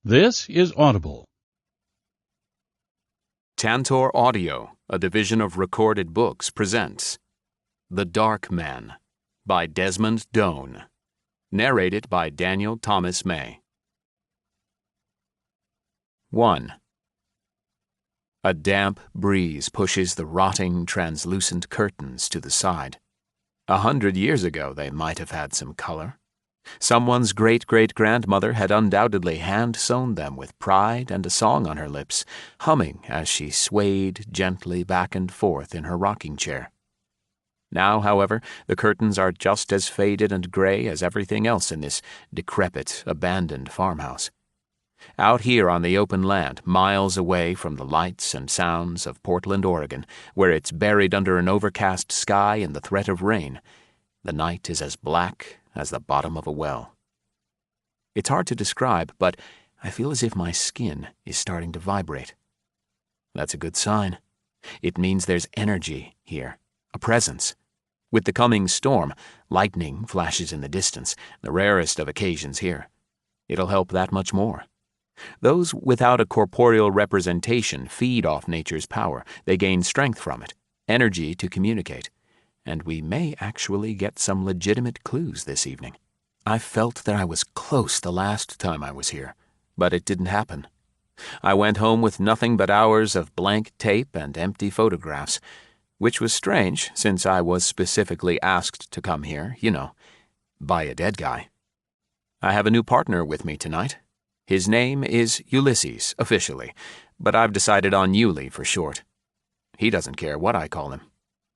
This is Audible. Tantor Audio, a division of Recorded Books, presents The Dark Man by Desmond Doane. Narrated by Daniel Thomas May. 1. A damp breeze pushes the rotting, translucent curtains to the side. 100 years ago they might have had some color. Someone's great-great-grandmother had undoubtedly hand-sewn them with pride and a song on her lips, humming as she swayed gently back and forth in her rocking chair. Now, however, the curtains are just as faded and gray as everything else in this decrepit, abandoned farmhouse. Out here on the open land, miles away from the lights and sounds of Portland, Oregon, where it's buried under an overcast sky and the threat of rain, the night is as black as the bottom of a well. It's hard to describe, but I feel as if my skin is starting to vibrate. That's a good sign. It means there's energy here, a presence. With the coming storm, lightning flashes in the distance, the rarest of occasions here. It'll help that much more. Those without a corporeal representation feed off nature's power. They gain strength from it, energy to communicate. And we may actually get some legitimate clues this evening. I felt that I was close the last time I was here, but it didn't happen. I went home with nothing but hours of blank tape and empty photographs, which was strange since I was specifically asked to come here, by a dead guy. I have a new partner with me tonight. His name is Ulysses, officially, but I've decided on Yuli for short. He doesn't care what I call him.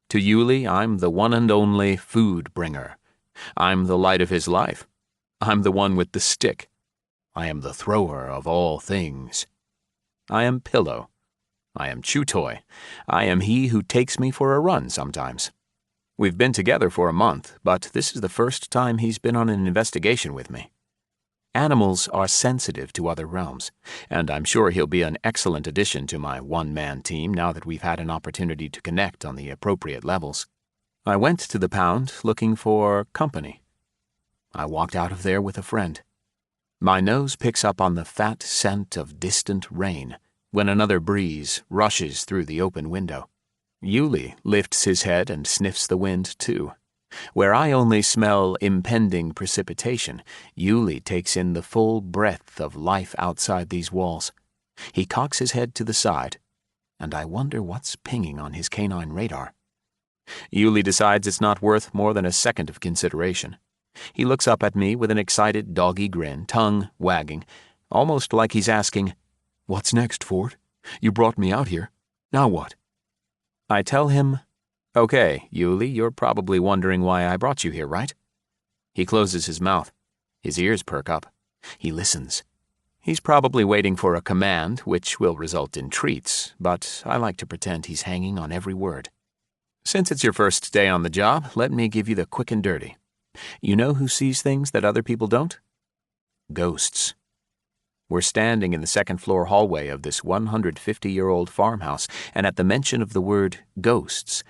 To Yuli, I'm the one and only food bringer. I'm the light of his life. I'm the one with the stick. I am the thrower of all things. I am Pillow. I am Chew Toy. I am he who takes me for a run sometimes. We've been together for a month, but this is the first time he's been on an investigation with me. Animals are sensitive to other realms, and I'm sure he'll be an excellent addition to my one-man team now that we've had an opportunity to connect on the appropriate levels. I went to the pound looking for company. I walked out of there with a friend. My nose picks up on the fat scent of distant rain when another breeze rushes through the open window. Yuli lifts his head and sniffs the wind, too. Where I only smell impending precipitation, Yuli takes in the full breadth of life outside these walls. He cocks his head to the side, and I wonder what's pinging on his canine radar. Yuli decides it's not worth more than a second of consideration. He looks up at me with an excited doggy grin, tongue wagging, almost like he's asking, "What's next, Ford? You brought me out here. Now what?" I tell him, "Okay, Yuli, you're probably wondering why I brought you here, right?" He closes his mouth. His ears perk up. He listens. He's probably waiting for a command, which will result in treats, but I like to pretend he's hanging on every word. Since it's your first day on the job, let me give you the quick and dirty. You know who sees things that other people don't? Ghosts. We're standing in the second-floor hallway of this 150-year-old farmhouse, and at the mention of the word ghosts,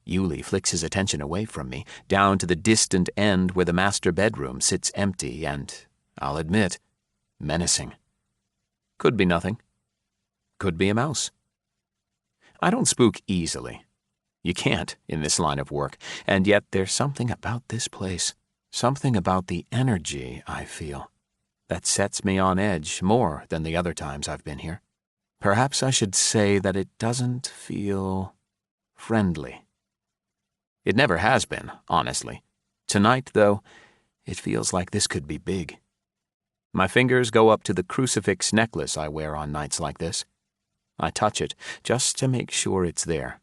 Yuli flicks his attention away from me, down to the distant end where the master bedroom sits empty and, I'll admit, menacing. Could be nothing. Could be a mouse. I don't spook easily. You can't in this line of work, and yet there's something about this place, something about the energy I feel, that sets me on edge more than the other times I've been here. Perhaps I should say that it doesn't feel friendly. It never has been, honestly. Tonight, though, it feels like this could be big. My fingers go up to the crucifix necklace I wear on nights like this. I touch it, just to make sure it's there.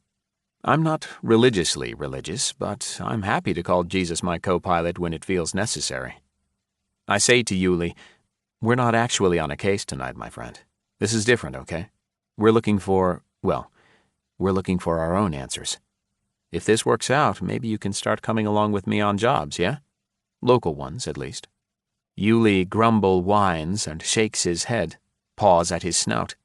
I'm not religiously religious, but I'm happy to call Jesus my co-pilot when it feels necessary. I say to Yuli, "We're not actually on a case tonight, my friend. This is different, okay? We're looking for our own answers. If this works out, maybe you can start coming along with me on jobs, yeah? Local ones, at least." Yuli grumble whines and shakes his head, paws at his snout.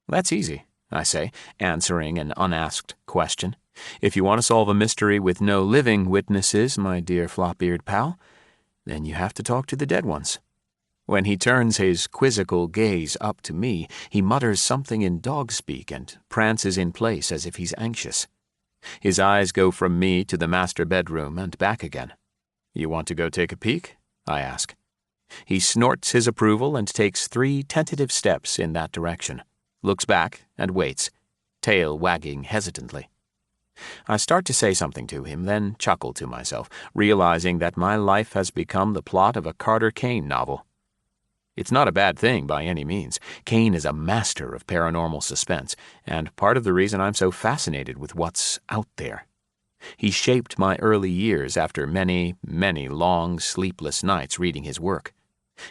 "That's easy," I say, answering an unasked question. "If you want to solve a mystery with no living witnesses, my dear flop-eared pal, then you have to talk to the dead ones. When he turns his quizzical gaze up to me, he mutters something in dog speak and prances in place as if he's anxious. His eyes go from me to the master bedroom and back again. "You want to go take a peek?" I ask. He snorts his approval and takes 3 tentative steps in that direction, looks back and waits, tail wagging hesitantly. I start to say something to him, then chuckle to myself, realizing that my life has become the plot of a Carter Kane novel. It's not a bad thing by any means. Kane is a master of paranormal suspense, and part of the reason I'm so fascinated with what's out there. He shaped my early years after many, many long, sleepless nights reading his work.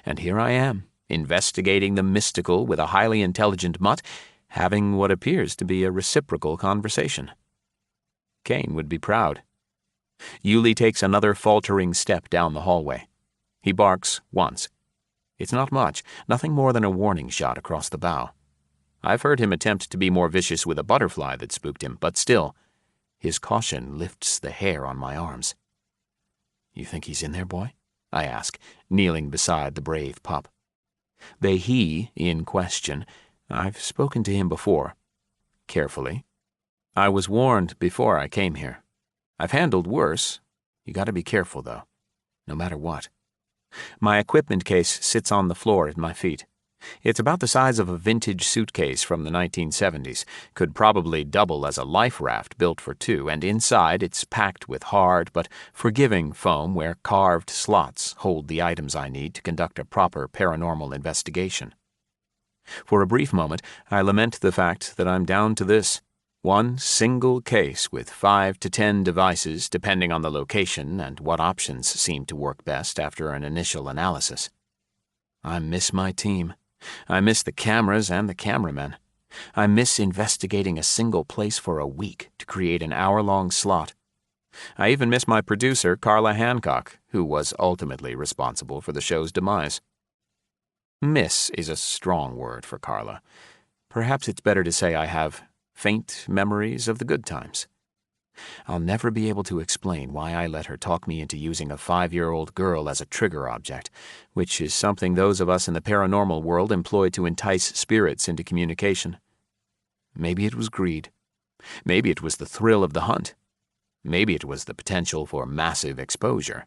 And here I am, investigating the mystical with a highly intelligent mutt, having what appears to be a reciprocal conversation. Kane would be proud. Yulie takes another faltering step down the hallway. He barks once. It's not much, nothing more than a warning shot across the bow. I've heard him attempt to be more vicious with a butterfly that spooked him, but still, his caution lifts the hair on my arms. "You think he's in there, boy?" I ask, kneeling beside the brave pup. The he in question, I've spoken to him before. Carefully. I was warned before I came here. I've handled worse. You gotta be careful, though, no matter what. My equipment case sits on the floor at my feet. It's about the size of a vintage suitcase from the 1970s, could probably double as a life raft built for 2, and inside it's packed with hard but forgiving foam where carved slots hold the items I need to conduct a proper paranormal investigation. For a brief moment, I lament the fact that I'm down to this. One single case with 5 to 10 devices depending on the location and what options seem to work best after an initial analysis. I miss my team. I miss the cameras and the cameramen. I miss investigating a single place for a week to create an hour-long slot. I even miss my producer, Carla Hancock, who was ultimately responsible for the show's demise. Miss is a strong word for Carla. Perhaps it's better to say I have faint memories of the good times. I'll never be able to explain why I let her talk me into using a 5-year-old girl as a trigger object, which is something those of us in the paranormal world employ to entice spirits into communication. Maybe it was greed. Maybe it was the thrill of the hunt. Maybe it was the potential for massive exposure.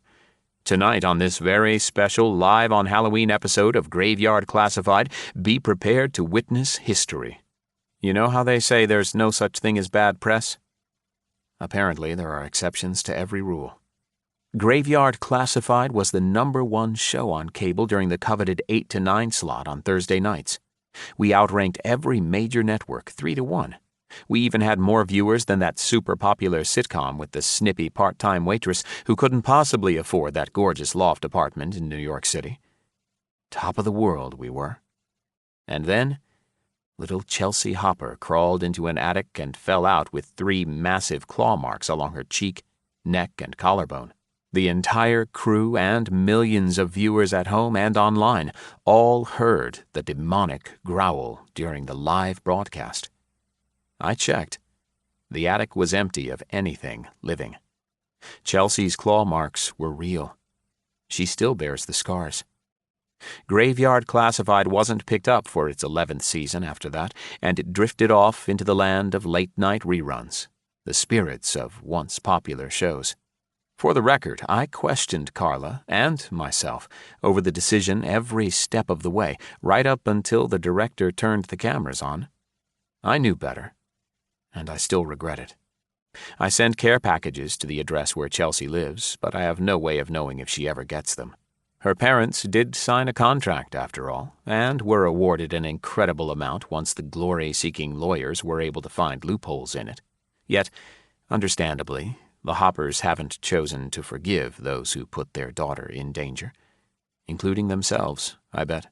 Tonight on this very special live on Halloween episode of Graveyard Classified, be prepared to witness history. You know how they say there's no such thing as bad press? Apparently, there are exceptions to every rule. Graveyard Classified was the #1 show on cable during the coveted 8 to 9 slot on Thursday nights. We outranked every major network 3-1. We even had more viewers than that super popular sitcom with the snippy part-time waitress who couldn't possibly afford that gorgeous loft apartment in New York City. Top of the world we were. And then little Chelsea Hopper crawled into an attic and fell out with 3 massive claw marks along her cheek, neck, and collarbone. The entire crew and millions of viewers at home and online all heard the demonic growl during the live broadcast. I checked. The attic was empty of anything living. Chelsea's claw marks were real. She still bears the scars. Graveyard Classified wasn't picked up for its 11th season after that, and it drifted off into the land of late-night reruns, the spirits of once popular shows. For the record, I questioned Carla and myself over the decision every step of the way, right up until the director turned the cameras on. I knew better, and I still regret it. I send care packages to the address where Chelsea lives, but I have no way of knowing if she ever gets them. Her parents did sign a contract, after all, and were awarded an incredible amount once the glory-seeking lawyers were able to find loopholes in it. Yet, understandably, the Hoppers haven't chosen to forgive those who put their daughter in danger, including themselves, I bet.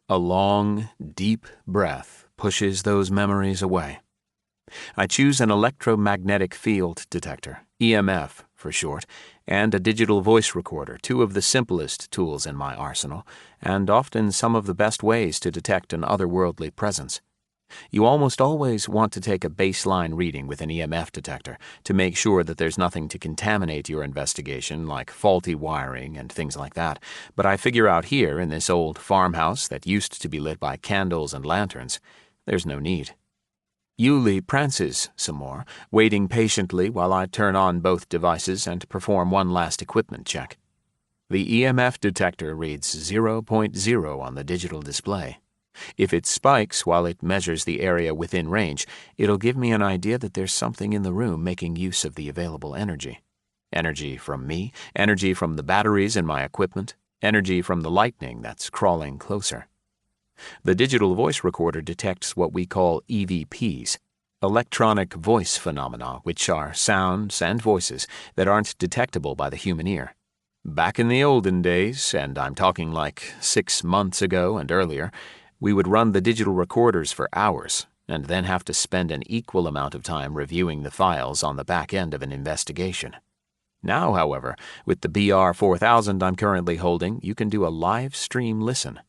A long, deep breath pushes those memories away. I choose an electromagnetic field detector, EMF for short, and a digital voice recorder, 2 of the simplest tools in my arsenal, and often some of the best ways to detect an otherworldly presence. You almost always want to take a baseline reading with an EMF detector to make sure that there's nothing to contaminate your investigation, like faulty wiring and things like that. But I figure out here, in this old farmhouse that used to be lit by candles and lanterns, there's no need. Yuli prances some more, waiting patiently while I turn on both devices and perform one last equipment check. The EMF detector reads 0.0 on the digital display. If it spikes while it measures the area within range, it'll give me an idea that there's something in the room making use of the available energy. Energy from me, energy from the batteries in my equipment, energy from the lightning that's crawling closer. The digital voice recorder detects what we call EVPs, electronic voice phenomena, which are sounds and voices that aren't detectable by the human ear. Back in the olden days, and I'm talking like 6 months ago and earlier, we would run the digital recorders for hours and then have to spend an equal amount of time reviewing the files on the back end of an investigation. Now, however, with the BR4000 I'm currently holding, you can do a live stream listen.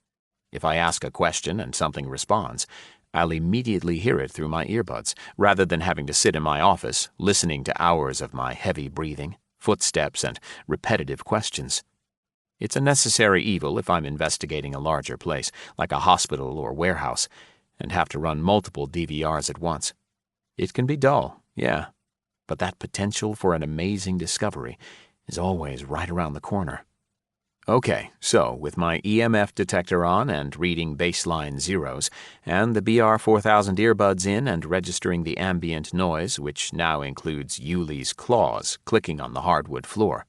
If I ask a question and something responds, I'll immediately hear it through my earbuds, rather than having to sit in my office listening to hours of my heavy breathing, footsteps, and repetitive questions. It's a necessary evil if I'm investigating a larger place, like a hospital or warehouse, and have to run multiple DVRs at once. It can be dull, yeah, but that potential for an amazing discovery is always right around the corner. Okay, so with my EMF detector on and reading baseline zeros, and the BR4000 earbuds in and registering the ambient noise, which now includes Yuli's claws clicking on the hardwood floor,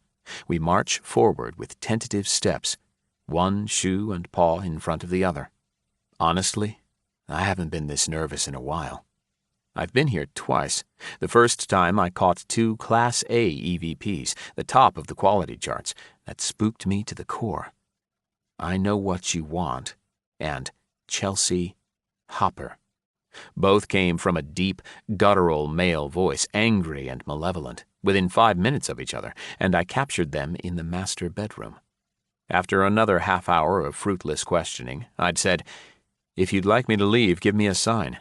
we march forward with tentative steps, one shoe and paw in front of the other. Honestly, I haven't been this nervous in a while. I've been here twice. The first time I caught 2 Class A EVPs, the top of the quality charts, that spooked me to the core. I Know What You Want and Chelsea Hopper. Both came from a deep, guttural male voice, angry and malevolent, within 5 minutes of each other, and I captured them in the master bedroom. After another half hour of fruitless questioning, I'd said, "If you'd like me to leave, give me a sign."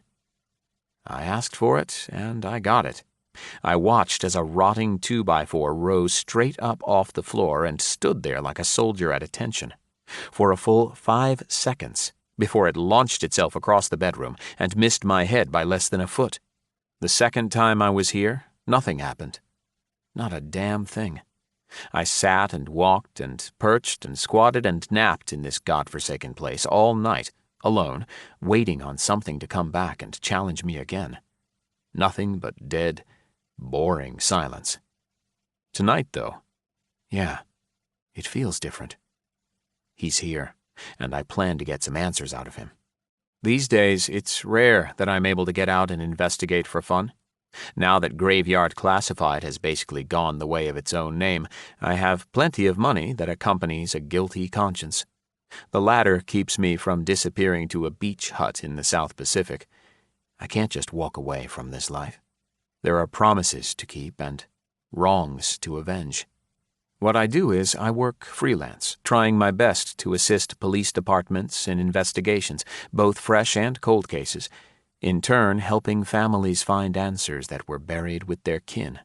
I asked for it, and I got it. I watched as a rotting 2x4 rose straight up off the floor and stood there like a soldier at attention for a full 5 seconds before it launched itself across the bedroom and missed my head by less than a foot. The second time I was here, nothing happened. Not a damn thing. I sat and walked and perched and squatted and napped in this godforsaken place all night, alone, waiting on something to come back and challenge me again. Nothing but dead, boring silence. Tonight, though, yeah, it feels different. He's here, and I plan to get some answers out of him. These days, it's rare that I'm able to get out and investigate for fun. Now that Graveyard Classified has basically gone the way of its own name, I have plenty of money that accompanies a guilty conscience. The latter keeps me from disappearing to a beach hut in the South Pacific. I can't just walk away from this life. There are promises to keep and wrongs to avenge. What I do is I work freelance, trying my best to assist police departments in investigations, both fresh and cold cases, in turn helping families find answers that were buried with their kin.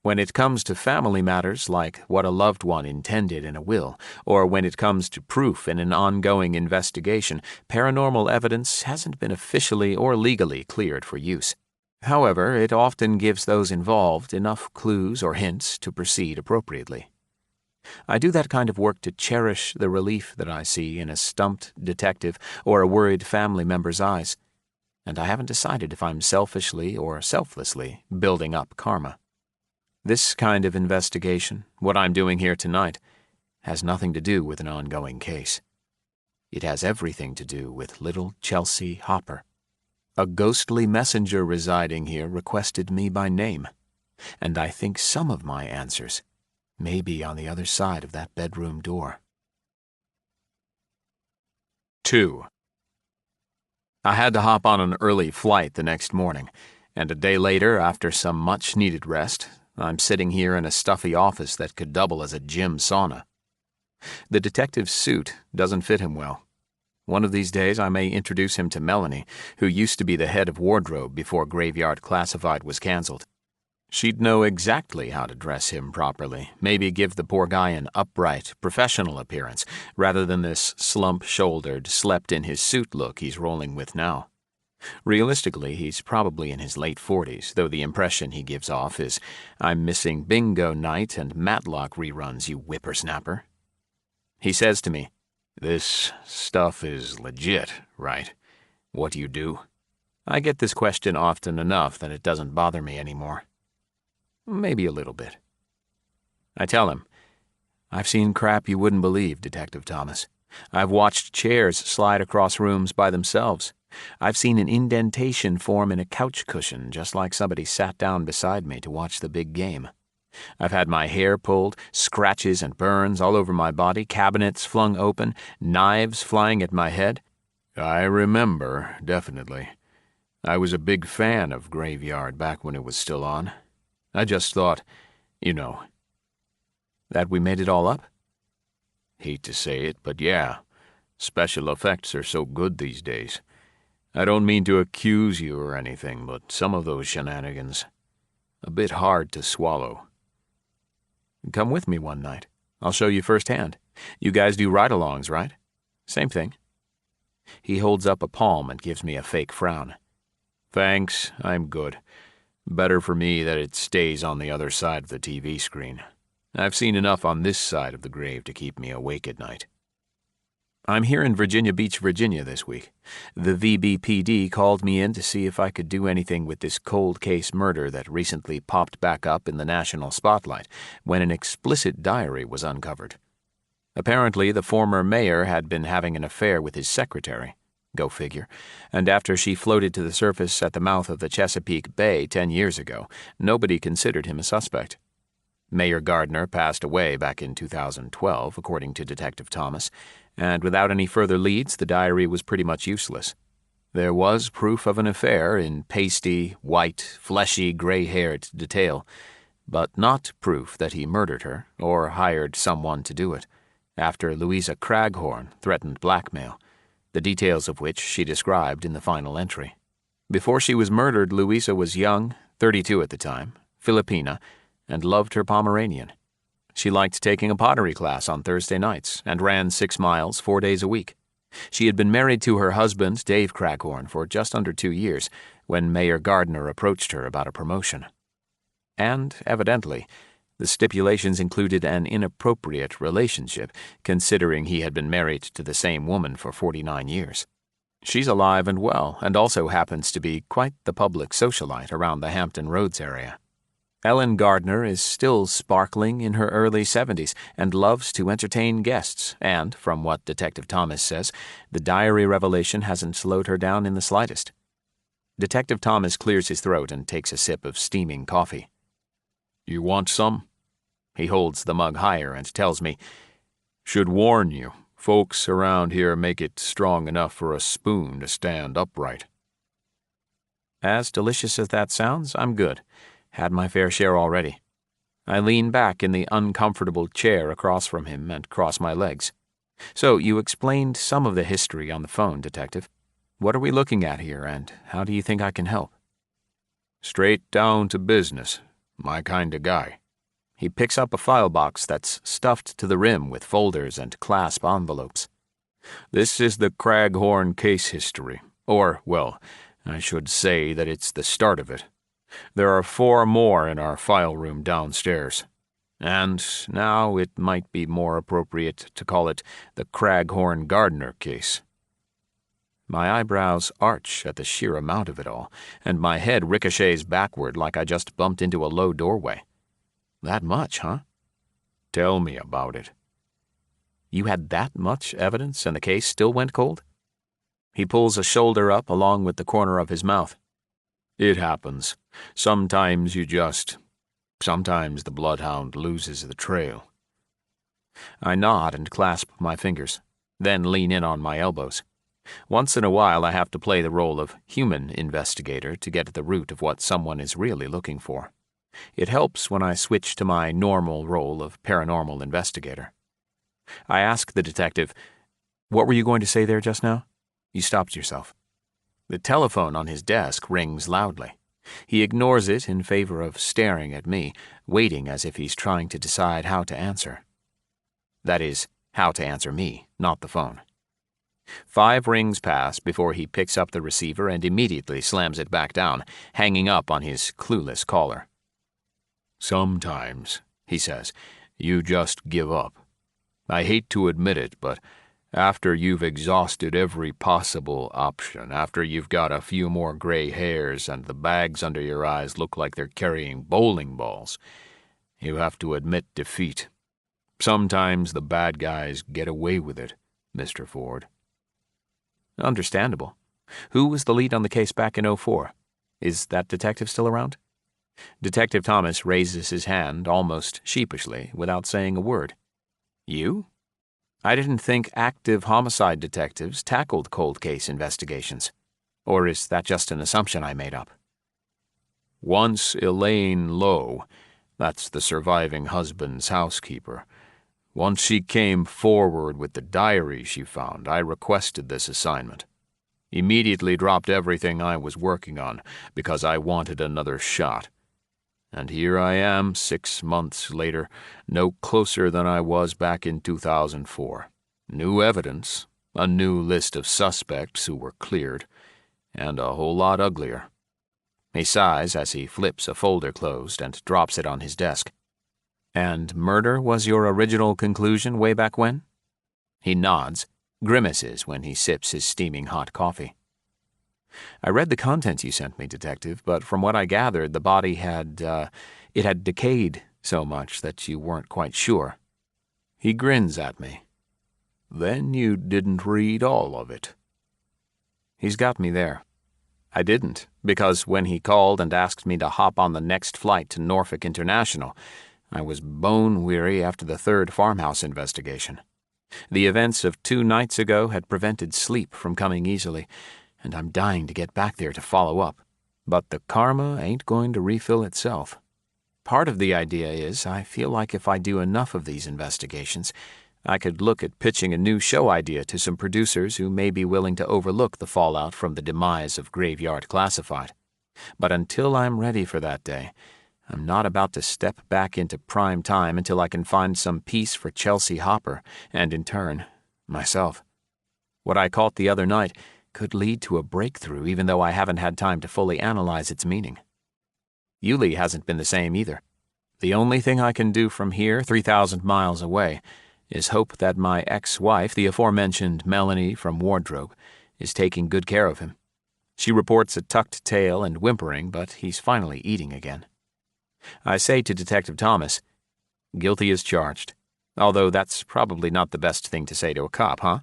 When it comes to family matters like what a loved one intended in a will, or when it comes to proof in an ongoing investigation, paranormal evidence hasn't been officially or legally cleared for use. However, it often gives those involved enough clues or hints to proceed appropriately. I do that kind of work to cherish the relief that I see in a stumped detective or a worried family member's eyes, and I haven't decided if I'm selfishly or selflessly building up karma. This kind of investigation, what I'm doing here tonight, has nothing to do with an ongoing case. It has everything to do with little Chelsea Hopper. A ghostly messenger residing here requested me by name, and I think some of my answers may be on the other side of that bedroom door. 2. I had to hop on an early flight the next morning, and a day later, after some much-needed rest, I'm sitting here in a stuffy office that could double as a gym sauna. The detective's suit doesn't fit him well. One of these days I may introduce him to Melanie, who used to be the head of wardrobe before Graveyard Classified was canceled. She'd know exactly how to dress him properly, maybe give the poor guy an upright, professional appearance, rather than this slump-shouldered, slept-in-his-suit look he's rolling with now. Realistically, he's probably in his late 40s, though the impression he gives off is, "I'm missing bingo night and Matlock reruns, you whippersnapper." He says to me, "This stuff is legit, right? What you do?" I get this question often enough that it doesn't bother me anymore. Maybe a little bit. I tell him, "I've seen crap you wouldn't believe, Detective Thomas. I've watched chairs slide across rooms by themselves. I've seen an indentation form in a couch cushion just like somebody sat down beside me to watch the big game. I've had my hair pulled, scratches and burns all over my body, cabinets flung open, knives flying at my head." "I remember, definitely. I was a big fan of Graveyard back when it was still on. I just thought, you know." "That we made it all up?" "Hate to say it, but yeah. Special effects are so good these days. I don't mean to accuse you or anything, but some of those shenanigans, a bit hard to swallow." "Come with me one night. I'll show you firsthand. You guys do ride-alongs, right?" "Same thing." He holds up a palm and gives me a fake frown. "Thanks, I'm good. Better for me that it stays on the other side of the TV screen. I've seen enough on this side of the grave to keep me awake at night." "I'm here in Virginia Beach, Virginia this week. The VBPD called me in to see if I could do anything with this cold case murder that recently popped back up in the national spotlight when an explicit diary was uncovered. Apparently, the former mayor had been having an affair with his secretary. Go figure. And after she floated to the surface at the mouth of the Chesapeake Bay 10 years ago, nobody considered him a suspect. Mayor Gardner passed away back in 2012, according to Detective Thomas, and without any further leads, the diary was pretty much useless. There was proof of an affair in pasty, white, fleshy, gray-haired detail, but not proof that he murdered her or hired someone to do it, after Louisa Craghorn threatened blackmail, the details of which she described in the final entry. Before she was murdered, Louisa was young, 32 at the time, Filipina, and loved her Pomeranian. She liked taking a pottery class on Thursday nights and ran 6 miles 4 days a week. She had been married to her husband, Dave Craghorn, for just under 2 years when Mayor Gardner approached her about a promotion. And, evidently, the stipulations included an inappropriate relationship, considering he had been married to the same woman for 49 years. She's alive and well, and also happens to be quite the public socialite around the Hampton Roads area. Ellen Gardner is still sparkling in her early 70s and loves to entertain guests, and, from what Detective Thomas says, the diary revelation hasn't slowed her down in the slightest. Detective Thomas clears his throat and takes a sip of steaming coffee. "You want some?" He holds the mug higher and tells me, "Should warn you, folks around here make it strong enough for a spoon to stand upright." As delicious as that sounds, I'm good. Had my fair share already. I lean back in the uncomfortable chair across from him and cross my legs. "So you explained some of the history on the phone, Detective. What are we looking at here, and how do you think I can help?" "Straight down to business. My kind of guy." He picks up a file box that's stuffed to the rim with folders and clasp envelopes. "This is the Craghorn case history. Or, well, I should say that it's the start of it. There are 4 more in our file room downstairs. And now it might be more appropriate to call it the Craghorn Gardner case." My eyebrows arch at the sheer amount of it all, and my head ricochets backward like I just bumped into a low doorway. That much, huh? "Tell me about it." "You had that much evidence and the case still went cold?" He pulls a shoulder up along with the corner of his mouth. "It happens. Sometimes sometimes the bloodhound loses the trail." I nod and clasp my fingers, then lean in on my elbows. Once in a while I have to play the role of human investigator to get at the root of what someone is really looking for. It helps when I switch to my normal role of paranormal investigator. I ask the detective, What were you going to say there just now? You stopped yourself. The telephone on his desk rings loudly. He ignores it in favor of staring at me, waiting as if he's trying to decide how to answer. That is, how to answer me, not the phone. 5 rings pass before he picks up the receiver and immediately slams it back down, hanging up on his clueless caller. "Sometimes," he says, "you just give up. I hate to admit it, but after you've exhausted every possible option, after you've got a few more gray hairs and the bags under your eyes look like they're carrying bowling balls, you have to admit defeat. Sometimes the bad guys get away with it, Mr. Ford." Understandable. Who was the lead on the case back in '04? Is that detective still around? Detective Thomas raises his hand almost sheepishly without saying a word. You? I didn't think active homicide detectives tackled cold case investigations. Or is that just an assumption I made up? Once Elaine Lowe, that's the surviving husband's housekeeper, once she came forward with the diary she found, I requested this assignment. Immediately dropped everything I was working on because I wanted another shot. And here I am 6 months later, no closer than I was back in 2004. New evidence, a new list of suspects who were cleared, and a whole lot uglier. He sighs as he flips a folder closed and drops it on his desk. And murder was your original conclusion way back when? He nods, grimaces when he sips his steaming hot coffee. I read the contents you sent me, Detective, but from what I gathered, the body had decayed so much that you weren't quite sure. He grins at me. Then you didn't read all of it. He's got me there. I didn't, because when he called and asked me to hop on the next flight to Norfolk International, I was bone-weary after the 3rd farmhouse investigation. The events of 2 nights ago had prevented sleep from coming easily, and I'm dying to get back there to follow up. But the karma ain't going to refill itself. Part of the idea is I feel like if I do enough of these investigations, I could look at pitching a new show idea to some producers who may be willing to overlook the fallout from the demise of Graveyard Classified. But until I'm ready for that day, I'm not about to step back into prime time until I can find some peace for Chelsea Hopper and, in turn, myself. What I caught the other night could lead to a breakthrough even though I haven't had time to fully analyze its meaning. Yulee hasn't been the same either. The only thing I can do from here, 3,000 miles away, is hope that my ex-wife, the aforementioned Melanie from Wardrobe, is taking good care of him. She reports a tucked tail and whimpering, but he's finally eating again. I say to Detective Thomas, guilty as charged, although that's probably not the best thing to say to a cop, huh?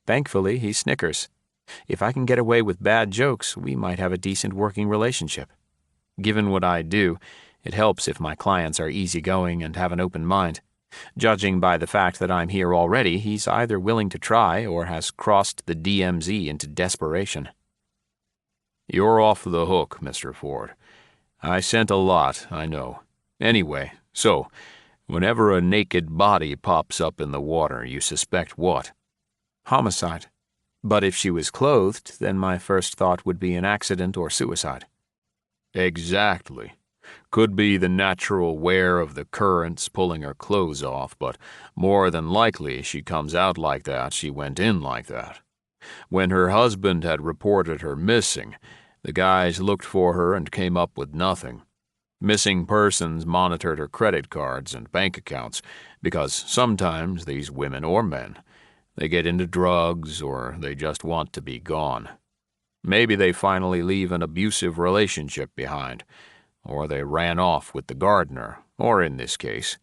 Thankfully, he snickers. If I can get away with bad jokes, we might have a decent working relationship. Given what I do, it helps if my clients are easygoing and have an open mind. Judging by the fact that I'm here already, he's either willing to try or has crossed the DMZ into desperation. You're off the hook, Mr. Ford. I sent a lot, I know. Anyway, so, whenever a naked body pops up in the water, you suspect what? Homicide. But if she was clothed, then my first thought would be an accident or suicide. Exactly. Could be the natural wear of the currents pulling her clothes off, but more than likely she comes out like that, she went in like that. When her husband had reported her missing, the guys looked for her and came up with nothing. Missing persons monitored her credit cards and bank accounts, because sometimes these women or men, they get into drugs or they just want to be gone. Maybe they finally leave an abusive relationship behind, or they ran off with the gardener, or in this case,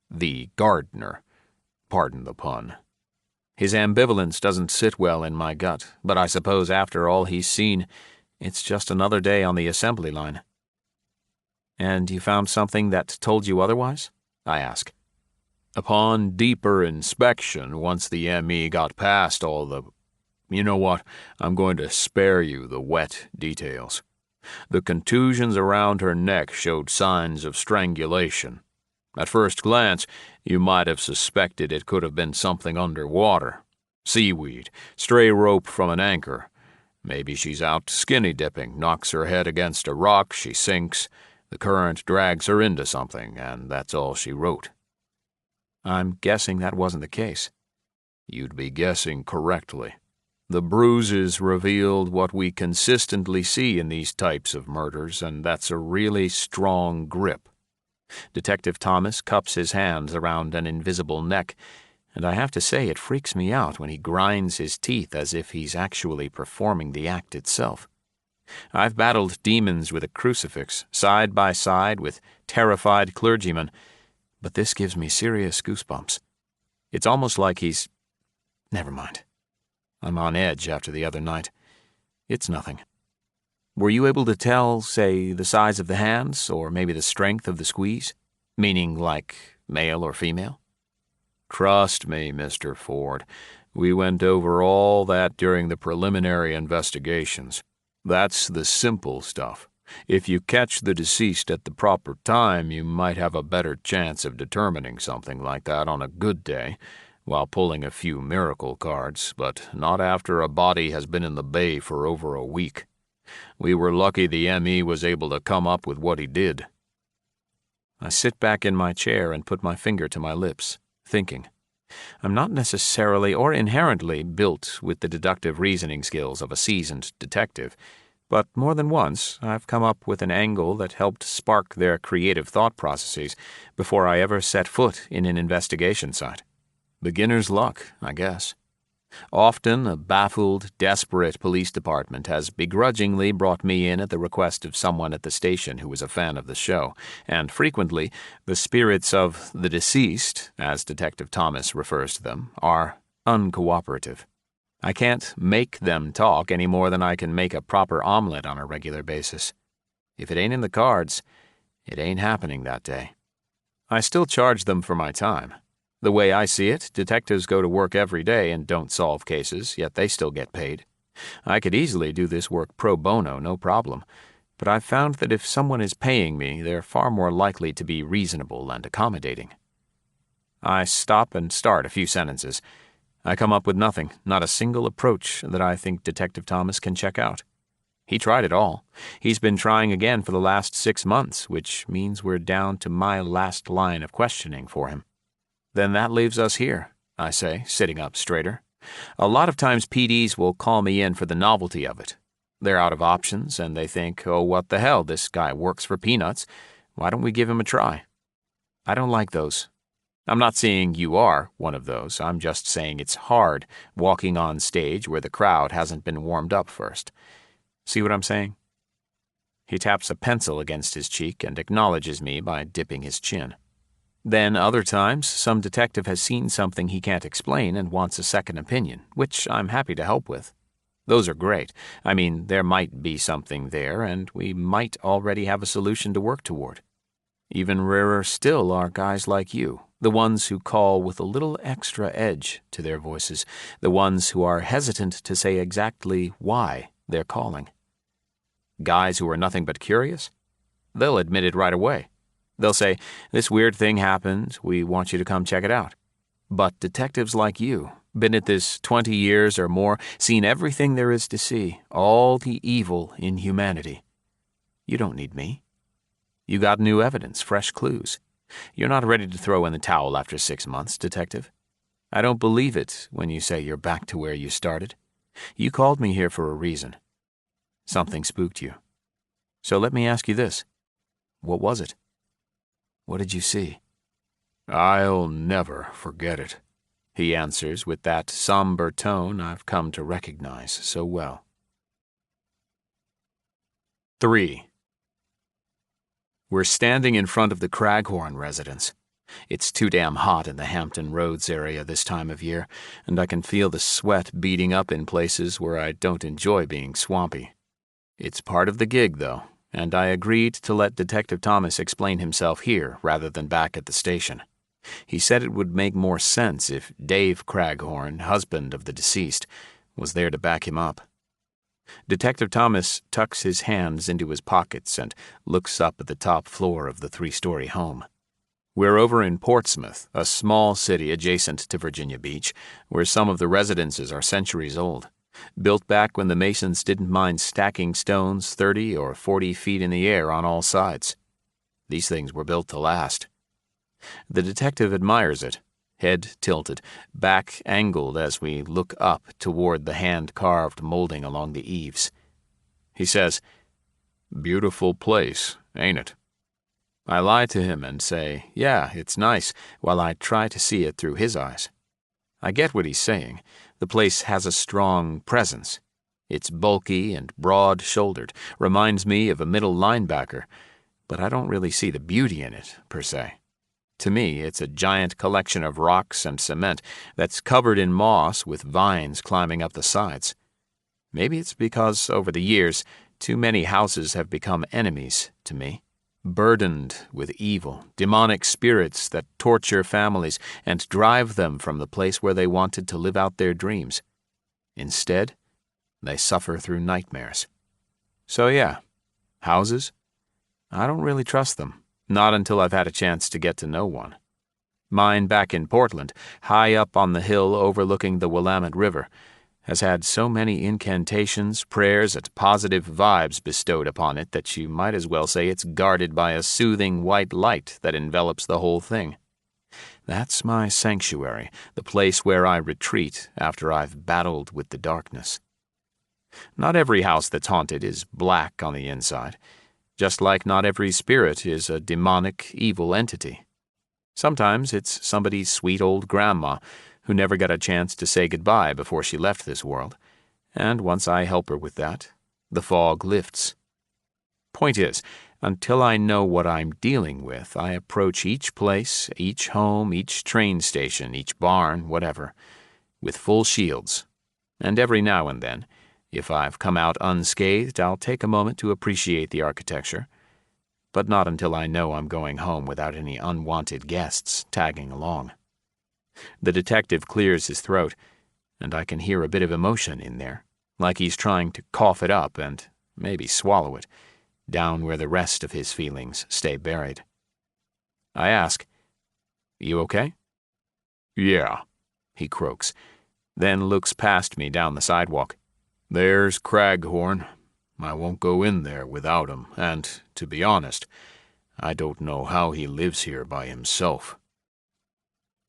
the gardener. Pardon the pun. His ambivalence doesn't sit well in my gut, but I suppose after all he's seen, it's just another day on the assembly line. And you found something that told you otherwise? I ask. Upon deeper inspection, once the ME got past all the... You know what? I'm going to spare you the wet details. The contusions around her neck showed signs of strangulation. At first glance, you might have suspected it could have been something underwater. Seaweed, stray rope from an anchor. Maybe she's out skinny dipping, knocks her head against a rock, she sinks, the current drags her into something, and that's all she wrote." "I'm guessing that wasn't the case." "You'd be guessing correctly. The bruises revealed what we consistently see in these types of murders, and that's a really strong grip." Detective Thomas cups his hands around an invisible neck, and I have to say it freaks me out when he grinds his teeth as if he's actually performing the act itself. I've battled demons with a crucifix, side by side with terrified clergymen, but this gives me serious goosebumps. It's almost like he's... Never mind. I'm on edge after the other night. It's nothing. Were you able to tell, say, the size of the hands, or maybe the strength of the squeeze? Meaning like male or female? Trust me, Mr. Ford. We went over all that during the preliminary investigations. That's the simple stuff. If you catch the deceased at the proper time, you might have a better chance of determining something like that on a good day, while pulling a few miracle cards, but not after a body has been in the bay for over a week. We were lucky the M.E. was able to come up with what he did. I sit back in my chair and put my finger to my lips, thinking. I'm not necessarily or inherently built with the deductive reasoning skills of a seasoned detective, but more than once I've come up with an angle that helped spark their creative thought processes before I ever set foot in an investigation site. Beginner's luck, I guess. Often, a baffled, desperate police department has begrudgingly brought me in at the request of someone at the station who was a fan of the show, and frequently, the spirits of the deceased, as Detective Thomas refers to them, are uncooperative. I can't make them talk any more than I can make a proper omelet on a regular basis. If it ain't in the cards, it ain't happening that day. I still charge them for my time. The way I see it, detectives go to work every day and don't solve cases, yet they still get paid. I could easily do this work pro bono, no problem, but I've found that if someone is paying me, they're far more likely to be reasonable and accommodating. I stop and start a few sentences. I come up with nothing, not a single approach that I think Detective Thomas can check out. He tried it all. He's been trying again for the last 6 months, which means we're down to my last line of questioning for him. "Then that leaves us here," I say, sitting up straighter. "A lot of times PDs will call me in for the novelty of it. They're out of options, and they think, oh, what the hell, this guy works for peanuts. Why don't we give him a try?" I don't like those. I'm not saying you are one of those. I'm just saying it's hard walking on stage where the crowd hasn't been warmed up first. See what I'm saying? He taps a pencil against his cheek and acknowledges me by dipping his chin. Then other times, some detective has seen something he can't explain and wants a second opinion, which I'm happy to help with. Those are great. I mean, there might be something there, and we might already have a solution to work toward. Even rarer still are guys like you, the ones who call with a little extra edge to their voices, the ones who are hesitant to say exactly why they're calling. Guys who are nothing but curious? They'll admit it right away. They'll say, "This weird thing happened, we want you to come check it out." But detectives like you, been at this 20 years or more, seen everything there is to see, all the evil in humanity. You don't need me. You got new evidence, fresh clues. You're not ready to throw in the towel after 6 months, detective. I don't believe it when you say you're back to where you started. You called me here for a reason. Something spooked you. So let me ask you this. What was it? What did you see? "I'll never forget it," he answers with that somber tone I've come to recognize so well. 3. We're standing in front of the Craghorn residence. It's too damn hot in the Hampton Roads area this time of year, and I can feel the sweat beading up in places where I don't enjoy being swampy. It's part of the gig, though, and I agreed to let Detective Thomas explain himself here rather than back at the station. He said it would make more sense if Dave Craghorn, husband of the deceased, was there to back him up. Detective Thomas tucks his hands into his pockets and looks up at the top floor of the 3-story home. We're over in Portsmouth, a small city adjacent to Virginia Beach, where some of the residences are centuries old, built back when the masons didn't mind stacking stones 30 or 40 feet in the air on all sides. These things were built to last. The detective admires it, head tilted, back angled as we look up toward the hand-carved molding along the eaves. He says, "Beautiful place, ain't it?" I lie to him and say, yeah, it's nice, while I try to see it through his eyes. I get what he's saying. The place has a strong presence. It's bulky and broad-shouldered, reminds me of a middle linebacker, but I don't really see the beauty in it, per se. To me, it's a giant collection of rocks and cement that's covered in moss with vines climbing up the sides. Maybe it's because, over the years, too many houses have become enemies to me, burdened with evil, demonic spirits that torture families and drive them from the place where they wanted to live out their dreams. Instead, they suffer through nightmares. So yeah, houses? I don't really trust them, not until I've had a chance to get to know one. Mine back in Portland, high up on the hill overlooking the Willamette River, has had so many incantations, prayers, and positive vibes bestowed upon it that you might as well say it's guarded by a soothing white light that envelops the whole thing. That's my sanctuary, the place where I retreat after I've battled with the darkness. Not every house that's haunted is black on the inside, just like not every spirit is a demonic, evil entity. Sometimes it's somebody's sweet old grandma who never got a chance to say goodbye before she left this world, and once I help her with that, the fog lifts. Point is, until I know what I'm dealing with, I approach each place, each home, each train station, each barn, whatever, with full shields, and every now and then, if I've come out unscathed, I'll take a moment to appreciate the architecture, but not until I know I'm going home without any unwanted guests tagging along. The detective clears his throat, and I can hear a bit of emotion in there, like he's trying to cough it up and maybe swallow it, down where the rest of his feelings stay buried. I ask, "You okay?" "Yeah," he croaks, then looks past me down the sidewalk. "There's Craghorn. I won't go in there without him, and, to be honest, I don't know how he lives here by himself."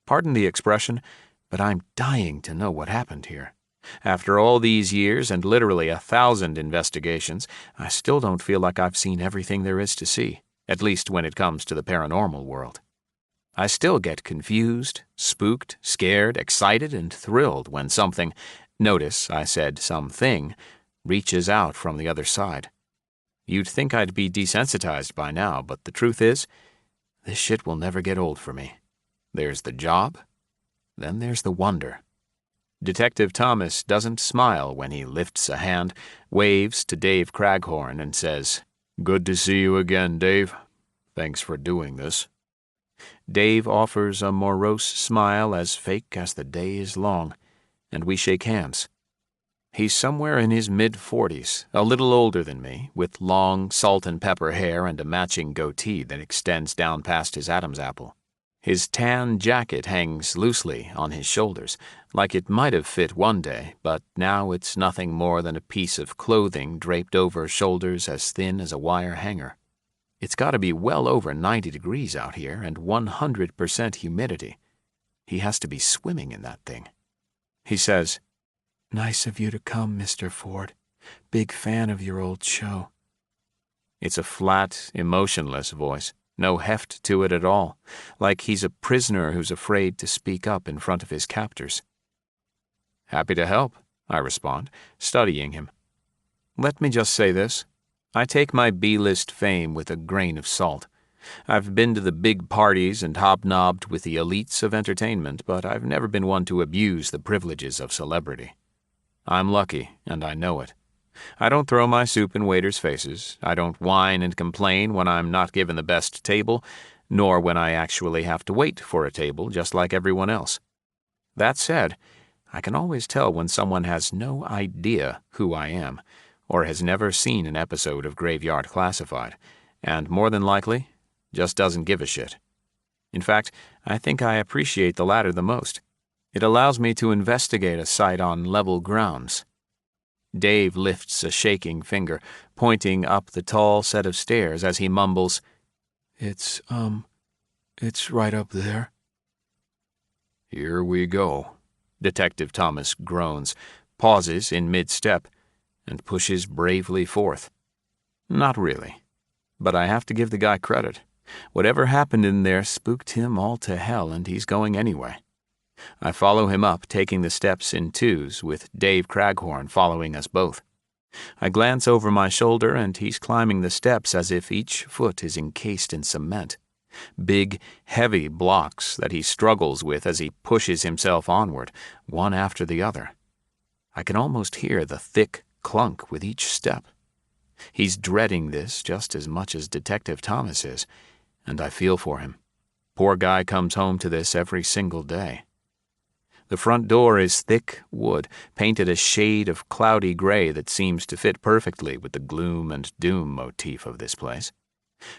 Pardon the expression, but I'm dying to know what happened here. After all these years and literally 1,000 investigations, I still don't feel like I've seen everything there is to see, at least when it comes to the paranormal world. I still get confused, spooked, scared, excited, and thrilled when something, notice I said something, reaches out from the other side. You'd think I'd be desensitized by now, but the truth is, this shit will never get old for me. There's the job, then there's the wonder. Detective Thomas doesn't smile when he lifts a hand, waves to Dave Craghorn, and says, "Good to see you again, Dave. Thanks for doing this." Dave offers a morose smile as fake as the day is long, and we shake hands. He's somewhere in his mid-40s, a little older than me, with long salt and pepper hair and a matching goatee that extends down past his Adam's apple. His tan jacket hangs loosely on his shoulders, like it might have fit one day, but now it's nothing more than a piece of clothing draped over shoulders as thin as a wire hanger. It's got to be well over 90 degrees out here and 100% humidity. He has to be swimming in that thing. He says, "Nice of you to come, Mr. Ford. Big fan of your old show." It's a flat, emotionless voice. No heft to it at all, like he's a prisoner who's afraid to speak up in front of his captors. "Happy to help," I respond, studying him. Let me just say this. I take my B-list fame with a grain of salt. I've been to the big parties and hobnobbed with the elites of entertainment, but I've never been one to abuse the privileges of celebrity. I'm lucky, and I know it. I don't throw my soup in waiters' faces. I don't whine and complain when I'm not given the best table, nor when I actually have to wait for a table just like everyone else. That said, I can always tell when someone has no idea who I am, or has never seen an episode of Graveyard Classified, and more than likely, just doesn't give a shit. In fact, I think I appreciate the latter the most. It allows me to investigate a site on level grounds. Dave lifts a shaking finger, pointing up the tall set of stairs as he mumbles, It's right up there." "Here we go," Detective Thomas groans, pauses in mid-step, and pushes bravely forth. Not really, but I have to give the guy credit. Whatever happened in there spooked him all to hell, and he's going anyway. I follow him up, taking the steps in twos, with Dave Craghorn following us both. I glance over my shoulder, and he's climbing the steps as if each foot is encased in cement. Big, heavy blocks that he struggles with as he pushes himself onward, one after the other. I can almost hear the thick clunk with each step. He's dreading this just as much as Detective Thomas is, and I feel for him. Poor guy comes home to this every single day. The front door is thick wood, painted a shade of cloudy gray that seems to fit perfectly with the gloom and doom motif of this place.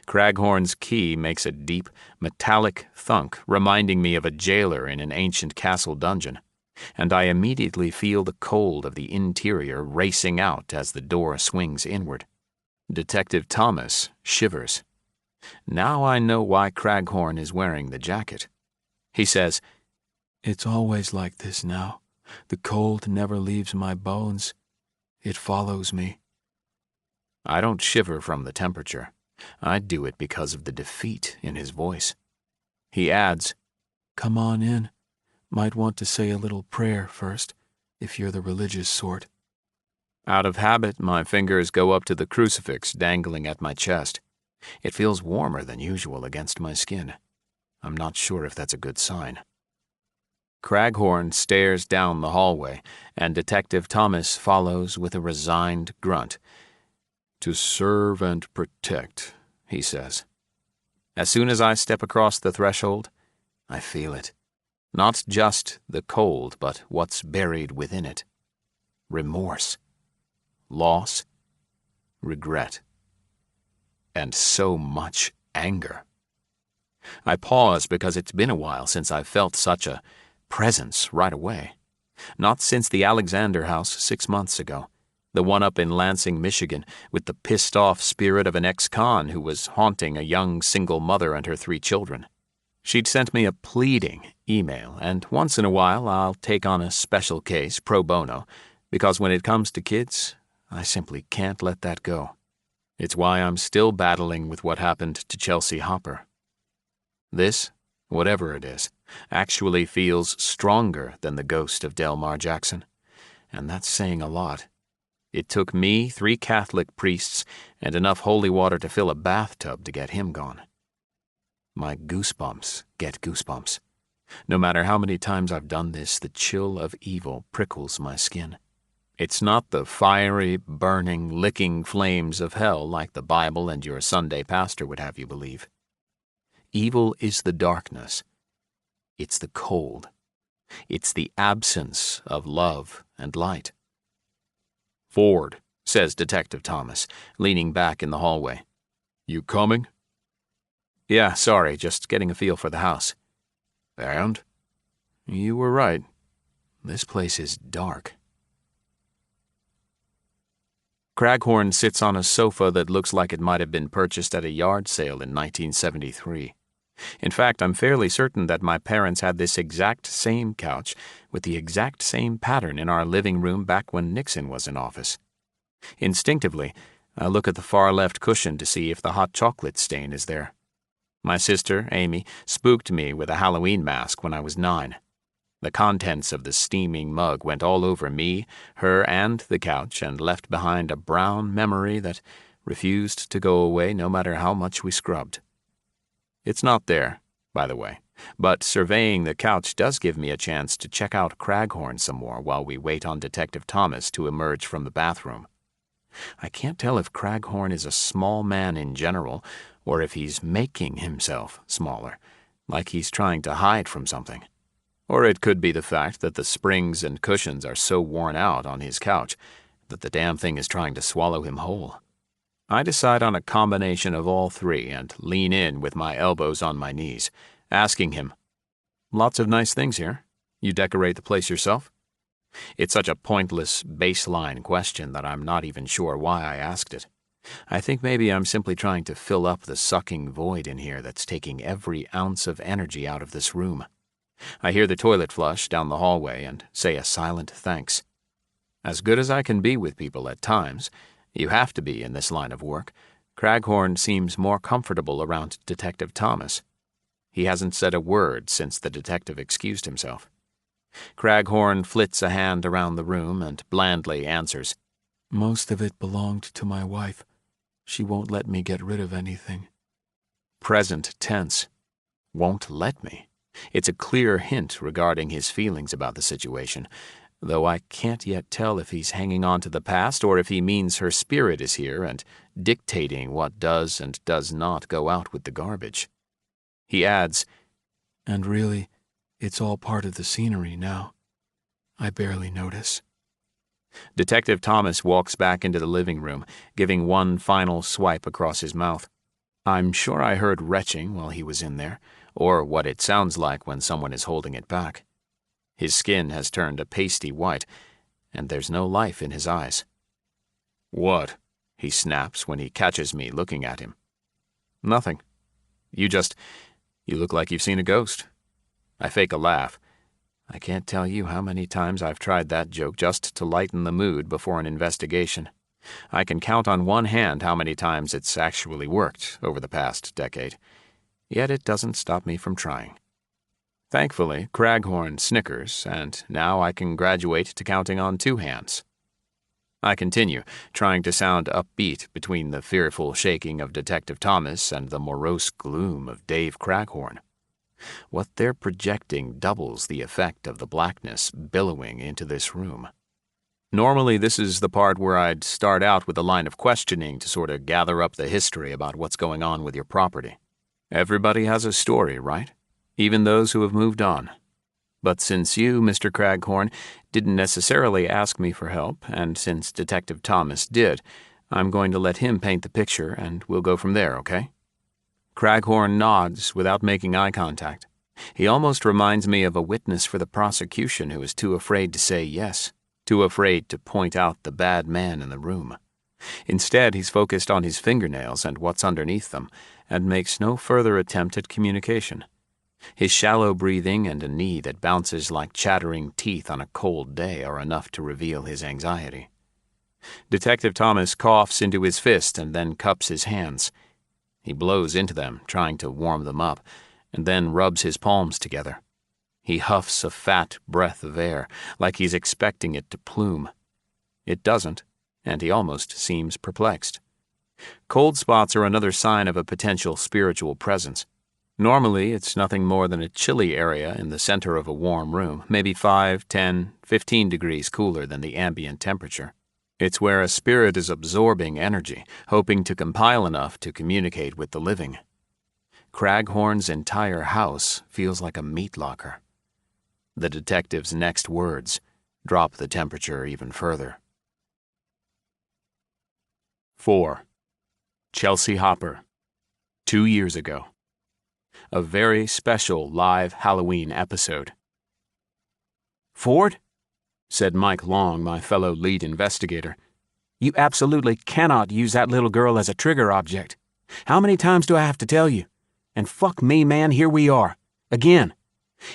Craghorn's key makes a deep, metallic thunk, reminding me of a jailer in an ancient castle dungeon, and I immediately feel the cold of the interior racing out as the door swings inward. Detective Thomas shivers. Now I know why Craghorn is wearing the jacket. He says, "It's always like this now. The cold never leaves my bones. It follows me." I don't shiver from the temperature. I do it because of the defeat in his voice. He adds, "Come on in. Might want to say a little prayer first, if you're the religious sort." Out of habit, my fingers go up to the crucifix dangling at my chest. It feels warmer than usual against my skin. I'm not sure if that's a good sign. Craghorn stares down the hallway, and Detective Thomas follows with a resigned grunt. "To serve and protect," he says. As soon as I step across the threshold, I feel it. Not just the cold, but what's buried within it. Remorse, loss, regret, and so much anger. I pause because it's been a while since I've felt such a presence right away. Not since the Alexander house 6 months ago. The one up in Lansing, Michigan, with the pissed-off spirit of an ex-con who was haunting a young single mother and her 3 children. She'd sent me a pleading email, and once in a while I'll take on a special case pro bono, because when it comes to kids, I simply can't let that go. It's why I'm still battling with what happened to Chelsea Hopper. This, whatever it is, actually feels stronger than the ghost of Delmar Jackson, and that's saying a lot. It took me 3 Catholic priests and enough holy water to fill a bathtub to get him gone. My goosebumps get goosebumps. No matter how many times I've done this, the chill of evil prickles my skin. It's not the fiery, burning, licking flames of hell like the Bible and your Sunday pastor would have you believe. Evil is the darkness. It's the cold. It's the absence of love and light. "Ford," says Detective Thomas, leaning back in the hallway. "You coming?" "Yeah, sorry, just getting a feel for the house." "And?" "You were right. This place is dark." Craghorn sits on a sofa that looks like it might have been purchased at a yard sale in 1973. In fact, I'm fairly certain that my parents had this exact same couch with the exact same pattern in our living room back when Nixon was in office. Instinctively, I look at the far left cushion to see if the hot chocolate stain is there. My sister, Amy, spooked me with a Halloween mask when I was 9. The contents of the steaming mug went all over me, her, and the couch, and left behind a brown memory that refused to go away no matter how much we scrubbed. It's not there, by the way, but surveying the couch does give me a chance to check out Craghorn some more while we wait on Detective Thomas to emerge from the bathroom. I can't tell if Craghorn is a small man in general, or if he's making himself smaller, like he's trying to hide from something. Or it could be the fact that the springs and cushions are so worn out on his couch that the damn thing is trying to swallow him whole. I decide on a combination of all 3 and lean in with my elbows on my knees, asking him, "Lots of nice things here. You decorate the place yourself?" It's such a pointless, baseline question that I'm not even sure why I asked it. I think maybe I'm simply trying to fill up the sucking void in here that's taking every ounce of energy out of this room. I hear the toilet flush down the hallway and say a silent thanks. As good as I can be with people at times, you have to be in this line of work, Craghorn seems more comfortable around Detective Thomas. He hasn't said a word since the detective excused himself. Craghorn flits a hand around the room and blandly answers, "Most of it belonged to my wife. She won't let me get rid of anything." Present tense. Won't let me. It's a clear hint regarding his feelings about the situation, though I can't yet tell if he's hanging on to the past or if he means her spirit is here and dictating what does and does not go out with the garbage. He adds, "And really, it's all part of the scenery now. I barely notice." Detective Thomas walks back into the living room, giving one final swipe across his mouth. I'm sure I heard retching while he was in there, or what it sounds like when someone is holding it back. His skin has turned a pasty white, and there's no life in his eyes. "What?" he snaps when he catches me looking at him. "Nothing. You look like you've seen a ghost." I fake a laugh. I can't tell you how many times I've tried that joke just to lighten the mood before an investigation. I can count on one hand how many times it's actually worked over the past decade. Yet it doesn't stop me from trying. Thankfully, Craghorn snickers, and now I can graduate to counting on two hands. I continue, trying to sound upbeat between the fearful shaking of Detective Thomas and the morose gloom of Dave Craghorn. What they're projecting doubles the effect of the blackness billowing into this room. Normally, this is the part where I'd start out with a line of questioning to sort of gather up the history about what's going on with your property. Everybody has a story, right? Even those who have moved on. But since you, Mr. Craghorn, didn't necessarily ask me for help, and since Detective Thomas did, I'm going to let him paint the picture, and we'll go from there, okay? Craghorn nods without making eye contact. He almost reminds me of a witness for the prosecution who is too afraid to say yes, too afraid to point out the bad man in the room. Instead, he's focused on his fingernails and what's underneath them, and makes no further attempt at communication. His shallow breathing and a knee that bounces like chattering teeth on a cold day are enough to reveal his anxiety. Detective Thomas coughs into his fist and then cups his hands. He blows into them, trying to warm them up, and then rubs his palms together. He huffs a fat breath of air, like he's expecting it to plume. It doesn't, and he almost seems perplexed. Cold spots are another sign of a potential spiritual presence. Normally, it's nothing more than a chilly area in the center of a warm room, maybe 5, 10, 15 degrees cooler than the ambient temperature. It's where a spirit is absorbing energy, hoping to compile enough to communicate with the living. Craghorn's entire house feels like a meat locker. The detective's next words drop the temperature even further. 4. Chelsea Hopper. 2 years ago. A very special live Halloween episode. "Ford," said Mike Long, my fellow lead investigator, "you absolutely cannot use that little girl as a trigger object. How many times do I have to tell you? And fuck me, man, here we are. Again.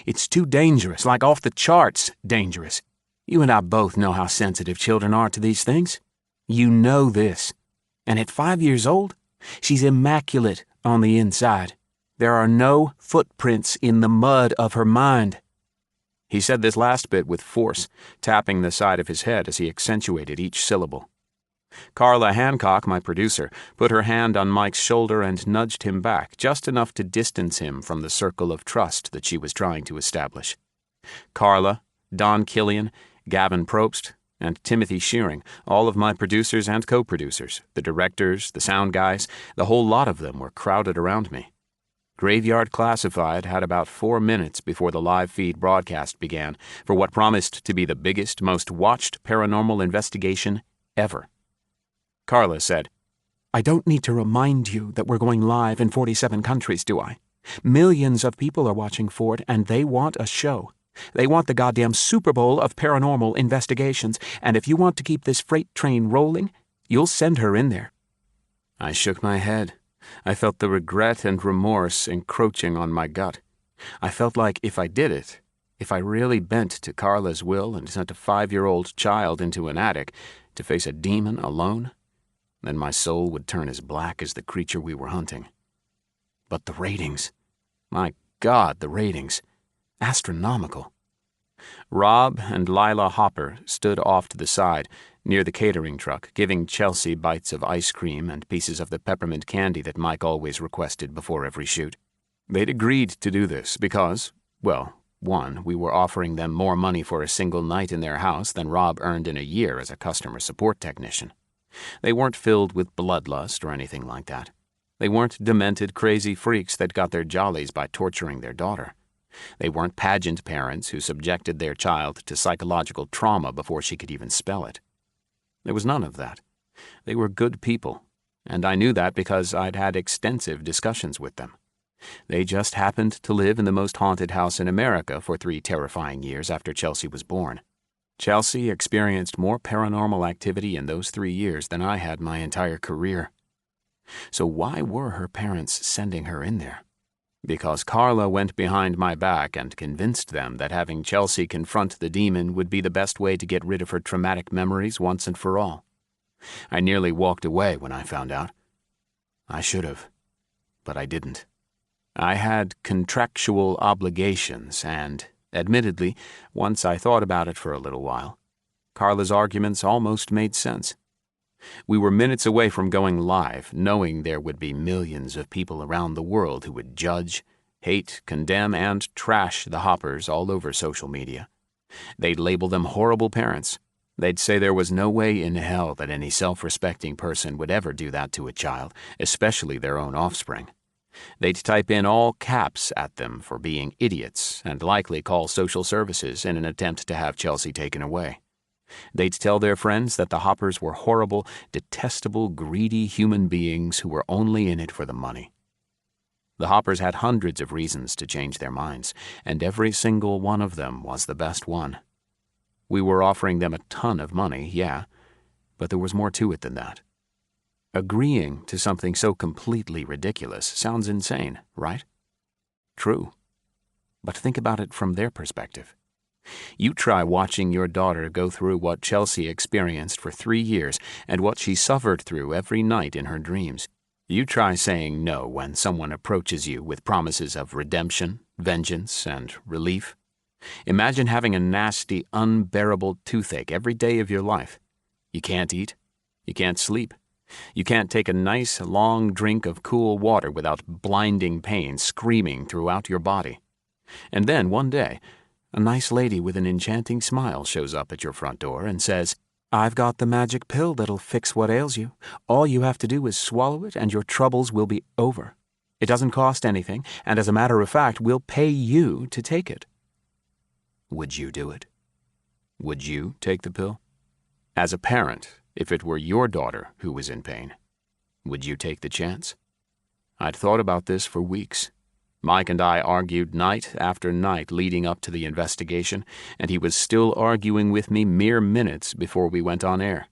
It's too dangerous, like off the charts dangerous. You and I both know how sensitive children are to these things. You know this. And at 5 years old, she's immaculate on the inside. There are no footprints in the mud of her mind." He said this last bit with force, tapping the side of his head as he accentuated each syllable. Carla Hancock, my producer, put her hand on Mike's shoulder and nudged him back, just enough to distance him from the circle of trust that she was trying to establish. Carla, Don Killian, Gavin Probst, and Timothy Shearing, all of my producers and co-producers, the directors, the sound guys, the whole lot of them were crowded around me. Graveyard Classified had about 4 minutes before the live feed broadcast began for what promised to be the biggest, most watched paranormal investigation ever. Carla said, "I don't need to remind you that we're going live in 47 countries, do I? Millions of people are watching for it, and they want a show. They want the goddamn Super Bowl of paranormal investigations, and if you want to keep this freight train rolling, you'll send her in there." I shook my head. I felt the regret and remorse encroaching on my gut. I felt like if I did it, if I really bent to Carla's will and sent a 5-year-old child into an attic to face a demon alone, then my soul would turn as black as the creature we were hunting. But the ratings. My God, the ratings. Astronomical. Rob and Lila Hopper stood off to the side, near the catering truck, giving Chelsea bites of ice cream and pieces of the peppermint candy that Mike always requested before every shoot. They'd agreed to do this because, well, one, we were offering them more money for a single night in their house than Rob earned in a year as a customer support technician. They weren't filled with bloodlust or anything like that. They weren't demented, crazy freaks that got their jollies by torturing their daughter. They weren't pageant parents who subjected their child to psychological trauma before she could even spell it. There was none of that. They were good people, and I knew that because I'd had extensive discussions with them. They just happened to live in the most haunted house in America for 3 terrifying years after Chelsea was born. Chelsea experienced more paranormal activity in those 3 years than I had my entire career. So why were her parents sending her in there? Because Carla went behind my back and convinced them that having Chelsea confront the demon would be the best way to get rid of her traumatic memories once and for all. I nearly walked away when I found out. I should have, but I didn't. I had contractual obligations, and, admittedly, once I thought about it for a little while, Carla's arguments almost made sense. We were minutes away from going live, knowing there would be millions of people around the world who would judge, hate, condemn, and trash the Hoppers all over social media. They'd label them horrible parents. They'd say there was no way in hell that any self-respecting person would ever do that to a child, especially their own offspring. They'd type in all caps at them for being idiots and likely call social services in an attempt to have Chelsea taken away. They'd tell their friends that the Hoppers were horrible, detestable, greedy human beings who were only in it for the money. The Hoppers had hundreds of reasons to change their minds, and every single one of them was the best one. We were offering them a ton of money, yeah, but there was more to it than that. Agreeing to something so completely ridiculous sounds insane, right? True. But think about it from their perspective. You try watching your daughter go through what Chelsea experienced for 3 years and what she suffered through every night in her dreams. You try saying no when someone approaches you with promises of redemption, vengeance, and relief. Imagine having a nasty, unbearable toothache every day of your life. You can't eat. You can't sleep. You can't take a nice, long drink of cool water without blinding pain screaming throughout your body. And then, one day, a nice lady with an enchanting smile shows up at your front door and says, "I've got the magic pill that'll fix what ails you. All you have to do is swallow it and your troubles will be over. It doesn't cost anything, and as a matter of fact, we'll pay you to take it." Would you do it? Would you take the pill? As a parent, if it were your daughter who was in pain, would you take the chance? I'd thought about this for weeks. Mike and I argued night after night leading up to the investigation, and he was still arguing with me mere minutes before we went on air.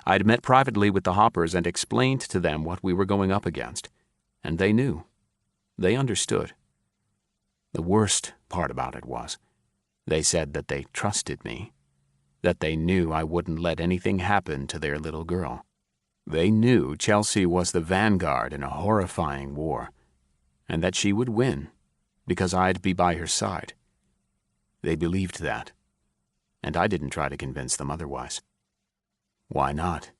I'd met privately with the Hoppers and explained to them what we were going up against, and they knew. They understood. The worst part about it was, they said that they trusted me, that they knew I wouldn't let anything happen to their little girl. They knew Chelsea was the vanguard in a horrifying war, and that she would win, because I'd be by her side. They believed that, and I didn't try to convince them otherwise. Why not?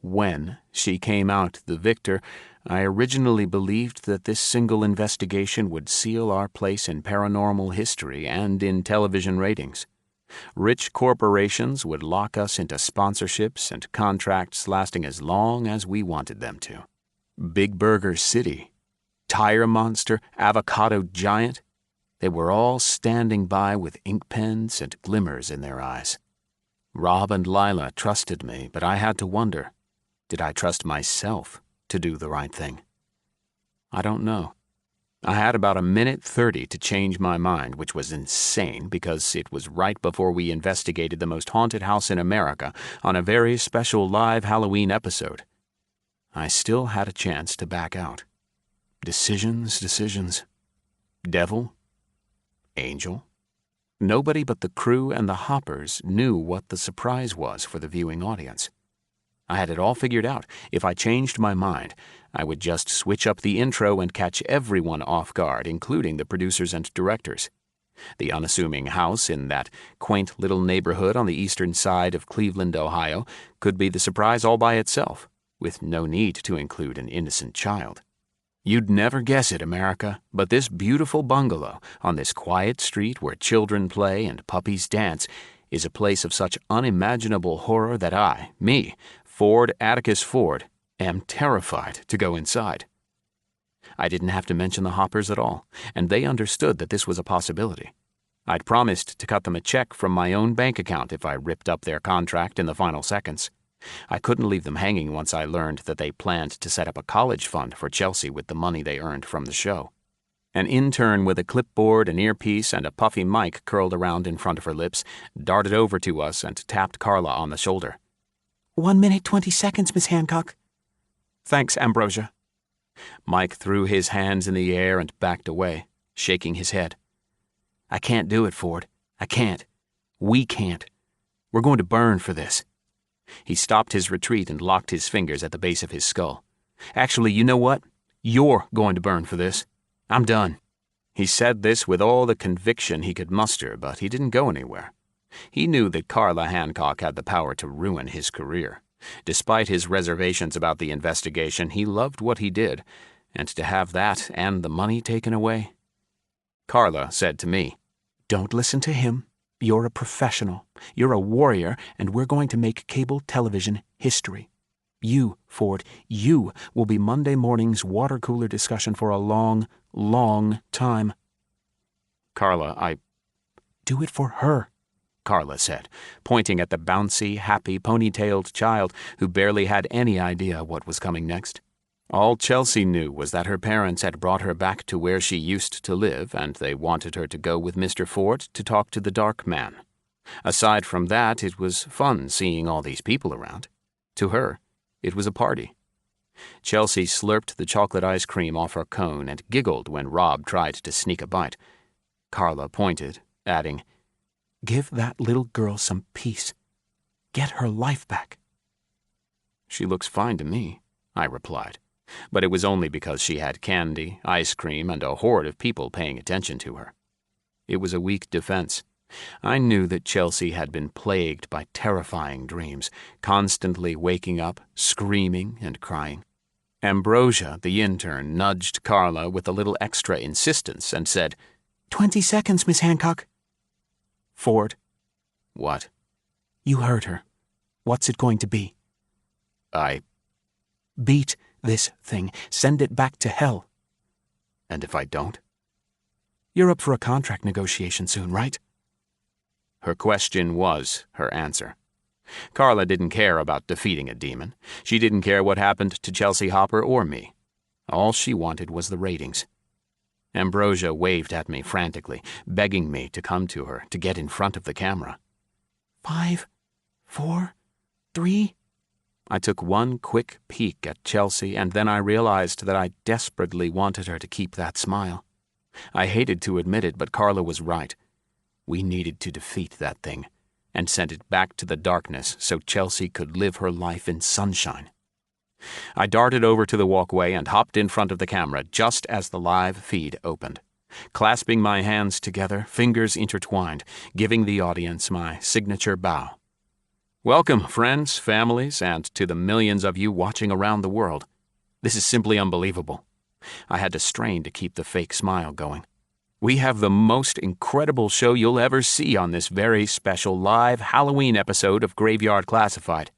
When she came out the victor, I originally believed that this single investigation would seal our place in paranormal history and in television ratings. Rich corporations would lock us into sponsorships and contracts lasting as long as we wanted them to. Big Burger City, Tire Monster, Avocado Giant, they were all standing by with ink pens and glimmers in their eyes. Rob and Lila trusted me, but I had to wonder, did I trust myself to do the right thing? I don't know. I had about a minute 30 to change my mind, which was insane because it was right before we investigated the most haunted house in America on a very special live Halloween episode. I still had a chance to back out. Decisions. Devil? Angel? Nobody but the crew and the hoppers knew what the surprise was for the viewing audience. I had it all figured out. If I changed my mind, I would just switch up the intro and catch everyone off guard, including the producers and directors. The unassuming house in that quaint little neighborhood on the eastern side of Cleveland, Ohio, could be the surprise all by itself, with no need to include an innocent child. You'd never guess it, America, but this beautiful bungalow on this quiet street where children play and puppies dance is a place of such unimaginable horror that I, Ford Atticus Ford, am terrified to go inside. I didn't have to mention the hoppers at all, and they understood that this was a possibility. I'd promised to cut them a check from my own bank account if I ripped up their contract in the final seconds. I couldn't leave them hanging once I learned that they planned to set up a college fund for Chelsea with the money they earned from the show. An intern with a clipboard, an earpiece, and a puffy mic curled around in front of her lips darted over to us and tapped Carla on the shoulder. 1 minute 20 seconds, Miss Hancock. Thanks, Ambrosia. Mike threw his hands in the air and backed away, shaking his head. I can't do it, Ford. I can't. We can't. We're going to burn for this. He stopped his retreat and locked his fingers at the base of his skull. Actually, you know what? You're going to burn for this. I'm done. He said this with all the conviction he could muster, but he didn't go anywhere. He knew that Carla Hancock had the power to ruin his career. Despite his reservations about the investigation, he loved what he did, and to have that and the money taken away. Carla said to me, Don't listen to him. You're a professional. You're a warrior, and we're going to make cable television history. You, Ford, you will be Monday morning's water cooler discussion for a long, long time. Carla, Do it for her, Carla said, pointing at the bouncy, happy, ponytailed child who barely had any idea what was coming next. All Chelsea knew was that her parents had brought her back to where she used to live, and they wanted her to go with Mr. Ford to talk to the dark man. Aside from that, it was fun seeing all these people around. To her, it was a party. Chelsea slurped the chocolate ice cream off her cone and giggled when Rob tried to sneak a bite. Carla pointed, adding, Give that little girl some peace. Get her life back. She looks fine to me, I replied. But it was only because she had candy, ice cream, and a horde of people paying attention to her. It was a weak defense. I knew that Chelsea had been plagued by terrifying dreams, constantly waking up, screaming, and crying. Ambrosia, the intern, nudged Carla with a little extra insistence and said, 20 seconds, Miss Hancock. Ford. What? You heard her. What's it going to be? Beat this thing. Send it back to hell. And if I don't? You're up for a contract negotiation soon, right? Her question was her answer. Carla didn't care about defeating a demon. She didn't care what happened to Chelsea Hopper or me. All she wanted was the ratings. Ambrosia waved at me frantically, begging me to come to her, to get in front of the camera. 5, 4, 3... I took one quick peek at Chelsea, and then I realized that I desperately wanted her to keep that smile. I hated to admit it, but Carla was right. We needed to defeat that thing and send it back to the darkness so Chelsea could live her life in sunshine. I darted over to the walkway and hopped in front of the camera just as the live feed opened, clasping my hands together, fingers intertwined, giving the audience my signature bow. Welcome, friends, families, and to the millions of you watching around the world. This is simply unbelievable. I had to strain to keep the fake smile going. We have the most incredible show you'll ever see on this very special live Halloween episode of Graveyard Classified.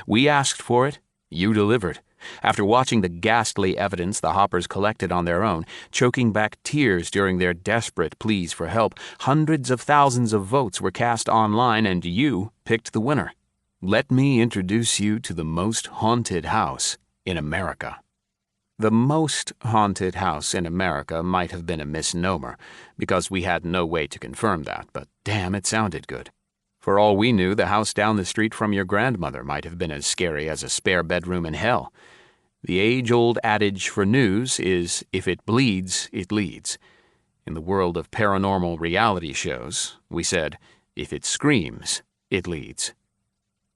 We asked for it. You delivered. After watching the ghastly evidence the Hoppers collected on their own, choking back tears during their desperate pleas for help, hundreds of thousands of votes were cast online and you picked the winner. Let me introduce you to the most haunted house in America. The most haunted house in America might have been a misnomer, because we had no way to confirm that, but damn, it sounded good. For all we knew, the house down the street from your grandmother might have been as scary as a spare bedroom in hell. The age-old adage for news is, if it bleeds, it leads. In the world of paranormal reality shows, we said, if it screams, it leads.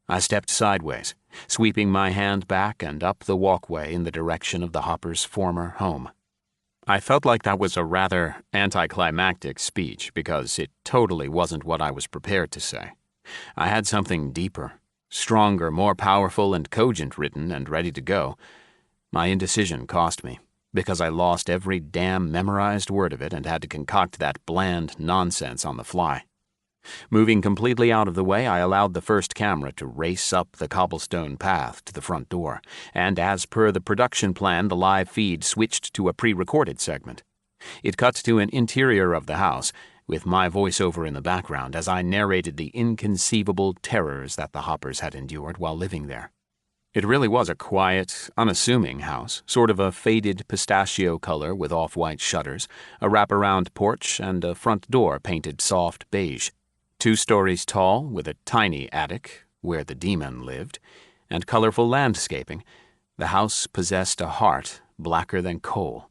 I stepped sideways, sweeping my hand back and up the walkway in the direction of the Hoppers' former home. I felt like that was a rather anticlimactic speech because it totally wasn't what I was prepared to say. I had something deeper, stronger, more powerful and cogent written and ready to go. My indecision cost me, because I lost every damn memorized word of it and had to concoct that bland nonsense on the fly. Moving completely out of the way, I allowed the first camera to race up the cobblestone path to the front door, and as per the production plan, the live feed switched to a pre-recorded segment. It cut to an interior of the house, with my voiceover in the background as I narrated the inconceivable terrors that the Hoppers had endured while living there. It really was a quiet, unassuming house, sort of a faded pistachio color with off-white shutters, a wraparound porch, and a front door painted soft beige. 2 stories tall, with a tiny attic, where the demon lived, and colorful landscaping, the house possessed a heart blacker than coal.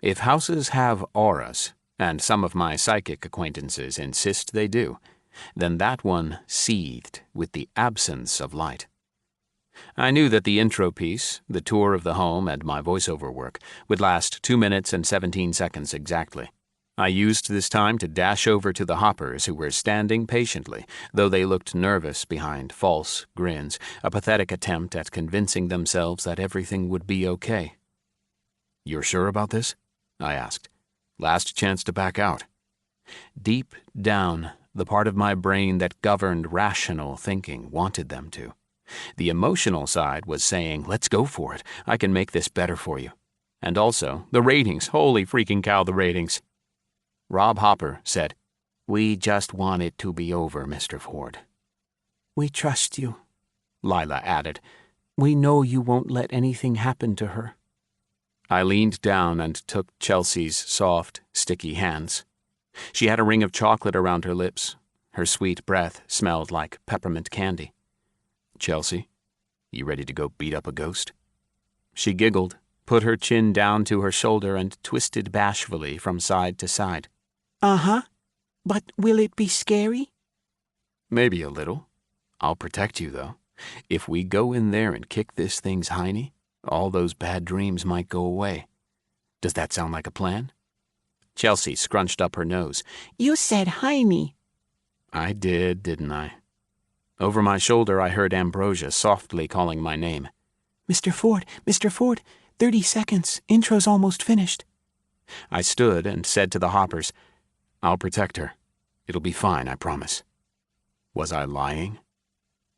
If houses have auras, and some of my psychic acquaintances insist they do, then that one seethed with the absence of light. I knew that the intro piece, the tour of the home, and my voiceover work would last 2 minutes and 17 seconds exactly. I used this time to dash over to the Hoppers, who were standing patiently, though they looked nervous behind false grins, a pathetic attempt at convincing themselves that everything would be okay. "You're sure about this?" I asked. "Last chance to back out." Deep down, the part of my brain that governed rational thinking wanted them to. The emotional side was saying, let's go for it. I can make this better for you. And also, the ratings. Holy freaking cow, the ratings. Rob Hopper said, "We just want it to be over, Mr. Ford." "We trust you," Lila added. "We know you won't let anything happen to her." I leaned down and took Chelsea's soft, sticky hands. She had a ring of chocolate around her lips. Her sweet breath smelled like peppermint candy. "Chelsea, you ready to go beat up a ghost?" She giggled, put her chin down to her shoulder, and twisted bashfully from side to side. "Uh-huh. But will it be scary?" "Maybe a little. I'll protect you, though. If we go in there and kick this thing's hiney, all those bad dreams might go away. Does that sound like a plan?" Chelsea scrunched up her nose. "You said hiney." "I did, didn't I?" Over my shoulder, I heard Ambrosia softly calling my name. Mr. Ford, 30 seconds. Intro's almost finished." I stood and said to the Hoppers, "I'll protect her. It'll be fine, I promise." Was I lying?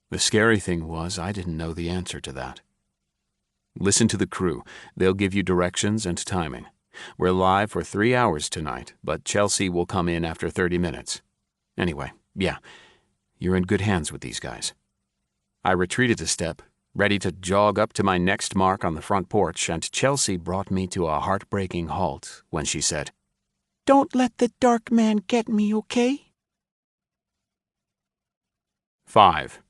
The scary thing was I didn't know the answer to that. "Listen to the crew. They'll give you directions and timing. We're live for 3 hours tonight, but Chelsea will come in after 30 minutes. Anyway, yeah, you're in good hands with these guys." I retreated a step, ready to jog up to my next mark on the front porch, and Chelsea brought me to a heartbreaking halt when she said, "Don't let the dark man get me, okay?" 5.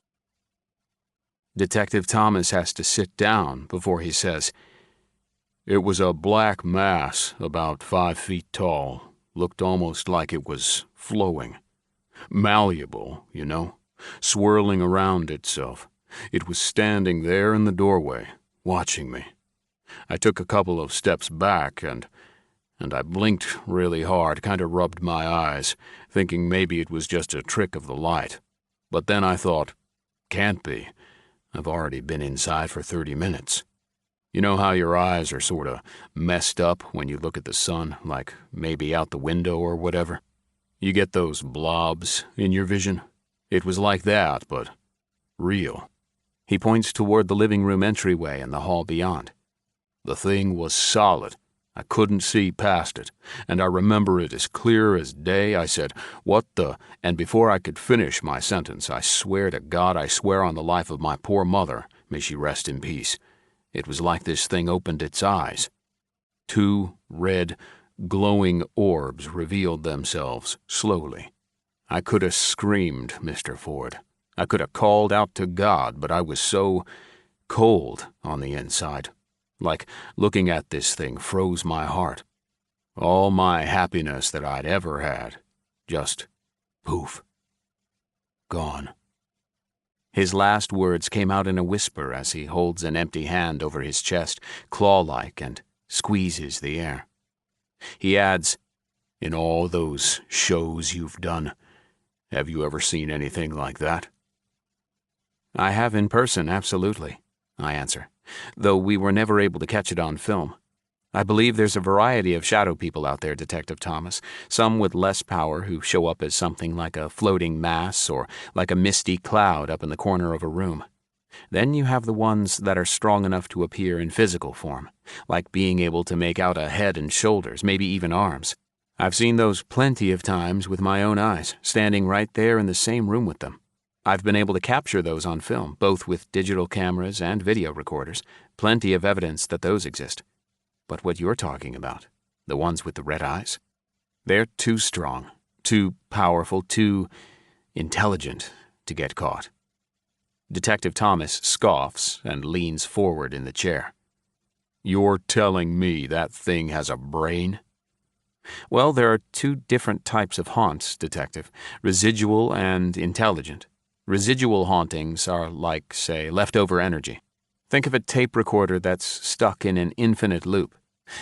Detective Thomas has to sit down before he says, "It was a black mass about 5 feet tall. Looked almost like it was flowing. Malleable, you know, swirling around itself. It was standing there in the doorway, watching me. I took a couple of steps back and I blinked really hard, kind of rubbed my eyes, thinking maybe it was just a trick of the light. But then I thought, can't be. I've already been inside for 30 minutes. You know how your eyes are sort of messed up when you look at the sun, like maybe out the window or whatever? You get those blobs in your vision? It was like that, but real." He points toward the living room entryway and the hall beyond. "The thing was solid. I couldn't see past it, and I remember it as clear as day. I said, 'What the?' And before I could finish my sentence, I swear to God, I swear on the life of my poor mother, may she rest in peace, it was like this thing opened its eyes. 2 red, glowing orbs revealed themselves slowly. I could have screamed, Mr. Ford. I could have called out to God, but I was so cold on the inside. Like looking at this thing froze my heart. All my happiness that I'd ever had, just poof. Gone. His last words came out in a whisper as he holds an empty hand over his chest, claw-like, and squeezes the air. He adds, "In all those shows you've done, have you ever seen anything like that?" "I have in person, absolutely," I answer, "though we were never able to catch it on film. I believe there's a variety of shadow people out there, Detective Thomas, some with less power who show up as something like a floating mass or like a misty cloud up in the corner of a room. Then you have the ones that are strong enough to appear in physical form, like being able to make out a head and shoulders, maybe even arms. I've seen those plenty of times with my own eyes, standing right there in the same room with them. I've been able to capture those on film, both with digital cameras and video recorders. Plenty of evidence that those exist. But what you're talking about, the ones with the red eyes, they're too strong, too powerful, too intelligent to get caught." Detective Thomas scoffs and leans forward in the chair. "You're telling me that thing has a brain?" "Well, there are 2 different types of haunts, Detective, residual and intelligent. Residual hauntings are like, say, leftover energy. Think of a tape recorder that's stuck in an infinite loop.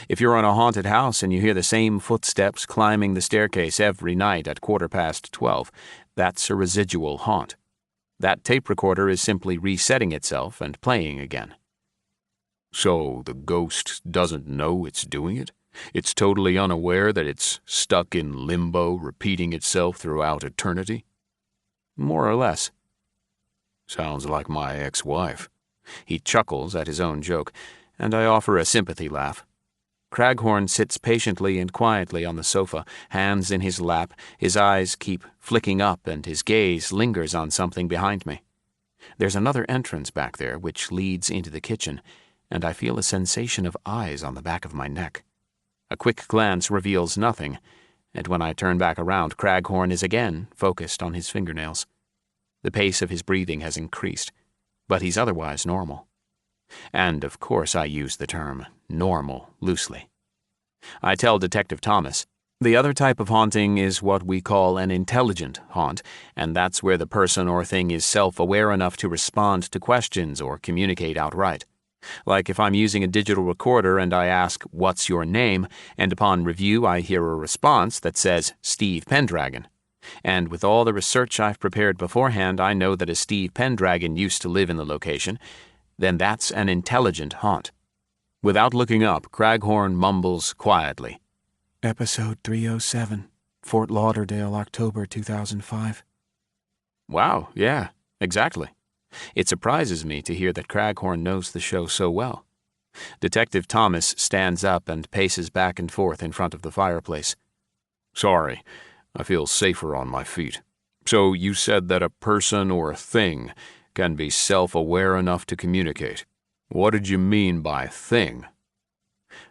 If you're in a haunted house and you hear the same footsteps climbing the staircase every night at 12:15, that's a residual haunt. That tape recorder is simply resetting itself and playing again." "So the ghost doesn't know it's doing it? It's totally unaware that it's stuck in limbo, repeating itself throughout eternity?" "More or less." "Sounds like my ex-wife." He chuckles at his own joke, and I offer a sympathy laugh. Craghorn sits patiently and quietly on the sofa, hands in his lap. His eyes keep flicking up, and his gaze lingers on something behind me. There's another entrance back there, which leads into the kitchen, and I feel a sensation of eyes on the back of my neck. A quick glance reveals nothing, and when I turn back around, Craghorn is again focused on his fingernails. The pace of his breathing has increased, but he's otherwise normal. And, of course, I use the term normal loosely. I tell Detective Thomas, the other type of haunting is what we call an intelligent haunt, and that's where the person or thing is self-aware enough to respond to questions or communicate outright. Like if I'm using a digital recorder and I ask, "What's your name?" and upon review I hear a response that says, "Steve Pendragon." And with all the research I've prepared beforehand, I know that a Steve Pendragon used to live in the location. Then that's an intelligent haunt. Without looking up, Craghorn mumbles quietly, "Episode 307, Fort Lauderdale, October 2005. Wow, yeah, exactly. It surprises me to hear that Craghorn knows the show so well. Detective Thomas stands up and paces back and forth in front of the fireplace. "Sorry, I feel safer on my feet. So you said that a person or a thing can be self-aware enough to communicate. What did you mean by thing?"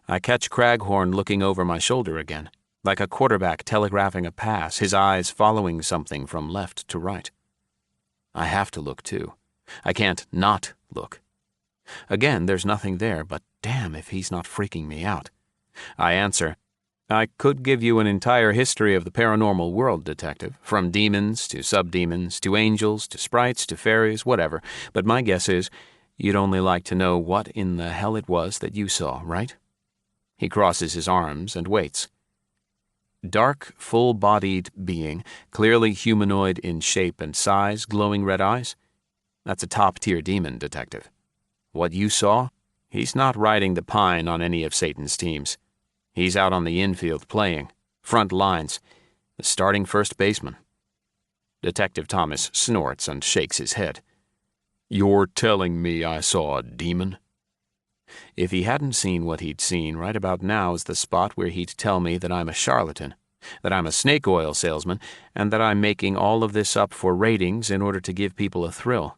I catch Craghorn looking over my shoulder again, like a quarterback telegraphing a pass, his eyes following something from left to right. I have to look, too. I can't not look. Again, there's nothing there, but damn if he's not freaking me out. I answer, "I could give you an entire history of the paranormal world, Detective, from demons to subdemons to angels to sprites to fairies, whatever, but my guess is you'd only like to know what in the hell it was that you saw, right?" He crosses his arms and waits. Dark, full-bodied being, clearly humanoid in shape and size, glowing red eyes. That's a top-tier demon, Detective. What you saw? He's not riding the pine on any of Satan's teams. He's out on the infield playing, front lines, the starting first baseman. Detective Thomas snorts and shakes his head. "You're telling me I saw a demon?" If he hadn't seen what he'd seen, right about now is the spot where he'd tell me that I'm a charlatan, that I'm a snake oil salesman, and that I'm making all of this up for ratings in order to give people a thrill.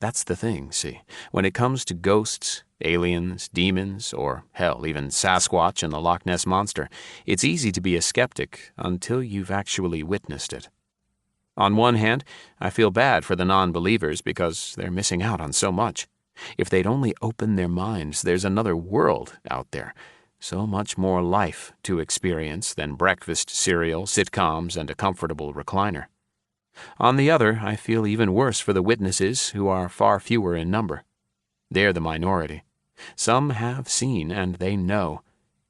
That's the thing, see. When it comes to ghosts, aliens, demons, or hell, even Sasquatch and the Loch Ness Monster, it's easy to be a skeptic until you've actually witnessed it. On one hand, I feel bad for the non-believers because they're missing out on so much. If they'd only open their minds, there's another world out there. So much more life to experience than breakfast cereal, sitcoms, and a comfortable recliner. On the other, I feel even worse for the witnesses, who are far fewer in number. They're the minority. Some have seen and they know,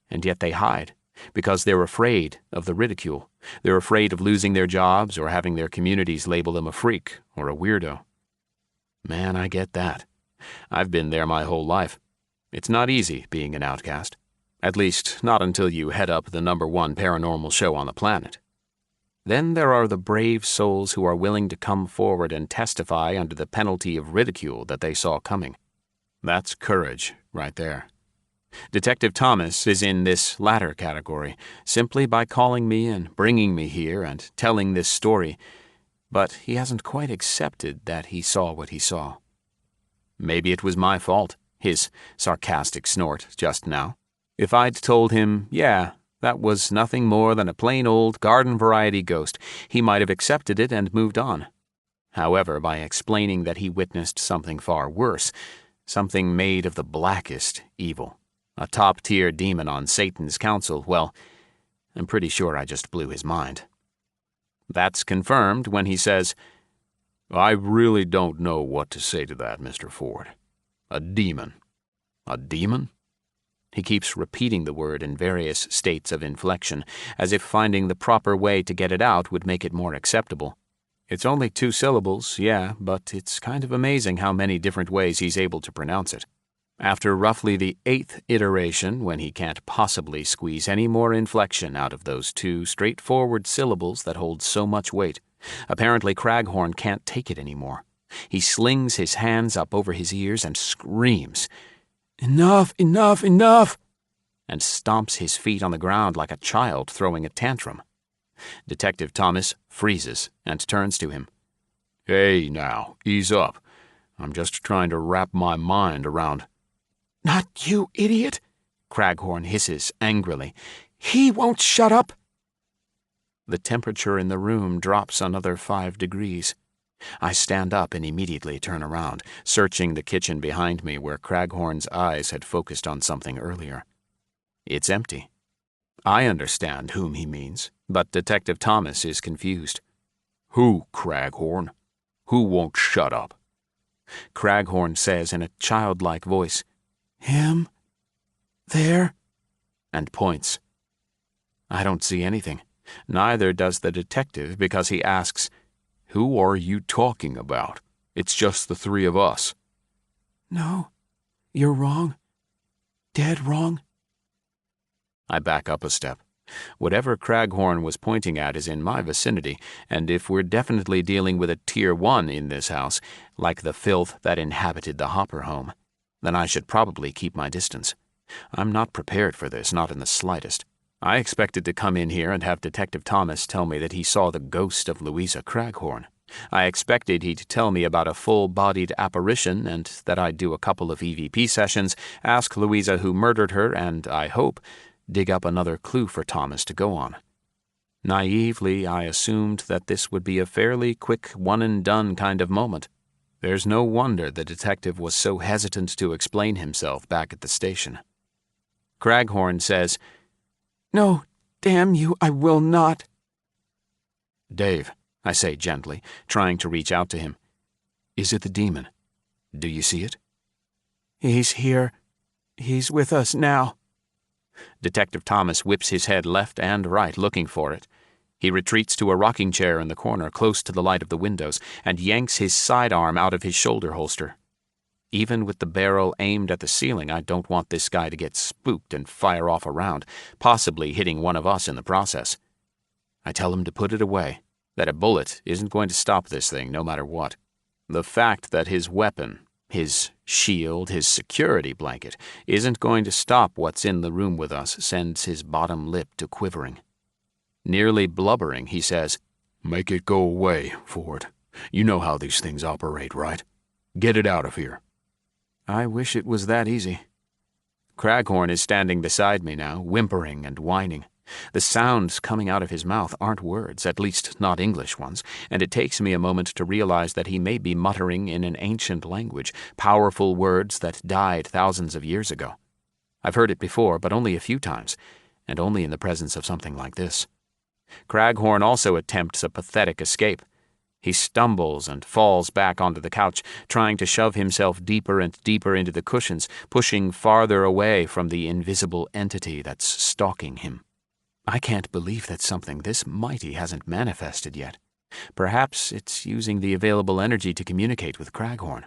and yet they hide, because they're afraid of the ridicule. They're afraid of losing their jobs or having their communities label them a freak or a weirdo. Man, I get that. I've been there my whole life. It's not easy being an outcast. At least, not until you head up the #1 paranormal show on the planet. Then there are the brave souls who are willing to come forward and testify under the penalty of ridicule that they saw coming. That's courage, right there. Detective Thomas is in this latter category, simply by calling me and bringing me here and telling this story, but he hasn't quite accepted that he saw what he saw. Maybe it was my fault, his sarcastic snort just now. If I'd told him, yeah, that was nothing more than a plain old garden-variety ghost, he might have accepted it and moved on. However, by explaining that he witnessed something far worse, something made of the blackest evil, a top-tier demon on Satan's council, well, I'm pretty sure I just blew his mind. That's confirmed when he says, "I really don't know what to say to that, Mr. Ford. A demon. A demon?" He keeps repeating the word in various states of inflection, as if finding the proper way to get it out would make it more acceptable. It's only 2 syllables, yeah, but it's kind of amazing how many different ways he's able to pronounce it. After roughly the 8th iteration, when he can't possibly squeeze any more inflection out of those 2 straightforward syllables that hold so much weight, apparently Craghorn can't take it anymore. He slings his hands up over his ears and screams, "Enough, enough, enough!" and stomps his feet on the ground like a child throwing a tantrum. Detective Thomas freezes and turns to him. "Hey, now, ease up. I'm just trying to wrap my mind around—" "Not you, idiot!" Craghorn hisses angrily. "He won't shut up!" The temperature in the room drops another 5 degrees. I stand up and immediately turn around, searching the kitchen behind me where Craghorn's eyes had focused on something earlier. It's empty. I understand whom he means, but Detective Thomas is confused. "Who, Craghorn? Who won't shut up?" Craghorn says in a childlike voice, "Him. There," and points. I don't see anything. Neither does the detective, because he asks, "Who are you talking about? It's just the 3 of us." "No, you're wrong. Dead wrong." I back up a step. Whatever Craghorn was pointing at is in my vicinity, and if we're definitely dealing with a Tier 1 in this house, like the filth that inhabited the Hopper home, then I should probably keep my distance. I'm not prepared for this, not in the slightest. I expected to come in here and have Detective Thomas tell me that he saw the ghost of Louisa Craghorn. I expected he'd tell me about a full-bodied apparition and that I'd do a couple of EVP sessions, ask Louisa who murdered her, and, I hope, dig up another clue for Thomas to go on. Naively, I assumed that this would be a fairly quick one-and-done kind of moment. There's no wonder the detective was so hesitant to explain himself back at the station. Craghorn says, "No, damn you, I will not." "Dave," I say gently, trying to reach out to him. "Is it the demon? Do you see it?" "He's here. He's with us now." Detective Thomas whips his head left and right, looking for it. He retreats to a rocking chair in the corner, close to the light of the windows, and yanks his sidearm out of his shoulder holster. Even with the barrel aimed at the ceiling, I don't want this guy to get spooked and fire off a round, possibly hitting one of us in the process. I tell him to put it away, that a bullet isn't going to stop this thing no matter what. The fact that his weapon, his shield, his security blanket, isn't going to stop what's in the room with us sends his bottom lip to quivering. Nearly blubbering, he says, "Make it go away, Ford. You know how these things operate, right? Get it out of here." I wish it was that easy. Craghorn is standing beside me now, whimpering and whining. The sounds coming out of his mouth aren't words, at least not English ones, and it takes me a moment to realize that he may be muttering in an ancient language, powerful words that died thousands of years ago. I've heard it before, but only a few times, and only in the presence of something like this. Craghorn also attempts a pathetic escape. He stumbles and falls back onto the couch, trying to shove himself deeper and deeper into the cushions, pushing farther away from the invisible entity that's stalking him. I can't believe that something this mighty hasn't manifested yet. Perhaps it's using the available energy to communicate with Craghorn.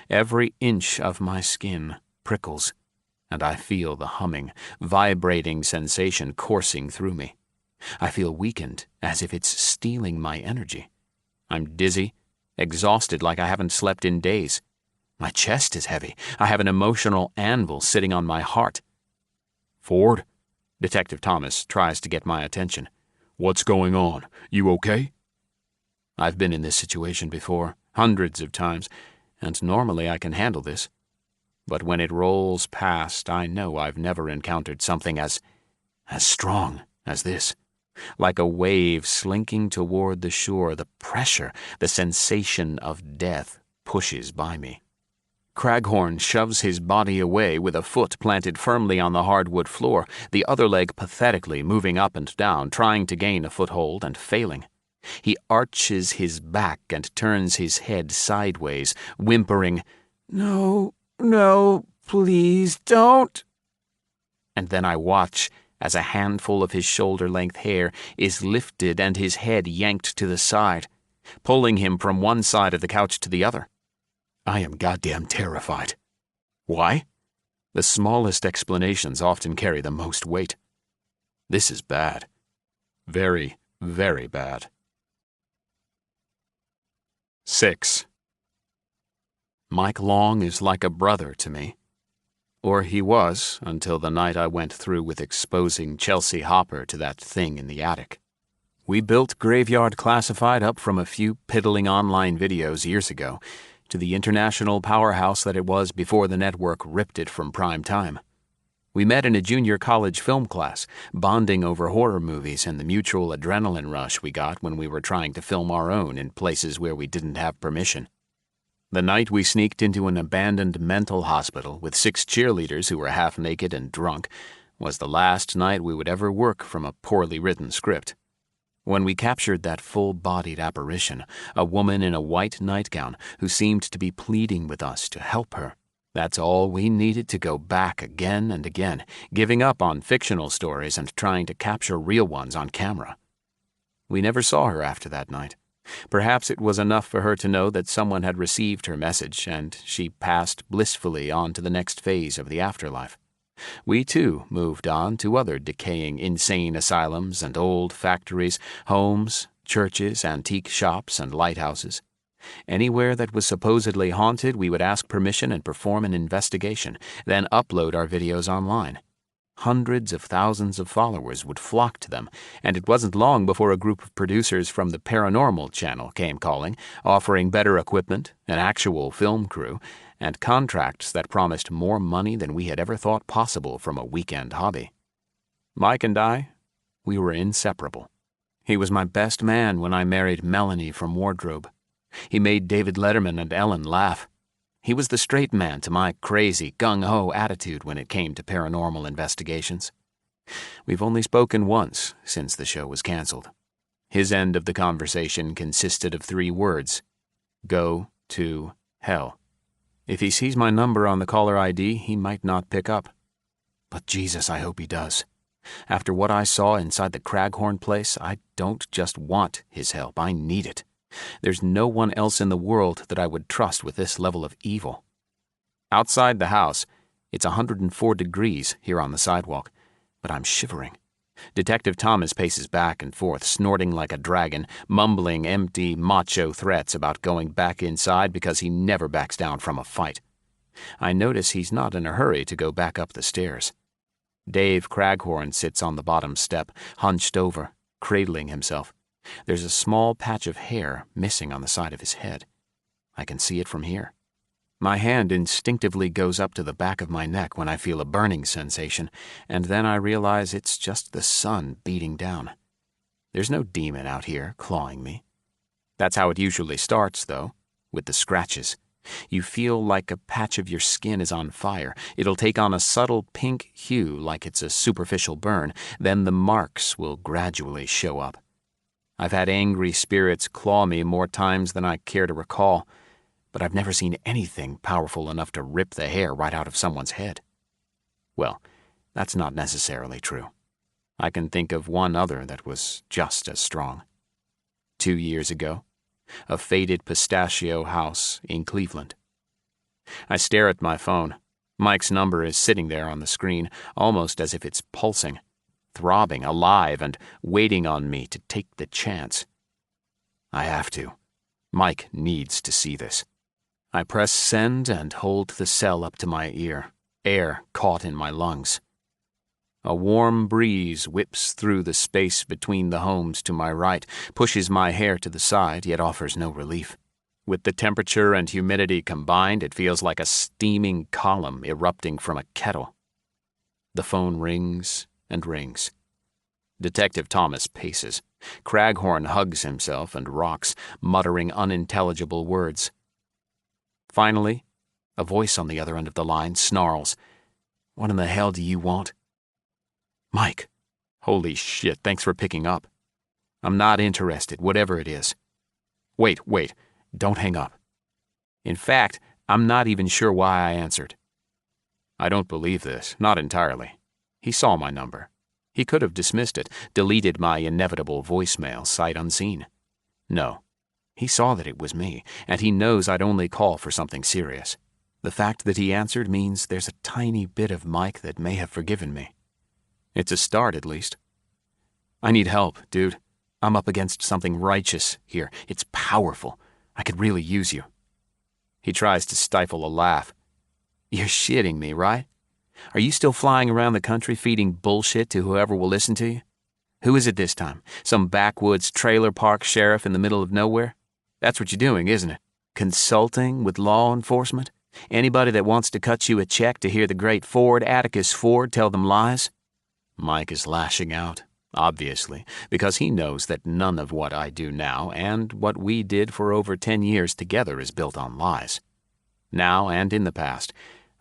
Every inch of my skin prickles, and I feel the humming, vibrating sensation coursing through me. I feel weakened, as if it's stealing my energy. I'm dizzy, exhausted like I haven't slept in days. My chest is heavy. I have an emotional anvil sitting on my heart. "Ford?" Detective Thomas tries to get my attention. "What's going on? You okay?" I've been in this situation before, hundreds of times, and normally I can handle this. But when it rolls past, I know I've never encountered something as strong as this. Like a wave slinking toward the shore, the pressure, the sensation of death pushes by me. Craghorn shoves his body away with a foot planted firmly on the hardwood floor, the other leg pathetically moving up and down, trying to gain a foothold and failing. He arches his back and turns his head sideways, whimpering, "No, no, please don't." And then I watch as a handful of his shoulder-length hair is lifted and his head yanked to the side, pulling him from one side of the couch to the other. I am goddamn terrified. Why? The smallest explanations often carry the most weight. This is bad. Very, very bad. 6. Mike Long is like a brother to me. Or he was, until the night I went through with exposing Chelsea Hopper to that thing in the attic. We built Graveyard Classified up from a few piddling online videos years ago to the international powerhouse that it was before the network ripped it from prime time. We met in a junior college film class, bonding over horror movies and the mutual adrenaline rush we got when we were trying to film our own in places where we didn't have permission. The night we sneaked into an abandoned mental hospital with 6 cheerleaders who were half naked and drunk was the last night we would ever work from a poorly written script. When we captured that full-bodied apparition, a woman in a white nightgown who seemed to be pleading with us to help her, that's all we needed to go back again and again, giving up on fictional stories and trying to capture real ones on camera. We never saw her after that night. Perhaps it was enough for her to know that someone had received her message, and she passed blissfully on to the next phase of the afterlife. We, too, moved on to other decaying insane asylums and old factories, homes, churches, antique shops, and lighthouses. Anywhere that was supposedly haunted, we would ask permission and perform an investigation, then upload our videos online. Hundreds of thousands of followers would flock to them, and it wasn't long before a group of producers from the Paranormal Channel came calling, offering better equipment, an actual film crew, and contracts that promised more money than we had ever thought possible from a weekend hobby. Mike and I, we were inseparable. He was my best man when I married Melanie from Wardrobe. He made David Letterman and Ellen laugh. He was the straight man to my crazy, gung-ho attitude when it came to paranormal investigations. We've only spoken once since the show was canceled. His end of the conversation consisted of 3 words: "Go to hell." If he sees my number on the caller ID, he might not pick up. But Jesus, I hope he does. After what I saw inside the Craghorn place, I don't just want his help, I need it. There's no one else in the world that I would trust with this level of evil. Outside the house, it's 104 degrees here on the sidewalk, but I'm shivering. Detective Thomas paces back and forth, snorting like a dragon, mumbling empty, macho threats about going back inside because he never backs down from a fight. I notice he's not in a hurry to go back up the stairs. Dave Craghorn sits on the bottom step, hunched over, cradling himself. There's a small patch of hair missing on the side of his head. I can see it from here. My hand instinctively goes up to the back of my neck when I feel a burning sensation, and then I realize it's just the sun beating down. There's no demon out here clawing me. That's how it usually starts, though, with the scratches. You feel like a patch of your skin is on fire. It'll take on a subtle pink hue like it's a superficial burn, then the marks will gradually show up. I've had angry spirits claw me more times than I care to recall, but I've never seen anything powerful enough to rip the hair right out of someone's head. Well, that's not necessarily true. I can think of one other that was just as strong. 2 years ago, a faded pistachio house in Cleveland. I stare at my phone. Mike's number is sitting there on the screen, almost as if it's pulsing, throbbing, alive, and waiting on me to take the chance. I have to. Mike needs to see this. I press send and hold the cell up to my ear, air caught in my lungs. A warm breeze whips through the space between the homes to my right, pushes my hair to the side, yet offers no relief. With the temperature and humidity combined, it feels like a steaming column erupting from a kettle. The phone rings and rings. Detective Thomas paces. Craghorn hugs himself and rocks, muttering unintelligible words. Finally, a voice on the other end of the line snarls, "What in the hell do you want?" "Mike." "Holy shit, thanks for picking up." "I'm not interested, whatever it is." Wait, don't hang up." In fact, I'm not even sure why I answered. I don't believe this, not entirely. He saw my number. He could have dismissed it, deleted my inevitable voicemail sight unseen. No. He saw that it was me, and he knows I'd only call for something serious. The fact that he answered means there's a tiny bit of Mike that may have forgiven me. It's a start, at least. "I need help, dude. I'm up against something righteous here. It's powerful. I could really use you." He tries to stifle a laugh. "You're shitting me, right? Are you still flying around the country feeding bullshit to whoever will listen to you? Who is it this time? Some backwoods trailer park sheriff in the middle of nowhere? That's what you're doing, isn't it? Consulting with law enforcement? Anybody that wants to cut you a check to hear the great Atticus Ford, tell them lies?" Mike is lashing out, obviously, because he knows that none of what I do now and what we did for over 10 years together is built on lies. Now and in the past,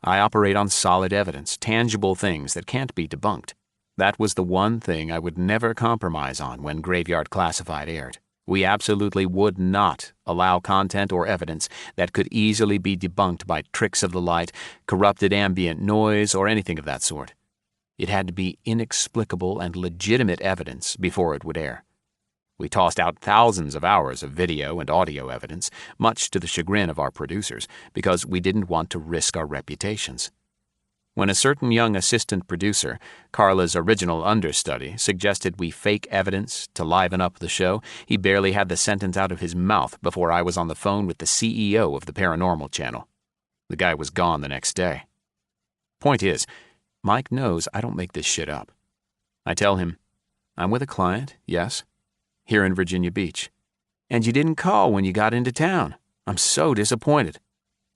I operate on solid evidence, tangible things that can't be debunked. That was the one thing I would never compromise on when Graveyard Classified aired. We absolutely would not allow content or evidence that could easily be debunked by tricks of the light, corrupted ambient noise, or anything of that sort. It had to be inexplicable and legitimate evidence before it would air. We tossed out thousands of hours of video and audio evidence, much to the chagrin of our producers, because we didn't want to risk our reputations. When a certain young assistant producer, Carla's original understudy, suggested we fake evidence to liven up the show, he barely had the sentence out of his mouth before I was on the phone with the CEO of the Paranormal Channel. The guy was gone the next day. Point is, Mike knows I don't make this shit up. I tell him, "I'm with a client, yes, here in Virginia Beach. And you didn't call when you got into town. I'm so disappointed."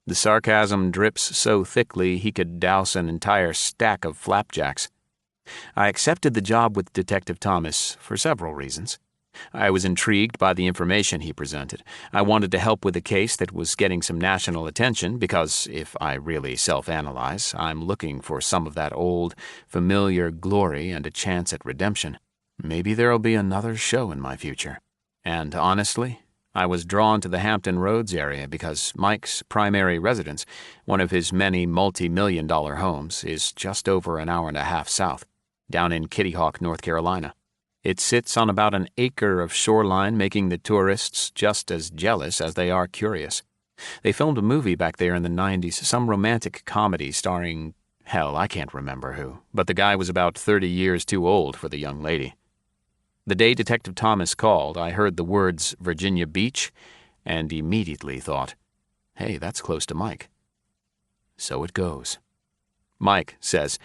The sarcasm drips so thickly he could douse an entire stack of flapjacks. I accepted the job with Detective Thomas for several reasons. I was intrigued by the information he presented. I wanted to help with a case that was getting some national attention because, if I really self-analyze, I'm looking for some of that old, familiar glory and a chance at redemption. Maybe there'll be another show in my future. And honestly, I was drawn to the Hampton Roads area because Mike's primary residence, one of his many multi-million-dollar homes, is just over an hour and a half south, down in Kitty Hawk, North Carolina. It sits on about an acre of shoreline, making the tourists just as jealous as they are curious. They filmed a movie back there in the 90s, some romantic comedy starring, hell, I can't remember who, but the guy was about 30 years too old for the young lady. The day Detective Thomas called, I heard the words Virginia Beach and immediately thought, hey, that's close to Mike. So it goes. Mike says,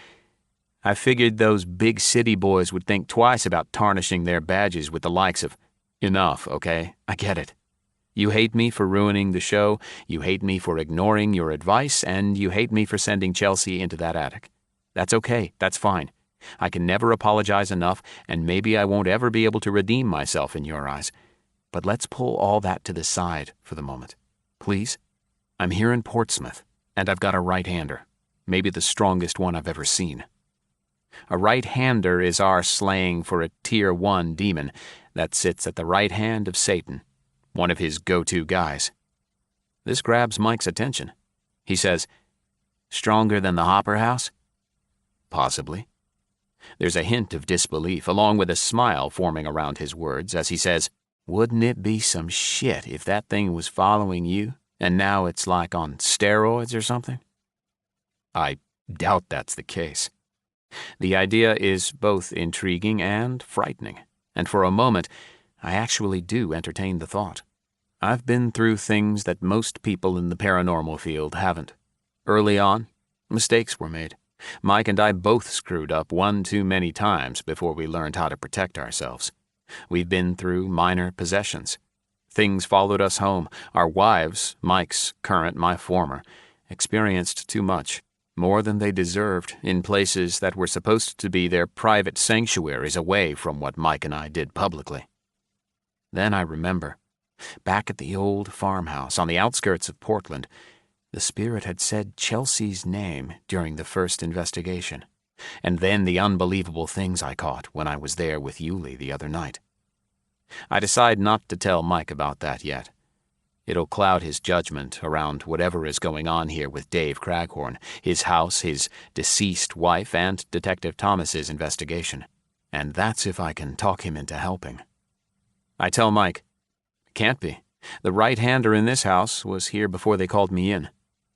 "I figured those big city boys would think twice about tarnishing their badges with the likes of..." "Enough, okay? I get it. You hate me for ruining the show, you hate me for ignoring your advice, and you hate me for sending Chelsea into that attic. That's okay, that's fine. I can never apologize enough, and maybe I won't ever be able to redeem myself in your eyes. But let's pull all that to the side for the moment. Please? I'm here in Portsmouth, and I've got a right-hander. Maybe the strongest one I've ever seen. A right-hander is our slang for a Tier 1 demon that sits at the right hand of Satan, one of his go-to guys. This grabs Mike's attention. He says, "Stronger than the Hopper House?" Possibly. There's a hint of disbelief, along with a smile forming around his words as he says, "Wouldn't it be some shit if that thing was following you, and now it's like on steroids or something?" I doubt that's the case. The idea is both intriguing and frightening, and for a moment, I actually do entertain the thought. I've been through things that most people in the paranormal field haven't. Early on, mistakes were made. Mike and I both screwed up one too many times before we learned how to protect ourselves. We've been through minor possessions. Things followed us home. Our wives, Mike's current, my former, experienced too much, more than they deserved, in places that were supposed to be their private sanctuaries away from what Mike and I did publicly. Then I remember, back at the old farmhouse on the outskirts of Portland, the spirit had said Chelsea's name during the first investigation, and then the unbelievable things I caught when I was there with Yulie the other night. I decide not to tell Mike about that yet. It'll cloud his judgment around whatever is going on here with Dave Craghorn, his house, his deceased wife, and Detective Thomas's investigation. And that's if I can talk him into helping. I tell Mike, "Can't be. The right-hander in this house was here before they called me in.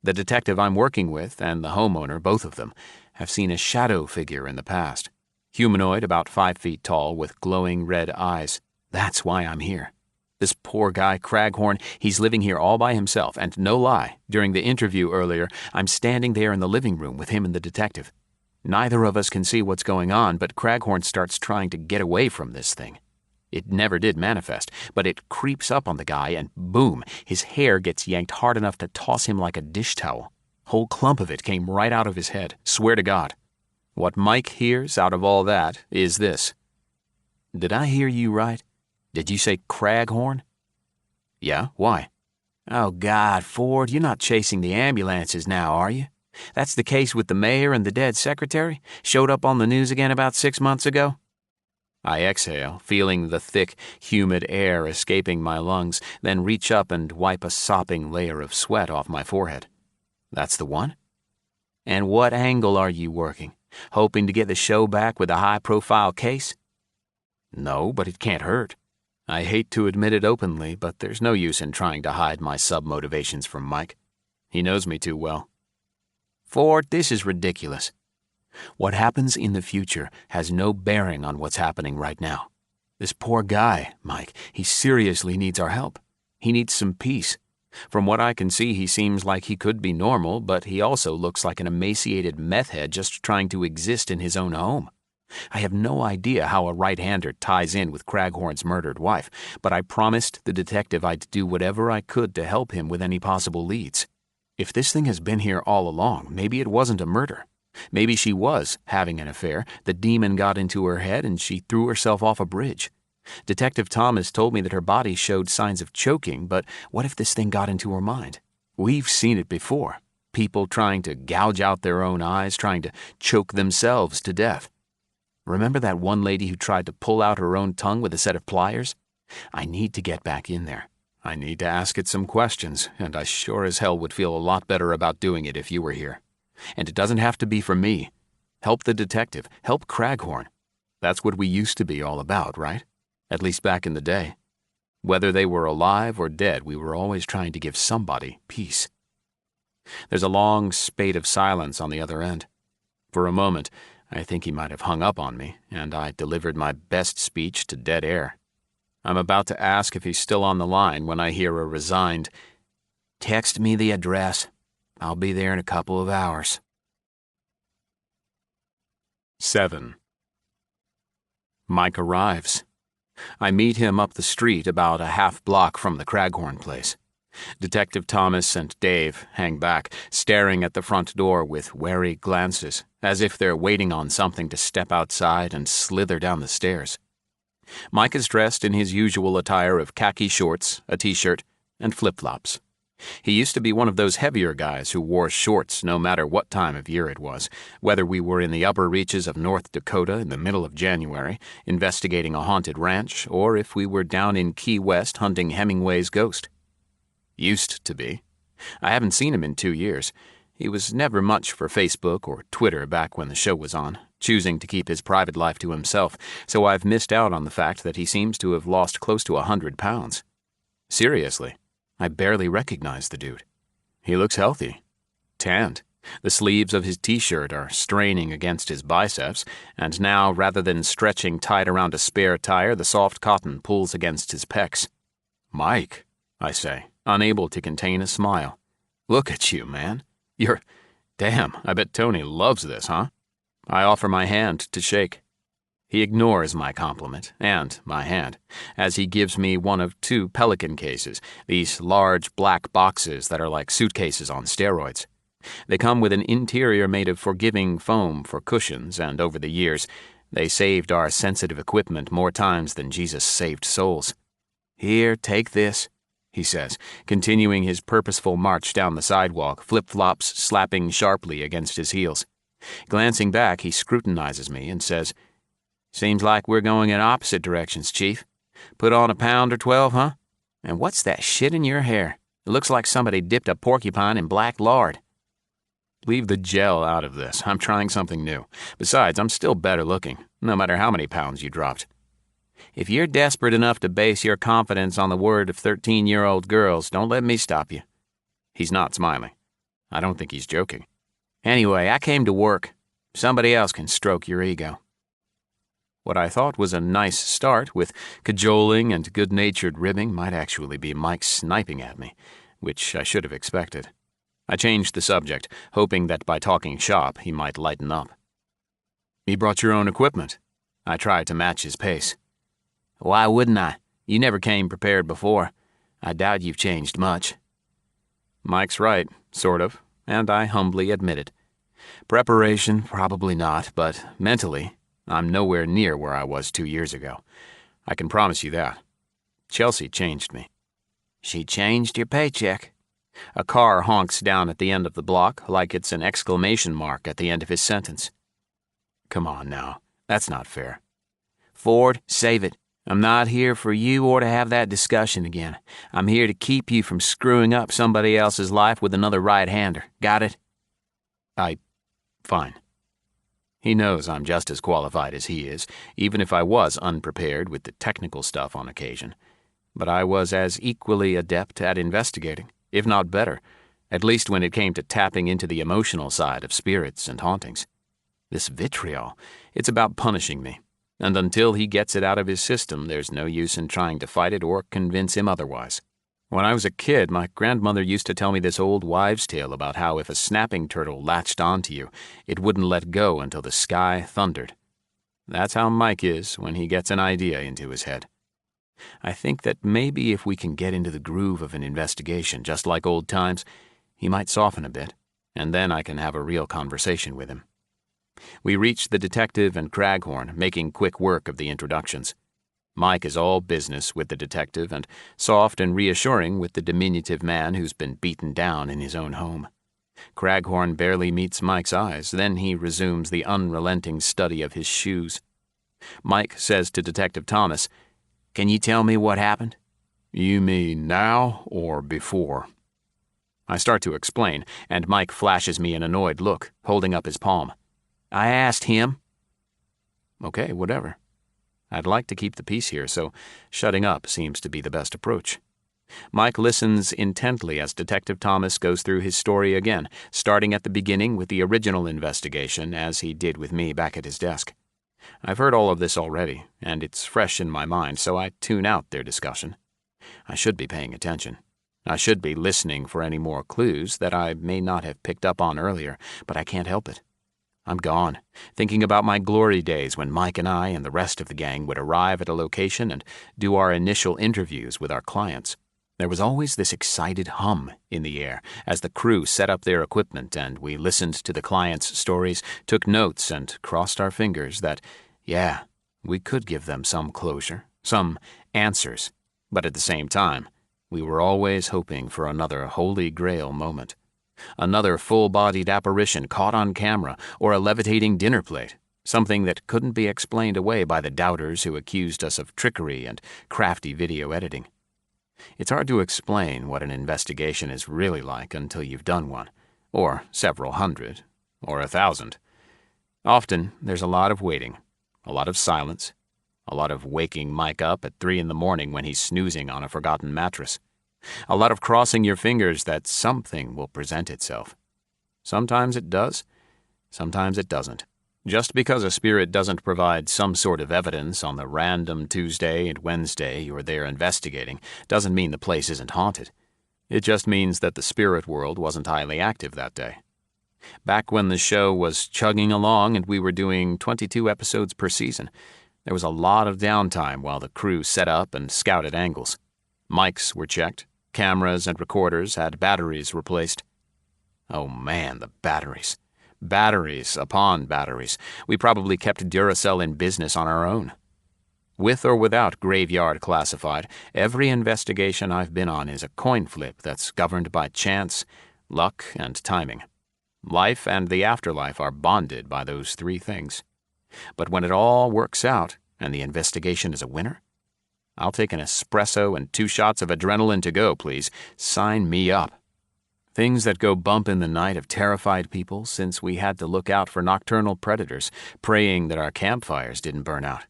The detective I'm working with and the homeowner, both of them, have seen a shadow figure in the past. Humanoid, about 5 feet tall, with glowing red eyes. That's why I'm here. This poor guy, Craghorn, he's living here all by himself, and no lie, during the interview earlier, I'm standing there in the living room with him and the detective. Neither of us can see what's going on, but Craghorn starts trying to get away from this thing. It never did manifest, but it creeps up on the guy and boom, his hair gets yanked hard enough to toss him like a dish towel. Whole clump of it came right out of his head, swear to God. What Mike hears out of all that is this. Did I hear you right? Did you say Craghorn? Yeah, why? Oh God, Ford, you're not chasing the ambulances now, are you? That's the case with the mayor and the dead secretary? Showed up on the news again about 6 months ago? I exhale, feeling the thick, humid air escaping my lungs, then reach up and wipe a sopping layer of sweat off my forehead. That's the one? And what angle are you working? Hoping to get the show back with a high-profile case? No, but it can't hurt. I hate to admit it openly, but there's no use in trying to hide my sub-motivations from Mike. He knows me too well. Ford, this is ridiculous. What happens in the future has no bearing on what's happening right now. This poor guy, Mike, he seriously needs our help. He needs some peace. From what I can see, he seems like he could be normal, but he also looks like an emaciated meth head just trying to exist in his own home. I have no idea how a right-hander ties in with Craghorn's murdered wife, but I promised the detective I'd do whatever I could to help him with any possible leads. If this thing has been here all along, maybe it wasn't a murder. Maybe she was having an affair, the demon got into her head, and she threw herself off a bridge. Detective Thomas told me that her body showed signs of choking, but what if this thing got into her mind? We've seen it before. People trying to gouge out their own eyes, trying to choke themselves to death. Remember that one lady who tried to pull out her own tongue with a set of pliers? I need to get back in there. I need to ask it some questions, and I sure as hell would feel a lot better about doing it if you were here. And it doesn't have to be for me. Help the detective. Help Craghorn. That's what we used to be all about, right? At least back in the day. Whether they were alive or dead, we were always trying to give somebody peace. There's a long spate of silence on the other end. For a moment, I think he might have hung up on me, and I delivered my best speech to dead air. I'm about to ask if he's still on the line when I hear a resigned, "Text me the address. I'll be there in a couple of hours." 7. Mike arrives. I meet him up the street about a half block from the Craghorn place. Detective Thomas and Dave hang back, staring at the front door with wary glances, as if they're waiting on something to step outside and slither down the stairs. Mike is dressed in his usual attire of khaki shorts, a t-shirt, and flip-flops. He used to be one of those heavier guys who wore shorts no matter what time of year it was, whether we were in the upper reaches of North Dakota in the middle of January, investigating a haunted ranch, or if we were down in Key West hunting Hemingway's ghost. Used to be. I haven't seen him in 2 years. He was never much for Facebook or Twitter back when the show was on, choosing to keep his private life to himself, so I've missed out on the fact that he seems to have lost close to 100 pounds. Seriously, I barely recognize the dude. He looks healthy. Tanned. The sleeves of his t-shirt are straining against his biceps, and now, rather than stretching tight around a spare tire, the soft cotton pulls against his pecs. "Mike," I say, unable to contain a smile. "Look at you, man. Damn, I bet Tony loves this, huh?" I offer my hand to shake. He ignores my compliment, and my hand, as he gives me one of 2 Pelican cases, these large black boxes that are like suitcases on steroids. They come with an interior made of forgiving foam for cushions, and over the years, they saved our sensitive equipment more times than Jesus saved souls. "Here, take this," he says, continuing his purposeful march down the sidewalk, flip-flops slapping sharply against his heels. Glancing back, he scrutinizes me and says, "Seems like we're going in opposite directions, Chief. Put on a pound or 12, huh? And what's that shit in your hair? It looks like somebody dipped a porcupine in black lard." "Leave the gel out of this. I'm trying something new. Besides, I'm still better looking, no matter how many pounds you dropped." "If you're desperate enough to base your confidence on the word of 13-year-old girls, don't let me stop you." He's not smiling. I don't think he's joking. "Anyway, I came to work. Somebody else can stroke your ego." What I thought was a nice start with cajoling and good-natured ribbing might actually be Mike sniping at me, which I should have expected. I changed the subject, hoping that by talking shop he might lighten up. "You brought your own equipment." I tried to match his pace. "Why wouldn't I? You never came prepared before. I doubt you've changed much." Mike's right, sort of, and I humbly admit it. Preparation, probably not, but mentally, I'm nowhere near where I was 2 years ago. I can promise you that. Chelsea changed me. "She changed your paycheck." A car honks down at the end of the block like it's an exclamation mark at the end of his sentence. Come on now, that's not fair. "Ford, save it. I'm not here for you or to have that discussion again. I'm here to keep you from screwing up somebody else's life with another right-hander. Got it?" Fine. He knows I'm just as qualified as he is, even if I was unprepared with the technical stuff on occasion. But I was as equally adept at investigating, if not better, at least when it came to tapping into the emotional side of spirits and hauntings. This vitriol, it's about punishing me, and until he gets it out of his system, there's no use in trying to fight it or convince him otherwise. When I was a kid, my grandmother used to tell me this old wives' tale about how if a snapping turtle latched onto you, it wouldn't let go until the sky thundered. That's how Mike is when he gets an idea into his head. I think that maybe if we can get into the groove of an investigation just like old times, he might soften a bit, and then I can have a real conversation with him. We reach the detective and Craghorn, making quick work of the introductions. Mike is all business with the detective and soft and reassuring with the diminutive man who's been beaten down in his own home. Craghorn barely meets Mike's eyes, then he resumes the unrelenting study of his shoes. Mike says to Detective Thomas, "Can you tell me what happened?" "You mean now or before?" I start to explain, and Mike flashes me an annoyed look, holding up his palm. "I asked him." Okay, whatever. I'd like to keep the peace here, so shutting up seems to be the best approach. Mike listens intently as Detective Thomas goes through his story again, starting at the beginning with the original investigation, as he did with me back at his desk. I've heard all of this already, and it's fresh in my mind, so I tune out their discussion. I should be paying attention. I should be listening for any more clues that I may not have picked up on earlier, but I can't help it. I'm gone, thinking about my glory days when Mike and I and the rest of the gang would arrive at a location and do our initial interviews with our clients. There was always this excited hum in the air as the crew set up their equipment and we listened to the clients' stories, took notes, and crossed our fingers that, yeah, we could give them some closure, some answers. But at the same time, we were always hoping for another holy grail moment. Another full-bodied apparition caught on camera or a levitating dinner plate, something that couldn't be explained away by the doubters who accused us of trickery and crafty video editing. It's hard to explain what an investigation is really like until you've done one, or several hundred, or 1,000. Often, there's a lot of waiting, a lot of silence, a lot of waking Mike up at 3 in the morning when he's snoozing on a forgotten mattress, a lot of crossing your fingers that something will present itself. Sometimes it does, sometimes it doesn't. Just because a spirit doesn't provide some sort of evidence on the random Tuesday and Wednesday you're there investigating doesn't mean the place isn't haunted. It just means that the spirit world wasn't highly active that day. Back when the show was chugging along and we were doing 22 episodes per season, there was a lot of downtime while the crew set up and scouted angles. Mics were checked, cameras and recorders had batteries replaced. Oh man, the batteries. Batteries upon batteries. We probably kept Duracell in business on our own. With or without Graveyard Classified, every investigation I've been on is a coin flip that's governed by chance, luck, and timing. Life and the afterlife are bonded by those 3 things. But when it all works out and the investigation is a winner, I'll take an espresso and 2 shots of adrenaline to go, please. Sign me up. Things that go bump in the night have terrified people since we had to look out for nocturnal predators, praying that our campfires didn't burn out.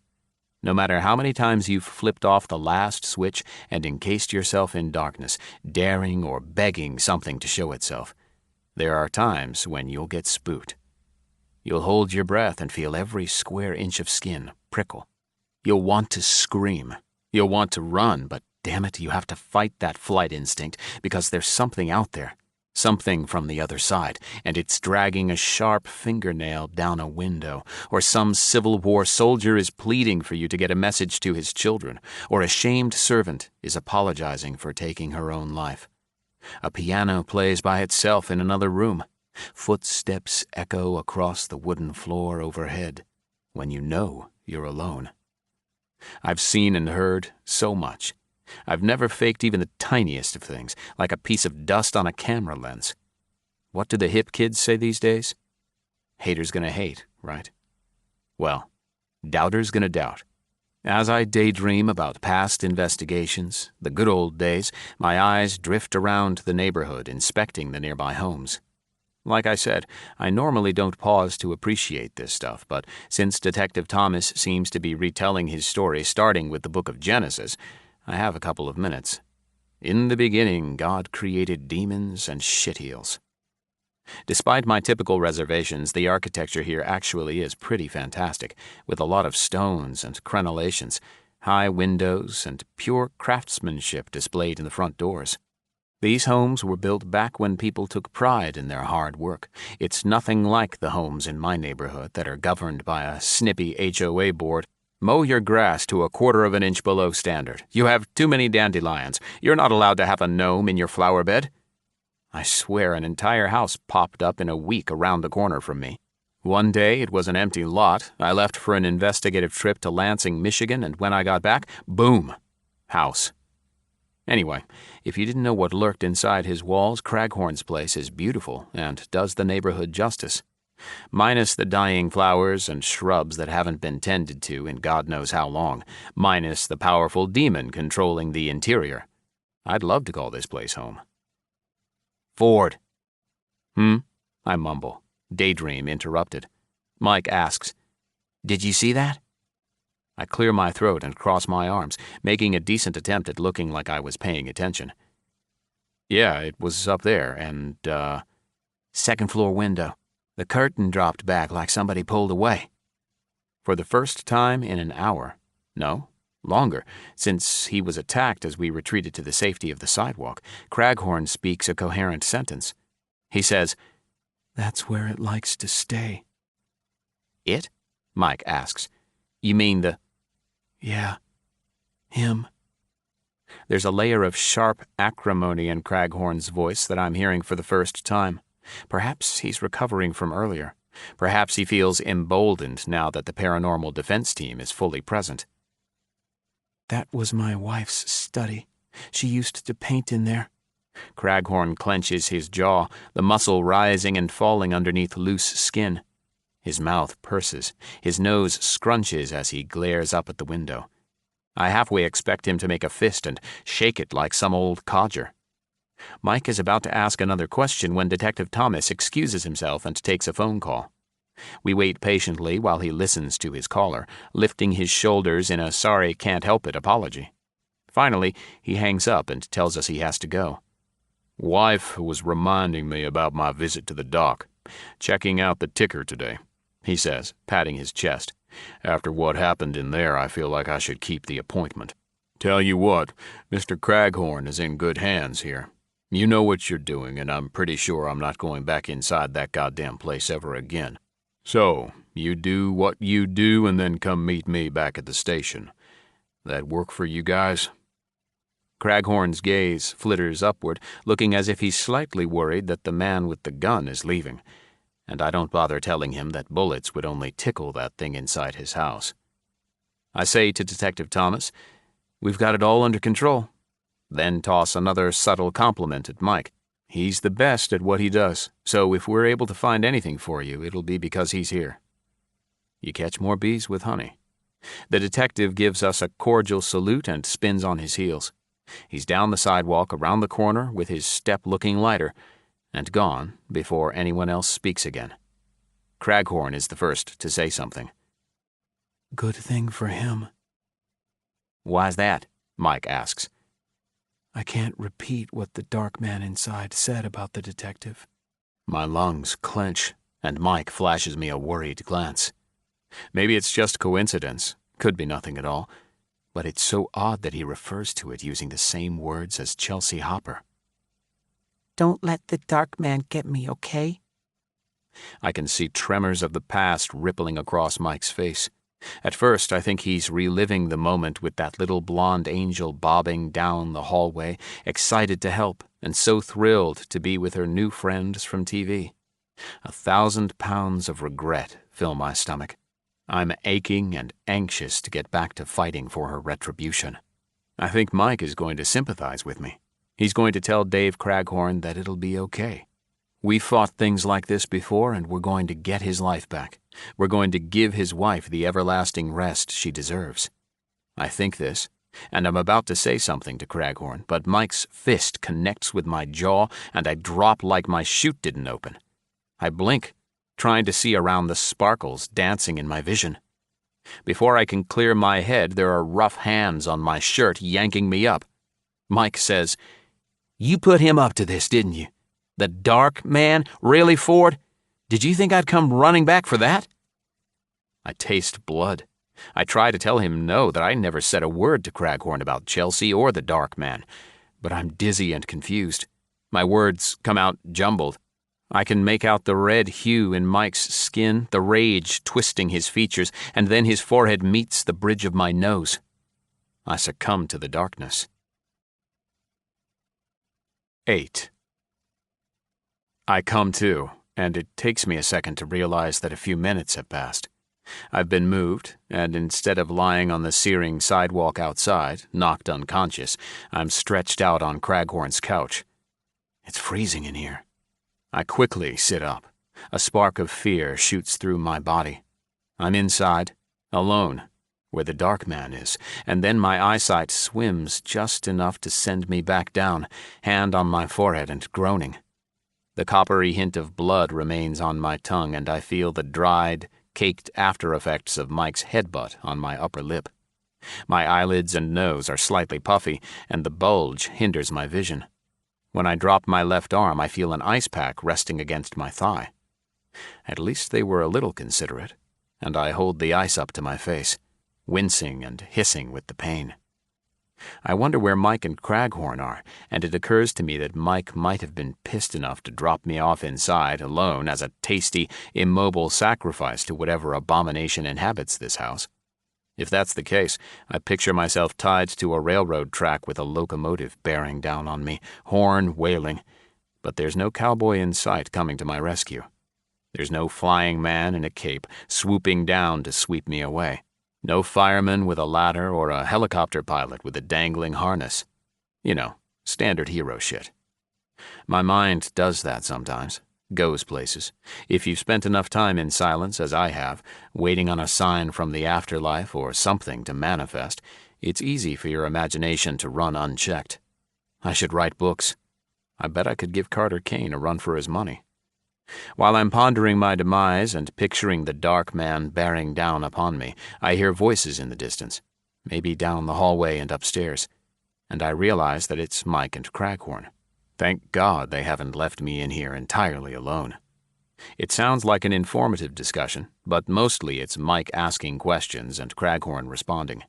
No matter how many times you've flipped off the last switch and encased yourself in darkness, daring or begging something to show itself, there are times when you'll get spooked. You'll hold your breath and feel every square inch of skin prickle. You'll want to scream. You'll want to run, but damn it, you have to fight that flight instinct because there's something out there. Something from the other side, and it's dragging a sharp fingernail down a window, or some Civil War soldier is pleading for you to get a message to his children, or a shamed servant is apologizing for taking her own life. A piano plays by itself in another room. Footsteps echo across the wooden floor overhead when you know you're alone. I've seen and heard so much. I've never faked even the tiniest of things, like a piece of dust on a camera lens. What do the hip kids say these days? Haters gonna hate, right? Well, doubters gonna doubt. As I daydream about past investigations, the good old days, my eyes drift around the neighborhood, inspecting the nearby homes. Like I said, I normally don't pause to appreciate this stuff, but since Detective Thomas seems to be retelling his story starting with the book of Genesis, I have a couple of minutes. In the beginning, God created demons and shitheels. Despite my typical reservations, the architecture here actually is pretty fantastic, with a lot of stones and crenellations, high windows, and pure craftsmanship displayed in the front doors. These homes were built back when people took pride in their hard work. It's nothing like the homes in my neighborhood that are governed by a snippy HOA board. Mow your grass to 1/4 of an inch below standard. You have too many dandelions. You're not allowed to have a gnome in your flower bed. I swear an entire house popped up in a week around the corner from me. One day it was an empty lot. I left for an investigative trip to Lansing, Michigan, and when I got back, boom, house. Anyway, if you didn't know what lurked inside his walls, Craghorn's place is beautiful and does the neighborhood justice. Minus the dying flowers and shrubs that haven't been tended to in God knows how long, minus the powerful demon controlling the interior. I'd love to call this place home. Ford. I mumble. Daydream interrupted. Mike asks, "Did you see that?" I clear my throat and cross my arms, making a decent attempt at looking like I was paying attention. Yeah, it was up there, and, 2nd floor window. The curtain dropped back like somebody pulled away. For the first time in an hour, no, longer, since he was attacked as we retreated to the safety of the sidewalk, Craghorn speaks a coherent sentence. He says, "That's where it likes to stay." It? Mike asks. You mean the... Yeah, him. There's a layer of sharp acrimony in Craghorn's voice that I'm hearing for the first time. Perhaps he's recovering from earlier. Perhaps he feels emboldened now that the paranormal defense team is fully present. That was my wife's study. She used to paint in there. Craghorn clenches his jaw, the muscle rising and falling underneath loose skin. His mouth purses. His nose scrunches as he glares up at the window. I halfway expect him to make a fist and shake it like some old codger. Mike is about to ask another question when Detective Thomas excuses himself and takes a phone call. We wait patiently while he listens to his caller, lifting his shoulders in a sorry can't help it apology. Finally, he hangs up and tells us he has to go. Wife was reminding me about my visit to the dock. Checking out the ticker today, he says, patting his chest. After what happened in there, I feel like I should keep the appointment. Tell you what, Mr. Craghorn is in good hands here. You know what you're doing, and I'm pretty sure I'm not going back inside that goddamn place ever again. So, you do what you do and then come meet me back at the station. That work for you guys? Craghorn's gaze flitters upward, looking as if he's slightly worried that the man with the gun is leaving, and I don't bother telling him that bullets would only tickle that thing inside his house. I say to Detective Thomas, "We've got it all under control." Then toss another subtle compliment at Mike. He's the best at what he does, so if we're able to find anything for you, it'll be because he's here. You catch more bees with honey. The detective gives us a cordial salute and spins on his heels. He's down the sidewalk around the corner with his step looking lighter, and gone before anyone else speaks again. Craghorn is the first to say something. Good thing for him. Why's that? Mike asks. I can't repeat what the dark man inside said about the detective. My lungs clench, and Mike flashes me a worried glance. Maybe it's just coincidence, could be nothing at all, but it's so odd that he refers to it using the same words as Chelsea Hopper. Don't let the dark man get me, okay? I can see tremors of the past rippling across Mike's face. At first, I think he's reliving the moment with that little blonde angel bobbing down the hallway, excited to help and so thrilled to be with her new friends from TV. 1,000 pounds of regret fill my stomach. I'm aching and anxious to get back to fighting for her retribution. I think Mike is going to sympathize with me. He's going to tell Dave Craghorn that it'll be okay. We fought things like this before, and we're going to get his life back. We're going to give his wife the everlasting rest she deserves. I think this, and I'm about to say something to Craghorn, but Mike's fist connects with my jaw, and I drop like my chute didn't open. I blink, trying to see around the sparkles dancing in my vision. Before I can clear my head, there are rough hands on my shirt yanking me up. Mike says, "You put him up to this, didn't you? The dark man? Really, Ford? Did you think I'd come running back for that?" I taste blood. I try to tell him no, that I never said a word to Craghorn about Chelsea or the dark man, but I'm dizzy and confused. My words come out jumbled. I can make out the red hue in Mike's skin, the rage twisting his features, and then his forehead meets the bridge of my nose. I succumb to the darkness. 8. I come to, and it takes me a second to realize that a few minutes have passed. I've been moved, and instead of lying on the searing sidewalk outside, knocked unconscious, I'm stretched out on Craghorn's couch. It's freezing in here. I quickly sit up. A spark of fear shoots through my body. I'm inside, alone, where the dark man is, and then my eyesight swims just enough to send me back down, hand on my forehead and groaning. The coppery hint of blood remains on my tongue, and I feel the dried, caked after-effects of Mike's headbutt on my upper lip. My eyelids and nose are slightly puffy, and the bulge hinders my vision. When I drop my left arm, I feel an ice pack resting against my thigh. At least they were a little considerate, and I hold the ice up to my face, wincing and hissing with the pain. I wonder where Mike and Craghorn are, and it occurs to me that Mike might have been pissed enough to drop me off inside alone as a tasty, immobile sacrifice to whatever abomination inhabits this house. If that's the case, I picture myself tied to a railroad track with a locomotive bearing down on me, horn wailing, but there's no cowboy in sight coming to my rescue. There's no flying man in a cape swooping down to sweep me away. No fireman with a ladder or a helicopter pilot with a dangling harness. You know, standard hero shit. My mind does that sometimes, goes places. If you've spent enough time in silence, as I have, waiting on a sign from the afterlife or something to manifest, it's easy for your imagination to run unchecked. I should write books. I bet I could give Carter Kane a run for his money. While I'm pondering my demise and picturing the dark man bearing down upon me, I hear voices in the distance, maybe down the hallway and upstairs, and I realize that it's Mike and Craghorn. Thank God they haven't left me in here entirely alone. It sounds like an informative discussion, but mostly it's Mike asking questions and Craghorn responding.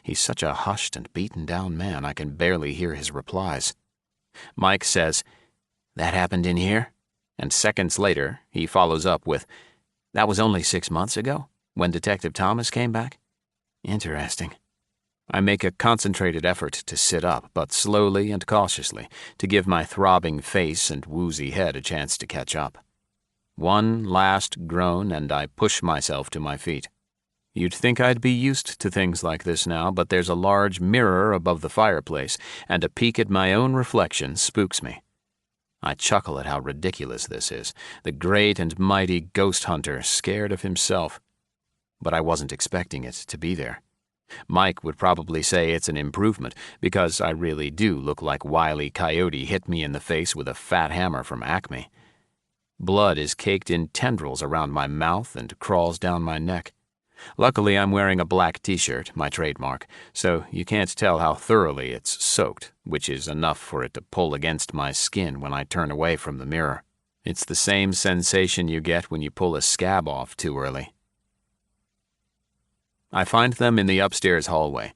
He's such a hushed and beaten-down man I can barely hear his replies. Mike says, "That happened in here?" And seconds later, he follows up with, "That was only 6 months ago, when Detective Thomas came back? Interesting." I make a concentrated effort to sit up, but slowly and cautiously, to give my throbbing face and woozy head a chance to catch up. One last groan, and I push myself to my feet. You'd think I'd be used to things like this now, but there's a large mirror above the fireplace, and a peek at my own reflection spooks me. I chuckle at how ridiculous this is, the great and mighty ghost hunter scared of himself. But I wasn't expecting it to be there. Mike would probably say it's an improvement, because I really do look like Wile E. Coyote hit me in the face with a fat hammer from Acme. Blood is caked in tendrils around my mouth and crawls down my neck. Luckily, I'm wearing a black t-shirt, my trademark, so you can't tell how thoroughly it's soaked, which is enough for it to pull against my skin when I turn away from the mirror. It's the same sensation you get when you pull a scab off too early. I find them in the upstairs hallway.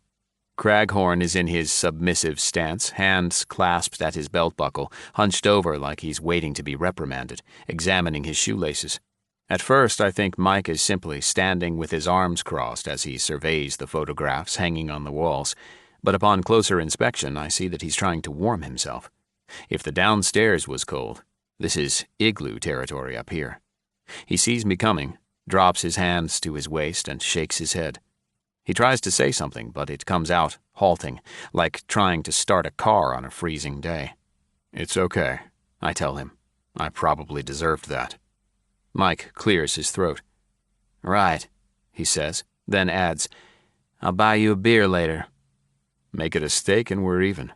Craghorn is in his submissive stance, hands clasped at his belt buckle, hunched over like he's waiting to be reprimanded, examining his shoelaces. At first, I think Mike is simply standing with his arms crossed as he surveys the photographs hanging on the walls, but upon closer inspection, I see that he's trying to warm himself. If the downstairs was cold, this is igloo territory up here. He sees me coming, drops his hands to his waist, and shakes his head. He tries to say something, but it comes out halting, like trying to start a car on a freezing day. "It's okay," I tell him. "I probably deserved that." Mike clears his throat. "Right," he says, then adds, "I'll buy you a beer later." Make it a steak and we're even.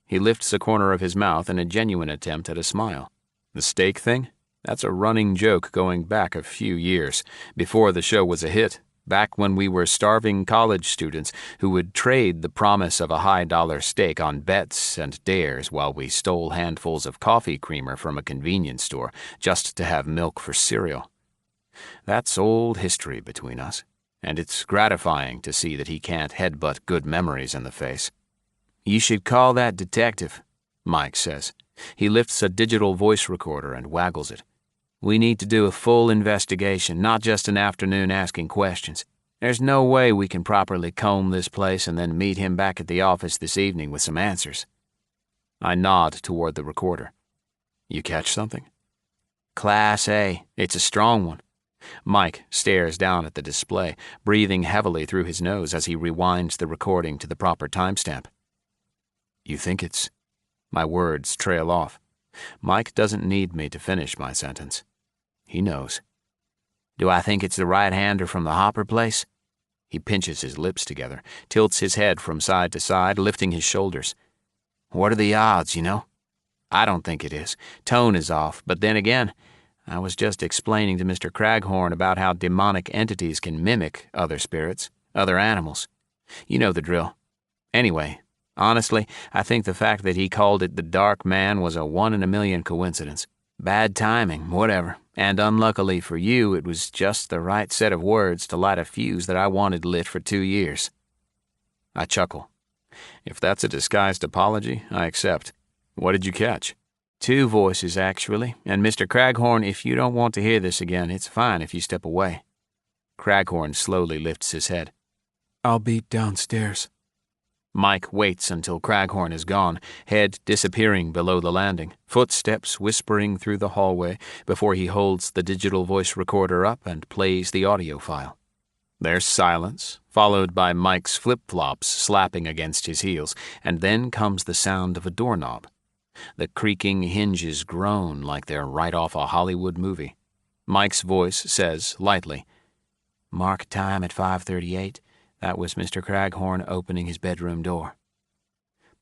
He lifts a corner of his mouth in a genuine attempt at a smile. The steak thing? That's a running joke going back a few years, before the show was a hit, back when we were starving college students who would trade the promise of a high-dollar steak on bets and dares while we stole handfuls of coffee creamer from a convenience store just to have milk for cereal. That's old history between us, and it's gratifying to see that he can't headbutt good memories in the face. "You should call that detective," Mike says. He lifts a digital voice recorder and waggles it. "We need to do a full investigation, not just an afternoon asking questions. There's no way we can properly comb this place and then meet him back at the office this evening with some answers." I nod toward the recorder. "You catch something?" "Class A. It's a strong one." Mike stares down at the display, breathing heavily through his nose as he rewinds the recording to the proper timestamp. "You think it's—" My words trail off. Mike doesn't need me to finish my sentence. He knows. "Do I think it's the right-hander from the Hopper place?" He pinches his lips together, tilts his head from side to side, lifting his shoulders. "What are the odds, you know? I don't think it is. Tone is off, but then again, I was just explaining to Mr. Craghorn about how demonic entities can mimic other spirits, other animals. You know the drill. Anyway, honestly, I think the fact that he called it the Dark Man was a 1-in-a-million coincidence. Bad timing, whatever, and unluckily for you, it was just the right set of words to light a fuse that I wanted lit for 2 years. I chuckle. If that's a disguised apology, I accept. What did you catch? 2 voices, actually, and Mr. Craghorn, if you don't want to hear this again, it's fine if you step away. Craghorn slowly lifts his head. I'll be downstairs. Mike waits until Craghorn is gone, head disappearing below the landing, footsteps whispering through the hallway before he holds the digital voice recorder up and plays the audio file. There's silence, followed by Mike's flip-flops slapping against his heels, and then comes the sound of a doorknob. The creaking hinges groan like they're right off a Hollywood movie. Mike's voice says lightly, "Mark time at 5:38. That was Mr. Craghorn opening his bedroom door."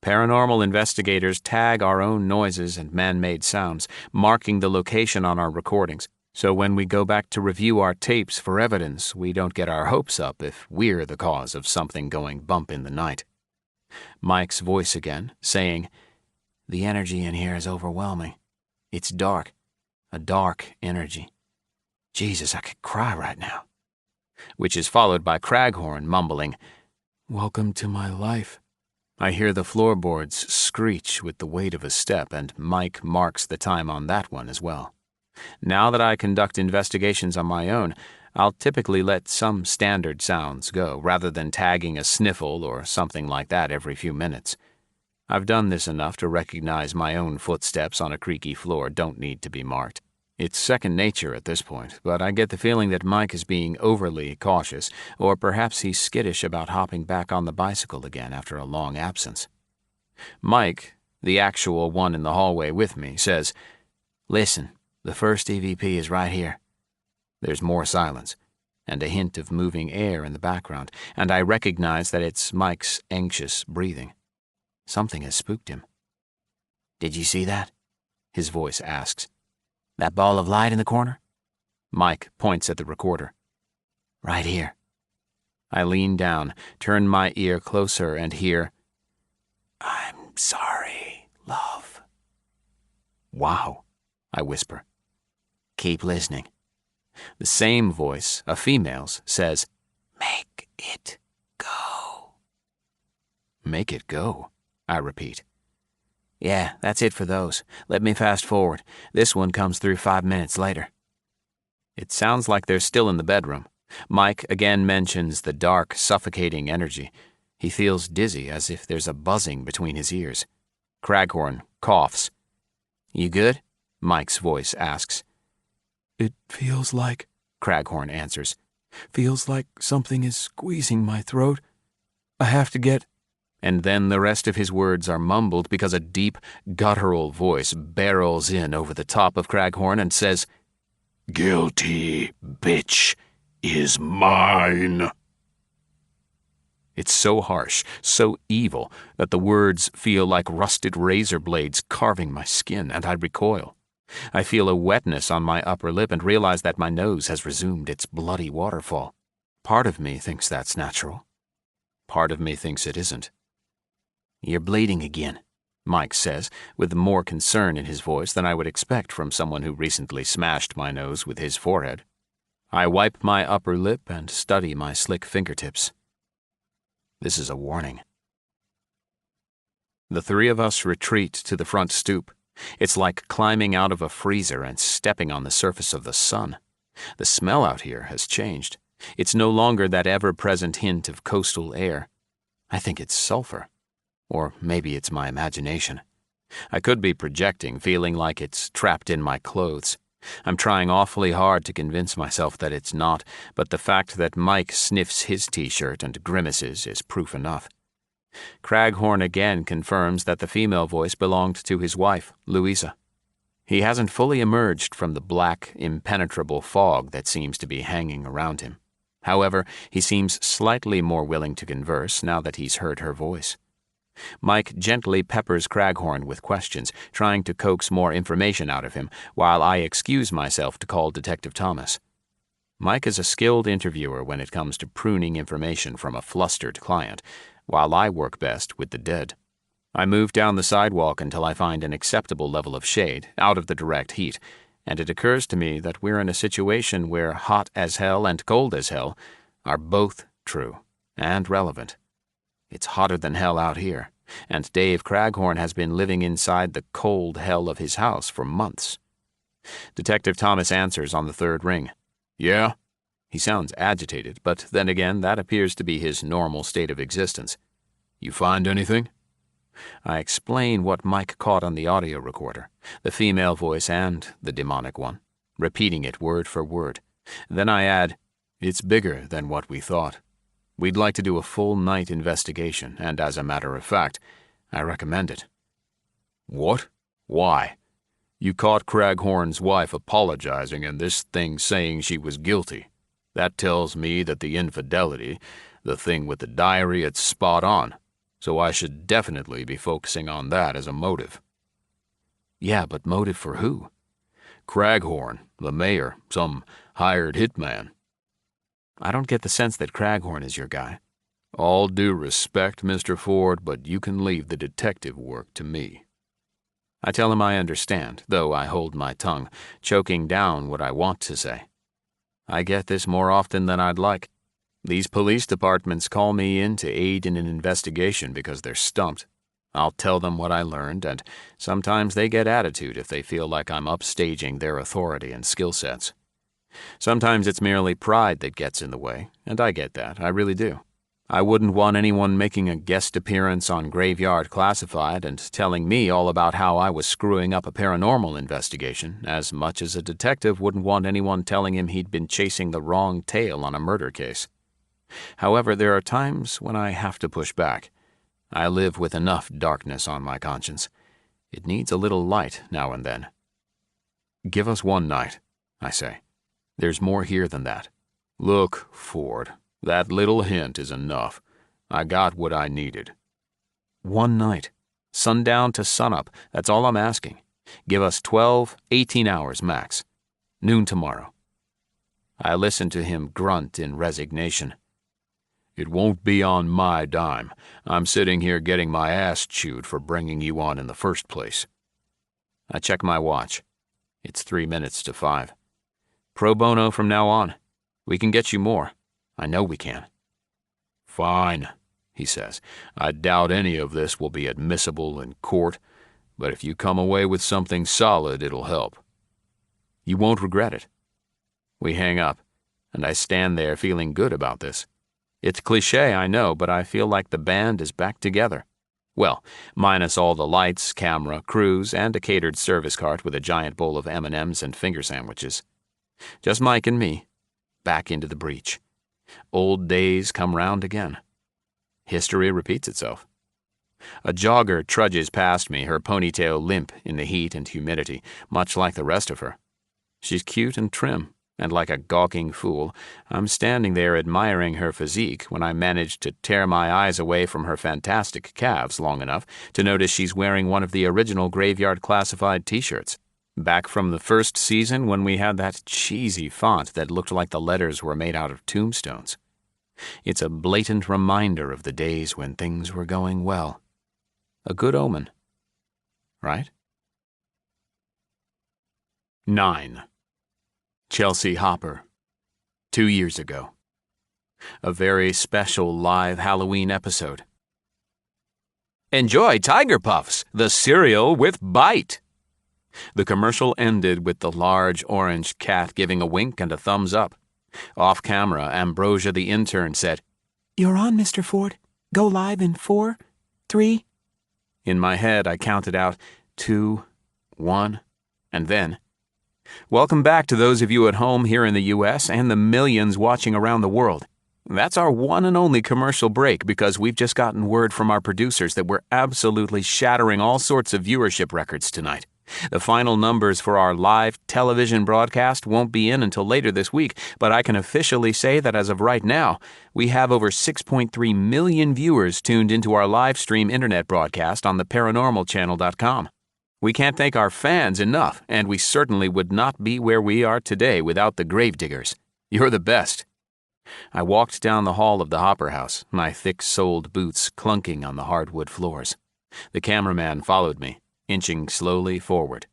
Paranormal investigators tag our own noises and man-made sounds, marking the location on our recordings, so when we go back to review our tapes for evidence, we don't get our hopes up if we're the cause of something going bump in the night. Mike's voice again, saying, "The energy in here is overwhelming. It's dark. A dark energy. Jesus, I could cry right now." Which is followed by Craghorn mumbling, "Welcome to my life." I hear the floorboards screech with the weight of a step, and Mike marks the time on that one as well. Now that I conduct investigations on my own, I'll typically let some standard sounds go, rather than tagging a sniffle or something like that every few minutes. I've done this enough to recognize my own footsteps on a creaky floor don't need to be marked. It's second nature at this point, but I get the feeling that Mike is being overly cautious, or perhaps he's skittish about hopping back on the bicycle again after a long absence. Mike, the actual one in the hallway with me, says, "Listen, the first EVP is right here." There's more silence, and a hint of moving air in the background, and I recognize that it's Mike's anxious breathing. Something has spooked him. "Did you see that?" his voice asks. "That ball of light in the corner?" Mike points at the recorder. "Right here." I lean down, turn my ear closer, and hear, "I'm sorry, love." "Wow," I whisper. "Keep listening." The same voice, a female's, says, "Make it go." "Make it go," I repeat. "Yeah, that's it for those. Let me fast forward. This one comes through 5 minutes later." It sounds like they're still in the bedroom. Mike again mentions the dark, suffocating energy. He feels dizzy, as if there's a buzzing between his ears. Craghorn coughs. "You good?" Mike's voice asks. "It feels like," Craghorn answers, "feels like something is squeezing my throat. I have to get—" And then the rest of his words are mumbled because a deep, guttural voice barrels in over the top of Craghorn and says, "Guilty bitch is mine." It's so harsh, so evil, that the words feel like rusted razor blades carving my skin, and I recoil. I feel a wetness on my upper lip and realize that my nose has resumed its bloody waterfall. Part of me thinks that's natural. Part of me thinks it isn't. "You're bleeding again," Mike says, with more concern in his voice than I would expect from someone who recently smashed my nose with his forehead. I wipe my upper lip and study my slick fingertips. This is a warning. The three of us retreat to the front stoop. It's like climbing out of a freezer and stepping on the surface of the sun. The smell out here has changed. It's no longer that ever-present hint of coastal air. I think it's sulfur. Or maybe it's my imagination. I could be projecting, feeling like it's trapped in my clothes. I'm trying awfully hard to convince myself that it's not, but the fact that Mike sniffs his t-shirt and grimaces is proof enough. Craghorn again confirms that the female voice belonged to his wife, Louisa. He hasn't fully emerged from the black, impenetrable fog that seems to be hanging around him. However, he seems slightly more willing to converse now that he's heard her voice. Mike gently peppers Craghorn with questions, trying to coax more information out of him, while I excuse myself to call Detective Thomas. Mike is a skilled interviewer when it comes to pruning information from a flustered client, while I work best with the dead. I move down the sidewalk until I find an acceptable level of shade, out of the direct heat, and it occurs to me that we're in a situation where hot as hell and cold as hell are both true and relevant. It's hotter than hell out here, and Dave Craghorn has been living inside the cold hell of his house for months. Detective Thomas answers on the third ring. Yeah? He sounds agitated, but then again, that appears to be his normal state of existence. You find anything? I explain what Mike caught on the audio recorder, the female voice and the demonic one, repeating it word for word. Then I add, It's bigger than what we thought. We'd like to do a full night investigation, and as a matter of fact, I recommend it. What? Why? You caught Craghorn's wife apologizing and this thing saying she was guilty. That tells me that the infidelity, the thing with the diary, it's spot on. So I should definitely be focusing on that as a motive. Yeah, but motive for who? Craghorn, the mayor, some hired hitman. I don't get the sense that Craghorn is your guy. All due respect, Mr. Ford, but you can leave the detective work to me. I tell him I understand, though I hold my tongue, choking down what I want to say. I get this more often than I'd like. These police departments call me in to aid in an investigation because they're stumped. I'll tell them what I learned, and sometimes they get attitude if they feel like I'm upstaging their authority and skill sets. Sometimes it's merely pride that gets in the way, and I get that, I really do. I wouldn't want anyone making a guest appearance on Graveyard Classified and telling me all about how I was screwing up a paranormal investigation, as much as a detective wouldn't want anyone telling him he'd been chasing the wrong tail on a murder case. However, there are times when I have to push back. I live with enough darkness on my conscience. It needs a little light now and then. Give us one night, I say. There's more here than that. Look, Ford, that little hint is enough. I got what I needed. One night. Sundown to sunup. That's all I'm asking. Give us 12, 18 hours max. Noon tomorrow. I listen to him grunt in resignation. It won't be on my dime. I'm sitting here getting my ass chewed for bringing you on in the first place. I check my watch. It's 3 minutes to 5. Pro bono from now on. We can get you more. I know we can. Fine, he says. I doubt any of this will be admissible in court, but if you come away with something solid, it'll help. You won't regret it. We hang up, and I stand there feeling good about this. It's cliché, I know, but I feel like the band is back together. Well, minus all the lights, camera, crews, and a catered service cart with a giant bowl of M&Ms and finger sandwiches. Just Mike and me, back into the breach. Old days come round again. History repeats itself. A jogger trudges past me, her ponytail limp in the heat and humidity, much like the rest of her. She's cute and trim, and like a gawking fool, I'm standing there admiring her physique when I manage to tear my eyes away from her fantastic calves long enough to notice she's wearing one of the original Graveyard Classified t-shirts, back from the first season when we had that cheesy font that looked like the letters were made out of tombstones. It's a blatant reminder of the days when things were going well. A good omen, right? 9. Chelsea Hopper, 2 years ago. A very special live Halloween episode. Enjoy Tiger Puffs, the cereal with bite. The commercial ended with the large orange cat giving a wink and a thumbs up. Off camera, Ambrosia the intern said, "You're on, Mr. Ford. Go live in 4, 3. In my head, I counted out 2, 1, and then, welcome back to those of you at home here in the U.S. and the millions watching around the world. That's our one and only commercial break because we've just gotten word from our producers that we're absolutely shattering all sorts of viewership records tonight. The final numbers for our live television broadcast won't be in until later this week, but I can officially say that as of right now, we have over 6.3 million viewers tuned into our live stream internet broadcast on theparanormalchannel.com. We can't thank our fans enough, and we certainly would not be where we are today without the gravediggers. You're the best. I walked down the hall of the Hopper house, my thick-soled boots clunking on the hardwood floors. The cameraman followed me, inching slowly forward.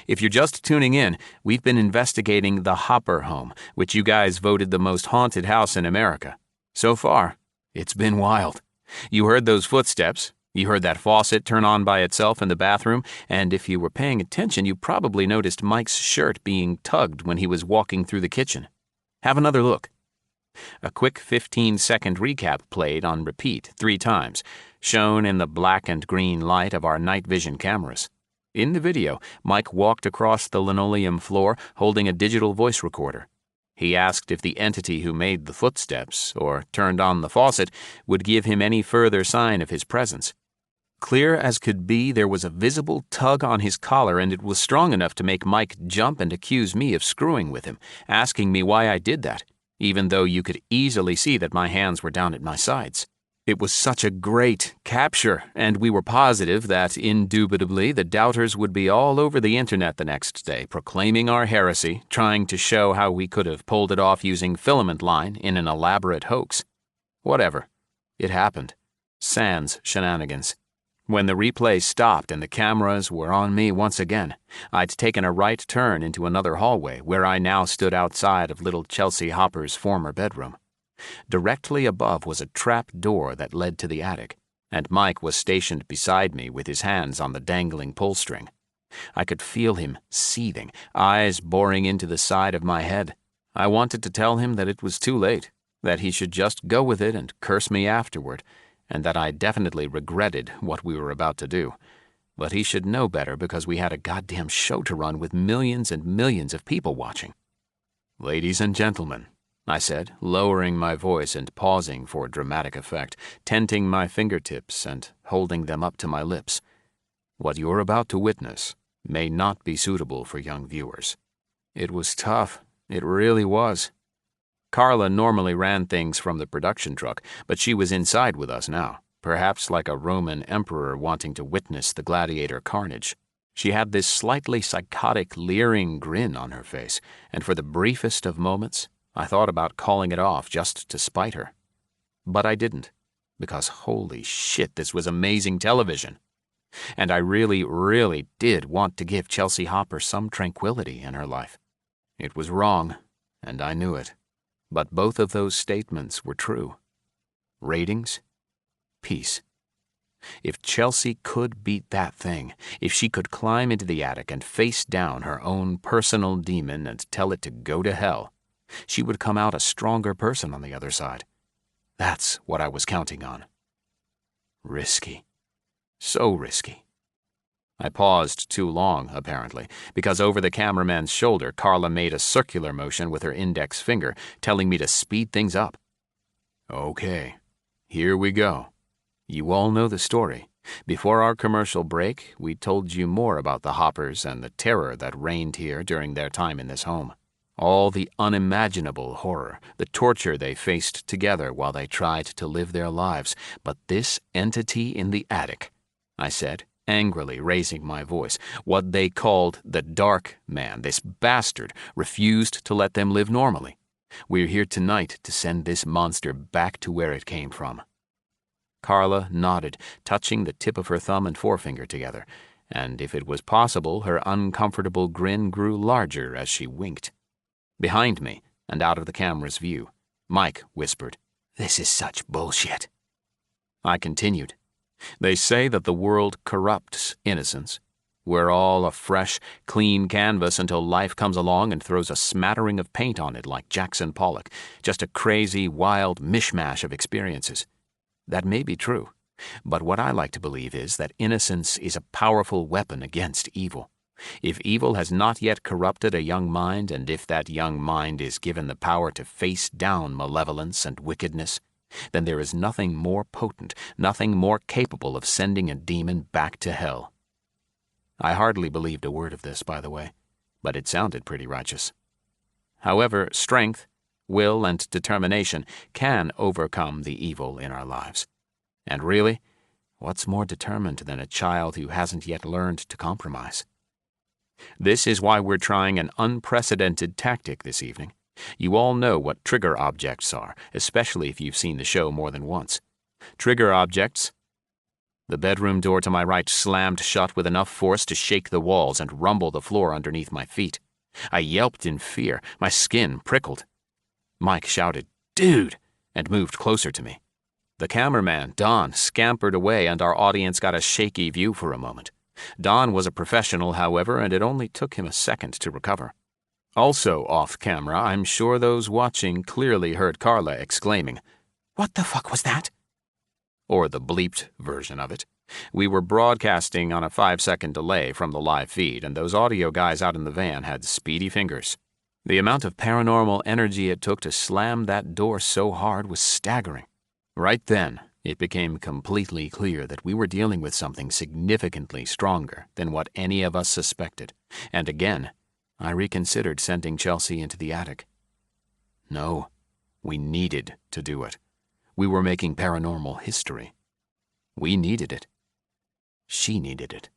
If you're just tuning in, we've been investigating the Hopper home, which you guys voted the most haunted house in America. So far, it's been wild. You heard those footsteps. You heard that faucet turn on by itself in the bathroom, and if you were paying attention, you probably noticed Mike's shirt being tugged when he was walking through the kitchen. Have another look. A quick 15-second recap played on repeat 3 times, shown in the black and green light of our night vision cameras. In the video, Mike walked across the linoleum floor holding a digital voice recorder. He asked if the entity who made the footsteps, or turned on the faucet, would give him any further sign of his presence. Clear as could be, there was a visible tug on his collar, and it was strong enough to make Mike jump and accuse me of screwing with him, asking me why I did that, even though you could easily see that my hands were down at my sides. It was such a great capture, and we were positive that, indubitably, the doubters would be all over the internet the next day, proclaiming our heresy, trying to show how we could have pulled it off using filament line in an elaborate hoax. Whatever. It happened. Sans shenanigans. When the replay stopped and the cameras were on me once again, I'd taken a right turn into another hallway where I now stood outside of little Chelsea Hopper's former bedroom. Directly above was a trap door that led to the attic, and Mike was stationed beside me with his hands on the dangling pull string. I could feel him seething, eyes boring into the side of my head. I wanted to tell him that it was too late, that he should just go with it and curse me afterward, and that I definitely regretted what we were about to do. But he should know better because we had a goddamn show to run with millions and millions of people watching. "Ladies and gentlemen," I said, lowering my voice and pausing for dramatic effect, tenting my fingertips and holding them up to my lips. "What you're about to witness may not be suitable for young viewers." It was tough. It really was. Carla normally ran things from the production truck, but she was inside with us now, perhaps like a Roman emperor wanting to witness the gladiator carnage. She had this slightly psychotic, leering grin on her face, and for the briefest of moments, I thought about calling it off just to spite her. But I didn't, because holy shit, this was amazing television. And I really, really did want to give Chelsea Hopper some tranquility in her life. It was wrong, and I knew it. But both of those statements were true. Ratings, peace. If Chelsea could beat that thing, if she could climb into the attic and face down her own personal demon and tell it to go to hell, she would come out a stronger person on the other side. That's what I was counting on. Risky. So risky. I paused too long, apparently, because over the cameraman's shoulder, Carla made a circular motion with her index finger, telling me to speed things up. Okay, here we go. You all know the story. Before our commercial break, we told you more about the Hoppers and the terror that reigned here during their time in this home. All the unimaginable horror, the torture they faced together while they tried to live their lives. But this entity in the attic, I said, angrily raising my voice, what they called the Dark Man, this bastard, refused to let them live normally. We're here tonight to send this monster back to where it came from. Carla nodded, touching the tip of her thumb and forefinger together, and if it was possible, her uncomfortable grin grew larger as she winked. Behind me, and out of the camera's view, Mike whispered, "This is such bullshit." I continued, "They say that the world corrupts innocence. We're all a fresh, clean canvas until life comes along and throws a smattering of paint on it like Jackson Pollock, just a crazy, wild mishmash of experiences. That may be true, but what I like to believe is that innocence is a powerful weapon against evil. If evil has not yet corrupted a young mind, and if that young mind is given the power to face down malevolence and wickedness, then there is nothing more potent, nothing more capable of sending a demon back to hell." I hardly believed a word of this, by the way, but it sounded pretty righteous. However, strength, will, and determination can overcome the evil in our lives. And really, what's more determined than a child who hasn't yet learned to compromise? This is why we're trying an unprecedented tactic this evening. You all know what trigger objects are, especially if you've seen the show more than once. Trigger objects. The bedroom door to my right slammed shut with enough force to shake the walls and rumble the floor underneath my feet. I yelped in fear. My skin prickled. Mike shouted, "Dude!" and moved closer to me. The cameraman, Doane, scampered away and our audience got a shaky view for a moment. Doane was a professional, however, and it only took him a second to recover. Also off camera, I'm sure those watching clearly heard Carla exclaiming, "What the fuck was that?" or the bleeped version of it. We were broadcasting on a 5-second delay from the live feed, and those audio guys out in the van had speedy fingers. The amount of paranormal energy it took to slam that door so hard was staggering. Right then, it became completely clear that we were dealing with something significantly stronger than what any of us suspected, and again, I reconsidered sending Chelsea into the attic. No, we needed to do it. We were making paranormal history. We needed it. She needed it.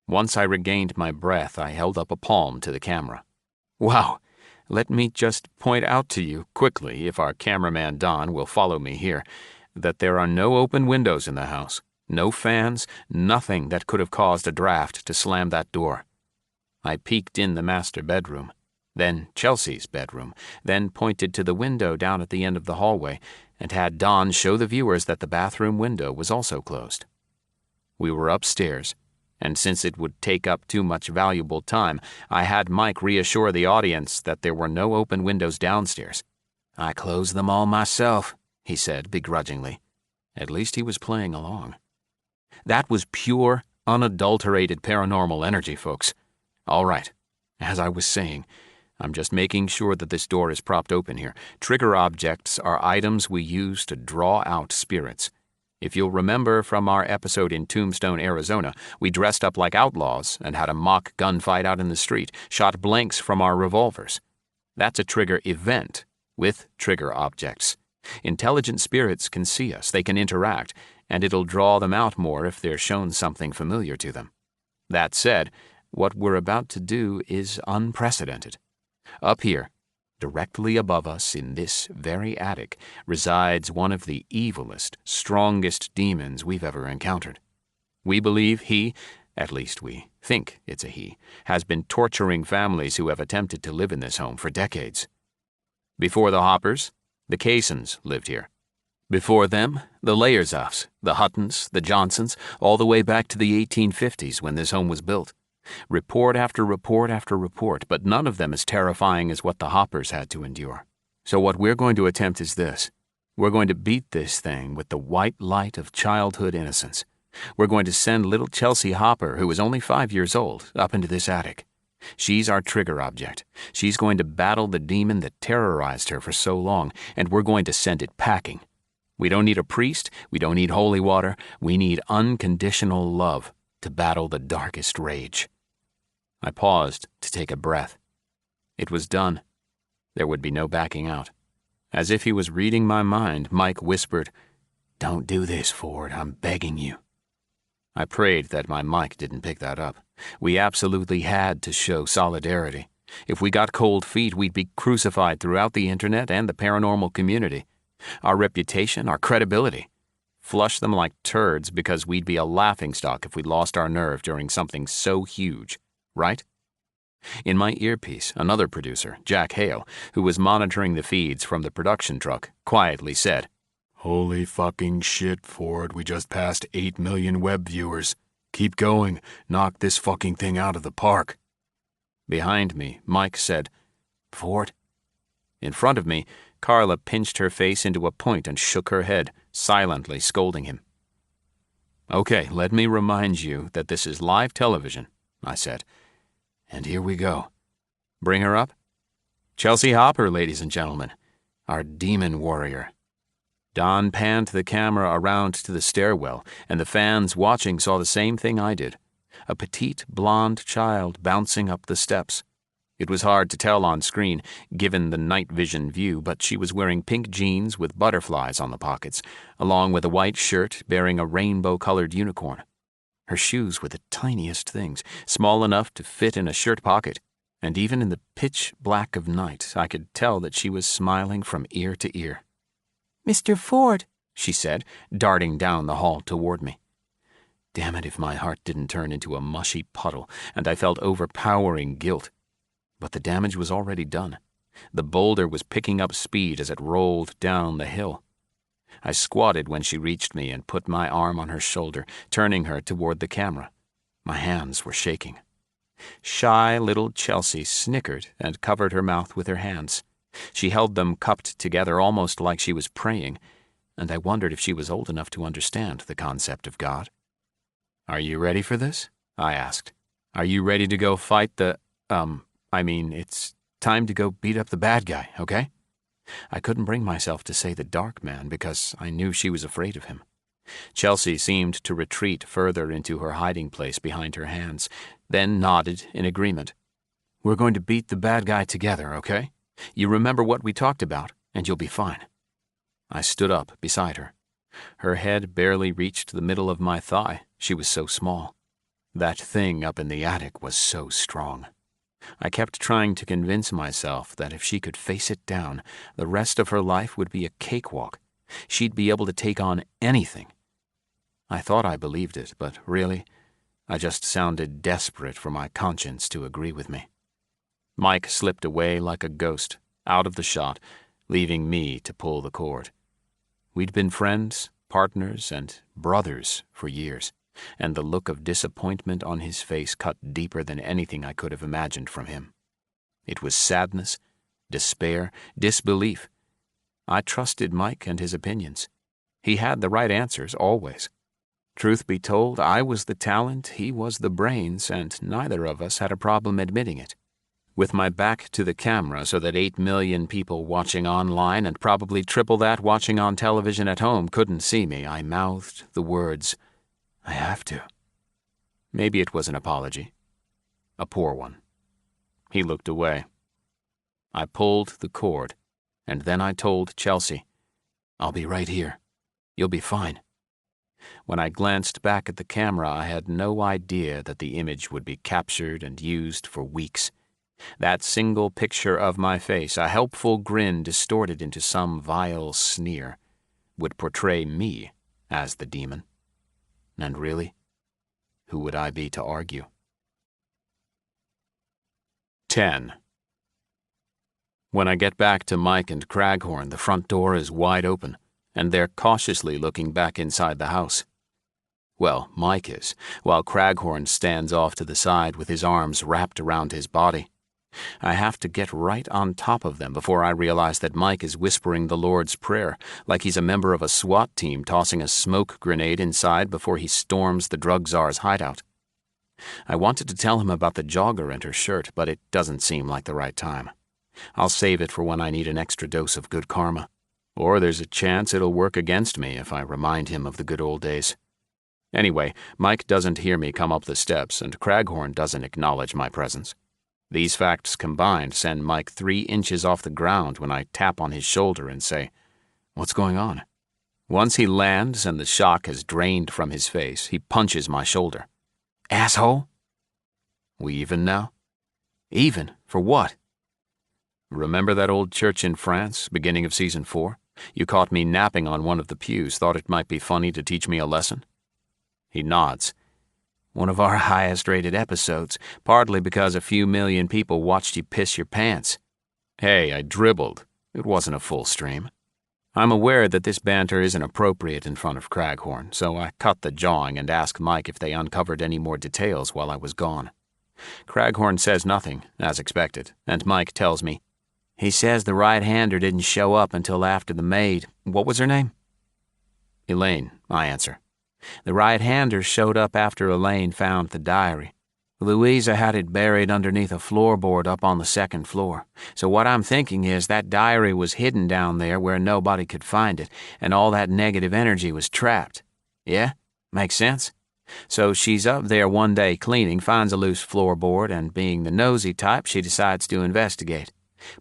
Once I regained my breath, I held up a palm to the camera. Wow, let me just point out to you quickly, if our cameraman Doane will follow me here, that there are no open windows in the house, no fans, nothing that could have caused a draft to slam that door. I peeked in the master bedroom, then Chelsea's bedroom, then pointed to the window down at the end of the hallway, and had Doane show the viewers that the bathroom window was also closed. We were upstairs, and since it would take up too much valuable time, I had Mike reassure the audience that there were no open windows downstairs. "I closed them all myself," he said begrudgingly. At least he was playing along. That was pure, unadulterated paranormal energy, folks. All right, as I was saying, I'm just making sure that this door is propped open here. Trigger objects are items we use to draw out spirits. If you'll remember from our episode in Tombstone, Arizona, we dressed up like outlaws and had a mock gunfight out in the street, shot blanks from our revolvers. That's a trigger event with trigger objects. Intelligent spirits can see us, they can interact, and it'll draw them out more if they're shown something familiar to them. That said, what we're about to do is unprecedented. Up here, directly above us in this very attic, resides one of the evilest, strongest demons we've ever encountered. We believe he, at least we think it's a he, has been torturing families who have attempted to live in this home for decades. Before the Hoppers, the Kaysons lived here. Before them, the Layersofts, the Huttons, the Johnsons, all the way back to the 1850s when this home was built. Report after report after report, but none of them as terrifying as what the Hoppers had to endure. So what we're going to attempt is this. We're going to beat this thing with the white light of childhood innocence. We're going to send little Chelsea Hopper, who is only 5 years old, up into this attic. She's our trigger object. She's going to battle the demon that terrorized her for so long, and we're going to send it packing. We don't need a priest. We don't need holy water. We need unconditional love to battle the darkest rage. I paused to take a breath. It was done. There would be no backing out. As if he was reading my mind, Mike whispered, "Don't do this, Ford. I'm begging you." I prayed that my mic didn't pick that up. We absolutely had to show solidarity. If we got cold feet, we'd be crucified throughout the internet and the paranormal community. Our reputation, our credibility. Flush them like turds because we'd be a laughingstock if we lost our nerve during something so huge, right? In my earpiece, another producer, Jack Hale, who was monitoring the feeds from the production truck, quietly said, "Holy fucking shit, Ford. We just passed 8 million web viewers. Keep going. Knock this fucking thing out of the park." Behind me, Mike said, "Ford?" In front of me, Carla pinched her face into a point and shook her head, silently scolding him. "Okay, let me remind you that this is live television," I said. "And here we go. Bring her up. Chelsea Hopper, ladies and gentlemen, our demon warrior." Doane panned the camera around to the stairwell, and the fans watching saw the same thing I did. A petite, blonde child bouncing up the steps. It was hard to tell on screen, given the night vision view, but she was wearing pink jeans with butterflies on the pockets, along with a white shirt bearing a rainbow-colored unicorn. Her shoes were the tiniest things, small enough to fit in a shirt pocket, and even in the pitch black of night, I could tell that she was smiling from ear to ear. "Mr. Ford," she said, darting down the hall toward me. Damn it if my heart didn't turn into a mushy puddle, and I felt overpowering guilt. But the damage was already done. The boulder was picking up speed as it rolled down the hill. I squatted when she reached me and put my arm on her shoulder, turning her toward the camera. My hands were shaking. Shy little Chelsea snickered and covered her mouth with her hands. She held them cupped together almost like she was praying, and I wondered if she was old enough to understand the concept of God. "Are you ready for this?" I asked. "Are you ready to go fight it's time to go beat up the bad guy, okay?" I couldn't bring myself to say the dark man because I knew she was afraid of him. Chelsea seemed to retreat further into her hiding place behind her hands, then nodded in agreement. "We're going to beat the bad guy together, okay? You remember what we talked about, and you'll be fine." I stood up beside her. Her head barely reached the middle of my thigh. She was so small. That thing up in the attic was so strong. I kept trying to convince myself that if she could face it down, the rest of her life would be a cakewalk. She'd be able to take on anything. I thought I believed it, but really, I just sounded desperate for my conscience to agree with me. Mike slipped away like a ghost, out of the shot, leaving me to pull the cord. We'd been friends, partners, and brothers for years, and the look of disappointment on his face cut deeper than anything I could have imagined from him. It was sadness, despair, disbelief. I trusted Mike and his opinions. He had the right answers, always. Truth be told, I was the talent, he was the brains, and neither of us had a problem admitting it. With my back to the camera so that 8 million people watching online and probably triple that watching on television at home couldn't see me, I mouthed the words, "I have to." Maybe it was an apology. A poor one. He looked away. I pulled the cord, and then I told Chelsea, "I'll be right here. You'll be fine." When I glanced back at the camera, I had no idea that the image would be captured and used for weeks. That single picture of my face, a helpful grin distorted into some vile sneer, would portray me as the demon. And really, who would I be to argue? 10. When I get back to Mike and Craghorn, the front door is wide open, and they're cautiously looking back inside the house. Well, Mike is, while Craghorn stands off to the side with his arms wrapped around his body. I have to get right on top of them before I realize that Mike is whispering the Lord's Prayer, like he's a member of a SWAT team tossing a smoke grenade inside before he storms the drug czar's hideout. I wanted to tell him about the jogger and her shirt, but it doesn't seem like the right time. I'll save it for when I need an extra dose of good karma. Or there's a chance it'll work against me if I remind him of the good old days. Anyway, Mike doesn't hear me come up the steps, and Craghorn doesn't acknowledge my presence. These facts combined send Mike 3 inches off the ground when I tap on his shoulder and say, "What's going on?" Once he lands and the shock has drained from his face, he punches my shoulder. "Asshole!" "We even now?" "Even? For what?" "Remember that old church in France, beginning of season 4? You caught me napping on one of the pews, thought it might be funny to teach me a lesson?" He nods. "One of our highest-rated episodes, partly because a few million people watched you piss your pants." "Hey, I dribbled. It wasn't a full stream." I'm aware that this banter isn't appropriate in front of Craghorn, so I cut the jawing and asked Mike if they uncovered any more details while I was gone. Craghorn says nothing, as expected, and Mike tells me, "He says the right-hander didn't show up until after the maid. What was her name?" "Elaine," I answer. "The right-hander showed up after Elaine found the diary. Louisa had it buried underneath a floorboard up on the 2nd floor. So what I'm thinking is that diary was hidden down there where nobody could find it, and all that negative energy was trapped. Yeah? Makes sense? So she's up there one day cleaning, finds a loose floorboard, and being the nosy type, she decides to investigate.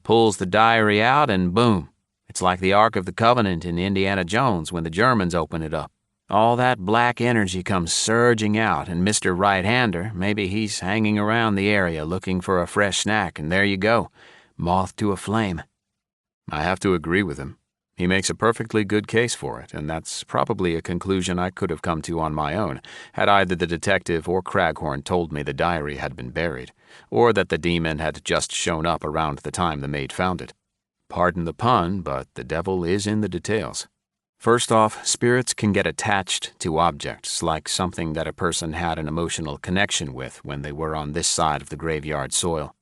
Pulls the diary out, and boom. It's like the Ark of the Covenant in Indiana Jones when the Germans open it up. All that black energy comes surging out, and Mr. Right-Hander, maybe he's hanging around the area looking for a fresh snack, and there you go, moth to a flame." I have to agree with him. He makes a perfectly good case for it, and that's probably a conclusion I could have come to on my own, had either the detective or Craghorn told me the diary had been buried, or that the demon had just shown up around the time the maid found it. Pardon the pun, but the devil is in the details. First off, spirits can get attached to objects, like something that a person had an emotional connection with when they were on this side of the graveyard soil.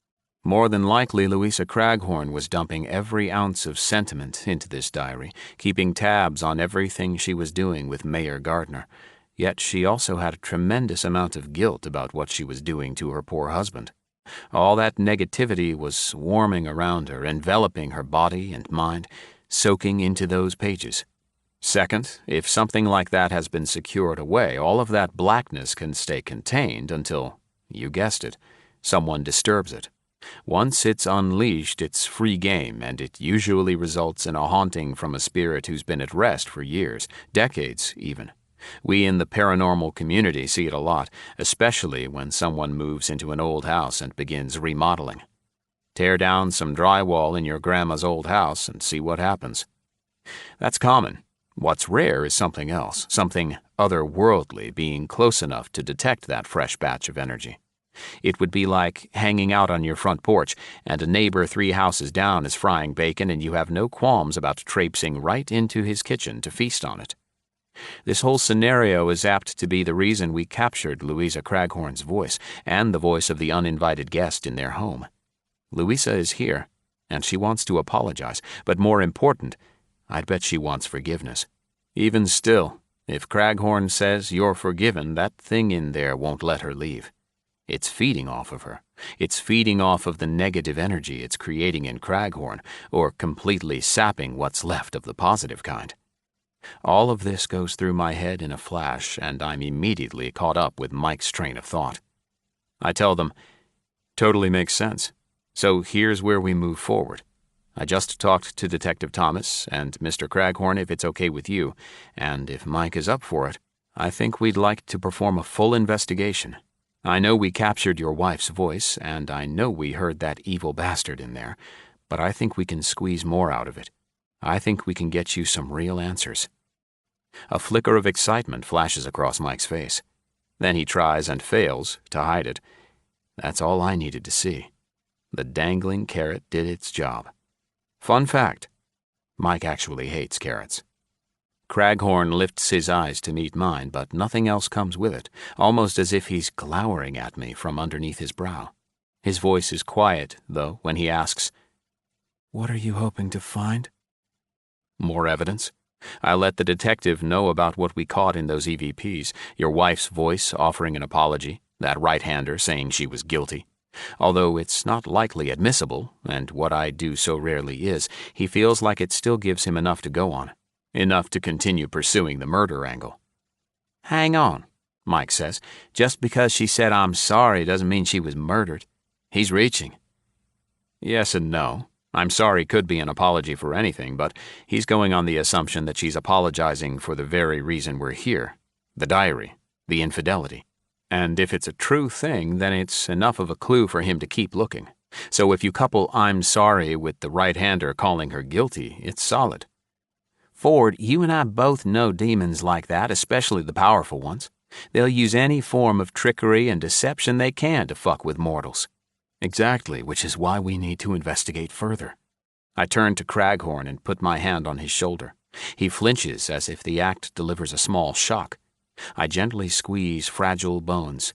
More than likely, Louisa Craghorn was dumping every ounce of sentiment into this diary, keeping tabs on everything she was doing with Mayor Gardner. Yet she also had a tremendous amount of guilt about what she was doing to her poor husband. All that negativity was swarming around her, enveloping her body and mind, soaking into those pages. Second, if something like that has been secured away, all of that blackness can stay contained until, you guessed it, someone disturbs it. Once it's unleashed, it's free game, and it usually results in a haunting from a spirit who's been at rest for years, decades even. We in the paranormal community see it a lot, especially when someone moves into an old house and begins remodeling. Tear down some drywall in your grandma's old house and see what happens. That's common. What's rare is something else, something otherworldly being close enough to detect that fresh batch of energy. It would be like hanging out on your front porch and a neighbor 3 houses down is frying bacon and you have no qualms about traipsing right into his kitchen to feast on it. This whole scenario is apt to be the reason we captured Louisa Craghorn's voice and the voice of the uninvited guest in their home. Louisa is here, and she wants to apologize, but more important, I'd bet she wants forgiveness. Even still, if Craghorn says you're forgiven, that thing in there won't let her leave. It's feeding off of her. It's feeding off of the negative energy it's creating in Craghorn, or completely sapping what's left of the positive kind. All of this goes through my head in a flash, and I'm immediately caught up with Mike's train of thought. I tell them, totally makes sense. So here's where we move forward. I just talked to Detective Thomas and Mr. Craghorn if it's okay with you, and if Mike is up for it, I think we'd like to perform a full investigation. I know we captured your wife's voice, and I know we heard that evil bastard in there, but I think we can squeeze more out of it. I think we can get you some real answers. A flicker of excitement flashes across Mike's face. Then he tries and fails to hide it. That's all I needed to see. The dangling carrot did its job. Fun fact, Mike actually hates carrots. Craghorn lifts his eyes to meet mine, but nothing else comes with it, almost as if he's glowering at me from underneath his brow. His voice is quiet, though, when he asks, "What are you hoping to find?" More evidence. I let the detective know about what we caught in those EVPs, your wife's voice offering an apology, that right-hander saying she was guilty. Although it's not likely admissible, and what I do so rarely is, he feels like it still gives him enough to go on, enough to continue pursuing the murder angle. "Hang on," Mike says. "Just because she said I'm sorry doesn't mean she was murdered." He's reaching. Yes and no. I'm sorry could be an apology for anything, but he's going on the assumption that she's apologizing for the very reason we're here, the diary, the infidelity. And if it's a true thing, then it's enough of a clue for him to keep looking. So if you couple "I'm sorry" with the right-hander calling her guilty, it's solid. "Ford, you and I both know demons like that, especially the powerful ones. They'll use any form of trickery and deception they can to fuck with mortals." Exactly, which is why we need to investigate further. I turn to Craghorn and put my hand on his shoulder. He flinches as if the act delivers a small shock. I gently squeeze fragile bones.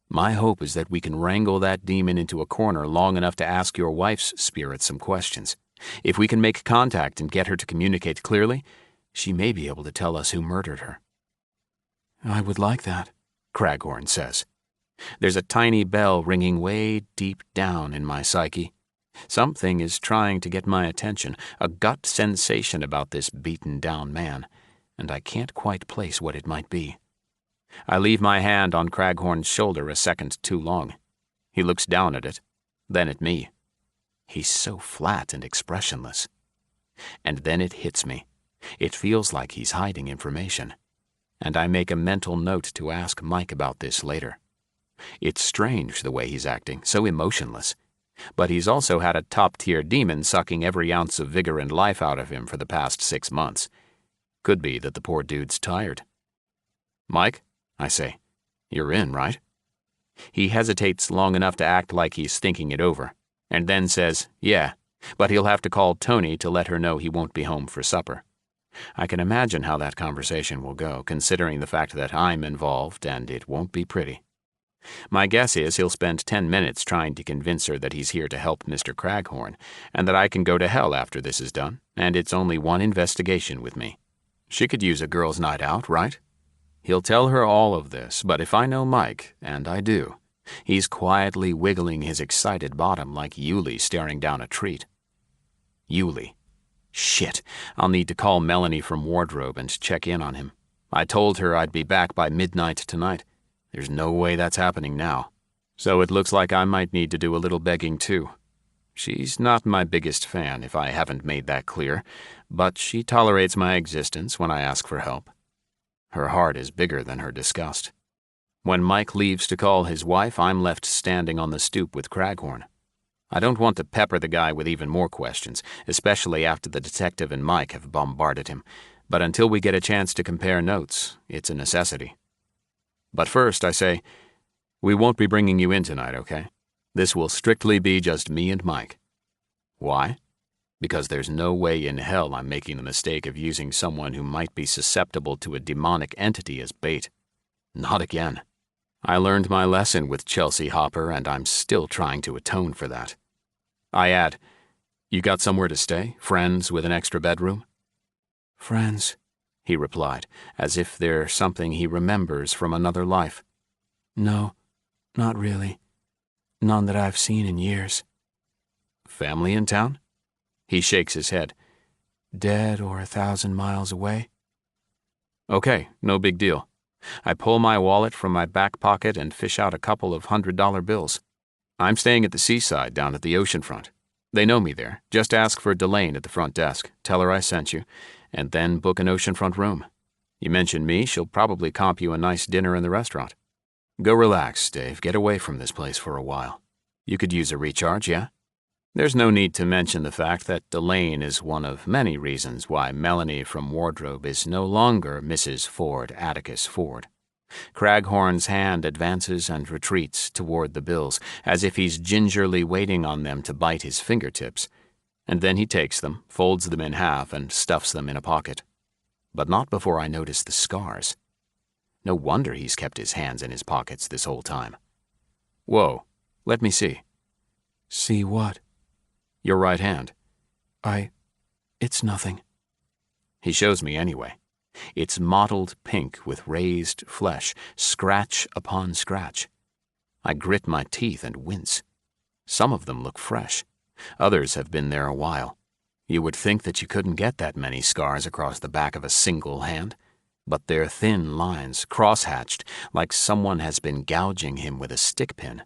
My hope is that we can wrangle that demon into a corner long enough to ask your wife's spirit some questions. If we can make contact and get her to communicate clearly, she may be able to tell us who murdered her. "I would like that," Craghorn says. There's a tiny bell ringing way deep down in my psyche. Something is trying to get my attention, a gut sensation about this beaten-down man, and I can't quite place what it might be. I leave my hand on Craghorn's shoulder a second too long. He looks down at it, then at me. He's so flat and expressionless. And then it hits me. It feels like he's hiding information. And I make a mental note to ask Mike about this later. It's strange the way he's acting, so emotionless. But he's also had a top-tier demon sucking every ounce of vigor and life out of him for the past 6 months. Could be that the poor dude's tired. "Mike," I say, "you're in, right?" He hesitates long enough to act like he's thinking it over, and then says, "Yeah, but he'll have to call Tony to let her know he won't be home for supper." I can imagine how that conversation will go, considering the fact that I'm involved and it won't be pretty. My guess is he'll spend 10 minutes trying to convince her that he's here to help Mr. Craghorn, and that I can go to hell after this is done, and it's only one investigation with me. She could use a girls' night out, right? He'll tell her all of this, but if I know Mike, and I do, he's quietly wiggling his excited bottom like Yulie staring down a treat. Yulie. Shit, I'll need to call Melanie from wardrobe and check in on him. I told her I'd be back by midnight tonight. There's no way that's happening now. So it looks like I might need to do a little begging too. She's not my biggest fan, if I haven't made that clear, but she tolerates my existence when I ask for help. Her heart is bigger than her disgust. When Mike leaves to call his wife, I'm left standing on the stoop with Craghorn. I don't want to pepper the guy with even more questions, especially after the detective and Mike have bombarded him, but until we get a chance to compare notes, it's a necessity. But first, I say, we won't be bringing you in tonight, okay? This will strictly be just me and Mike. Why? Because there's no way in hell I'm making the mistake of using someone who might be susceptible to a demonic entity as bait. Not again. I learned my lesson with Chelsea Hopper, and I'm still trying to atone for that. I add, you got somewhere to stay? Friends with an extra bedroom? Friends, he replied, as if they're something he remembers from another life. No, not really. None that I've seen in years. Family in town? He shakes his head. Dead or 1,000 miles away. Okay, no big deal. I pull my wallet from my back pocket and fish out a couple of $100 bills. I'm staying at the seaside down at the oceanfront. They know me there. Just ask for Doane at the front desk. Tell her I sent you, and then book an oceanfront room. You mention me, she'll probably comp you a nice dinner in the restaurant. Go relax, Dave. Get away from this place for a while. You could use a recharge, yeah? There's no need to mention the fact that Doane is one of many reasons why Melanie from wardrobe is no longer Mrs. Ford Atticus Ford. Craghorn's hand advances and retreats toward the bills, as if he's gingerly waiting on them to bite his fingertips, and then he takes them, folds them in half, and stuffs them in a pocket. But not before I notice the scars. No wonder he's kept his hands in his pockets this whole time. Whoa, let me see. See what? Your right hand. It's nothing. He shows me anyway. It's mottled pink with raised flesh, scratch upon scratch. I grit my teeth and wince. Some of them look fresh. Others have been there a while. You would think that you couldn't get that many scars across the back of a single hand, but they're thin lines, cross-hatched, like someone has been gouging him with a stick pin.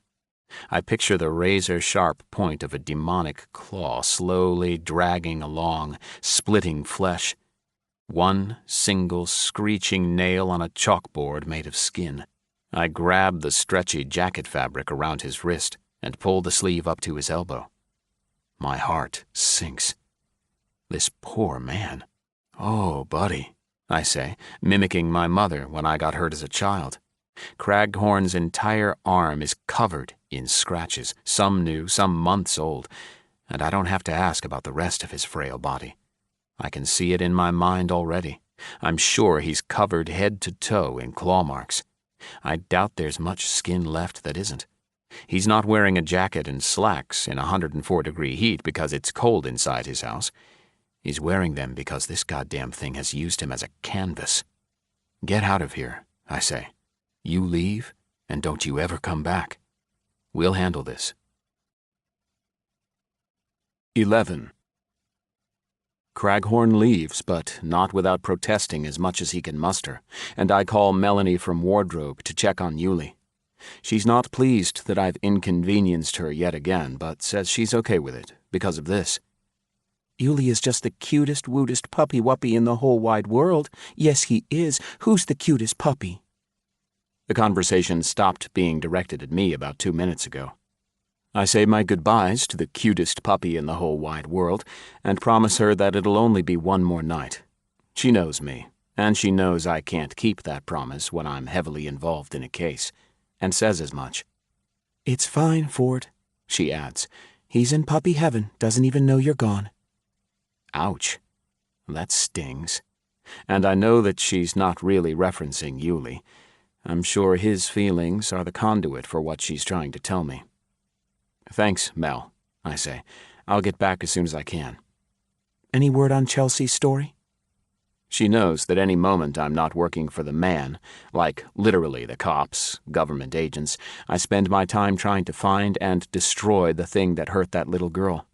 I picture the razor-sharp point of a demonic claw slowly dragging along, splitting flesh. One single screeching nail on a chalkboard made of skin. I grab the stretchy jacket fabric around his wrist and pull the sleeve up to his elbow. My heart sinks. This poor man. Oh, buddy, I say, mimicking my mother when I got hurt as a child. Craghorn's entire arm is covered in scratches, some new, some months old, and I don't have to ask about the rest of his frail body. I can see it in my mind already. I'm sure he's covered head to toe in claw marks. I doubt there's much skin left that isn't. He's not wearing a jacket and slacks in 104-degree heat because it's cold inside his house. He's wearing them because this goddamn thing has used him as a canvas. Get out of here, I say. You leave, and don't you ever come back. We'll handle this. 11. Craghorn leaves, but not without protesting as much as he can muster, and I call Melanie from wardrobe to check on Yulie. She's not pleased that I've inconvenienced her yet again, but says she's okay with it, because of this. Yulie is just the cutest, wootest puppy-wuppy in the whole wide world. Yes, he is. Who's the cutest puppy? The conversation stopped being directed at me about 2 minutes ago. I say my goodbyes to the cutest puppy in the whole wide world and promise her that it'll only be one more night. She knows me, and she knows I can't keep that promise when I'm heavily involved in a case, and says as much. It's fine, Ford, she adds. He's in puppy heaven, doesn't even know you're gone. Ouch. That stings. And I know that she's not really referencing Yulie. I'm sure his feelings are the conduit for what she's trying to tell me. Thanks, Mel, I say. I'll get back as soon as I can. Any word on Chelsea's story? She knows that any moment I'm not working for the man, like literally the cops, government agents, I spend my time trying to find and destroy the thing that hurt that little girl.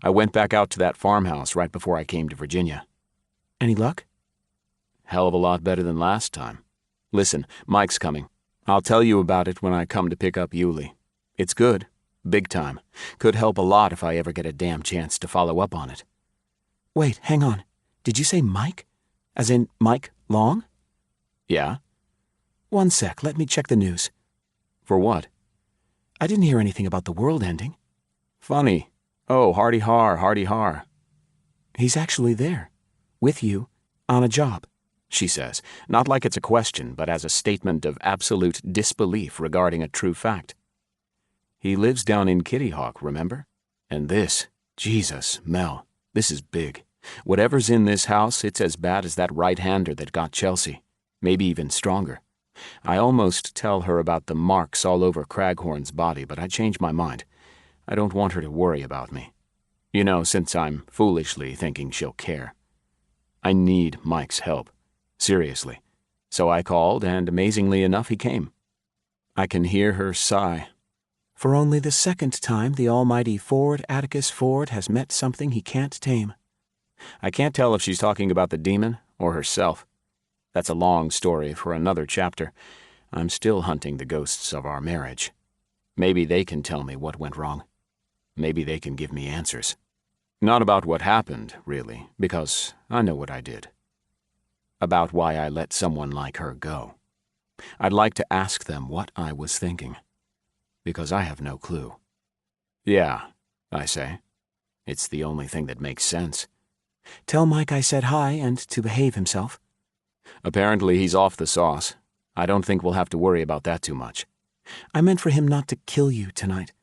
I went back out to that farmhouse right before I came to Virginia. Any luck? Hell of a lot better than last time. Listen, Mike's coming. I'll tell you about it when I come to pick up Yulie. It's good. Big time. Could help a lot if I ever get a damn chance to follow up on it. Wait, hang on. Did you say Mike? As in Mike Long? Yeah? 1 sec, let me check the news. For what? I didn't hear anything about the world ending. Funny. Oh, hardy har, hardy har. He's actually there. With you. On a job. She says, not like it's a question, but as a statement of absolute disbelief regarding a true fact. He lives down in Kitty Hawk, remember? And this, Jesus, Mel, this is big. Whatever's in this house, it's as bad as that right-hander that got Chelsea. Maybe even stronger. I almost tell her about the marks all over Craghorn's body, but I change my mind. I don't want her to worry about me. You know, since I'm foolishly thinking she'll care. I need Mike's help. Seriously. So I called, and amazingly enough, he came. I can hear her sigh. For only the second time, the almighty Ford Atticus Ford has met something he can't tame. I can't tell if she's talking about the demon or herself. That's a long story for another chapter. I'm still hunting the ghosts of our marriage. Maybe they can tell me what went wrong. Maybe they can give me answers. Not about what happened, really, because I know what I did. About why I let someone like her go. I'd like to ask them what I was thinking, because I have no clue. Yeah, I say. It's the only thing that makes sense. Tell Mike I said hi and to behave himself. Apparently he's off the sauce. I don't think we'll have to worry about that too much. I meant for him not to kill you tonight.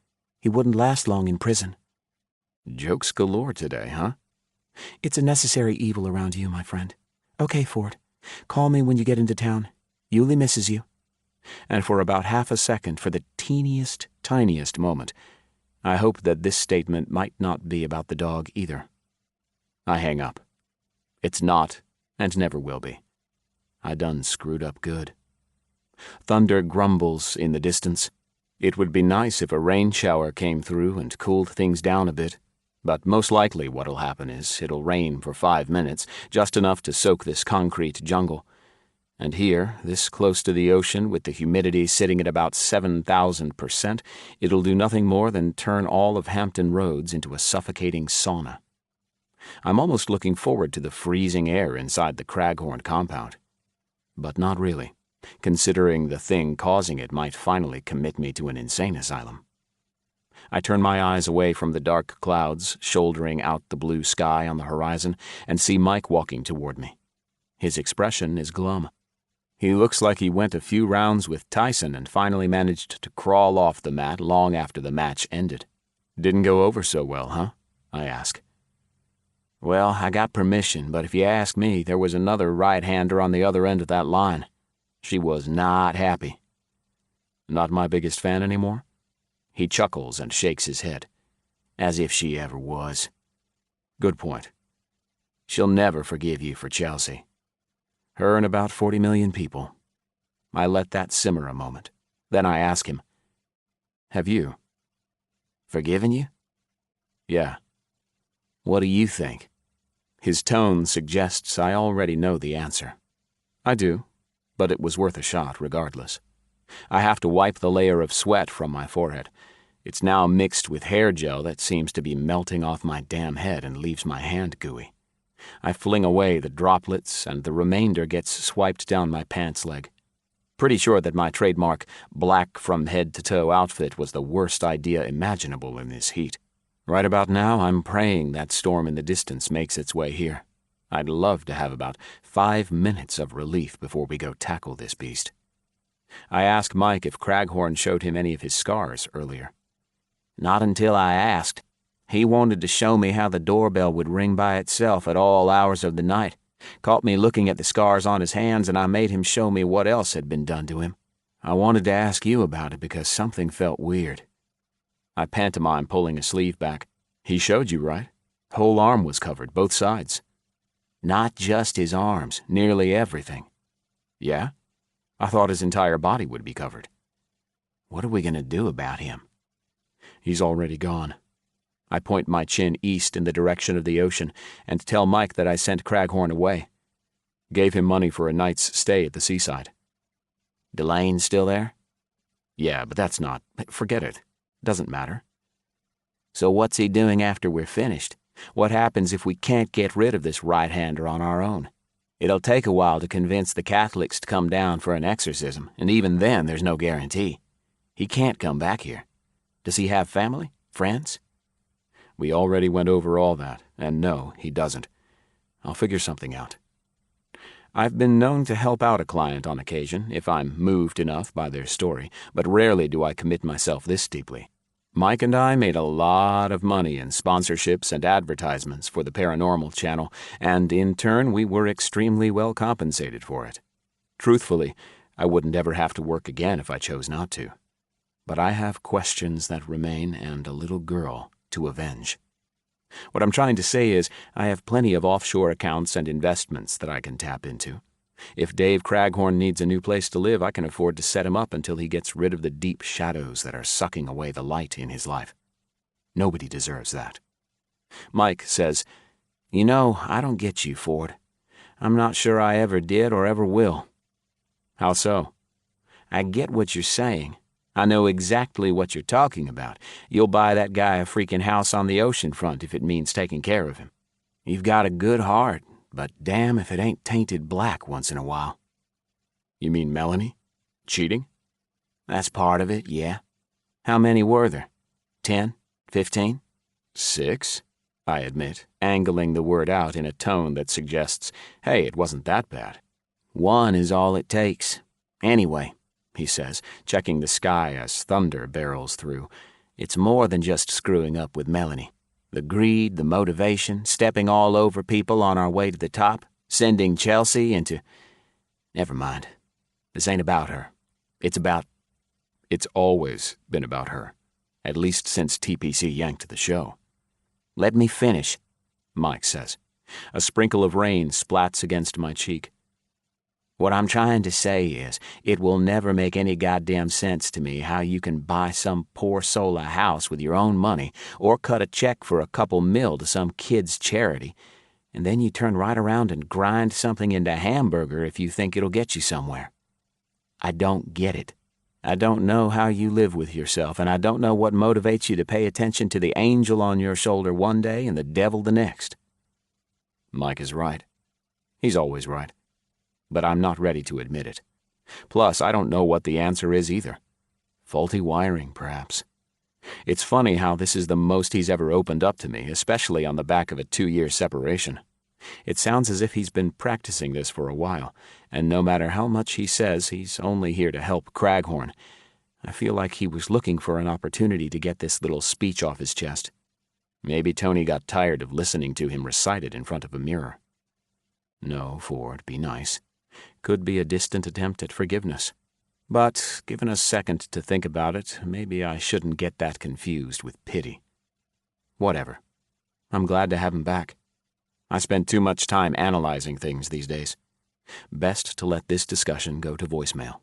He wouldn't last long in prison. Jokes galore today, huh? It's a necessary evil around you, my friend. Okay, Ford. Call me when you get into town. Yulie misses you. And for about half a second, for the teeniest, tiniest moment, I hope that this statement might not be about the dog either. I hang up. It's not, and never will be. I done screwed up good. Thunder grumbles in the distance. It would be nice if a rain shower came through and cooled things down a bit, but most likely what'll happen is it'll rain for 5 minutes, just enough to soak this concrete jungle. And here, this close to the ocean, with the humidity sitting at about 7,000%, it'll do nothing more than turn all of Hampton Roads into a suffocating sauna. I'm almost looking forward to the freezing air inside the Craghorn compound. But not really, considering the thing causing it might finally commit me to an insane asylum. I turn my eyes away from the dark clouds shouldering out the blue sky on the horizon and see Mike walking toward me. His expression is glum. He looks like he went a few rounds with Tyson and finally managed to crawl off the mat long after the match ended. Didn't go over so well, huh? I ask. Well, I got permission, but if you ask me, there was another right-hander on the other end of that line. She was not happy. Not my biggest fan anymore? He chuckles and shakes his head. As if she ever was. Good point. She'll never forgive you for Chelsea. Her and about 40 million people. I let that simmer a moment. Then I ask him, have you? Forgiven you? Yeah. What do you think? His tone suggests I already know the answer. I do, but it was worth a shot regardless. I have to wipe the layer of sweat from my forehead. It's now mixed with hair gel that seems to be melting off my damn head and leaves my hand gooey. I fling away the droplets, and the remainder gets swiped down my pants leg. Pretty sure that my trademark black from head to toe outfit was the worst idea imaginable in this heat. Right about now, I'm praying that storm in the distance makes its way here. I'd love to have about 5 minutes of relief before we go tackle this beast. I asked Mike if Craghorn showed him any of his scars earlier. Not until I asked. He wanted to show me how the doorbell would ring by itself at all hours of the night, Caught me looking at the scars on his hands, and I made him show me what else had been done to him. I wanted to ask you about it because something felt weird. I pantomimed, pulling a sleeve back. He showed you, right? Whole arm was covered, both sides. Not just his arms, nearly everything. Yeah? I thought his entire body would be covered. What are we going to do about him? He's already gone. I point my chin east in the direction of the ocean and tell Mike that I sent Craghorn away. Gave him money for a night's stay at the seaside. Delane's still there? Yeah, but that's not... Forget it. Doesn't matter. So what's he doing after we're finished? What happens if we can't get rid of this right-hander on our own? It'll take a while to convince the Catholics to come down for an exorcism, and even then there's no guarantee. He can't come back here. Does he have family? Friends? We already went over all that, and no, he doesn't. I'll figure something out. I've been known to help out a client on occasion, if I'm moved enough by their story, but rarely do I commit myself this deeply. Mike and I made a lot of money in sponsorships and advertisements for the Paranormal Channel, and in turn we were extremely well compensated for it. Truthfully, I wouldn't ever have to work again if I chose not to. But I have questions that remain and a little girl to avenge. What I'm trying to say is, I have plenty of offshore accounts and investments that I can tap into. If Dave Craghorn needs a new place to live, I can afford to set him up until he gets rid of the deep shadows that are sucking away the light in his life. Nobody deserves that. Mike says, You know, I don't get you, Ford. I'm not sure I ever did or ever will. How so? I get what you're saying. I know exactly what you're talking about. You'll buy that guy a freaking house on the ocean front if it means taking care of him. You've got a good heart, but damn if it ain't tainted black once in a while. You mean Melanie? Cheating? That's part of it, yeah. How many were there? 10? 15? 6? I admit, angling the word out in a tone that suggests, hey, it wasn't that bad. 1 is all it takes. Anyway, he says, checking the sky as thunder barrels through. It's more than just screwing up with Melanie. The greed, the motivation, stepping all over people on our way to the top, sending Chelsea into... Never mind. This ain't about her. It's about... It's always been about her. At least since TPC yanked the show. Let me finish, Mike says. A sprinkle of rain splats against my cheek. What I'm trying to say is, it will never make any goddamn sense to me how you can buy some poor soul a house with your own money, or cut a check for a couple mil to some kid's charity, and then you turn right around and grind something into hamburger if you think it'll get you somewhere. I don't get it. I don't know how you live with yourself, and I don't know what motivates you to pay attention to the angel on your shoulder one day and the devil the next. Mike is right. He's always right. But I'm not ready to admit it. Plus, I don't know what the answer is either. Faulty wiring, perhaps. It's funny how this is the most he's ever opened up to me, especially on the back of a 2-year separation. It sounds as if he's been practicing this for a while, and no matter how much he says he's only here to help Craghorn, I feel like he was looking for an opportunity to get this little speech off his chest. Maybe Tony got tired of listening to him recite it in front of a mirror. No, Ford, be nice. Could be a distant attempt at forgiveness. But, given a second to think about it, maybe I shouldn't get that confused with pity. Whatever. I'm glad to have him back. I spend too much time analyzing things these days. Best to let this discussion go to voicemail.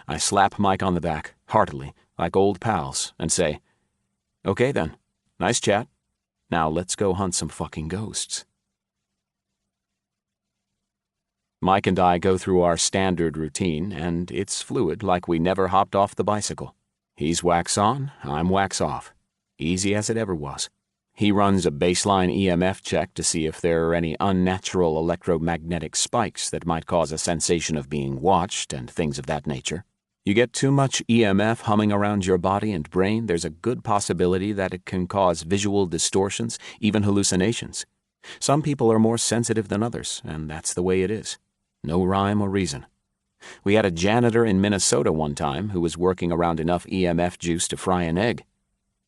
I slap Mike on the back, heartily, like old pals, and say, Okay then, nice chat. Now let's go hunt some fucking ghosts. Mike and I go through our standard routine, and it's fluid like we never hopped off the bicycle. He's wax on, I'm wax off. Easy as it ever was. He runs a baseline EMF check to see if there are any unnatural electromagnetic spikes that might cause a sensation of being watched and things of that nature. You get too much EMF humming around your body and brain, there's a good possibility that it can cause visual distortions, even hallucinations. Some people are more sensitive than others, and that's the way it is. No rhyme or reason. We had a janitor in Minnesota one time who was working around enough EMF juice to fry an egg.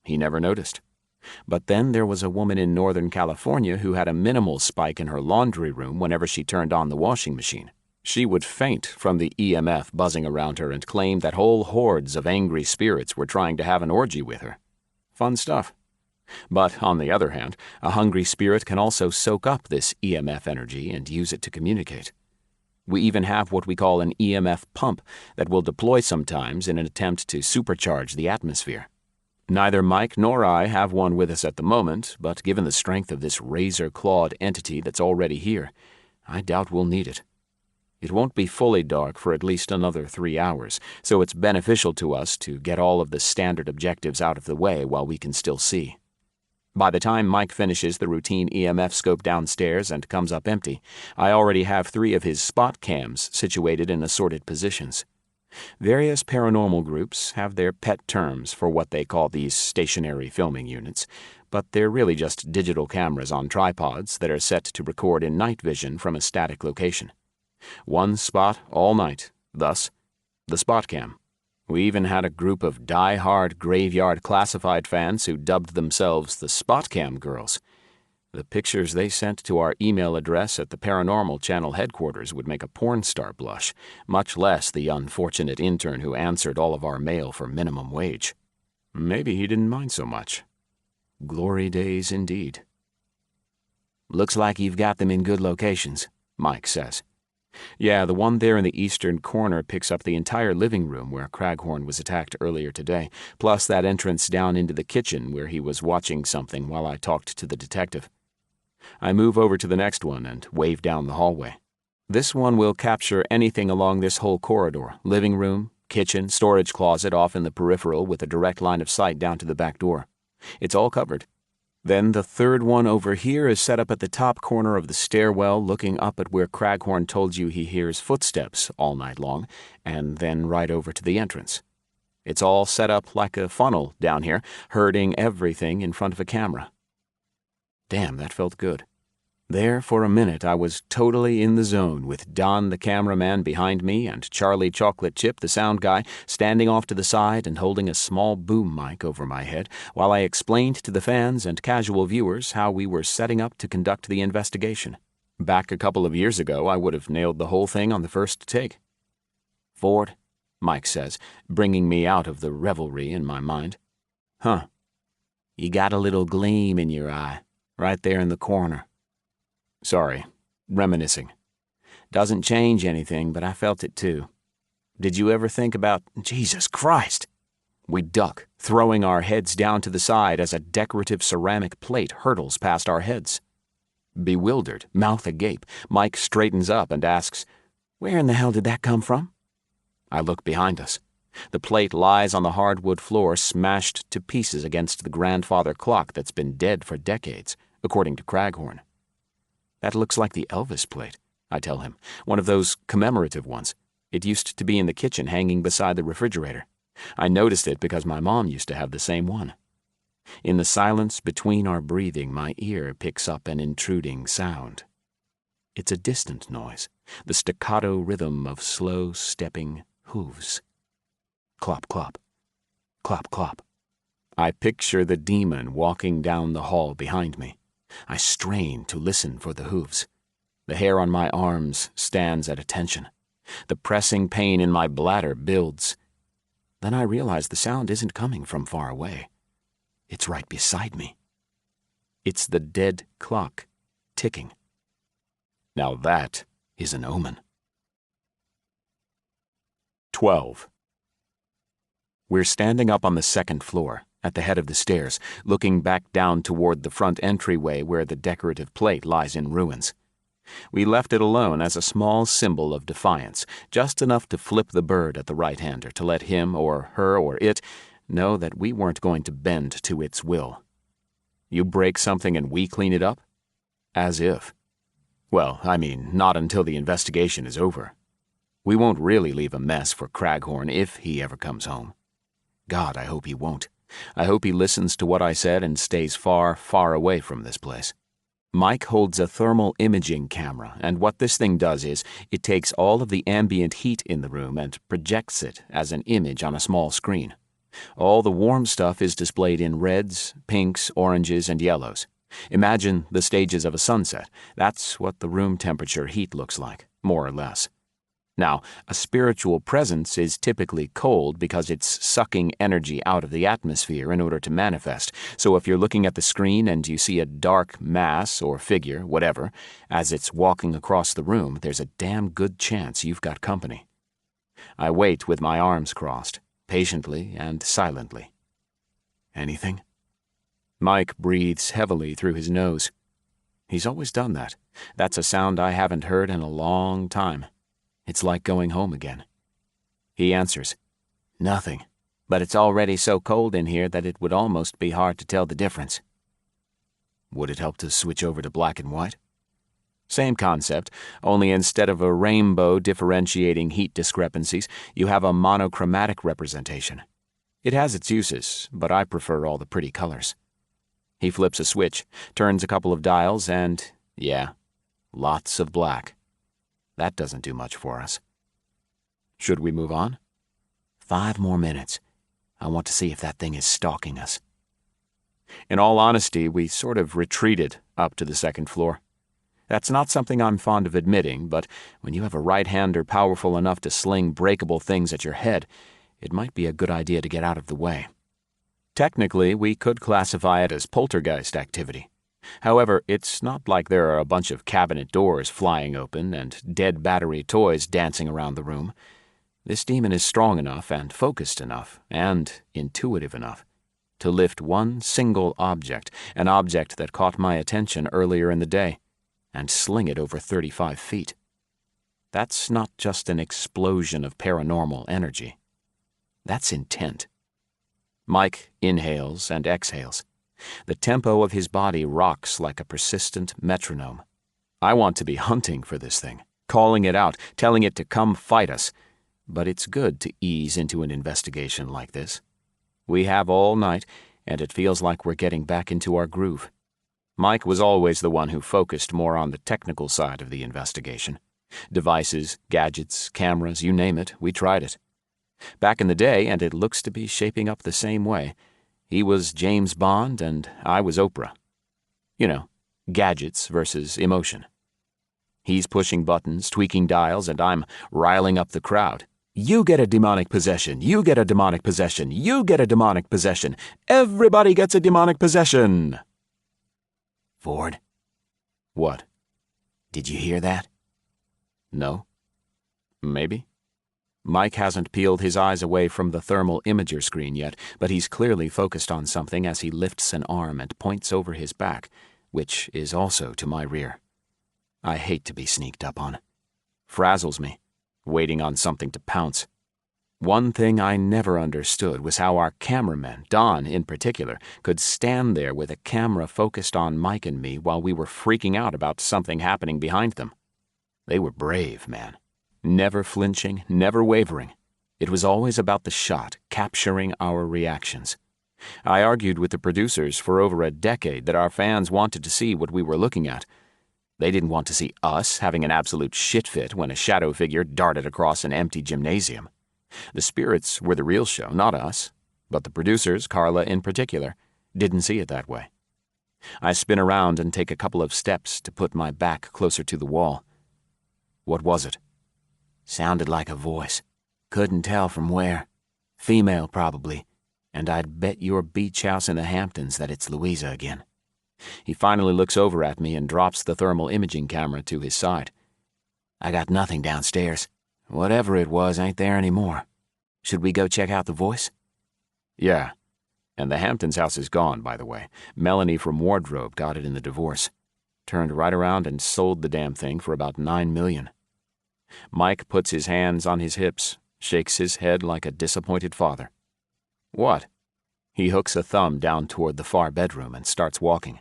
He never noticed. But then there was a woman in Northern California who had a minimal spike in her laundry room whenever she turned on the washing machine. She would faint from the EMF buzzing around her and claim that whole hordes of angry spirits were trying to have an orgy with her. Fun stuff. But, on the other hand, a hungry spirit can also soak up this EMF energy and use it to communicate. We even have what we call an EMF pump that will deploy sometimes in an attempt to supercharge the atmosphere. Neither Mike nor I have one with us at the moment, but given the strength of this razor-clawed entity that's already here, I doubt we'll need it. It won't be fully dark for at least another 3 hours, so it's beneficial to us to get all of the standard objectives out of the way while we can still see. By the time Mike finishes the routine EMF scope downstairs and comes up empty, I already have 3 of his spot cams situated in assorted positions. Various paranormal groups have their pet terms for what they call these stationary filming units, but they're really just digital cameras on tripods that are set to record in night vision from a static location. One spot all night, thus, the spot cam. We even had a group of die-hard graveyard classified fans who dubbed themselves the Spot Cam Girls. The pictures they sent to our email address at the Paranormal Channel headquarters would make a porn star blush, much less the unfortunate intern who answered all of our mail for minimum wage. Maybe he didn't mind so much. Glory days indeed. "Looks like you've got them in good locations," Mike says. "Yeah, the one there in the eastern corner picks up the entire living room where Craghorn was attacked earlier today, plus that entrance down into the kitchen where he was watching something while I talked to the detective." I move over to the next one and wave down the hallway. "This one will capture anything along this whole corridor: living room, kitchen, storage closet off in the peripheral with a direct line of sight down to the back door. It's all covered. Then the third one over here is set up at the top corner of the stairwell, looking up at where Craghorn told you he hears footsteps all night long, and then right over to the entrance. It's all set up like a funnel down here, herding everything in front of a camera." Damn, that felt good. There, for a minute, I was totally in the zone, with Don the cameraman behind me and Charlie Chocolate Chip, the sound guy, standing off to the side and holding a small boom mic over my head while I explained to the fans and casual viewers how we were setting up to conduct the investigation. Back a couple of years ago, I would have nailed the whole thing on the first take. "Ford," Mike says, bringing me out of the revelry in my mind. "Huh. You got a little gleam in your eye, right there in the corner." "Sorry, reminiscing. Doesn't change anything, but I felt it too. Did you ever think about—" Jesus Christ! We duck, throwing our heads down to the side as a decorative ceramic plate hurtles past our heads. Bewildered, mouth agape, Mike straightens up and asks, "Where in the hell did that come from?" I look behind us. The plate lies on the hardwood floor, smashed to pieces against the grandfather clock that's been dead for decades, according to Craghorn. "That looks like the Elvis plate," I tell him, "one of those commemorative ones. It used to be in the kitchen hanging beside the refrigerator. I noticed it because my mom used to have the same one." In the silence between our breathing, my ear picks up an intruding sound. It's a distant noise, the staccato rhythm of slow-stepping hooves. Clop, clop. Clop, clop. I picture the demon walking down the hall behind me. I strain to listen for the hooves. The hair on my arms stands at attention. The pressing pain in my bladder builds. Then I realize the sound isn't coming from far away. It's right beside me. It's the dead clock, ticking. Now that is an omen. 12. We're standing up on the second floor, at the head of the stairs, looking back down toward the front entryway where the decorative plate lies in ruins. We left it alone as a small symbol of defiance, just enough to flip the bird at the right-hander to let him or her or it know that we weren't going to bend to its will. You break something and we clean it up? As if. Well, I mean, not until the investigation is over. We won't really leave a mess for Craghorn if he ever comes home. God, I hope he won't. I hope he listens to what I said and stays far, far away from this place. Mike holds a thermal imaging camera, and what this thing does is it takes all of the ambient heat in the room and projects it as an image on a small screen. All the warm stuff is displayed in reds, pinks, oranges, and yellows. Imagine the stages of a sunset. That's what the room temperature heat looks like, more or less. Now, a spiritual presence is typically cold because it's sucking energy out of the atmosphere in order to manifest. So if you're looking at the screen and you see a dark mass or figure, whatever, as it's walking across the room, there's a damn good chance you've got company. I wait with my arms crossed, patiently and silently. Anything? Mike breathes heavily through his nose. He's always done that. That's a sound I haven't heard in a long time. It's like going home again. He answers, "Nothing, but it's already so cold in here that it would almost be hard to tell the difference." Would it help to switch over to black and white? Same concept, only instead of a rainbow differentiating heat discrepancies, you have a monochromatic representation. It has its uses, but I prefer all the pretty colors. He flips a switch, turns a couple of dials, and, yeah, lots of black. That doesn't do much for us. Should we move on? 5 more minutes. I want to see if that thing is stalking us. In all honesty, we sort of retreated up to the second floor. That's not something I'm fond of admitting, but when you have a right-hander powerful enough to sling breakable things at your head, it might be a good idea to get out of the way. Technically, we could classify it as poltergeist activity. However, it's not like there are a bunch of cabinet doors flying open and dead battery toys dancing around the room. This demon is strong enough and focused enough and intuitive enough to lift one single object, an object that caught my attention earlier in the day, and sling it over 35 feet. That's not just an explosion of paranormal energy. That's intent. Mike inhales and exhales. The tempo of his body rocks like a persistent metronome. I want to be hunting for this thing, calling it out, telling it to come fight us. But it's good to ease into an investigation like this. We have all night, and it feels like we're getting back into our groove. Mike was always the one who focused more on the technical side of the investigation. Devices, gadgets, cameras, you name it, we tried it. Back in the day, and it looks to be shaping up the same way, he was James Bond and I was Oprah. You know, gadgets versus emotion. He's pushing buttons, tweaking dials, and I'm riling up the crowd. You get a demonic possession, you get a demonic possession, you get a demonic possession. Everybody gets a demonic possession. Ford? What? Did you hear that? No. Maybe. Mike hasn't peeled his eyes away from the thermal imager screen yet, but he's clearly focused on something as he lifts an arm and points over his back, which is also to my rear. I hate to be sneaked up on. Frazzles me, waiting on something to pounce. One thing I never understood was how our cameramen, Doane in particular, could stand there with a camera focused on Mike and me while we were freaking out about something happening behind them. They were brave, man. Never flinching, never wavering. It was always about the shot, capturing our reactions. I argued with the producers for over a decade that our fans wanted to see what we were looking at. They didn't want to see us having an absolute shit fit when a shadow figure darted across an empty gymnasium. The spirits were the real show, not us. But the producers, Carla in particular, didn't see it that way. I spin around and take a couple of steps to put my back closer to the wall. What was it? Sounded like a voice. Couldn't tell from where. Female, probably. And I'd bet your beach house in the Hamptons that it's Louisa again. He finally looks over at me and drops the thermal imaging camera to his side. I got nothing downstairs. Whatever it was ain't there anymore. Should we go check out the voice? Yeah. And the Hamptons house is gone, by the way. Melanie from Wardrobe got it in the divorce. Turned right around and sold the damn thing for about $9 million. Mike puts his hands on his hips, shakes his head like a disappointed father. What? He hooks a thumb down toward the far bedroom and starts walking.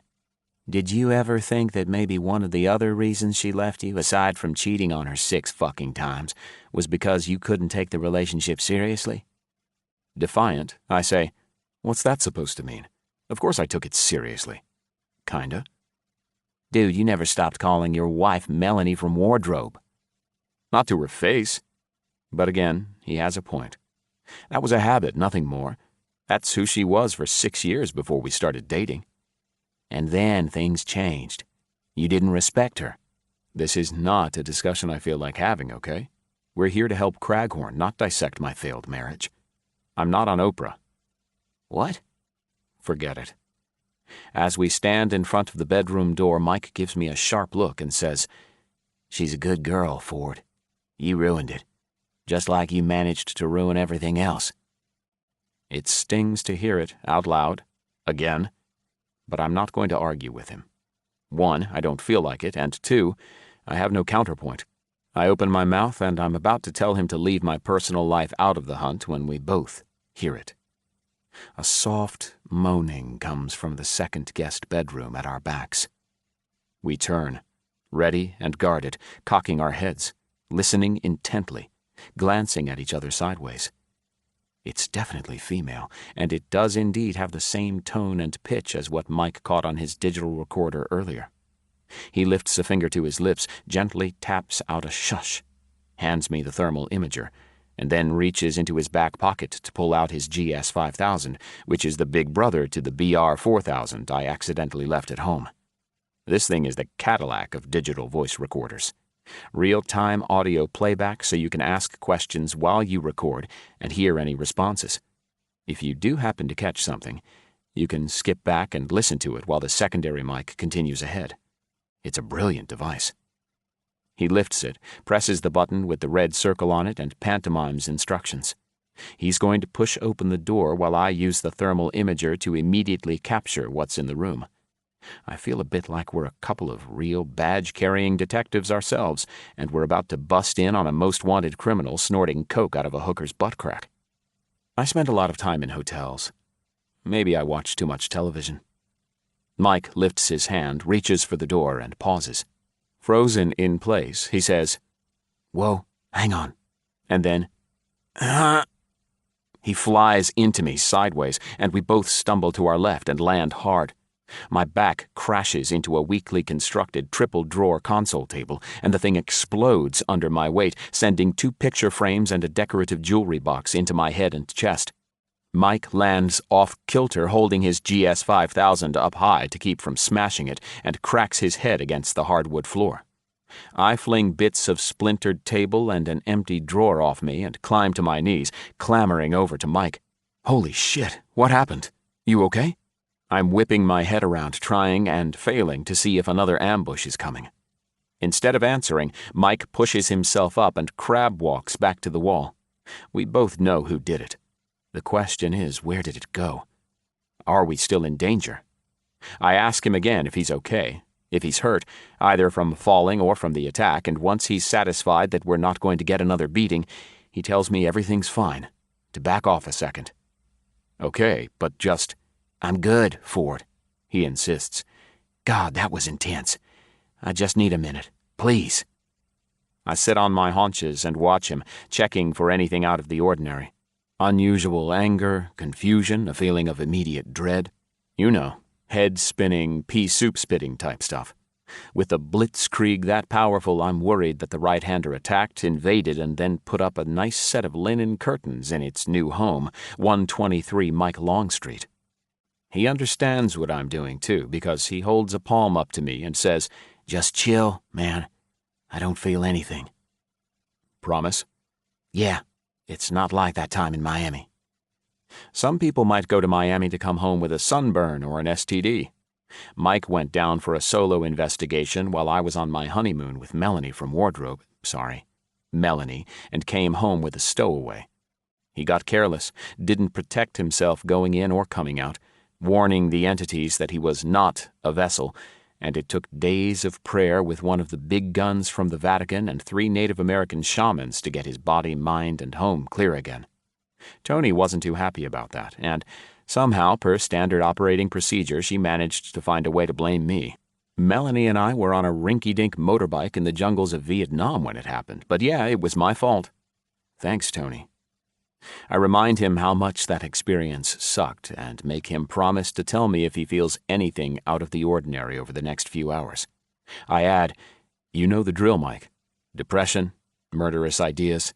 Did you ever think that maybe one of the other reasons she left you, aside from cheating on her 6 fucking times, was because you couldn't take the relationship seriously? Defiant, I say, what's that supposed to mean? Of course I took it seriously. Kinda. Dude, you never stopped calling your wife Melanie from Wardrobe. Not to her face. But again, he has a point. That was a habit, nothing more. That's who she was for 6 years before we started dating. And then things changed. You didn't respect her. This is not a discussion I feel like having, okay? We're here to help Craghorn, not dissect my failed marriage. I'm not on Oprah. What? Forget it. As we stand in front of the bedroom door, Mike gives me a sharp look and says, "She's a good girl, Ford. You ruined it, just like you managed to ruin everything else." It stings to hear it out loud, again, but I'm not going to argue with him. 1, I don't feel like it, and 2, I have no counterpoint. I open my mouth and I'm about to tell him to leave my personal life out of the hunt when we both hear it. A soft moaning comes from the second guest bedroom at our backs. We turn, ready and guarded, cocking our heads, listening intently, glancing at each other sideways. It's definitely female, and it does indeed have the same tone and pitch as what Mike caught on his digital recorder earlier. He lifts a finger to his lips, gently taps out a shush, hands me the thermal imager, and then reaches into his back pocket to pull out his GS5000, which is the big brother to the BR4000 I accidentally left at home. This thing is the Cadillac of digital voice recorders. Real-time audio playback so you can ask questions while you record and hear any responses. If you do happen to catch something, you can skip back and listen to it while the secondary mic continues ahead. It's a brilliant device. He lifts it, presses the button with the red circle on it, and pantomimes instructions. He's going to push open the door while I use the thermal imager to immediately capture what's in the room. I feel a bit like we're a couple of real badge-carrying detectives ourselves, and we're about to bust in on a most-wanted criminal snorting coke out of a hooker's butt crack. I spent a lot of time in hotels. Maybe I watched too much television. Mike lifts his hand, reaches for the door, and pauses. Frozen in place, he says, "Whoa, hang on." And then, He flies into me sideways, and we both stumble to our left and land hard. My back crashes into a weakly constructed triple-drawer console table, and the thing explodes under my weight, sending 2 picture frames and a decorative jewelry box into my head and chest. Mike lands off-kilter, holding his GS5000 up high to keep from smashing it, and cracks his head against the hardwood floor. I fling bits of splintered table and an empty drawer off me and climb to my knees, clambering over to Mike. "Holy shit, what happened? You okay?" I'm whipping my head around, trying and failing to see if another ambush is coming. Instead of answering, Mike pushes himself up and crab walks back to the wall. We both know who did it. The question is, where did it go? Are we still in danger? I ask him again if he's okay, if he's hurt, either from falling or from the attack, and once he's satisfied that we're not going to get another beating, he tells me everything's fine, to back off a second. Okay, but just, "I'm good, Ford," he insists. "God, that was intense. I just need a minute, please." I sit on my haunches and watch him, checking for anything out of the ordinary. Unusual anger, confusion, a feeling of immediate dread. You know, head-spinning, pea-soup-spitting type stuff. With a blitzkrieg that powerful, I'm worried that the right-hander attacked, invaded, and then put up a nice set of linen curtains in its new home, 123 Mike Longstreet. He understands what I'm doing, too, because he holds a palm up to me and says, "Just chill, man. I don't feel anything." Promise? Yeah, it's not like that time in Miami. Some people might go to Miami to come home with a sunburn or an STD. Mike went down for a solo investigation while I was on my honeymoon with Melanie, and came home with a stowaway. He got careless, didn't protect himself going in or coming out, warning the entities that he was not a vessel, and it took days of prayer with one of the big guns from the Vatican and 3 Native American shamans to get his body, mind, and home clear again. Tony wasn't too happy about that, and somehow, per standard operating procedure, she managed to find a way to blame me. Melanie and I were on a rinky-dink motorbike in the jungles of Vietnam when it happened, but yeah, it was my fault. Thanks, Tony. I remind him how much that experience sucked and make him promise to tell me if he feels anything out of the ordinary over the next few hours. I add, "You know the drill, Mike. Depression, murderous ideas.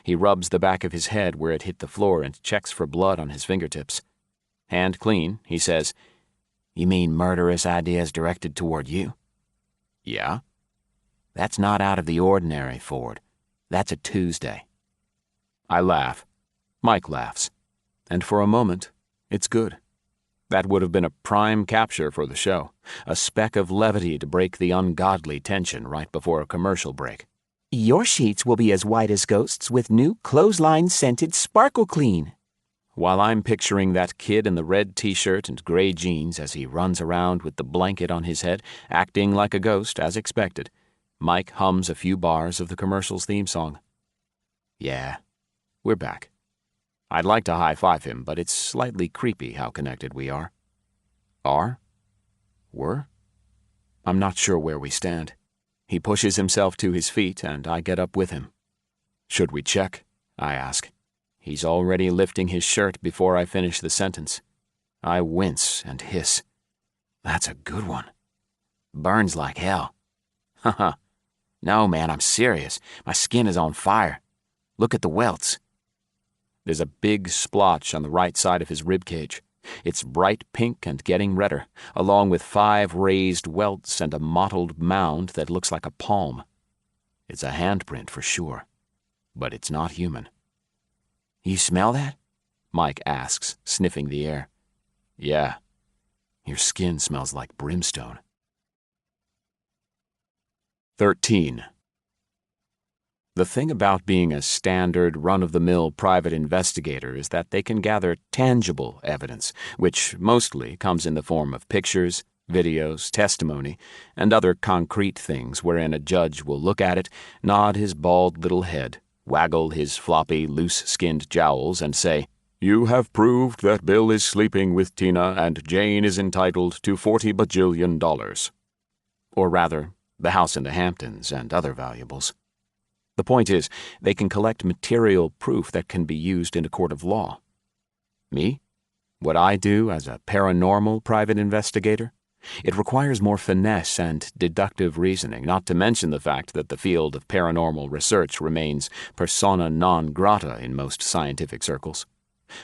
He rubs the back of his head where it hit the floor and checks for blood on his fingertips. Hand clean, he says, "You mean murderous ideas directed toward you?" "Yeah." "That's not out of the ordinary, Ford. That's a Tuesday." I laugh. Mike laughs. And for a moment, it's good. That would have been a prime capture for the show, a speck of levity to break the ungodly tension right before a commercial break. "Your sheets will be as white as ghosts with new clothesline-scented Sparkle Clean." While I'm picturing that kid in the red t-shirt and gray jeans as he runs around with the blanket on his head, acting like a ghost as expected, Mike hums a few bars of the commercial's theme song. Yeah, we're back. I'd like to high-five him, but it's slightly creepy how connected we are. Are? Were? I'm not sure where we stand. He pushes himself to his feet, and I get up with him. "Should we check?" I ask. He's already lifting his shirt before I finish the sentence. I wince and hiss. "That's a good one." "Burns like hell." "Haha. No, man, I'm serious. My skin is on fire. Look at the welts." There's a big splotch on the right side of his ribcage. It's bright pink and getting redder, along with 5 raised welts and a mottled mound that looks like a palm. It's a handprint for sure, but it's not human. "You smell that?" Mike asks, sniffing the air. "Yeah. Your skin smells like brimstone." 13. The thing about being a standard, run-of-the-mill private investigator is that they can gather tangible evidence, which mostly comes in the form of pictures, videos, testimony, and other concrete things wherein a judge will look at it, nod his bald little head, waggle his floppy, loose-skinned jowls, and say, "You have proved that Bill is sleeping with Tina and Jane is entitled to $40 bajillion." Or rather, the house in the Hamptons and other valuables. The point is, they can collect material proof that can be used in a court of law. Me? What I do as a paranormal private investigator? It requires more finesse and deductive reasoning, not to mention the fact that the field of paranormal research remains persona non grata in most scientific circles.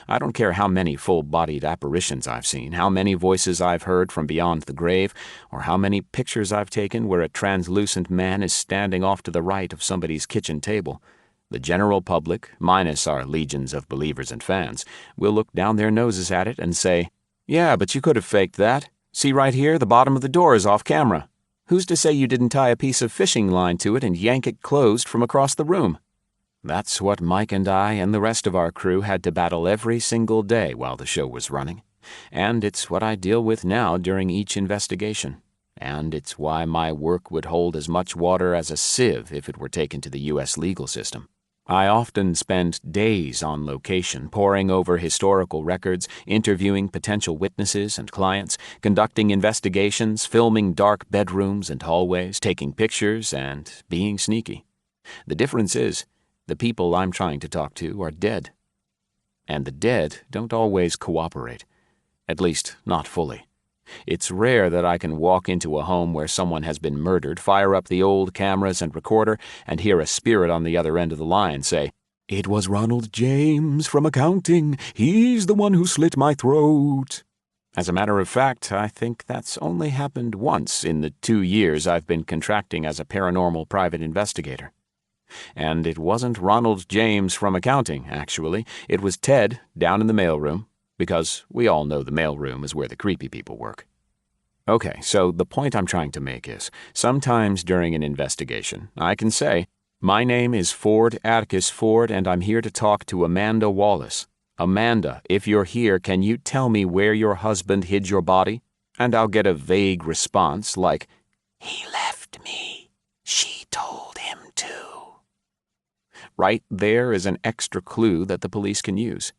I don't care how many full-bodied apparitions I've seen, how many voices I've heard from beyond the grave, or how many pictures I've taken where a translucent man is standing off to the right of somebody's kitchen table. The general public, minus our legions of believers and fans, will look down their noses at it and say, "Yeah, but you could have faked that. See right here, the bottom of the door is off camera. Who's to say you didn't tie a piece of fishing line to it and yank it closed from across the room?" That's what Mike and I and the rest of our crew had to battle every single day while the show was running. And it's what I deal with now during each investigation. And it's why my work would hold as much water as a sieve if it were taken to the U.S. legal system. I often spend days on location, poring over historical records, interviewing potential witnesses and clients, conducting investigations, filming dark bedrooms and hallways, taking pictures, and being sneaky. The difference is, the people I'm trying to talk to are dead. And the dead don't always cooperate. At least, not fully. It's rare that I can walk into a home where someone has been murdered, fire up the old cameras and recorder, and hear a spirit on the other end of the line say, "It was Ronald James from accounting. He's the one who slit my throat." As a matter of fact, I think that's only happened once in the 2 years I've been contracting as a paranormal private investigator. And it wasn't Ronald James from accounting, actually. It was Ted down in the mailroom, because we all know the mailroom is where the creepy people work. Okay, so the point I'm trying to make is, sometimes during an investigation, I can say, "My name is Ford Atticus Ford, and I'm here to talk to Amanda Wallace. Amanda, if you're here, can you tell me where your husband hid your body?" And I'll get a vague response like, "He left me. She told him to." Right there is an extra clue that the police can use.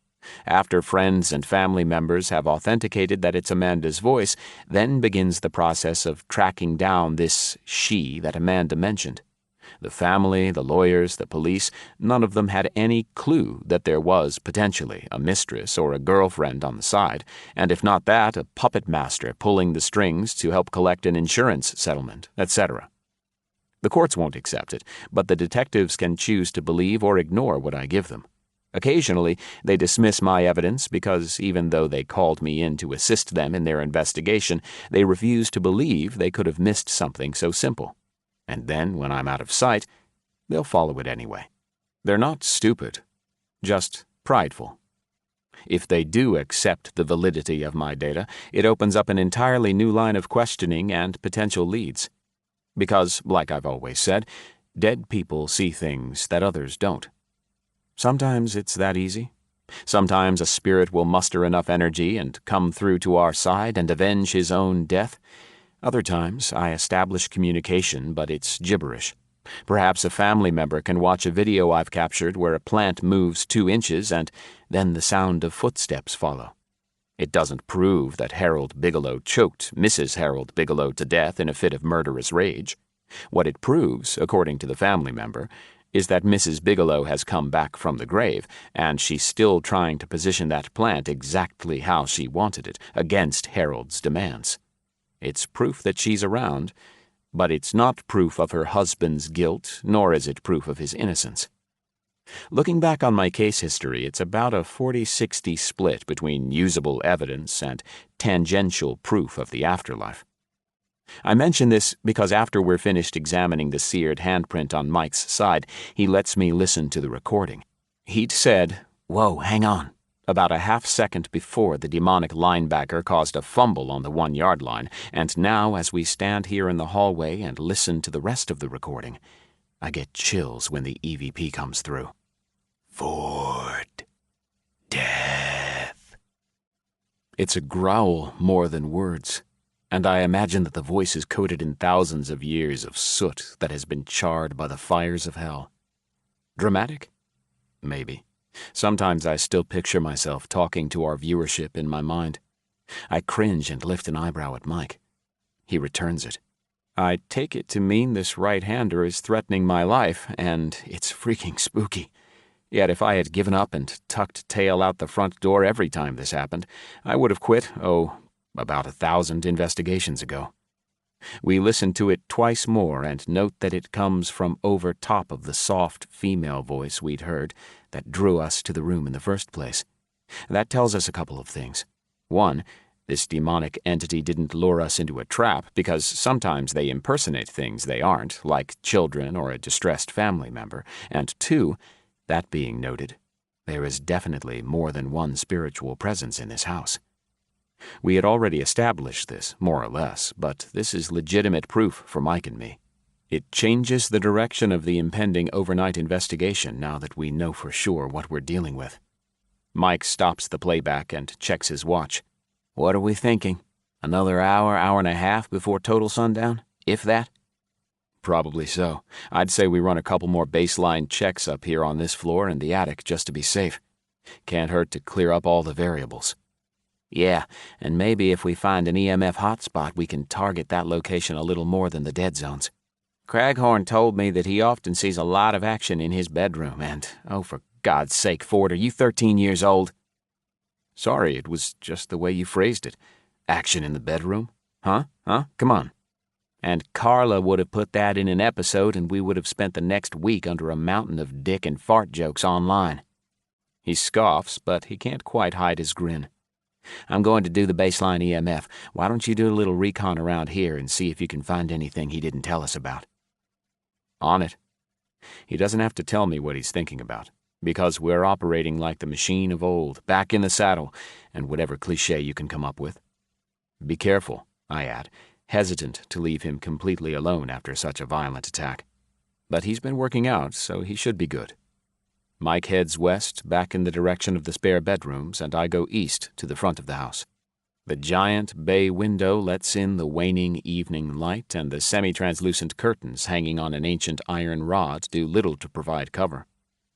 After friends and family members have authenticated that it's Amanda's voice, then begins the process of tracking down this she that Amanda mentioned. The family, the lawyers, the police, none of them had any clue that there was potentially a mistress or a girlfriend on the side, and if not that, a puppet master pulling the strings to help collect an insurance settlement, etc. The courts won't accept it, but the detectives can choose to believe or ignore what I give them. Occasionally, they dismiss my evidence because even though they called me in to assist them in their investigation, they refuse to believe they could have missed something so simple. And then, when I'm out of sight, they'll follow it anyway. They're not stupid, just prideful. If they do accept the validity of my data, it opens up an entirely new line of questioning and potential leads. Because, like I've always said, dead people see things that others don't. Sometimes it's that easy. Sometimes a spirit will muster enough energy and come through to our side and avenge his own death. Other times I establish communication, but it's gibberish. Perhaps a family member can watch a video I've captured where a plant moves 2 inches and then the sound of footsteps follow. It doesn't prove that Harold Bigelow choked Mrs. Harold Bigelow to death in a fit of murderous rage. What it proves, according to the family member, is that Mrs. Bigelow has come back from the grave, and she's still trying to position that plant exactly how she wanted it, against Harold's demands. It's proof that she's around, but it's not proof of her husband's guilt, nor is it proof of his innocence. Looking back on my case history, it's about a 40-60 split between usable evidence and tangential proof of the afterlife. I mention this because after we're finished examining the seared handprint on Mike's side, he lets me listen to the recording. He'd said, "Whoa, hang on," about a half-second before the demonic linebacker caused a fumble on the 1-yard line, and now as we stand here in the hallway and listen to the rest of the recording, I get chills when the EVP comes through. Ford. Death. It's a growl more than words, and I imagine that the voice is coated in thousands of years of soot that has been charred by the fires of hell. Dramatic? Maybe. Sometimes I still picture myself talking to our viewership in my mind. I cringe and lift an eyebrow at Mike. He returns it. I take it to mean this right-hander is threatening my life, and it's freaking spooky. Yet if I had given up and tucked tail out the front door every time this happened, I would have quit, about 1,000 investigations ago. We listen to it twice more and note that it comes from over top of the soft female voice we'd heard that drew us to the room in the first place. That tells us a couple of things. One, this demonic entity didn't lure us into a trap because sometimes they impersonate things they aren't, like children or a distressed family member. And two, that being noted, there is definitely more than one spiritual presence in this house. We had already established this, more or less, but this is legitimate proof for Mike and me. It changes the direction of the impending overnight investigation now that we know for sure what we're dealing with. Mike stops the playback and checks his watch. What are we thinking? Another hour, hour and a half before total sundown, if that? Probably so. I'd say we run a couple more baseline checks up here on this floor and the attic just to be safe. Can't hurt to clear up all the variables. Yeah, and maybe if we find an EMF hotspot, we can target that location a little more than the dead zones. Craghorn told me that he often sees a lot of action in his bedroom, and, for God's sake, Ford, are you 13 years old? Sorry, it was just the way you phrased it. Action in the bedroom? Huh? Come on. And Carla would have put that in an episode, and we would have spent the next week under a mountain of dick and fart jokes online. He scoffs, but he can't quite hide his grin. I'm going to do the baseline EMF. Why don't you do a little recon around here and see if you can find anything he didn't tell us about? On it. He doesn't have to tell me what he's thinking about, because we're operating like the machine of old, back in the saddle, and whatever cliché you can come up with. Be careful, I add, hesitant to leave him completely alone after such a violent attack. But he's been working out, so he should be good. Mike heads west, back in the direction of the spare bedrooms, and I go east to the front of the house. The giant bay window lets in the waning evening light, and the semi-translucent curtains hanging on an ancient iron rod do little to provide cover.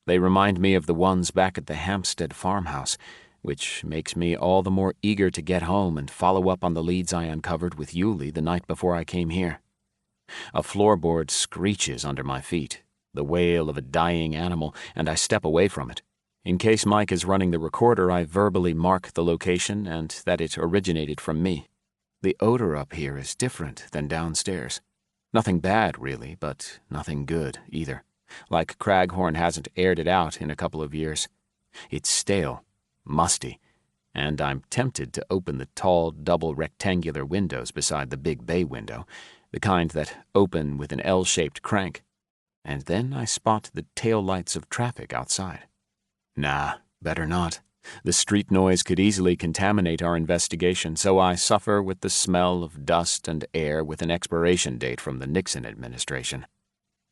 They remind me of the ones back at the Hampstead farmhouse, which makes me all the more eager to get home and follow up on the leads I uncovered with Yulie the night before I came here. A floorboard screeches under my feet, the wail of a dying animal, and I step away from it. In case Mike is running the recorder, I verbally mark the location and that it originated from me. The odor up here is different than downstairs. Nothing bad, really, but nothing good, either. Like Craghorn hasn't aired it out in a couple of years. It's stale, musty, and I'm tempted to open the tall, double rectangular windows beside the big bay window, the kind that open with an L-shaped crank. And then I spot the tail lights of traffic outside. Nah, better not. The street noise could easily contaminate our investigation, so I suffer with the smell of dust and air with an expiration date from the Nixon administration.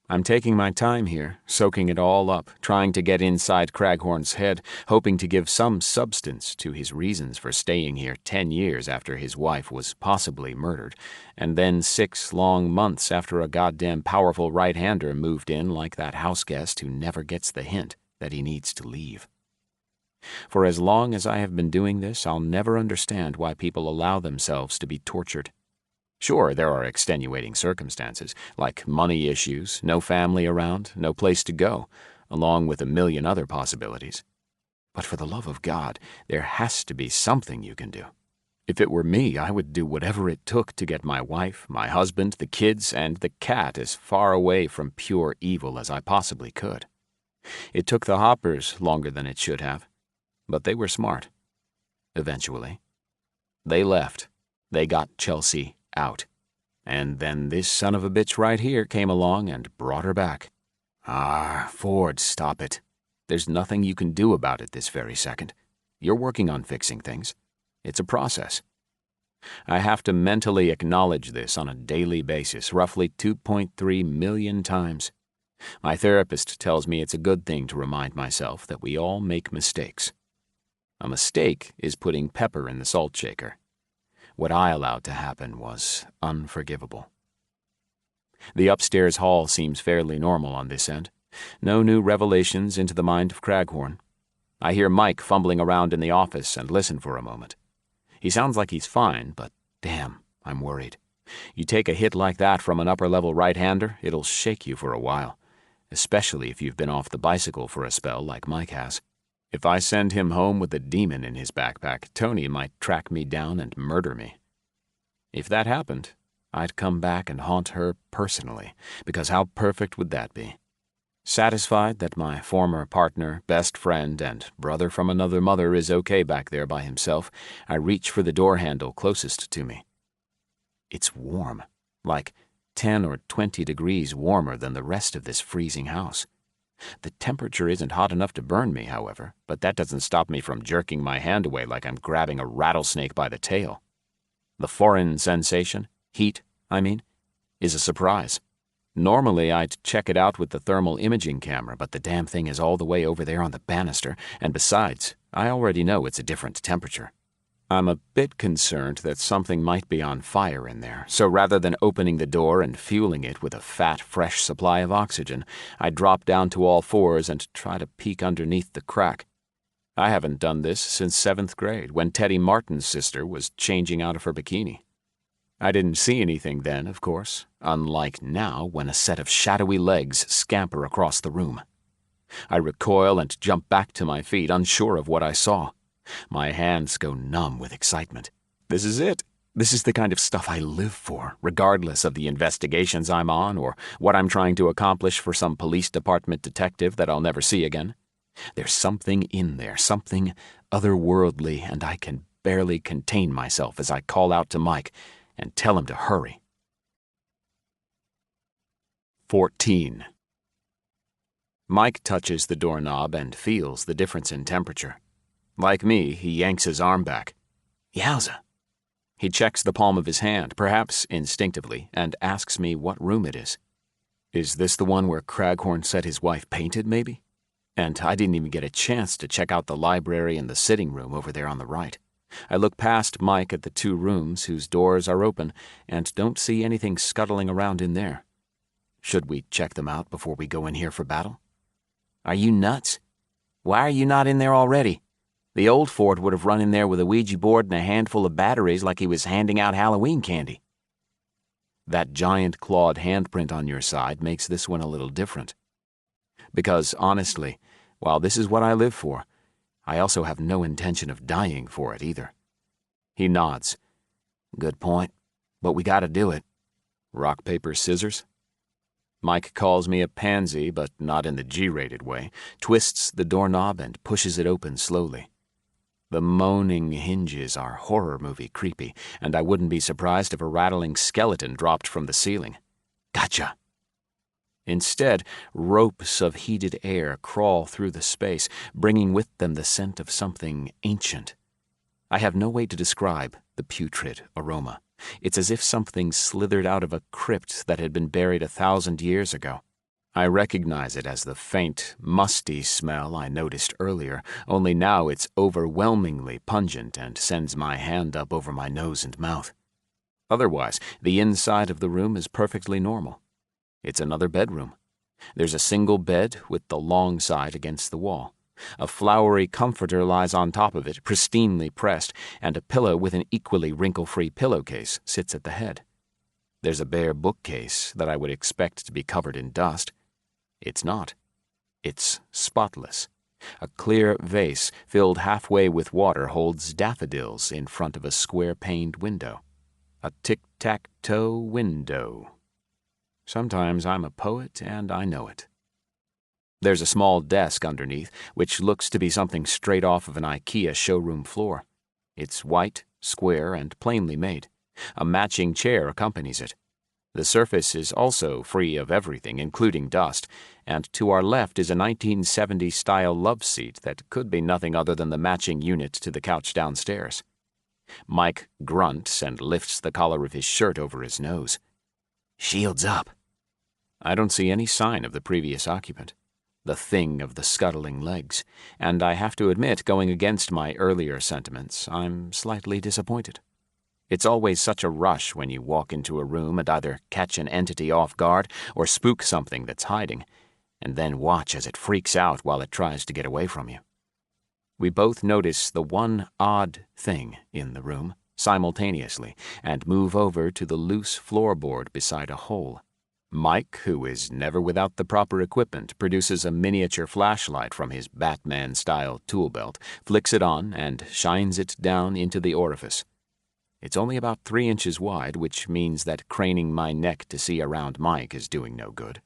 I'm taking my time here, soaking it all up, trying to get inside Craghorn's head, hoping to give some substance to his reasons for staying here 10 years after his wife was possibly murdered, and then 6 long months after a goddamn powerful right-hander moved in like that house guest who never gets the hint that he needs to leave. For as long as I have been doing this, I'll never understand why people allow themselves to be tortured. Sure, there are extenuating circumstances, like money issues, no family around, no place to go, along with a million other possibilities. But for the love of God, there has to be something you can do. If it were me, I would do whatever it took to get my wife, my husband, the kids, and the cat as far away from pure evil as I possibly could. It took the Hoppers longer than it should have, but they were smart. Eventually. They left. They got Chelsea out. And then this son of a bitch right here came along and brought her back. Ah, Ford, stop it. There's nothing you can do about it this very second. You're working on fixing things. It's a process. I have to mentally acknowledge this on a daily basis, roughly 2.3 million times. My therapist tells me it's a good thing to remind myself that we all make mistakes. A mistake is putting pepper in the salt shaker. What I allowed to happen was unforgivable. The upstairs hall seems fairly normal on this end. No new revelations into the mind of Craghorn. I hear Mike fumbling around in the office and listen for a moment. He sounds like he's fine, but damn, I'm worried. You take a hit like that from an upper-level right-hander, it'll shake you for a while, especially if you've been off the bicycle for a spell like Mike has. If I send him home with a demon in his backpack, Tony might track me down and murder me. If that happened, I'd come back and haunt her personally, because how perfect would that be? Satisfied that my former partner, best friend, and brother from another mother is okay back there by himself, I reach for the door handle closest to me. It's warm, like 10 or 20 degrees warmer than the rest of this freezing house. The temperature isn't hot enough to burn me, however, but that doesn't stop me from jerking my hand away like I'm grabbing a rattlesnake by the tail. The foreign sensation, heat, I mean, is a surprise. Normally, I'd check it out with the thermal imaging camera, but the damn thing is all the way over there on the banister, and besides, I already know it's a different temperature. I'm a bit concerned that something might be on fire in there, so rather than opening the door and fueling it with a fat, fresh supply of oxygen, I drop down to all fours and try to peek underneath the crack. I haven't done this since 7th grade, when Teddy Martin's sister was changing out of her bikini. I didn't see anything then, of course, unlike now when a set of shadowy legs scamper across the room. I recoil and jump back to my feet, unsure of what I saw. My hands go numb with excitement. This is it. This is the kind of stuff I live for, regardless of the investigations I'm on or what I'm trying to accomplish for some police department detective that I'll never see again. There's something in there, something otherworldly, and I can barely contain myself as I call out to Mike and tell him to hurry. 14. Mike touches the doorknob and feels the difference in temperature. Like me, he yanks his arm back. Yowza. He checks the palm of his hand, perhaps instinctively, and asks me what room it is. Is this the one where Craghorn said his wife painted, maybe? And I didn't even get a chance to check out the library and the sitting room over there on the right. I look past Mike at the 2 rooms whose doors are open and don't see anything scuttling around in there. Should we check them out before we go in here for battle? Are you nuts? Why are you not in there already? The old Ford would have run in there with a Ouija board and a handful of batteries like he was handing out Halloween candy. That giant clawed handprint on your side makes this one a little different. Because, honestly, while this is what I live for, I also have no intention of dying for it either. He nods. Good point, but we gotta do it. Rock, paper, scissors? Mike calls me a pansy, but not in the G-rated way, twists the doorknob and pushes it open slowly. The moaning hinges are horror movie creepy, and I wouldn't be surprised if a rattling skeleton dropped from the ceiling. Gotcha! Instead, ropes of heated air crawl through the space, bringing with them the scent of something ancient. I have no way to describe the putrid aroma. It's as if something slithered out of a crypt that had been buried 1,000 years ago. I recognize it as the faint, musty smell I noticed earlier, only now it's overwhelmingly pungent and sends my hand up over my nose and mouth. Otherwise, the inside of the room is perfectly normal. It's another bedroom. There's a single bed with the long side against the wall. A flowery comforter lies on top of it, pristinely pressed, and a pillow with an equally wrinkle-free pillowcase sits at the head. There's a bare bookcase that I would expect to be covered in dust. It's not. It's spotless. A clear vase filled halfway with water holds daffodils in front of a square-paned window. A tic-tac-toe window. Sometimes I'm a poet and I know it. There's a small desk underneath, which looks to be something straight off of an IKEA showroom floor. It's white, square, and plainly made. A matching chair accompanies it. The surface is also free of everything, including dust, and to our left is a 1970s-style love seat that could be nothing other than the matching unit to the couch downstairs. Mike grunts and lifts the collar of his shirt over his nose. Shields up. I don't see any sign of the previous occupant, the thing of the scuttling legs, and I have to admit, going against my earlier sentiments, I'm slightly disappointed. It's always such a rush when you walk into a room and either catch an entity off guard or spook something that's hiding, and then watch as it freaks out while it tries to get away from you. We both notice the one odd thing in the room simultaneously and move over to the loose floorboard beside a hole. Mike, who is never without the proper equipment, produces a miniature flashlight from his Batman-style tool belt, flicks it on, and shines it down into the orifice. It's only about 3 inches wide, which means that craning my neck to see around Mike is doing no good.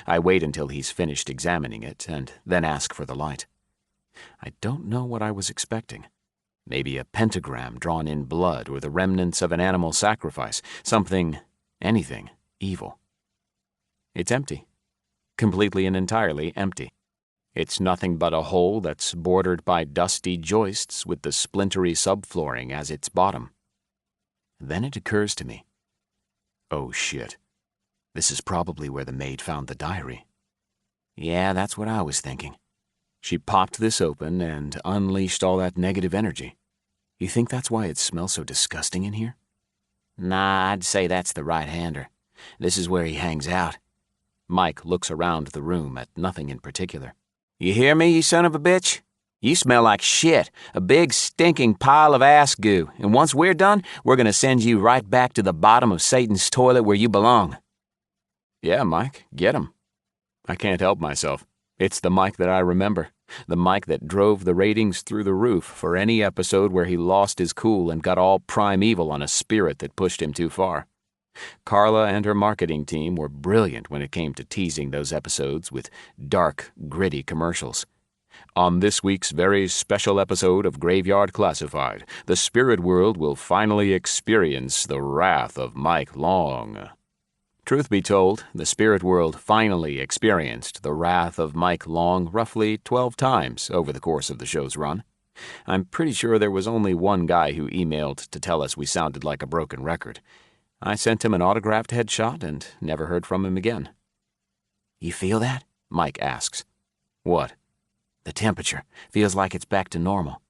I wait until he's finished examining it, and then ask for the light. I don't know what I was expecting. Maybe a pentagram drawn in blood or the remnants of an animal sacrifice, anything evil. It's empty. Completely and entirely empty. It's nothing but a hole that's bordered by dusty joists with the splintery subflooring as its bottom. Then it occurs to me. Oh shit. This is probably where the maid found the diary. Yeah, that's what I was thinking. She popped this open and unleashed all that negative energy. You think that's why it smells so disgusting in here? Nah, I'd say that's the right-hander. This is where he hangs out. Mike looks around the room at nothing in particular. You hear me, you son of a bitch? You smell like shit, a big stinking pile of ass goo, and once we're done, we're gonna send you right back to the bottom of Satan's toilet where you belong. Yeah, Mike, get him. I can't help myself. It's the Mike that I remember, the Mike that drove the ratings through the roof for any episode where he lost his cool and got all primeval on a spirit that pushed him too far. Carla and her marketing team were brilliant when it came to teasing those episodes with dark, gritty commercials. On this week's very special episode of Graveyard Classified, the spirit world will finally experience the wrath of Mike Long. Truth be told, the spirit world finally experienced the wrath of Mike Long roughly 12 times over the course of the show's run. I'm pretty sure there was only one guy who emailed to tell us we sounded like a broken record. I sent him an autographed headshot and never heard from him again. You feel that? Mike asks. What? The temperature. Feels like it's back to normal.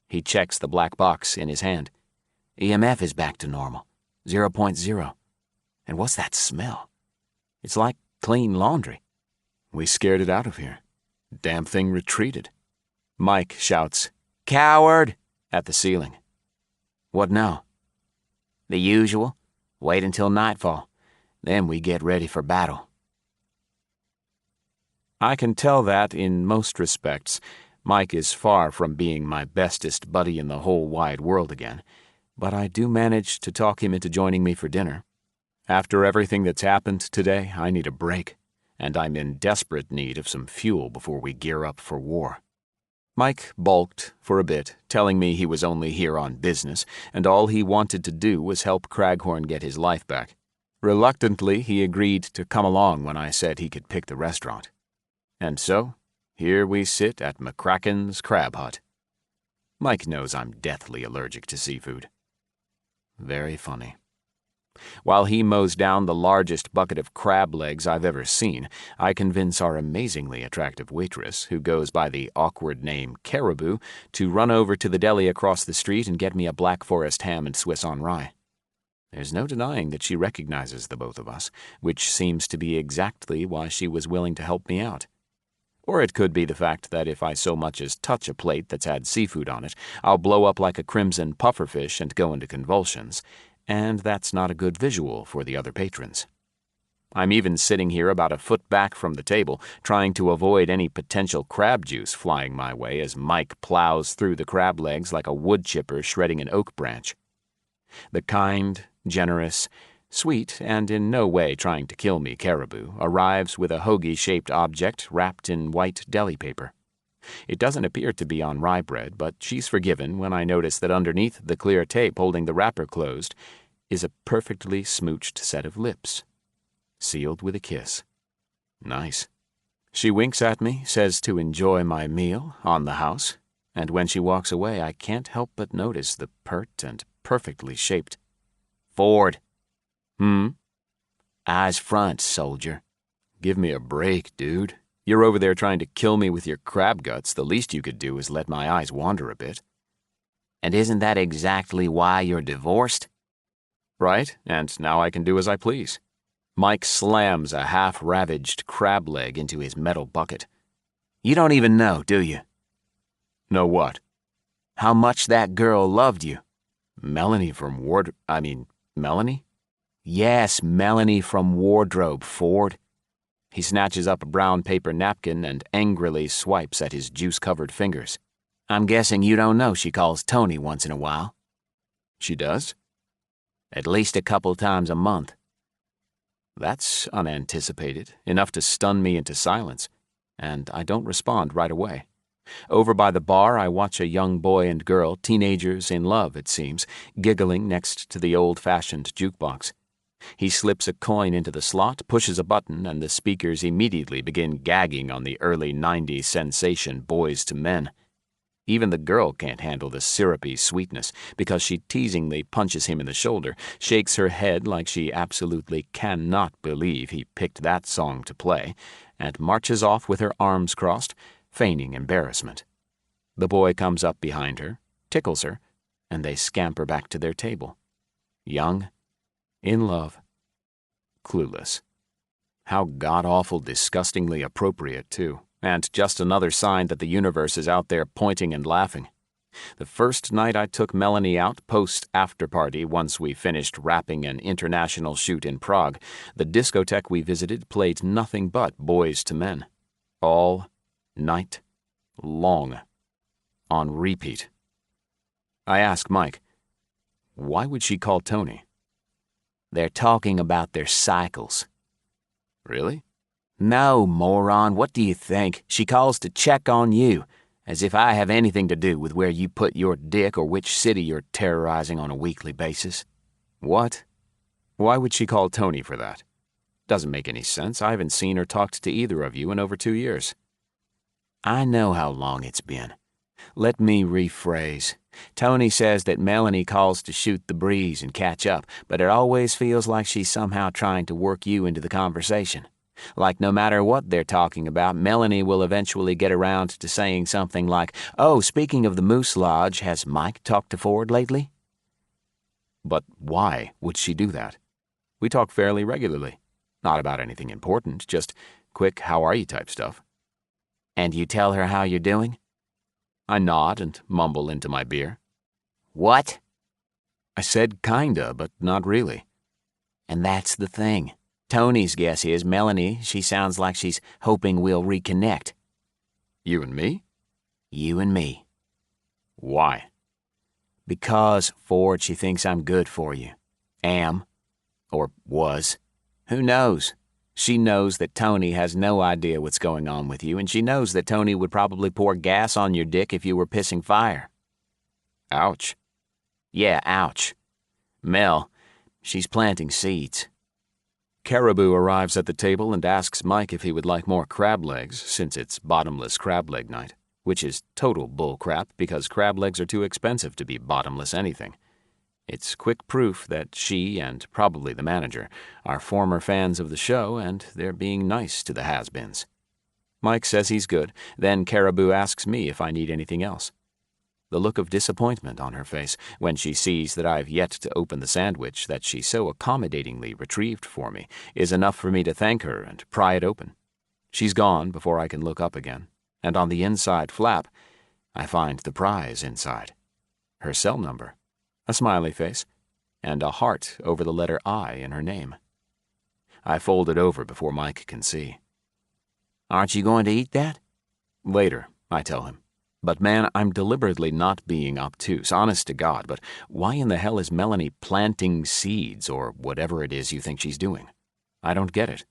He checks the black box in his hand. EMF is back to normal. 0.0. And what's that smell? It's like clean laundry. We scared it out of here. Damn thing retreated. Mike shouts, "Coward!" at the ceiling. What now? The usual. Wait until nightfall. Then we get ready for battle. I can tell that, in most respects, Mike is far from being my bestest buddy in the whole wide world again, but I do manage to talk him into joining me for dinner. After everything that's happened today, I need a break, and I'm in desperate need of some fuel before we gear up for war. Mike balked for a bit, telling me he was only here on business, and all he wanted to do was help Craghorn get his life back. Reluctantly, he agreed to come along when I said he could pick the restaurant. And so, here we sit at McCracken's Crab Hut. Mike knows I'm deathly allergic to seafood. Very funny. While he mows down the largest bucket of crab legs I've ever seen, I convince our amazingly attractive waitress, who goes by the awkward name Caribou, to run over to the deli across the street and get me a Black Forest ham and Swiss on rye. There's no denying that she recognizes the both of us, which seems to be exactly why she was willing to help me out. Or it could be the fact that if I so much as touch a plate that's had seafood on it, I'll blow up like a crimson pufferfish and go into convulsions, and that's not a good visual for the other patrons. I'm even sitting here about a foot back from the table, trying to avoid any potential crab juice flying my way as Mike plows through the crab legs like a wood chipper shredding an oak branch. The kind, generous, sweet, and in no way trying to kill me Caribou arrives with a hoagie-shaped object wrapped in white deli paper. It doesn't appear to be on rye bread, but she's forgiven when I notice that underneath the clear tape holding the wrapper closed is a perfectly smooched set of lips, sealed with a kiss. Nice. She winks at me, says to enjoy my meal on the house, and when she walks away, I can't help but notice the pert and perfectly shaped. Ford. Eyes front, soldier. Give me a break, dude. You're over there trying to kill me with your crab guts. The least you could do is let my eyes wander a bit. And isn't that exactly why you're divorced? Right, and now I can do as I please. Mike slams a half-ravaged crab leg into his metal bucket. You don't even know, do you? Know what? How much that girl loved you. Melanie? Yes, Melanie from Wardrobe, Ford. He snatches up a brown paper napkin and angrily swipes at his juice-covered fingers. I'm guessing you don't know she calls Tony once in a while. She does? At least a couple times a month. That's unanticipated, enough to stun me into silence, and I don't respond right away. Over by the bar, I watch a young boy and girl, teenagers in love, it seems, giggling next to the old-fashioned jukebox. He slips a coin into the slot, pushes a button, and the speakers immediately begin gagging on the early 90s sensation Boys to Men. Even the girl can't handle the syrupy sweetness because she teasingly punches him in the shoulder, shakes her head like she absolutely cannot believe he picked that song to play, and marches off with her arms crossed, feigning embarrassment. The boy comes up behind her, tickles her, and they scamper back to their table. Young, in love, clueless. How god-awful disgustingly appropriate, too, and just another sign that the universe is out there pointing and laughing. The first night I took Melanie out post-after-party, once we finished wrapping an international shoot in Prague, the discotheque we visited played nothing but Boys to Men. All night long. On repeat. I ask Mike, why would she call Tony? They're talking about their cycles. Really? No, moron, what do you think? She calls to check on you, as if I have anything to do with where you put your dick or which city you're terrorizing on a weekly basis. What? Why would she call Tony for that? Doesn't make any sense. I haven't seen or talked to either of you in over 2 years. I know how long it's been. Let me rephrase. Tony says that Melanie calls to shoot the breeze and catch up, but it always feels like she's somehow trying to work you into the conversation. Like no matter what they're talking about, Melanie will eventually get around to saying something like, "Oh, speaking of the Moose Lodge, has Mike talked to Ford lately?" But why would she do that? We talk fairly regularly. Not about anything important, just quick how are you type stuff. And you tell her how you're doing? I nod and mumble into my beer. What? I said kinda, but not really. And that's the thing. Tony's guess is Melanie, she sounds like she's hoping we'll reconnect. You and me? You and me. Why? Because, Ford, she thinks I'm good for you. Am. Or was. Who knows? She knows that Tony has no idea what's going on with you, and she knows that Tony would probably pour gas on your dick if you were pissing fire. Ouch. Yeah, ouch. Mel, she's planting seeds. Caribou arrives at the table and asks Mike if he would like more crab legs, since it's bottomless crab leg night, which is total bull crap because crab legs are too expensive to be bottomless anything. It's quick proof that she, and probably the manager, are former fans of the show and they're being nice to the has-beens. Mike says he's good, then Caribou asks me if I need anything else. The look of disappointment on her face when she sees that I've yet to open the sandwich that she so accommodatingly retrieved for me is enough for me to thank her and pry it open. She's gone before I can look up again, and on the inside flap, I find the prize inside. Her cell number, a smiley face, and a heart over the letter I in her name. I fold it over before Mike can see. Aren't you going to eat that? Later, I tell him. But man, I'm deliberately not being obtuse, honest to God, but why in the hell is Melanie planting seeds or whatever it is you think she's doing? I don't get it.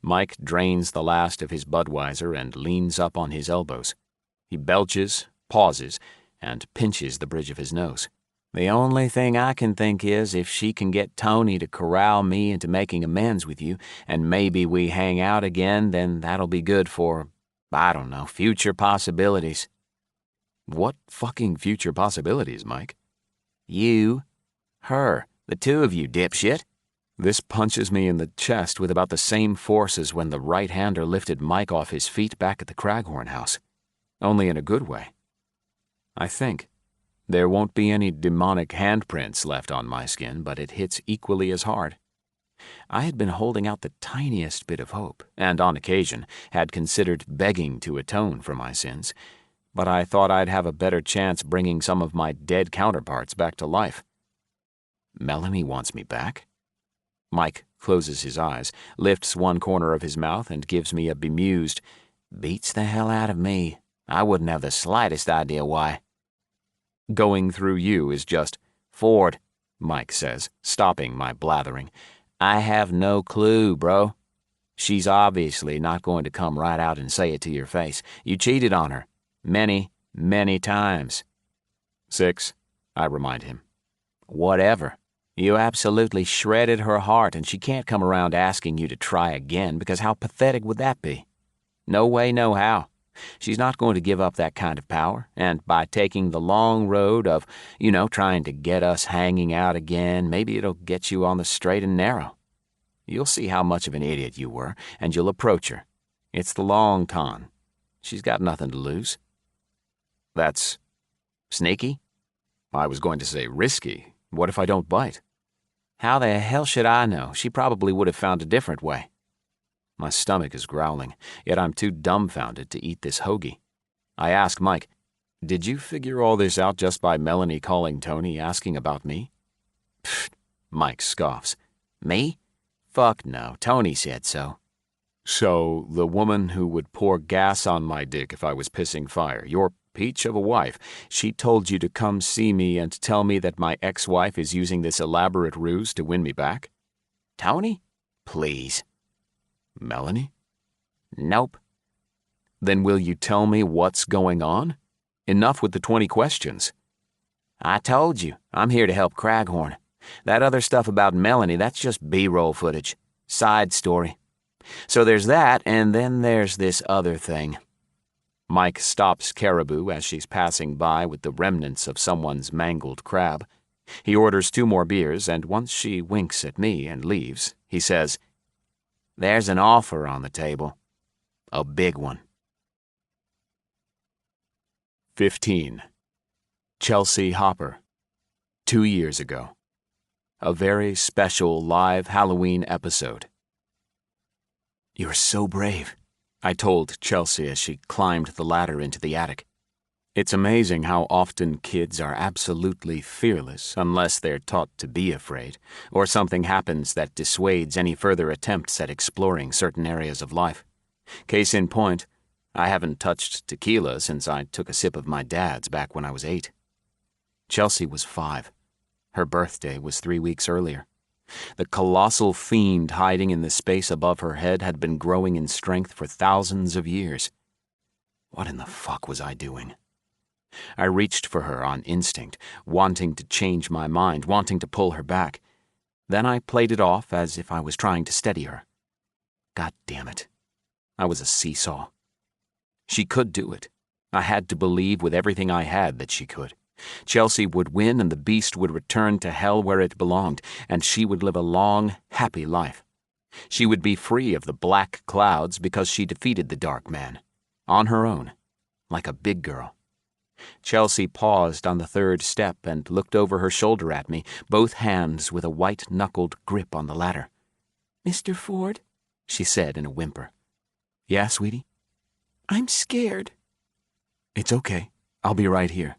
Mike drains the last of his Budweiser and leans up on his elbows. He belches, pauses, and pinches the bridge of his nose. The only thing I can think is if she can get Tony to corral me into making amends with you, and maybe we hang out again, then that'll be good for, I don't know, future possibilities. What fucking future possibilities, Mike? You, her, the two of you, dipshit. This punches me in the chest with about the same force as when the right-hander lifted Mike off his feet back at the Craghorn house. Only in a good way. I think. There won't be any demonic handprints left on my skin, but it hits equally as hard. I had been holding out the tiniest bit of hope, and on occasion had considered begging to atone for my sins, but I thought I'd have a better chance bringing some of my dead counterparts back to life. Melanie wants me back? Mike closes his eyes, lifts one corner of his mouth, and gives me a bemused, "Beats the hell out of me. I wouldn't have the slightest idea why." Going through you is just, "Ford," Mike says, stopping my blathering. "I have no clue, bro. She's obviously not going to come right out and say it to your face. You cheated on her. Many, many times." 6, I remind him. Whatever. You absolutely shredded her heart, and she can't come around asking you to try again, because how pathetic would that be? No way, no how. She's not going to give up that kind of power, and by taking the long road of, trying to get us hanging out again, maybe it'll get you on the straight and narrow. You'll see how much of an idiot you were, and you'll approach her. It's the long con. She's got nothing to lose. That's sneaky? I was going to say risky. What if I don't bite? How the hell should I know? She probably would have found a different way. My stomach is growling, yet I'm too dumbfounded to eat this hoagie. I ask Mike, "Did you figure all this out just by Melanie calling Tony asking about me?" Pfft, Mike scoffs. "Me? Fuck no. Tony said so." "So, the woman who would pour gas on my dick if I was pissing fire, your peach of a wife, she told you to come see me and tell me that my ex-wife is using this elaborate ruse to win me back?" "Tony? Please." "Melanie?" "Nope." "Then will you tell me what's going on? Enough with the 20 questions." "I told you, I'm here to help Craghorn. That other stuff about Melanie, that's just B-roll footage. Side story. So there's that, and then there's this other thing." Mike stops Caribou as she's passing by with the remnants of someone's mangled crab. He orders 2 more beers, and once she winks at me and leaves, he says, "There's an offer on the table. A big one." 15. Chelsea Hopper. 2 years ago. A very special live Halloween episode. "You're so brave," I told Chelsea as she climbed the ladder into the attic. It's amazing how often kids are absolutely fearless unless they're taught to be afraid, or something happens that dissuades any further attempts at exploring certain areas of life. Case in point, I haven't touched tequila since I took a sip of my dad's back when I was 8. Chelsea was 5. Her birthday was 3 weeks earlier. The colossal fiend hiding in the space above her head had been growing in strength for thousands of years. What in the fuck was I doing? I reached for her on instinct, wanting to change my mind, wanting to pull her back. Then I played it off as if I was trying to steady her. God damn it. I was a seesaw. She could do it. I had to believe with everything I had that she could. Chelsea would win and the beast would return to hell where it belonged, and she would live a long, happy life. She would be free of the black clouds because she defeated the dark man. On her own. Like a big girl. Chelsea paused on the third step and looked over her shoulder at me, both hands with a white-knuckled grip on the ladder. "Mr. Ford," she said in a whimper. "Yeah, sweetie?" "I'm scared." "It's okay. I'll be right here.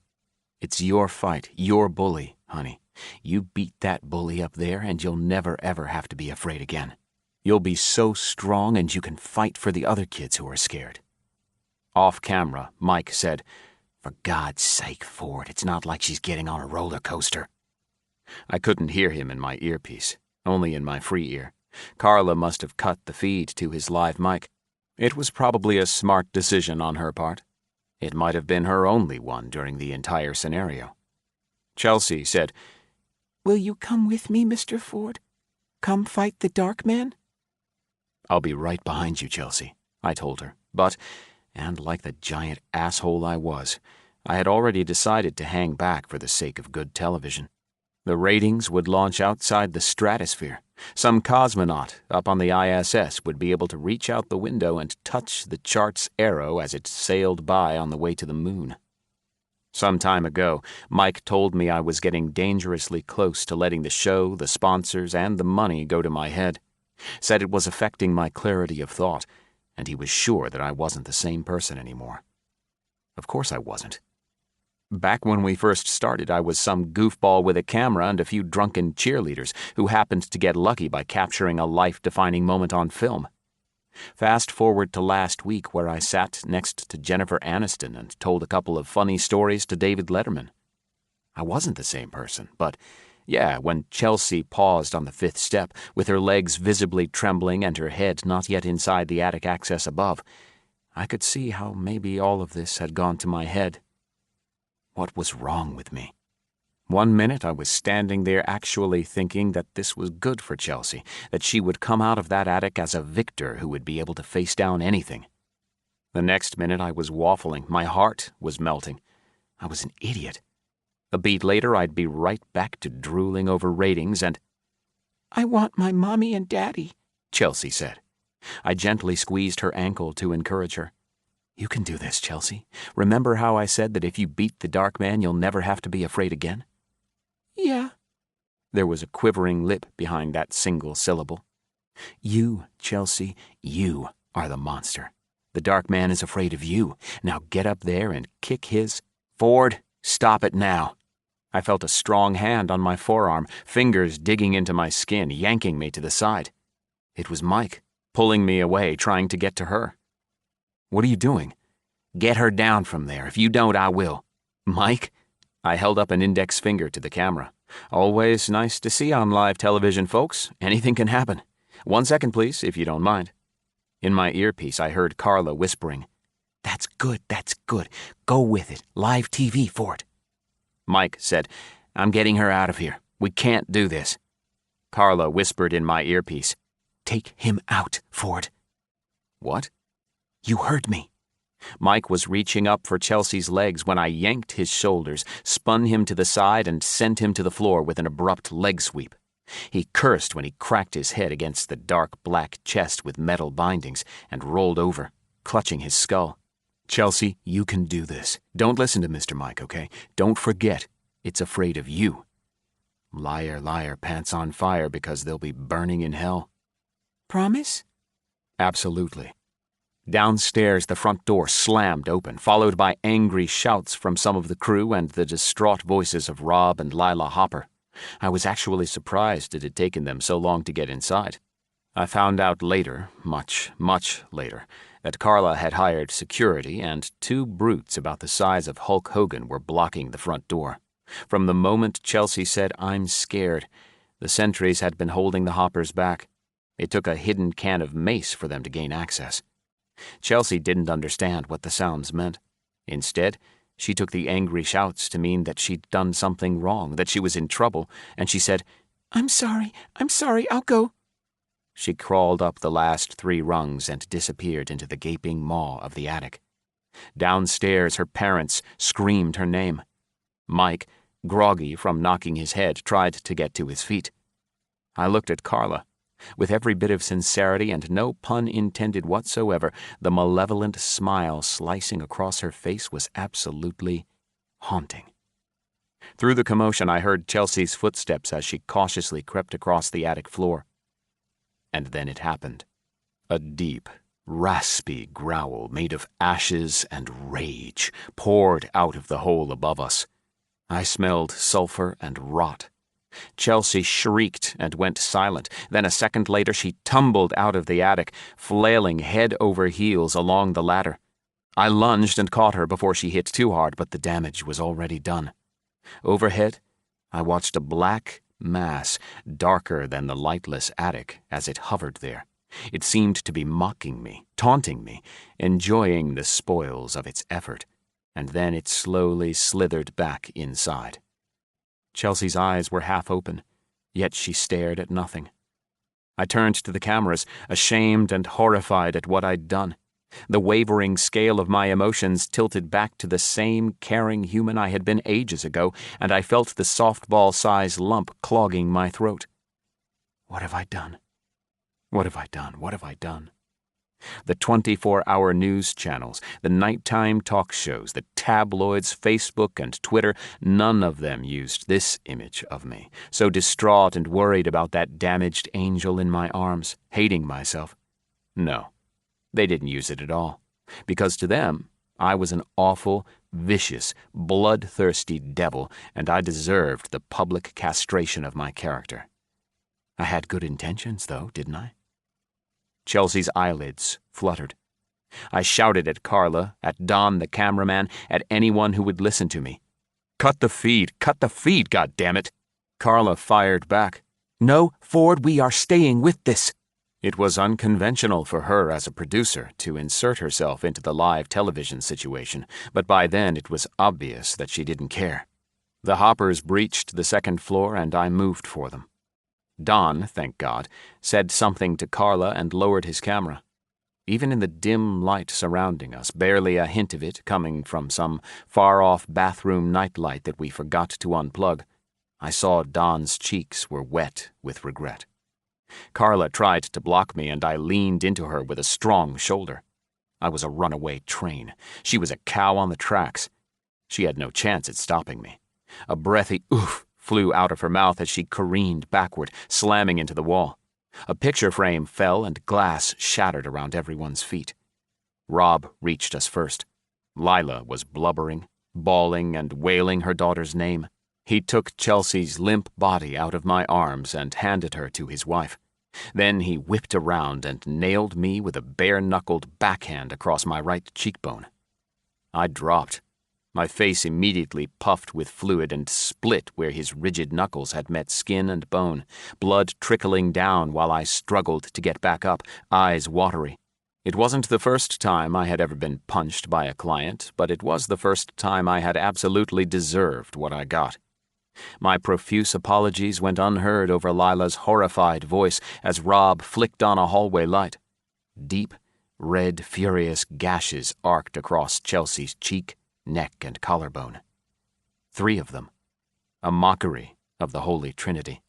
It's your fight, your bully, honey. You beat that bully up there and you'll never ever have to be afraid again. You'll be so strong and you can fight for the other kids who are scared." Off camera, Mike said, "For God's sake, Ford, it's not like she's getting on a roller coaster." I couldn't hear him in my earpiece, only in my free ear. Carla must have cut the feed to his live mic. It was probably a smart decision on her part. It might have been her only one during the entire scenario. Chelsea said, "Will you come with me, Mr. Ford? Come fight the dark man?" "I'll be right behind you, Chelsea," I told her, but, and like the giant asshole I was, I had already decided to hang back for the sake of good television. The ratings would launch outside the stratosphere. Some cosmonaut up on the ISS would be able to reach out the window and touch the chart's arrow as it sailed by on the way to the moon. Some time ago, Mike told me I was getting dangerously close to letting the show, the sponsors, and the money go to my head. Said it was affecting my clarity of thought, and he was sure that I wasn't the same person anymore. Of course I wasn't. Back when we first started, I was some goofball with a camera and a few drunken cheerleaders who happened to get lucky by capturing a life-defining moment on film. Fast forward to last week where I sat next to Jennifer Aniston and told a couple of funny stories to David Letterman. I wasn't the same person, but yeah, when Chelsea paused on the fifth step, with her legs visibly trembling and her head not yet inside the attic access above, I could see how maybe all of this had gone to my head. What was wrong with me? One minute I was standing there actually thinking that this was good for Chelsea, that she would come out of that attic as a victor who would be able to face down anything. The next minute I was waffling, my heart was melting. I was an idiot. A beat later I'd be right back to drooling over ratings and— "I want my mommy and daddy," Chelsea said. I gently squeezed her ankle to encourage her. "You can do this, Chelsea. Remember how I said that if you beat the dark man, you'll never have to be afraid again?" "Yeah." There was a quivering lip behind that single syllable. "You, Chelsea, you are the monster. The dark man is afraid of you. Now get up there and kick his— Ford, stop it now." I felt a strong hand on my forearm, fingers digging into my skin, yanking me to the side. It was Mike, pulling me away, trying to get to her. "What are you doing?" "Get her down from there. If you don't, I will." "Mike?" I held up an index finger to the camera. "Always nice to see on live television, folks. Anything can happen. 1 second, please, if you don't mind." In my earpiece, I heard Carla whispering, That's good. Go with it. Live TV, Ford." Mike said, "I'm getting her out of here. We can't do this." Carla whispered in my earpiece, "Take him out, Ford." "What?" "You heard me." Mike was reaching up for Chelsea's legs when I yanked his shoulders, spun him to the side, and sent him to the floor with an abrupt leg sweep. He cursed when he cracked his head against the dark black chest with metal bindings and rolled over, clutching his skull. "Chelsea, you can do this. Don't listen to Mr. Mike, okay? Don't forget, it's afraid of you. Liar, liar, pants on fire because they'll be burning in hell." "Promise?" "Absolutely." Downstairs, the front door slammed open, followed by angry shouts from some of the crew and the distraught voices of Rob and Lila Hopper. I was actually surprised it had taken them so long to get inside. I found out later, much, much later, that Carla had hired security and 2 brutes about the size of Hulk Hogan were blocking the front door. From the moment Chelsea said, "I'm scared," The sentries had been holding the hoppers back. It took a hidden can of mace for them to gain access. Chelsea didn't understand what the sounds meant. Instead, she took the angry shouts to mean that she'd done something wrong, that she was in trouble, and she said, I'm sorry, I'll go." She crawled up the last 3 rungs and disappeared into the gaping maw of the attic. Downstairs, her parents screamed her name. Mike, groggy from knocking his head, tried to get to his feet. I looked at Carla. With every bit of sincerity and no pun intended whatsoever, the malevolent smile slicing across her face was absolutely haunting. Through the commotion, I heard Chelsea's footsteps as she cautiously crept across the attic floor. And then it happened. A deep, raspy growl made of ashes and rage poured out of the hole above us. I smelled sulfur and rot. Chelsea shrieked and went silent. Then a second later she tumbled out of the attic, flailing head over heels along the ladder. I lunged and caught her before she hit too hard, but the damage was already done. Overhead, I watched a black mass, darker than the lightless attic, as it hovered there. It seemed to be mocking me, taunting me, enjoying the spoils of its effort, and then it slowly slithered back inside. Chelsea's eyes were half open, yet she stared at nothing. I turned to the cameras, ashamed and horrified at what I'd done. The wavering scale of my emotions tilted back to the same caring human I had been ages ago, and I felt the softball-sized lump clogging my throat. What have I done? What have I done? What have I done? The 24-hour news channels, the nighttime talk shows, the tabloids, Facebook, and Twitter, none of them used this image of me, so distraught and worried about that damaged angel in my arms, hating myself. No, they didn't use it at all, because to them, I was an awful, vicious, bloodthirsty devil, and I deserved the public castration of my character. I had good intentions, though, didn't I? Chelsea's eyelids fluttered. I shouted at Carla, at Don the cameraman, at anyone who would listen to me. Cut the feed, goddammit! Carla fired back. No, Ford, we are staying with this. It was unconventional for her as a producer to insert herself into the live television situation, but by then it was obvious that she didn't care. The hoppers breached the second floor and I moved for them. Don, thank God, said something to Carla and lowered his camera. Even in the dim light surrounding us, barely a hint of it coming from some far-off bathroom nightlight that we forgot to unplug, I saw Don's cheeks were wet with regret. Carla tried to block me, and I leaned into her with a strong shoulder. I was a runaway train. She was a cow on the tracks. She had no chance at stopping me. A breathy oof flew out of her mouth as she careened backward, slamming into the wall. A picture frame fell and glass shattered around everyone's feet. Rob reached us first. Lila was blubbering, bawling, and wailing her daughter's name. He took Chelsea's limp body out of my arms and handed her to his wife. Then he whipped around and nailed me with a bare-knuckled backhand across my right cheekbone. I dropped. My face immediately puffed with fluid and split where his rigid knuckles had met skin and bone, blood trickling down while I struggled to get back up, eyes watery. It wasn't the first time I had ever been punched by a client, but it was the first time I had absolutely deserved what I got. My profuse apologies went unheard over Lila's horrified voice as Rob flicked on a hallway light. Deep, red, furious gashes arced across Chelsea's cheek, neck, and collarbone. 3 of them. A mockery of the Holy Trinity.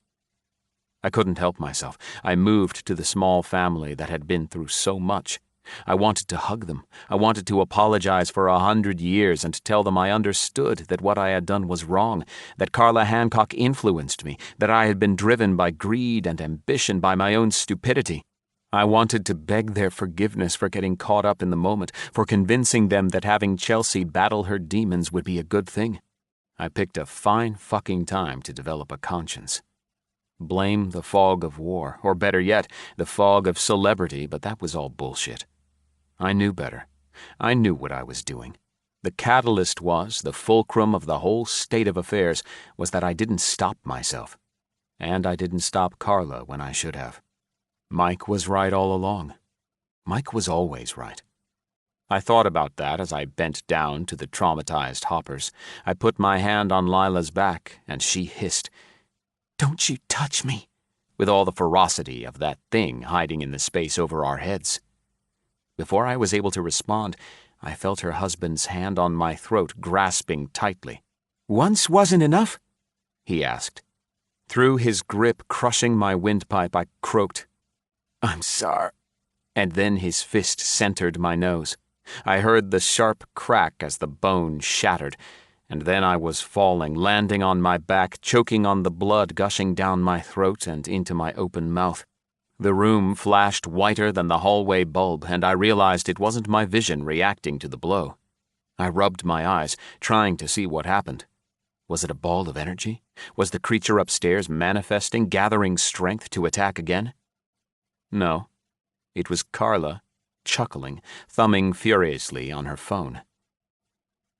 I couldn't help myself. I moved to the small family that had been through so much. I wanted to hug them. I wanted to apologize for 100 years and tell them I understood that what I had done was wrong, that Carla Hancock influenced me, that I had been driven by greed and ambition, by my own stupidity. I wanted to beg their forgiveness for getting caught up in the moment, for convincing them that having Chelsea battle her demons would be a good thing. I picked a fine fucking time to develop a conscience. Blame the fog of war, or better yet, the fog of celebrity, but that was all bullshit. I knew better. I knew what I was doing. The catalyst was, the fulcrum of the whole state of affairs, was that I didn't stop myself. And I didn't stop Carla when I should have. Mike was right all along. Mike was always right. I thought about that as I bent down to the traumatized hoppers. I put my hand on Lila's back, and she hissed, "Don't you touch me," with all the ferocity of that thing hiding in the space over our heads. Before I was able to respond, I felt her husband's hand on my throat grasping tightly. "Once wasn't enough?" he asked. Through his grip crushing my windpipe, I croaked, "I'm sorry." And then his fist centered my nose. I heard the sharp crack as the bone shattered, and then I was falling, landing on my back, choking on the blood gushing down my throat and into my open mouth. The room flashed whiter than the hallway bulb, and I realized it wasn't my vision reacting to the blow. I rubbed my eyes, trying to see what happened. Was it a ball of energy? Was the creature upstairs manifesting, gathering strength to attack again? No. It was Carla, chuckling, thumbing furiously on her phone.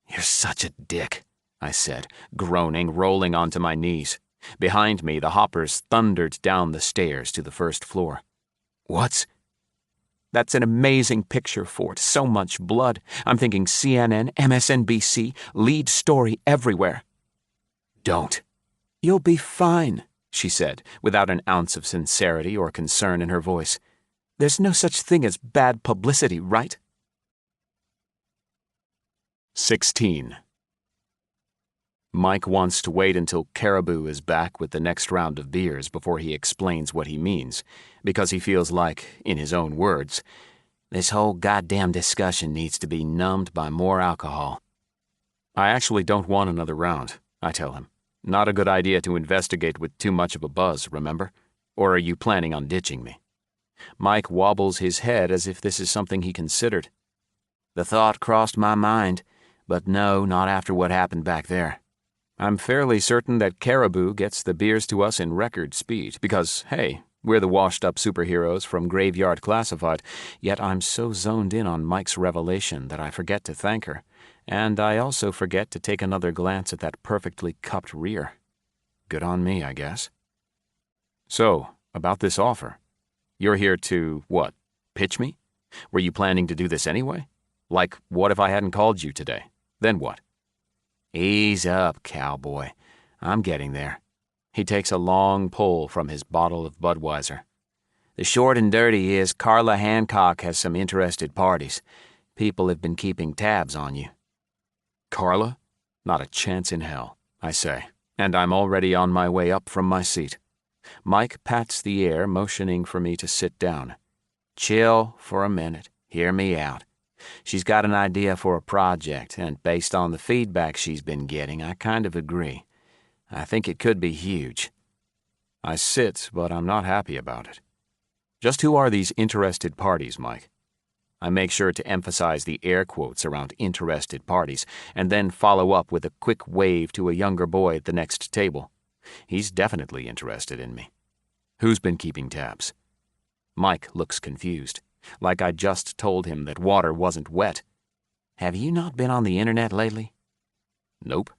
"You're such a dick," I said, groaning, rolling onto my knees. Behind me, the hoppers thundered down the stairs to the first floor. "That's an amazing picture, Ford. So much blood. I'm thinking CNN, MSNBC, lead story everywhere." "Don't." "You'll be fine," she said, without an ounce of sincerity or concern in her voice. "There's no such thing as bad publicity, right?" 16. Mike wants to wait until Caribou is back with the next round of beers before he explains what he means, because he feels like, in his own words, "This whole goddamn discussion needs to be numbed by more alcohol." "I actually don't want another round," I tell him. "Not a good idea to investigate with too much of a buzz, remember? Or are you planning on ditching me?" Mike wobbles his head as if this is something he considered. "The thought crossed my mind, but no, not after what happened back there. I'm fairly certain that Caribou gets the beers to us in record speed, because, hey, we're the washed-up superheroes from Graveyard Classified, yet I'm so zoned in on Mike's revelation that I forget to thank her, and I also forget to take another glance at that perfectly cupped rear. Good on me, I guess. So, about this offer. You're here to, what, pitch me? Were you planning to do this anyway? Like, what if I hadn't called you today? Then what?" "Ease up, cowboy. I'm getting there." He takes a long pull from his bottle of Budweiser. "The short and dirty is Carla Hancock has some interested parties. People have been keeping tabs on you." "Carla? Not a chance in hell," I say, and I'm already on my way up from my seat. Mike pats the air, motioning for me to sit down. "Chill for a minute. Hear me out. She's got an idea for a project, and based on the feedback she's been getting, I kind of agree. I think it could be huge." I sit, but I'm not happy about it. Just who are these interested parties, Mike? I make sure to emphasize the air quotes around interested parties, and then follow up with a quick wave to a younger boy at the next table. He's definitely interested in me. Who's been keeping tabs? Mike looks confused, like I just told him that water wasn't wet. "Have you not been on the internet lately?" Nope.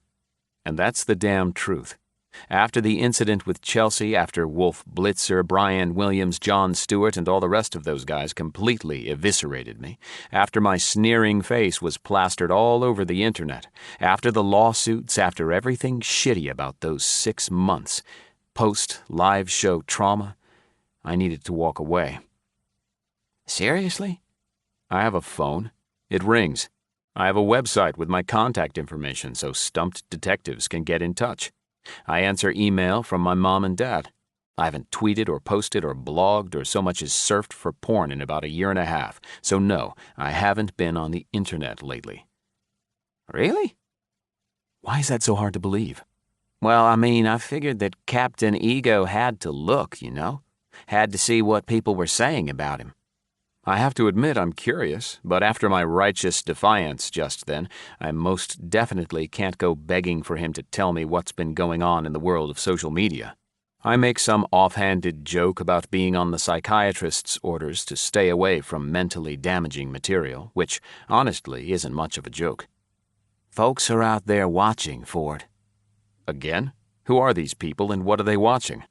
And that's the damn truth. After the incident with Chelsea, after Wolf Blitzer, Brian Williams, Jon Stewart, and all the rest of those guys completely eviscerated me, after my sneering face was plastered all over the internet, after the lawsuits, after everything shitty about those 6 months, post-live show trauma, I needed to walk away. "Seriously?" I have a phone. It rings. I have a website with my contact information so stumped detectives can get in touch. I answer email from my mom and dad. I haven't tweeted or posted or blogged or so much as surfed for porn in about a year and a half, so no, I haven't been on the internet lately. Really? Why is that so hard to believe? Well, I mean, I figured that Captain Ego had to look, you know? Had to see what people were saying about him. I have to admit I'm curious, but after my righteous defiance just then, I most definitely can't go begging for him to tell me what's been going on in the world of social media. I make some offhanded joke about being on the psychiatrist's orders to stay away from mentally damaging material, which, honestly, isn't much of a joke. Folks are out there watching, Ford. Again? Who are these people and what are they watching?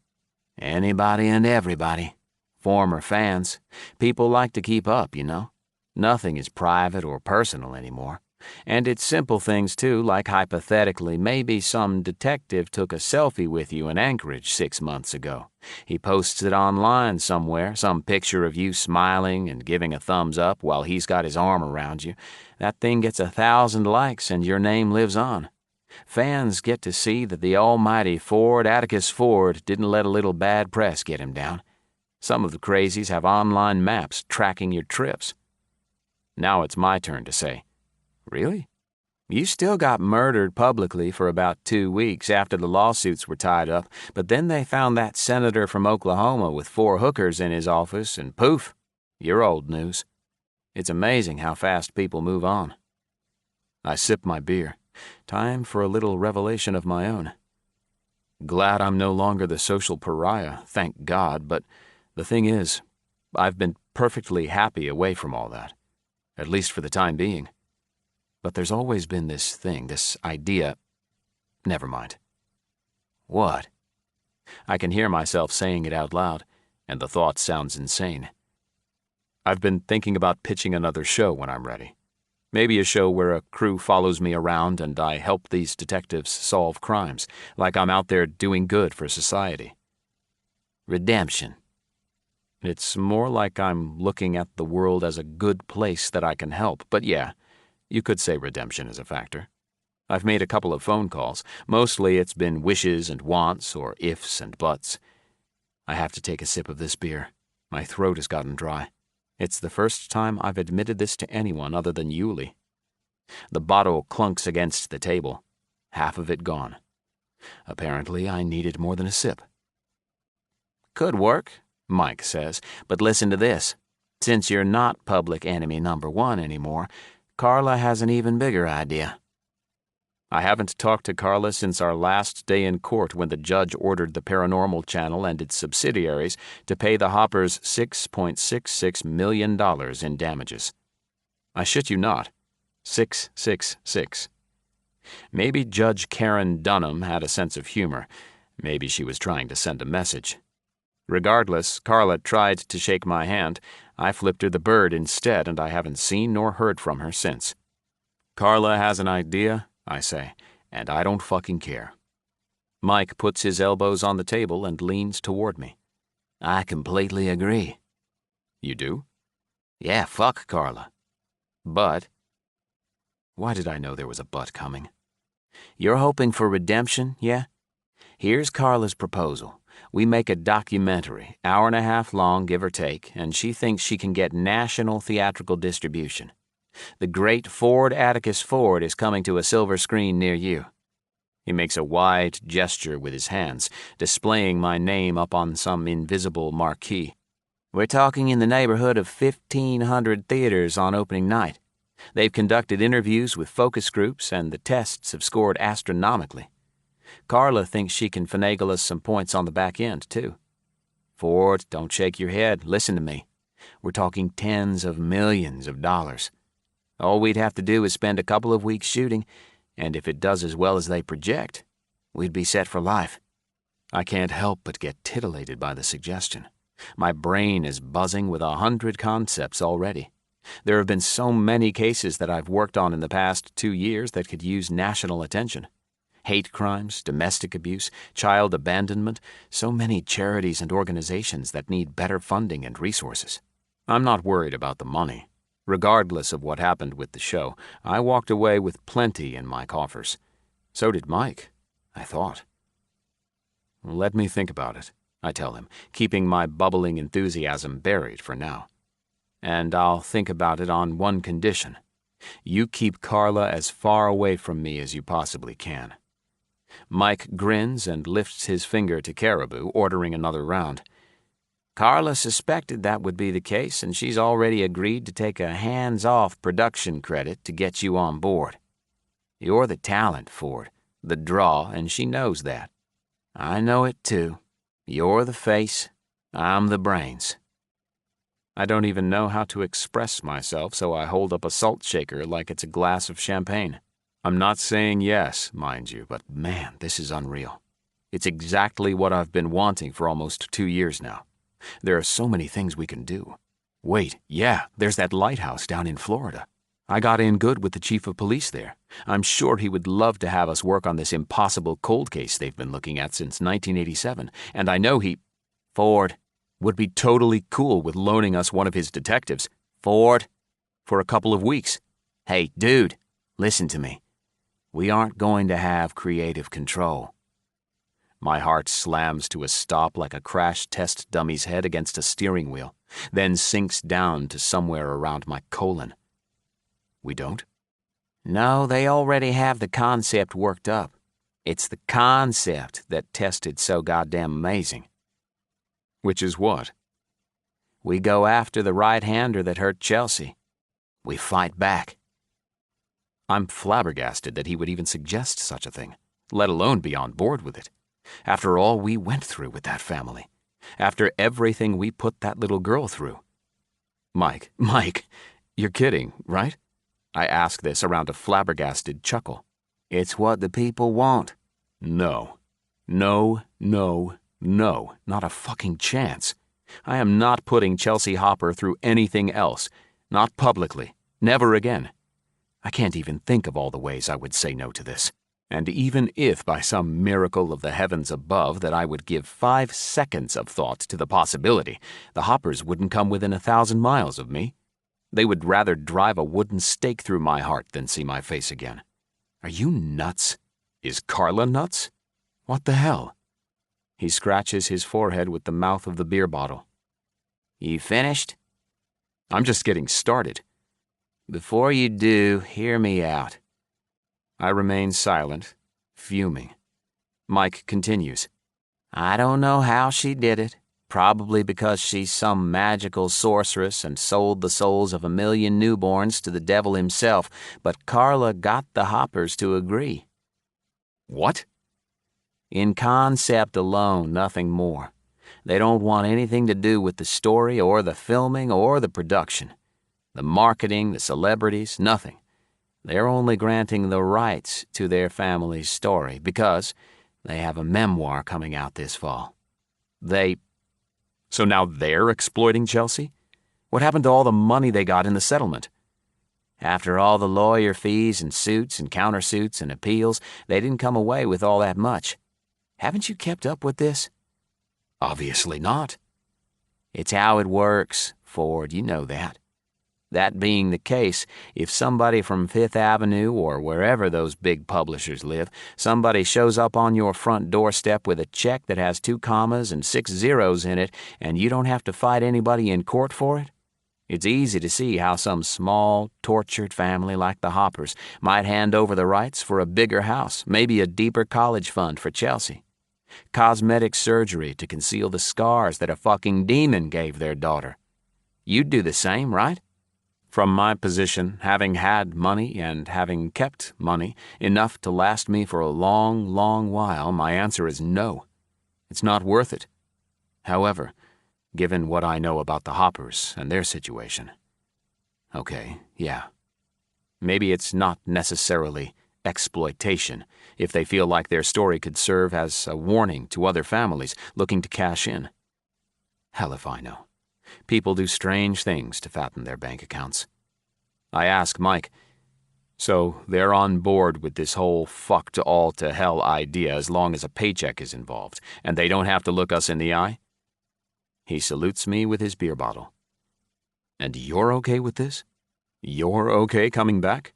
Anybody and everybody. Former fans. People like to keep up, you know. Nothing is private or personal anymore. And it's simple things, too, like hypothetically, maybe some detective took a selfie with you in Anchorage 6 months ago. He posts it online somewhere, some picture of you smiling and giving a thumbs up while he's got his arm around you. That thing gets 1,000 likes and your name lives on. Fans get to see that the almighty Ford, Atticus Ford, didn't let a little bad press get him down. Some of the crazies have online maps tracking your trips. Now it's my turn to say, really? You still got murdered publicly for about 2 weeks after the lawsuits were tied up, but then they found that senator from Oklahoma with 4 hookers in his office, and poof, you're old news. It's amazing how fast people move on. I sip my beer. Time for a little revelation of my own. Glad I'm no longer the social pariah, thank God, but the thing is, I've been perfectly happy away from all that, at least for the time being. But there's always been this thing, this idea. Never mind. What? I can hear myself saying it out loud, and the thought sounds insane. I've been thinking about pitching another show when I'm ready. Maybe a show where a crew follows me around and I help these detectives solve crimes, like I'm out there doing good for society. Redemption. It's more like I'm looking at the world as a good place that I can help, but yeah, you could say redemption is a factor. I've made a couple of phone calls. Mostly it's been wishes and wants or ifs and buts. I have to take a sip of this beer. My throat has gotten dry. It's the first time I've admitted this to anyone other than Yulie. The bottle clunks against the table, half of it gone. Apparently I needed more than a sip. Could work, Mike says, but listen to this. Since you're not public enemy number 1 anymore, Carla has an even bigger idea. I haven't talked to Carla since our last day in court when the judge ordered the Paranormal Channel and its subsidiaries to pay the Hoppers $6.66 million in damages. I shit you not. 666. Maybe Judge Karen Dunham had a sense of humor. Maybe she was trying to send a message. Regardless, Carla tried to shake my hand. I flipped her the bird instead, and I haven't seen nor heard from her since. Carla has an idea, I say, and I don't fucking care. Mike puts his elbows on the table and leans toward me. I completely agree. You do? Yeah, fuck Carla. But... Why did I know there was a but coming? You're hoping for redemption, yeah? Here's Carla's proposal. We make a documentary, 1.5 hours long, give or take, and she thinks she can get national theatrical distribution. The great Ford Atticus Ford is coming to a silver screen near you. He makes a wide gesture with his hands, displaying my name up on some invisible marquee. We're talking in the neighborhood of 1,500 theaters on opening night. They've conducted interviews with focus groups, and the tests have scored astronomically. Carla thinks she can finagle us some points on the back end, too. Ford, don't shake your head. Listen to me. We're talking tens of millions of dollars. All we'd have to do is spend a couple of weeks shooting, and if it does as well as they project, we'd be set for life. I can't help but get titillated by the suggestion. My brain is buzzing with 100 concepts already. There have been so many cases that I've worked on in the past 2 years that could use national attention. Hate crimes, domestic abuse, child abandonment, so many charities and organizations that need better funding and resources. I'm not worried about the money. Regardless of what happened with the show, I walked away with plenty in my coffers. So did Mike, I thought. Let me think about it, I tell him, keeping my bubbling enthusiasm buried for now. And I'll think about it on one condition. You keep Carla as far away from me as you possibly can. Mike grins and lifts his finger to Caribou, ordering another round. Carla suspected that would be the case, and she's already agreed to take a hands-off production credit to get you on board. You're the talent, Ford, the draw, and she knows that. I know it, too. You're the face, I'm the brains. I don't even know how to express myself, so I hold up a salt shaker like it's a glass of champagne. I'm not saying yes, mind you, but man, this is unreal. It's exactly what I've been wanting for almost 2 years now. There are so many things we can do. Wait, yeah, there's that lighthouse down in Florida. I got in good with the chief of police there. I'm sure he would love to have us work on this impossible cold case they've been looking at since 1987, and I know Ford would be totally cool with loaning us one of his detectives. Ford, for a couple of weeks. Hey, dude, listen to me. We aren't going to have creative control. My heart slams to a stop like a crash test dummy's head against a steering wheel, then sinks down to somewhere around my colon. We don't? No, they already have the concept worked up. It's the concept that tested so goddamn amazing. Which is what? We go after the right-hander that hurt Chelsea. We fight back. I'm flabbergasted that he would even suggest such a thing, let alone be on board with it. After all we went through with that family. After everything we put that little girl through. Mike, you're kidding, right? I ask this around a flabbergasted chuckle. It's what the people want. No, not a fucking chance. I am not putting Chelsea Hopper through anything else. Not publicly. Never again. I can't even think of all the ways I would say no to this. And even if by some miracle of the heavens above that I would give 5 seconds of thought to the possibility, the Hoppers wouldn't come within 1,000 miles of me. They would rather drive a wooden stake through my heart than see my face again. Are you nuts? Is Carla nuts? What the hell? He scratches his forehead with the mouth of the beer bottle. You finished? I'm just getting started. Before you do, hear me out. I remain silent, fuming. Mike continues. I don't know how she did it. Probably because she's some magical sorceress and sold the souls of 1 million newborns to the devil himself, but Carla got the Hoppers to agree. What? In concept alone, nothing more. They don't want anything to do with the story or the filming or the production. The marketing, the celebrities, nothing. They're only granting the rights to their family's story because they have a memoir coming out this fall. So now they're exploiting Chelsea? What happened to all the money they got in the settlement? After all the lawyer fees and suits and countersuits and appeals, they didn't come away with all that much. Haven't you kept up with this? Obviously not. It's how it works, Ford, you know that. That being the case, if somebody from Fifth Avenue or wherever those big publishers live, somebody shows up on your front doorstep with a check that has 2 commas and 6 zeros in it, and you don't have to fight anybody in court for it, it's easy to see how some small, tortured family like the Hoppers might hand over the rights for a bigger house, maybe a deeper college fund for Chelsea. Cosmetic surgery to conceal the scars that a fucking demon gave their daughter. You'd do the same, right? From my position, having had money and having kept money, enough to last me for a long, long while, my answer is no. It's not worth it. However, given what I know about the Hoppers and their situation. Okay, yeah. Maybe it's not necessarily exploitation if they feel like their story could serve as a warning to other families looking to cash in. Hell if I know. People do strange things to fatten their bank accounts. I ask Mike, so they're on board with this whole fuck to all to hell idea as long as a paycheck is involved, and they don't have to look us in the eye? He salutes me with his beer bottle. And you're okay with this? You're okay coming back?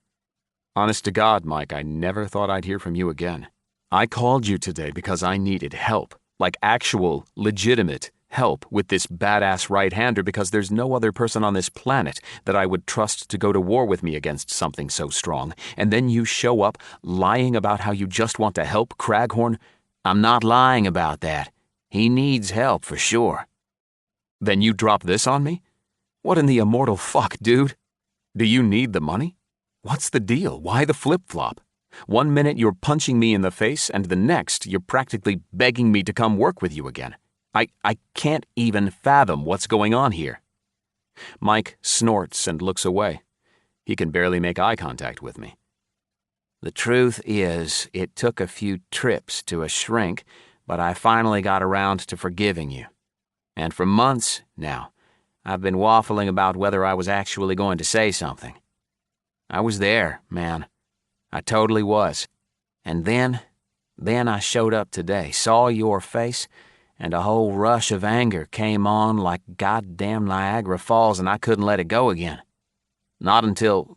Honest to God, Mike, I never thought I'd hear from you again. I called you today because I needed help, like actual, legitimate help with this badass right-hander because there's no other person on this planet that I would trust to go to war with me against something so strong. And then you show up lying about how you just want to help Craghorn. I'm not lying about that. He needs help for sure. Then you drop this on me? What in the immortal fuck, dude? Do you need the money? What's the deal? Why the flip-flop? 1 minute you're punching me in the face, and the next you're practically begging me to come work with you again. I can't even fathom what's going on here. Mike snorts and looks away. He can barely make eye contact with me. The truth is, it took a few trips to a shrink, but I finally got around to forgiving you. And for months now, I've been waffling about whether I was actually going to say something. I was there, man. I totally was. And then I showed up today, saw your face, and a whole rush of anger came on like goddamn Niagara Falls, and I couldn't let it go again. Not until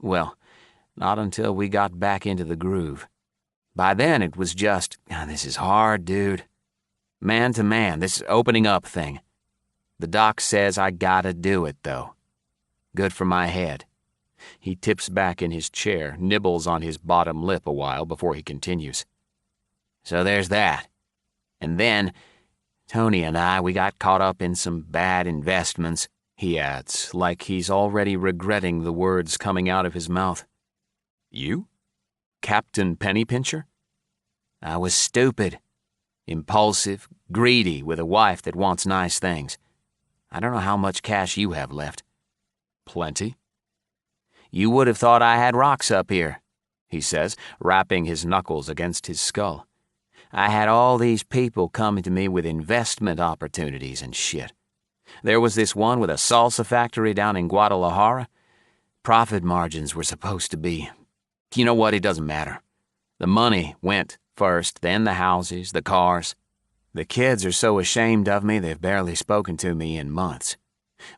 we got back into the groove. By then it was just, this is hard, dude. Man to man, this opening up thing. The doc says I gotta do it, though. Good for my head. He tips back in his chair, nibbles on his bottom lip a while before he continues. So there's that. And then, Tony and I, we got caught up in some bad investments, he adds, like he's already regretting the words coming out of his mouth. You? Captain Pennypincher? I was stupid, impulsive, greedy with a wife that wants nice things. I don't know how much cash you have left. Plenty. You would have thought I had rocks up here, he says, rapping his knuckles against his skull. I had all these people coming to me with investment opportunities and shit. There was this one with a salsa factory down in Guadalajara. Profit margins were supposed to be. You know what? It doesn't matter. The money went first, then the houses, the cars. The kids are so ashamed of me they've barely spoken to me in months.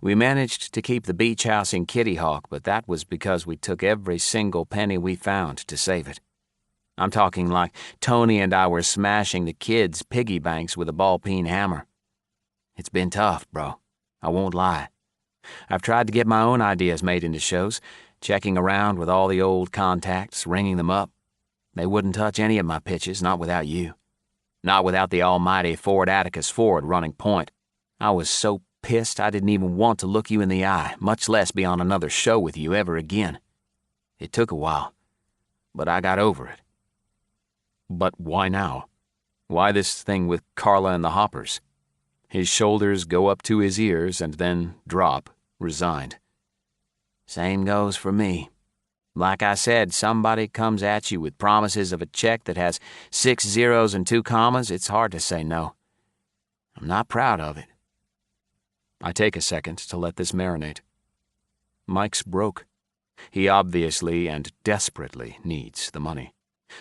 We managed to keep the beach house in Kitty Hawk, but that was because we took every single penny we found to save it. I'm talking like Tony and I were smashing the kids' piggy banks with a ball-peen hammer. It's been tough, bro. I won't lie. I've tried to get my own ideas made into shows, checking around with all the old contacts, ringing them up. They wouldn't touch any of my pitches, not without you. Not without the almighty Ford Atticus Ford running point. I was so pissed I didn't even want to look you in the eye, much less be on another show with you ever again. It took a while, but I got over it. But why now? Why this thing with Carla and the Hoppers? His shoulders go up to his ears and then drop, resigned. Same goes for me. Like I said, somebody comes at you with promises of a check that has 6 zeros and 2 commas, it's hard to say no. I'm not proud of it. I take a second to let this marinate. Mike's broke. He obviously and desperately needs the money.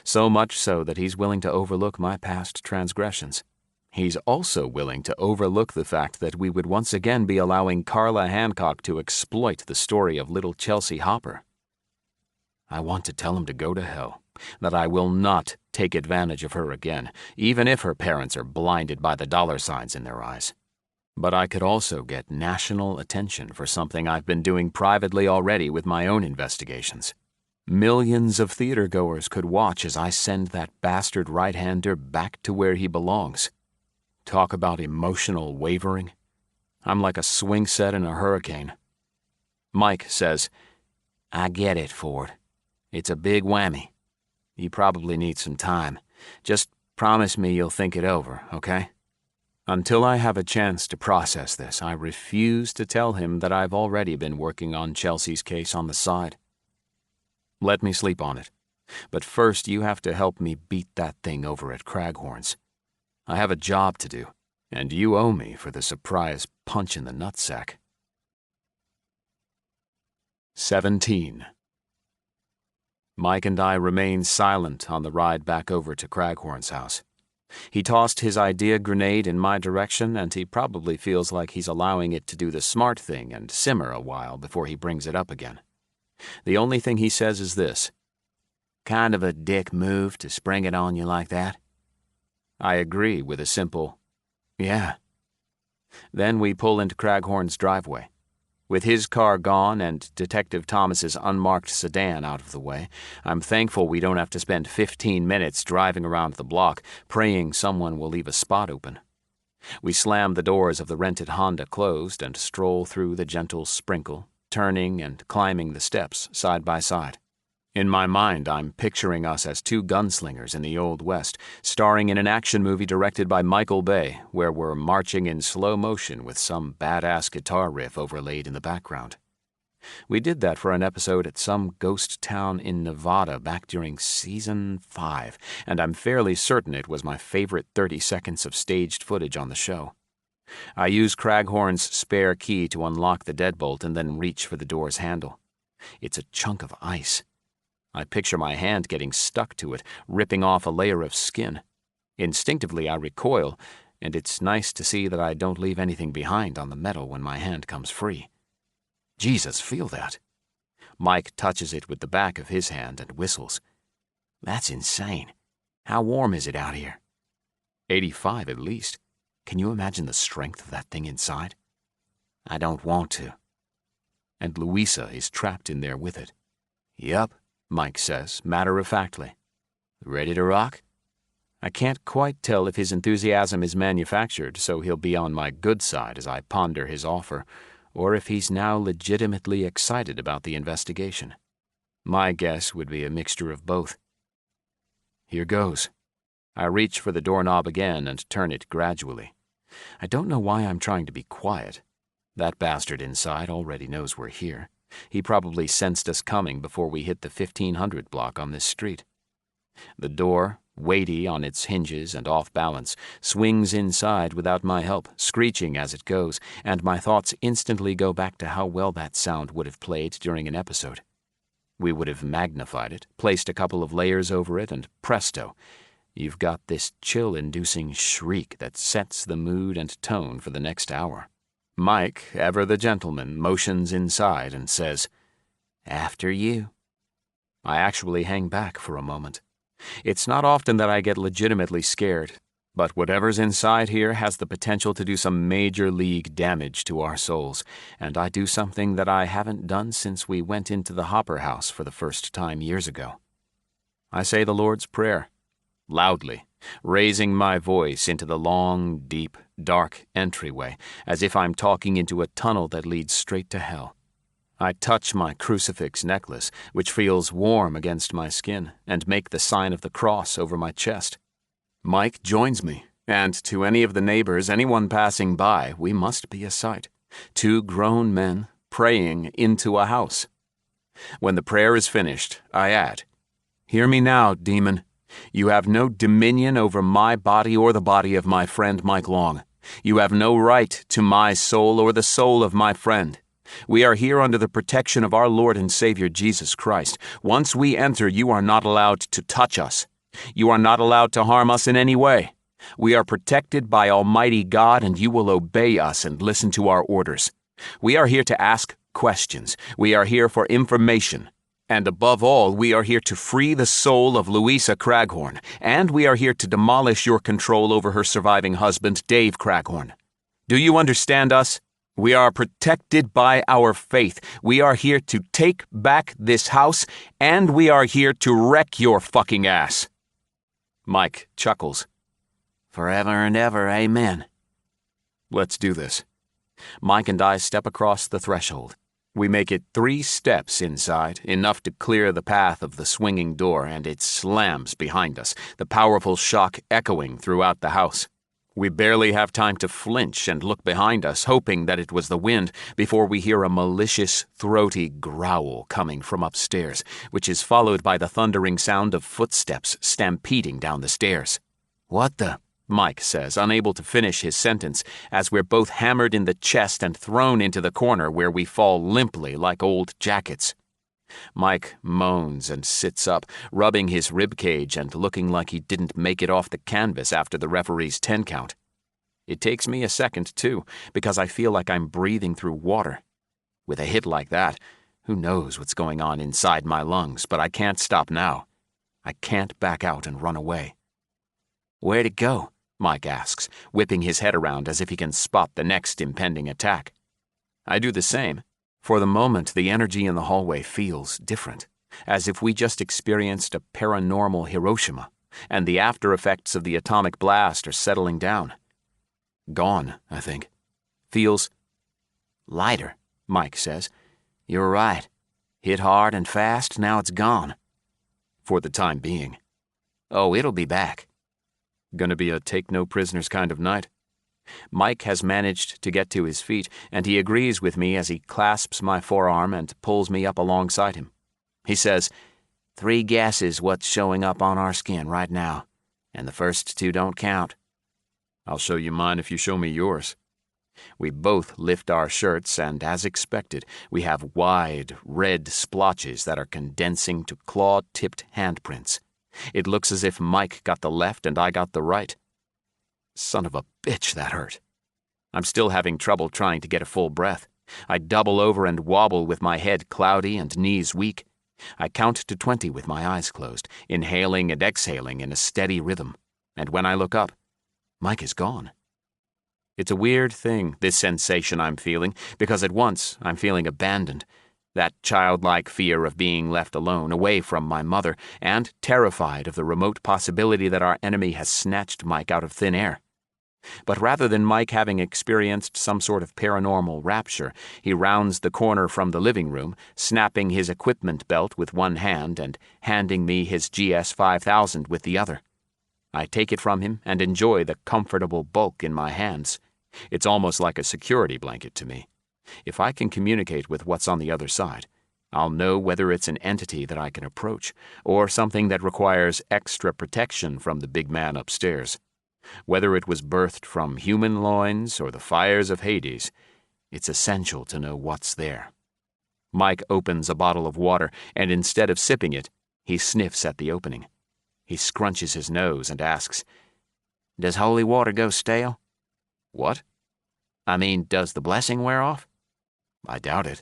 So much so that he's willing to overlook my past transgressions. He's also willing to overlook the fact that we would once again be allowing Carla Hancock to exploit the story of little Chelsea Hopper. I want to tell him to go to hell, that I will not take advantage of her again, even if her parents are blinded by the dollar signs in their eyes. But I could also get national attention for something I've been doing privately already with my own investigations. Millions of theatergoers could watch as I send that bastard right-hander back to where he belongs. Talk about emotional wavering. I'm like a swing set in a hurricane. Mike says, I get it, Ford. It's a big whammy. You probably need some time. Just promise me you'll think it over, okay? Until I have a chance to process this, I refuse to tell him that I've already been working on Chelsea's case on the side. Let me sleep on it. But first you have to help me beat that thing over at Craghorn's. I have a job to do, and you owe me for the surprise punch in the nutsack. 17. Mike and I remained silent on the ride back over to Craghorn's house. He tossed his idea grenade in my direction, and he probably feels like he's allowing it to do the smart thing and simmer a while before he brings it up again. The only thing he says is this. Kind of a dick move to spring it on you like that. I agree with a simple, yeah. Then we pull into Craghorn's driveway. With his car gone and Detective Thomas's unmarked sedan out of the way, I'm thankful we don't have to spend 15 minutes driving around the block, praying someone will leave a spot open. We slam the doors of the rented Honda closed and stroll through the gentle sprinkle, turning and climbing the steps side by side. In my mind, I'm picturing us as two gunslingers in the Old West, starring in an action movie directed by Michael Bay, where we're marching in slow motion with some badass guitar riff overlaid in the background. We did that for an episode at some ghost town in Nevada back during Season 5, and I'm fairly certain it was my favorite 30 seconds of staged footage on the show. I use Craghorn's spare key to unlock the deadbolt and then reach for the door's handle. It's a chunk of ice. I picture my hand getting stuck to it, ripping off a layer of skin. Instinctively, I recoil, and it's nice to see that I don't leave anything behind on the metal when my hand comes free. Jesus, feel that. Mike touches it with the back of his hand and whistles. That's insane. How warm is it out here? 85 at least. Can you imagine the strength of that thing inside? I don't want to. And Louisa is trapped in there with it. Yup, Mike says, matter-of-factly. Ready to rock? I can't quite tell if his enthusiasm is manufactured, so he'll be on my good side as I ponder his offer, or if he's now legitimately excited about the investigation. My guess would be a mixture of both. Here goes. I reach for the doorknob again and turn it gradually. I don't know why I'm trying to be quiet. That bastard inside already knows we're here. He probably sensed us coming before we hit the 1500 block on this street. The door, weighty on its hinges and off balance, swings inside without my help, screeching as it goes, and my thoughts instantly go back to how well that sound would have played during an episode. We would have magnified it, placed a couple of layers over it, and presto, you've got this chill-inducing shriek that sets the mood and tone for the next hour. Mike, ever the gentleman, motions inside and says, "After you." I actually hang back for a moment. It's not often that I get legitimately scared, but whatever's inside here has the potential to do some major league damage to our souls, and I do something that I haven't done since we went into the Hopper house for the first time years ago. I say the Lord's Prayer, loudly, raising my voice into the long, deep, dark entryway, as if I'm talking into a tunnel that leads straight to hell. I touch my crucifix necklace, which feels warm against my skin, and make the sign of the cross over my chest. Mike joins me, and to any of the neighbors, anyone passing by, we must be a sight. 2 grown men praying into a house. When the prayer is finished, I add, "Hear me now, demon. You have no dominion over my body or the body of my friend Mike Long. You have no right to my soul or the soul of my friend. We are here under the protection of our Lord and Savior Jesus Christ. Once we enter, you are not allowed to touch us. You are not allowed to harm us in any way. We are protected by Almighty God, and you will obey us and listen to our orders. We are here to ask questions. We are here for information. And above all, we are here to free the soul of Louisa Craghorn, and we are here to demolish your control over her surviving husband, Dave Craghorn. Do you understand us? We are protected by our faith. We are here to take back this house, and we are here to wreck your fucking ass." Mike chuckles. "Forever and ever, amen." Let's do this. Mike and I step across the threshold. We make it 3 steps inside, enough to clear the path of the swinging door, and it slams behind us, the powerful shock echoing throughout the house. We barely have time to flinch and look behind us, hoping that it was the wind, before we hear a malicious, throaty growl coming from upstairs, which is followed by the thundering sound of footsteps stampeding down the stairs. "What the?" Mike says, unable to finish his sentence, as we're both hammered in the chest and thrown into the corner where we fall limply like old jackets. Mike moans and sits up, rubbing his ribcage and looking like he didn't make it off the canvas after the referee's 10 count. It takes me a second, too, because I feel like I'm breathing through water. With a hit like that, who knows what's going on inside my lungs, but I can't stop now. I can't back out and run away. "Where'd it go?" Mike asks, whipping his head around as if he can spot the next impending attack. I do the same. For the moment, the energy in the hallway feels different, as if we just experienced a paranormal Hiroshima, and the after effects of the atomic blast are settling down. Gone, I think. Feels lighter, Mike says. "You're right. Hit hard and fast, now it's gone." For the time being. "Oh, it'll be back." Gonna be a take-no-prisoners kind of night. Mike has managed to get to his feet, and he agrees with me as he clasps my forearm and pulls me up alongside him. He says, 3 guesses what's showing up on our skin right now, and the first 2 don't count. I'll show you mine if you show me yours. We both lift our shirts, and as expected, we have wide, red splotches that are condensing to claw-tipped handprints. It looks as if Mike got the left and I got the right. Son of a bitch, that hurt. I'm still having trouble trying to get a full breath. I double over and wobble with my head cloudy and knees weak. I count to 20 with my eyes closed, inhaling and exhaling in a steady rhythm. And when I look up, Mike is gone. It's a weird thing, this sensation I'm feeling, because at once I'm feeling abandoned. That childlike fear of being left alone, away from my mother, and terrified of the remote possibility that our enemy has snatched Mike out of thin air. But rather than Mike having experienced some sort of paranormal rapture, he rounds the corner from the living room, snapping his equipment belt with one hand and handing me his GS-5000 with the other. I take it from him and enjoy the comfortable bulk in my hands. It's almost like a security blanket to me. If I can communicate with what's on the other side, I'll know whether it's an entity that I can approach or something that requires extra protection from the big man upstairs. Whether it was birthed from human loins or the fires of Hades, it's essential to know what's there. Mike opens a bottle of water, and instead of sipping it, he sniffs at the opening. He scrunches his nose and asks, "Does holy water go stale?" "What?" "I mean, does the blessing wear off?" "I doubt it."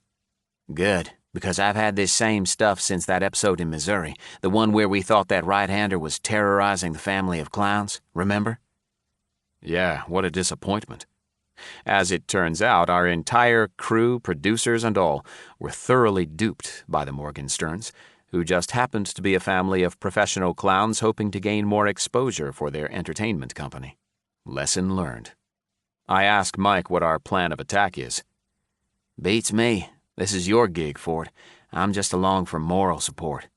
"Good, because I've had this same stuff since that episode in Missouri, the one where we thought that right-hander was terrorizing the family of clowns, remember?" Yeah, what a disappointment. As it turns out, our entire crew, producers and all, were thoroughly duped by the Morgensterns, who just happened to be a family of professional clowns hoping to gain more exposure for their entertainment company. Lesson learned. I ask Mike what our plan of attack is. "Beats me. This is your gig, Ford. I'm just along for moral support."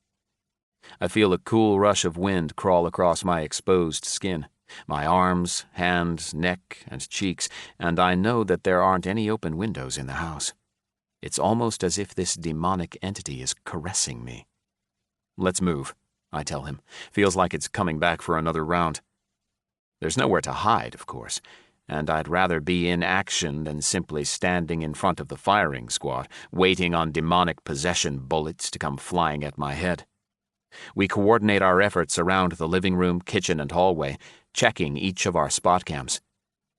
I feel a cool rush of wind crawl across my exposed skin, my arms, hands, neck, and cheeks, and I know that there aren't any open windows in the house. It's almost as if this demonic entity is caressing me. "Let's move," I tell him. Feels like it's coming back for another round. There's nowhere to hide, of course, and I'd rather be in action than simply standing in front of the firing squad, waiting on demonic possession bullets to come flying at my head. We coordinate our efforts around the living room, kitchen, and hallway, checking each of our spot cams.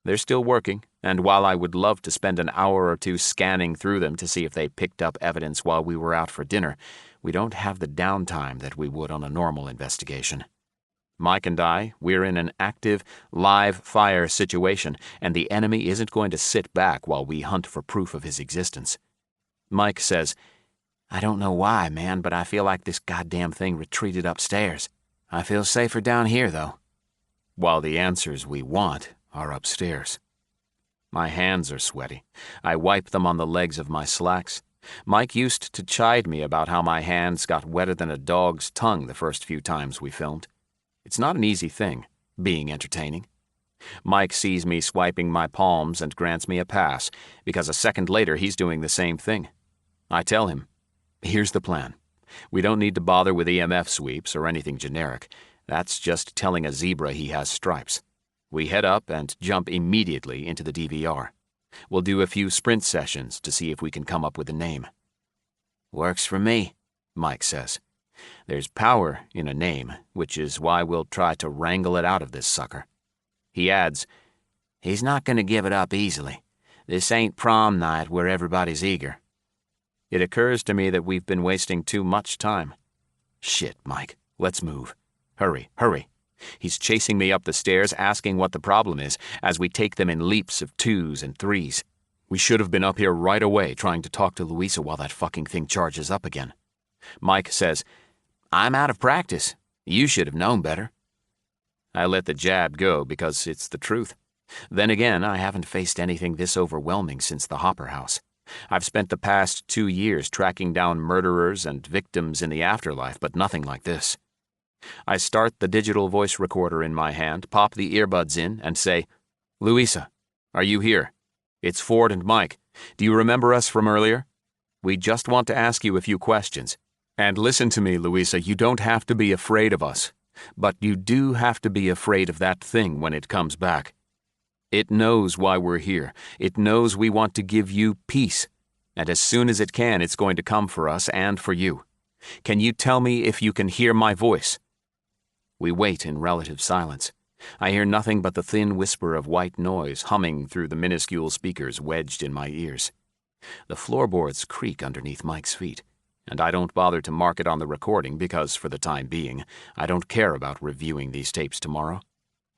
They're still working, and while I would love to spend an hour or 2 scanning through them to see if they picked up evidence while we were out for dinner, we don't have the downtime that we would on a normal investigation. Mike and we're in an active, live fire situation, and the enemy isn't going to sit back while we hunt for proof of his existence. Mike says, "I don't know why, man, but I feel like this goddamn thing retreated upstairs. I feel safer down here, though." While the answers we want are upstairs. My hands are sweaty. I wipe them on the legs of my slacks. Mike used to chide me about how my hands got wetter than a dog's tongue the first few times we filmed. It's not an easy thing, being entertaining. Mike sees me swiping my palms and grants me a pass, because a second later he's doing the same thing. I tell him, "Here's the plan. We don't need to bother with EMF sweeps or anything generic. That's just telling a zebra he has stripes. We head up and jump immediately into the DVR. We'll do a few sprint sessions to see if we can come up with a name." "Works for me," Mike says. There's power in a name, which is why we'll try to wrangle it out of this sucker. He adds, "He's not going to give it up easily. This ain't prom night where everybody's eager." It occurs to me that we've been wasting too much time. Shit, Mike, let's move. Hurry, hurry. He's chasing me up the stairs, asking what the problem is, as we take them in leaps of 2s and 3s. We should have been up here right away trying to talk to Louisa while that fucking thing charges up again. Mike says, "I'm out of practice. You should have known better." I let the jab go because it's the truth. Then again, I haven't faced anything this overwhelming since the Hopper House. I've spent the past 2 years tracking down murderers and victims in the afterlife, but nothing like this. I start the digital voice recorder in my hand, pop the earbuds in, and say, "Louisa, Are you here? It's Ford and Mike. Do you remember us from earlier? We just want to ask you a few questions. And listen to me, Louisa, you don't have to be afraid of us. But you do have to be afraid of that thing when it comes back. It knows why we're here. It knows we want to give you peace. And as soon as it can, it's going to come for us and for you. Can you tell me if you can hear my voice? We wait in relative silence. I hear nothing but the thin whisper of white noise humming through the minuscule speakers wedged in my ears. The floorboards creak underneath Mike's feet, and I don't bother to mark it on the recording because, for the time being, I don't care about reviewing these tapes tomorrow.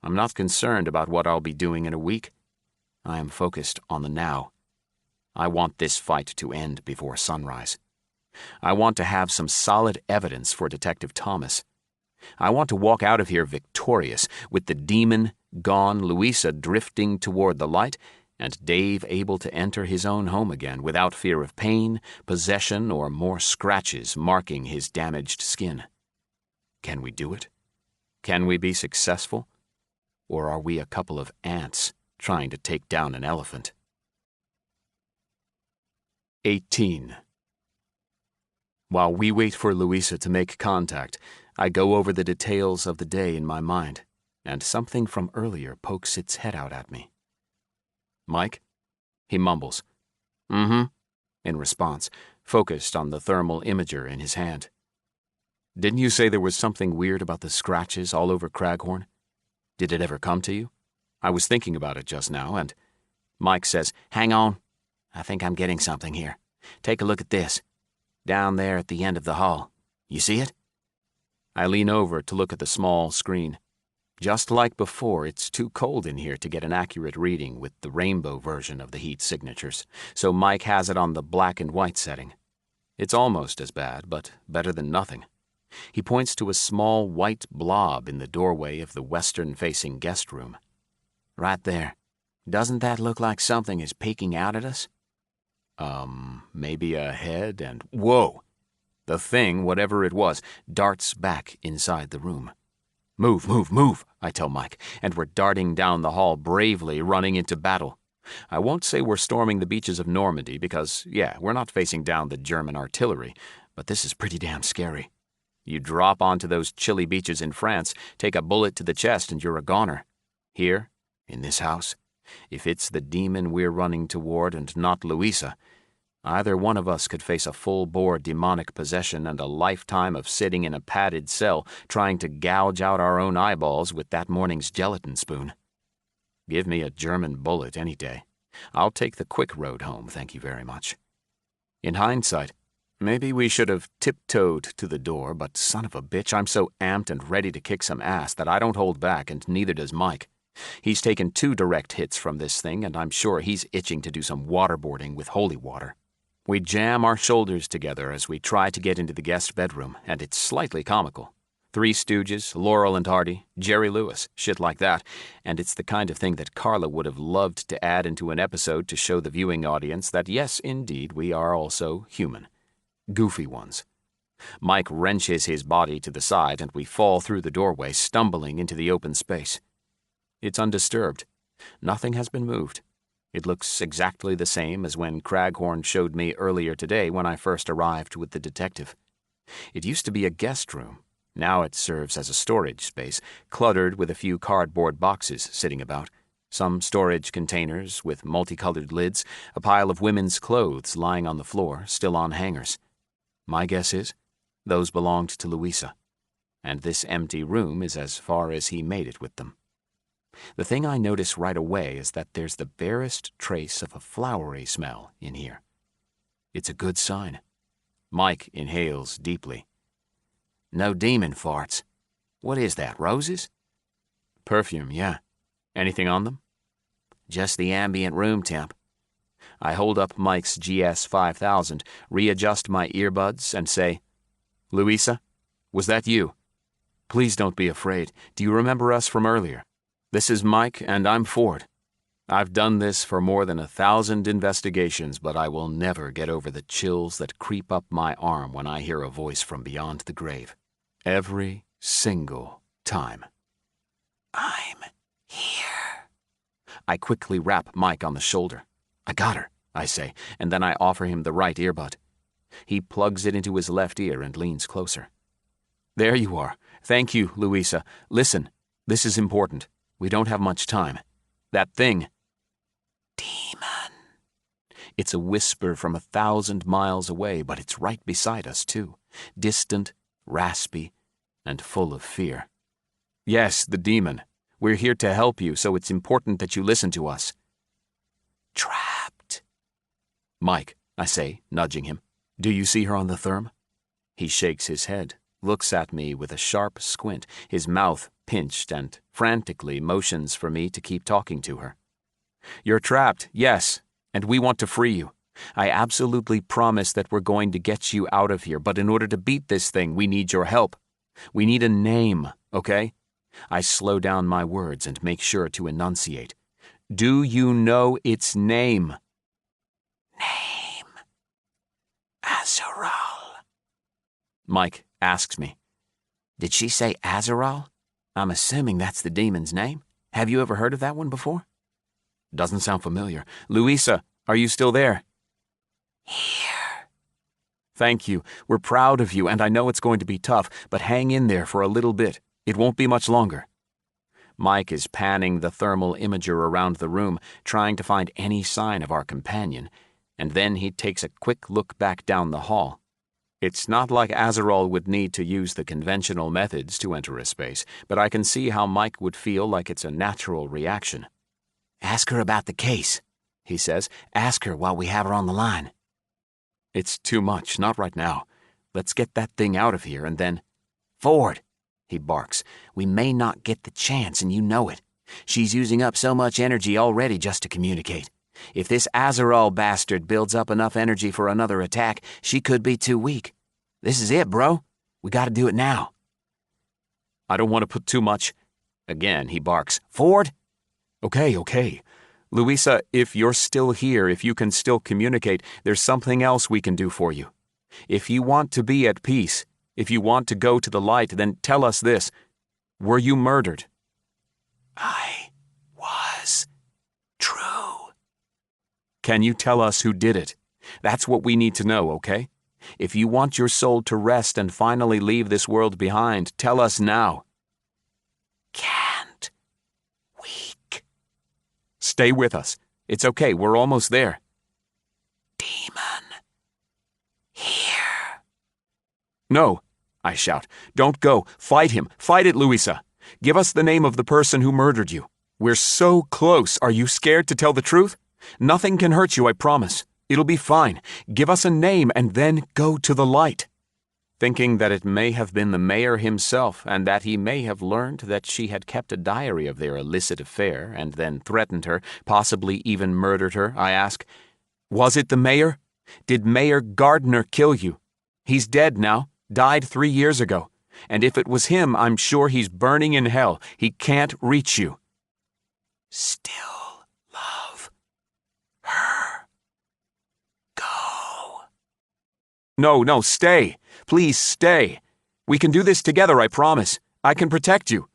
I'm not concerned about what I'll be doing in a week. I am focused on the now. I want this fight to end before sunrise. I want to have some solid evidence for Detective Thomas. I want to walk out of here victorious, with the demon gone, Louisa drifting toward the light, and Dave able to enter his own home again without fear of pain, possession, or more scratches marking his damaged skin. Can we do it? Can we be successful? Or are we a couple of ants trying to take down an elephant? 18. While we wait for Louisa to make contact, I go over the details of the day in my mind, and something from earlier pokes its head out at me. Mike? He mumbles. Mm-hmm, in response, focused on the thermal imager in his hand. Didn't you say there was something weird about the scratches all over Craghorn? Did it ever come to you? I was thinking about it just now, and Mike says, Hang on. I think I'm getting something here. Take a look at this. Down there at the end of the hall. You see it? I lean over to look at the small screen. Just like before, it's too cold in here to get an accurate reading with the rainbow version of the heat signatures, so Mike has it on the black and white setting. It's almost as bad, but better than nothing. He points to a small white blob in the doorway of the western-facing guest room. Right there. Doesn't that look like something is peeking out at us? Maybe a head and... Whoa! The thing, whatever it was, darts back inside the room. Move, move, move, I tell Mike, and we're darting down the hall bravely, running into battle. I won't say we're storming the beaches of Normandy because, yeah, we're not facing down the German artillery, but this is pretty damn scary. You drop onto those chilly beaches in France, take a bullet to the chest, and you're a goner. Here, in this house, if it's the demon we're running toward and not Louisa, either one of us could face a full-bore demonic possession and a lifetime of sitting in a padded cell trying to gouge out our own eyeballs with that morning's gelatin spoon. Give me a German bullet any day. I'll take the quick road home, thank you very much. In hindsight, maybe we should have tiptoed to the door, but son of a bitch, I'm so amped and ready to kick some ass that I don't hold back, and neither does Mike. He's taken 2 direct hits from this thing, and I'm sure he's itching to do some waterboarding with holy water. We jam our shoulders together as we try to get into the guest bedroom, and it's slightly comical. 3 Stooges, Laurel and Hardy, Jerry Lewis, shit like that, and it's the kind of thing that Carla would have loved to add into an episode to show the viewing audience that yes, indeed, we are also human. Goofy ones. Mike wrenches his body to the side, and we fall through the doorway, stumbling into the open space. It's undisturbed. Nothing has been moved. It looks exactly the same as when Craghorn showed me earlier today when I first arrived with the detective. It used to be a guest room. Now it serves as a storage space, cluttered with a few cardboard boxes sitting about, some storage containers with multicolored lids, a pile of women's clothes lying on the floor, still on hangers. My guess is, those belonged to Louisa, and this empty room is as far as he made it with them. The thing I notice right away is that there's the barest trace of a flowery smell in here. It's a good sign. Mike inhales deeply. No demon farts. What is that, roses? Perfume, yeah. Anything on them? Just the ambient room temp. I hold up Mike's GS 5000, readjust my earbuds, and say, Louisa, was that you? Please don't be afraid. Do you remember us from earlier? This is Mike, and I'm Ford. I've done this for more than 1,000 investigations, but I will never get over the chills that creep up my arm when I hear a voice from beyond the grave. Every single time. I'm here. I quickly rap Mike on the shoulder. I got her, I say, and then I offer him the right earbud. He plugs it into his left ear and leans closer. There you are. Thank you, Louisa. Listen, this is important. We don't have much time. That thing. Demon. It's a whisper from 1,000 miles away, but it's right beside us, too. Distant, raspy, and full of fear. Yes, the demon. We're here to help you, so it's important that you listen to us. Trapped. Mike, I say, nudging him. Do you see her on the therm? He shakes his head, looks at me with a sharp squint, his mouth pinched, and frantically motions for me to keep talking to her. You're trapped, yes, and we want to free you. I absolutely promise that we're going to get you out of here, but in order to beat this thing, we need your help. We need a name, okay? I slow down my words and make sure to enunciate. Do you know its name? Name. Azaral. Mike asks me. Did she say Azaral? I'm assuming that's the demon's name. Have you ever heard of that one before? Doesn't sound familiar. Louisa, are you still there? Here. Thank you. We're proud of you, and I know it's going to be tough, but hang in there for a little bit. It won't be much longer. Mike is panning the thermal imager around the room, trying to find any sign of our companion, and then he takes a quick look back down the hall. It's not like Azaral would need to use the conventional methods to enter a space, but I can see how Mike would feel like it's a natural reaction. Ask her about the case, he says. Ask her while we have her on the line. It's too much, not right now. Let's get that thing out of here and then... Forward, he barks. We may not get the chance, and you know it. She's using up so much energy already just to communicate. If this Azaral bastard builds up enough energy for another attack, she could be too weak. This is it, bro. We gotta do it now. I don't want to put too much... Again, he barks. Forward? Okay. Louisa, if you're still here, if you can still communicate, there's something else we can do for you. If you want to be at peace, if you want to go to the light, then tell us this. Were you murdered? I was. True. Can you tell us who did it? That's what we need to know, okay? If you want your soul to rest and finally leave this world behind, tell us now. Can't. Weak. Stay with us. It's okay, we're almost there. Demon. Here. No, I shout. Don't go. Fight him. Fight it, Louisa. Give us the name of the person who murdered you. We're so close. Are you scared to tell the truth? Nothing can hurt you, I promise. It'll be fine. Give us a name and then go to the light. Thinking that it may have been the mayor himself and that he may have learned that she had kept a diary of their illicit affair and then threatened her, possibly even murdered her, I ask, was it the mayor? Did Mayor Gardner kill you? He's dead now, died 3 years ago. And if it was him, I'm sure he's burning in hell. He can't reach you. Still love her. Go. No, stay. Please stay. We can do this together, I promise. I can protect you.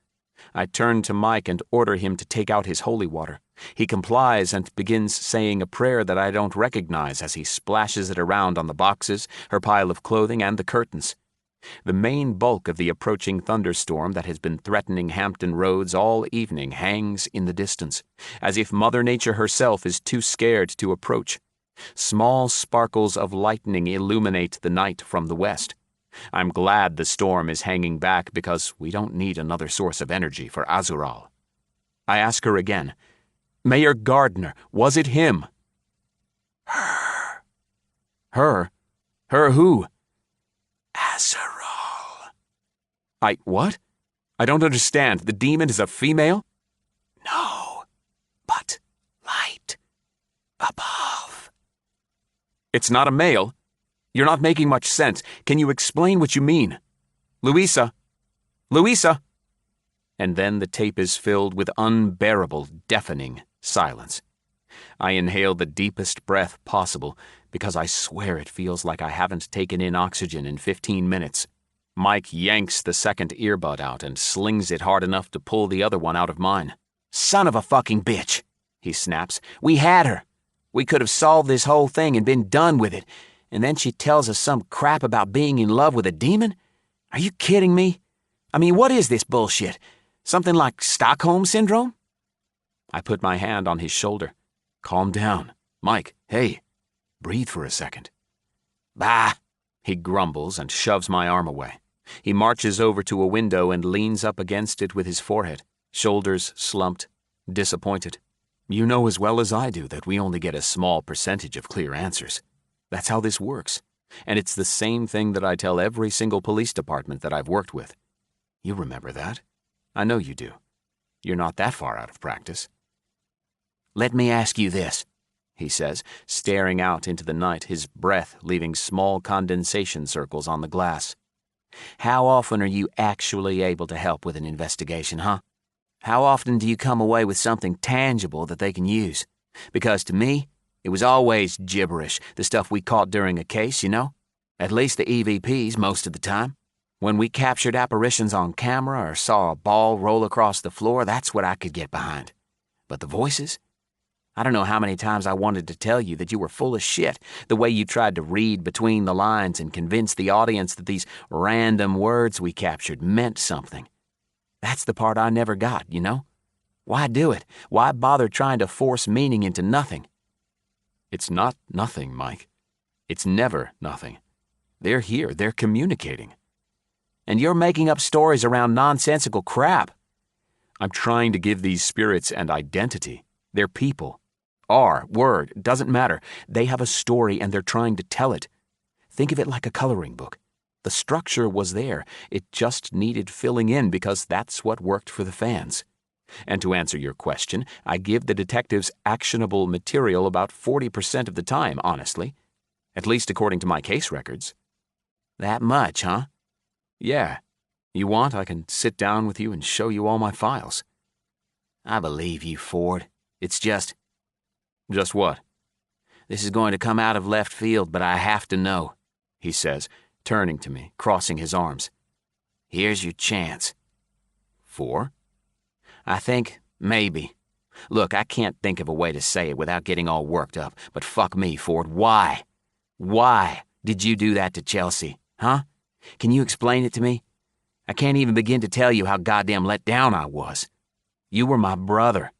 I turn to Mike and order him to take out his holy water. He complies and begins saying a prayer that I don't recognize as he splashes it around on the boxes, her pile of clothing, and the curtains. The main bulk of the approaching thunderstorm that has been threatening Hampton Roads all evening hangs in the distance, as if Mother Nature herself is too scared to approach. Small sparkles of lightning illuminate the night from the west. I'm glad the storm is hanging back because we don't need another source of energy for Azaral. I ask her again, Mayor Gardner, was it him? Her. Her? Her who? Azaral. What? I don't understand. The demon is a female? No, but light above. It's not a male? You're not making much sense. Can you explain what you mean? Louisa? Louisa? And then the tape is filled with unbearable, deafening silence. I inhale the deepest breath possible because I swear it feels like I haven't taken in oxygen in 15 minutes. Mike yanks the second earbud out and slings it hard enough to pull the other one out of mine. Son of a fucking bitch! he snaps. "We had her. We could have solved this whole thing and been done with it. And then she tells us some crap about being in love with a demon? Are you kidding me? I mean, what is this bullshit? Something like Stockholm Syndrome?" I put my hand on his shoulder. "Calm down. Mike, hey, breathe for a second." "Bah," he grumbles and shoves my arm away. He marches over to a window and leans up against it with his forehead, shoulders slumped, disappointed. "You know as well as I do that we only get a small percentage of clear answers. That's how this works. And it's the same thing that I tell every single police department that I've worked with. You remember that? I know you do. You're not that far out of practice." "Let me ask you this," he says, staring out into the night, his breath leaving small condensation circles on the glass. "How often are you actually able to help with an investigation, huh? How often do you come away with something tangible that they can use? Because to me, it was always gibberish, the stuff we caught during a case, you know? At least the EVPs most of the time. When we captured apparitions on camera or saw a ball roll across the floor, that's what I could get behind. But the voices? I don't know how many times I wanted to tell you that you were full of shit, the way you tried to read between the lines and convince the audience that these random words we captured meant something. That's the part I never got, you know? Why do it? Why bother trying to force meaning into nothing?" "It's not nothing, Mike. It's never nothing. They're here. They're communicating." "And you're making up stories around nonsensical crap." "I'm trying to give these spirits an identity. They're people. Word, doesn't matter. They have a story and they're trying to tell it. Think of it like a coloring book. The structure was there. It just needed filling in because that's what worked for the fans. And to answer your question, I give the detectives actionable material about 40% of the time, honestly. At least according to my case records." "That much, huh?" "Yeah. You want, I can sit down with you and show you all my files." "I believe you, Ford. It's just..." "Just what?" "This is going to come out of left field, but I have to know," he says, turning to me, crossing his arms. "Here's your chance." "For?" "I think, maybe. Look, I can't think of a way to say it without getting all worked up, but fuck me, Ford. Why? Why did you do that to Chelsea, huh? Can you explain it to me? I can't even begin to tell you how goddamn let down I was. You were my brother.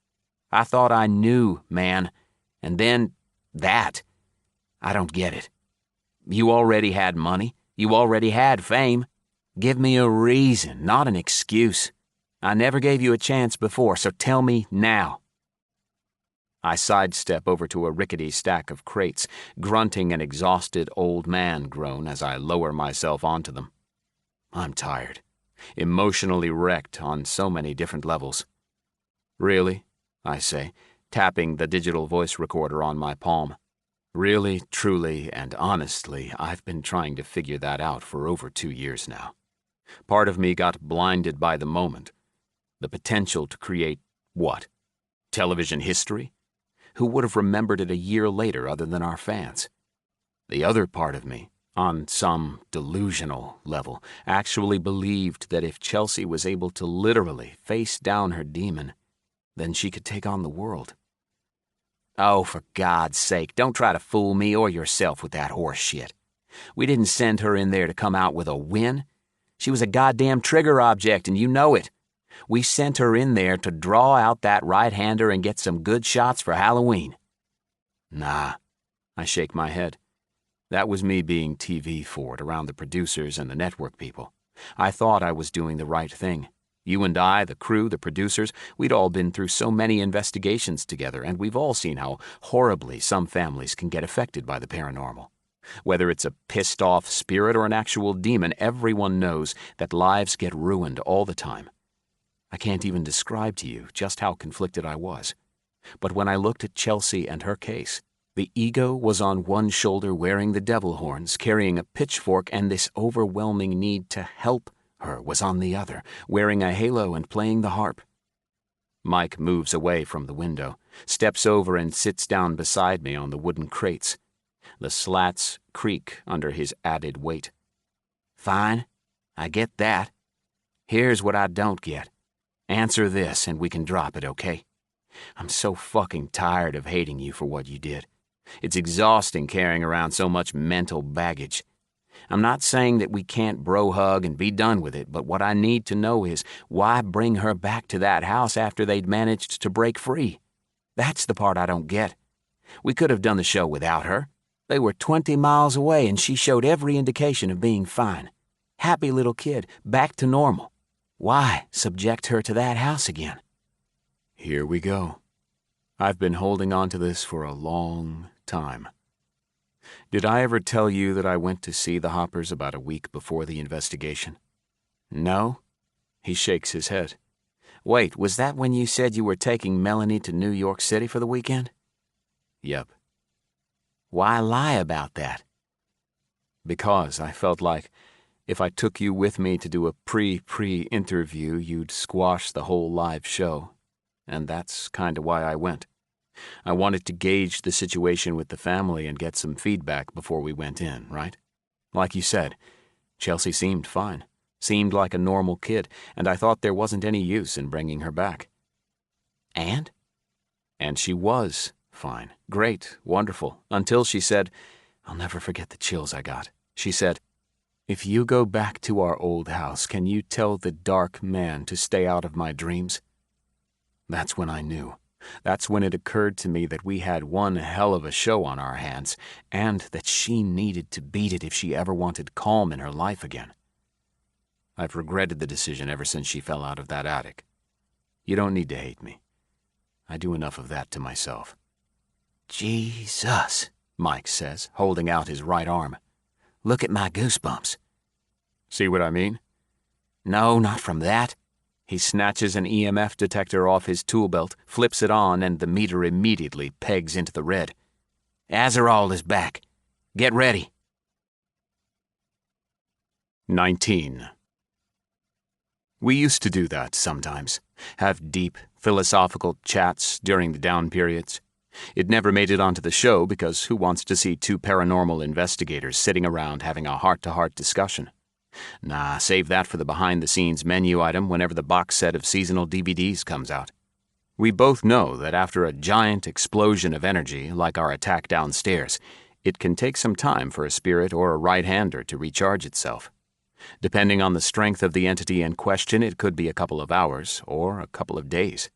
I thought I knew, man. And then, that. I don't get it. You already had money. You already had fame. Give me a reason, not an excuse. I never gave you a chance before, so tell me now." I sidestep over to a rickety stack of crates, grunting an exhausted old man groan as I lower myself onto them. I'm tired, emotionally wrecked on so many different levels. "Really?" I say, tapping the digital voice recorder on my palm. "Really, truly, and honestly, I've been trying to figure that out for over 2 years now. Part of me got blinded by the moment. The potential to create what? Television history? Who would have remembered it a year later other than our fans? The other part of me, on some delusional level, actually believed that if Chelsea was able to literally face down her demon, then she could take on the world. Oh, for God's sake, don't try to fool me or yourself with that horse shit. We didn't send her in there to come out with a win. She was a goddamn trigger object, and you know it. We sent her in there to draw out that right-hander and get some good shots for Halloween." "Nah," I shake my head. "That was me being TV Ford around the producers and the network people. I thought I was doing the right thing. You and I, the crew, the producers, we'd all been through so many investigations together, and we've all seen how horribly some families can get affected by the paranormal. Whether it's a pissed-off spirit or an actual demon, everyone knows that lives get ruined all the time. I can't even describe to you just how conflicted I was. But when I looked at Chelsea and her case, the ego was on one shoulder wearing the devil horns, carrying a pitchfork, and this overwhelming need to help her was on the other, wearing a halo and playing the harp." Mike moves away from the window, steps over and sits down beside me on the wooden crates. The slats creak under his added weight. "Fine, I get that. Here's what I don't get. Answer this and we can drop it, okay? I'm so fucking tired of hating you for what you did. It's exhausting carrying around so much mental baggage. I'm not saying that we can't bro hug and be done with it, but what I need to know is why bring her back to that house after they'd managed to break free? That's the part I don't get. We could have done the show without her. They were 20 miles away and she showed every indication of being fine. Happy little kid, back to normal. Why subject her to that house again? Here we go. I've been holding on to this for a long time. Did I ever tell you that I went to see the Hoppers about a week before the investigation? No? He shakes his head. Wait, was that when you said you were taking Melanie to New York City for the weekend? Yep. Why lie about that? Because I felt like if I took you with me to do a pre-interview, you'd squash the whole live show. And that's kinda why I went. I wanted to gauge the situation with the family and get some feedback before we went in, right? Like you said, Chelsea seemed fine, seemed like a normal kid, and I thought there wasn't any use in bringing her back. And? And she was fine, great, wonderful, until she said, I'll never forget the chills I got. She said, if you go back to our old house, can you tell the dark man to stay out of my dreams? That's when I knew. That's when it occurred to me that we had one hell of a show on our hands, and that she needed to beat it if she ever wanted calm in her life again. I've regretted the decision ever since she fell out of that attic. You don't need to hate me. I do enough of that to myself. Jesus, Mike says, holding out his right arm. Look at my goosebumps. See what I mean? No, not from that. He snatches an EMF detector off his tool belt, flips it on, and the meter immediately pegs into the red. Azarol is back. Get ready. 19. We used to do that sometimes. Have deep, philosophical chats during the down periods. It never made it onto the show because who wants to see two paranormal investigators sitting around having a heart-to-heart discussion? Nah, save that for the behind-the-scenes menu item whenever the box set of seasonal DVDs comes out. We both know that after a giant explosion of energy, like our attack downstairs, it can take some time for a spirit or a right-hander to recharge itself. Depending on the strength of the entity in question, it could be a couple of hours or a couple of days.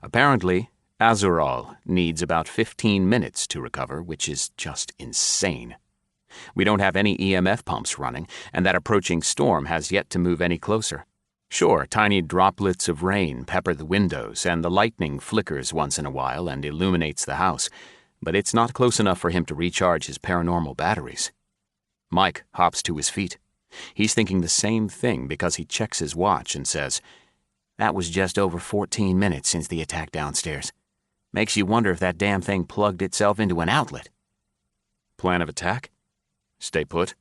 Apparently, Azarol needs about 15 minutes to recover, which is just insane. We don't have any EMF pumps running, and that approaching storm has yet to move any closer. Sure, tiny droplets of rain pepper the windows, and the lightning flickers once in a while and illuminates the house, but it's not close enough for him to recharge his paranormal batteries. Mike hops to his feet. He's thinking the same thing because he checks his watch and says, That was just over 14 minutes since the attack downstairs. Makes you wonder if that damn thing plugged itself into an outlet. Plan of attack? Stay put?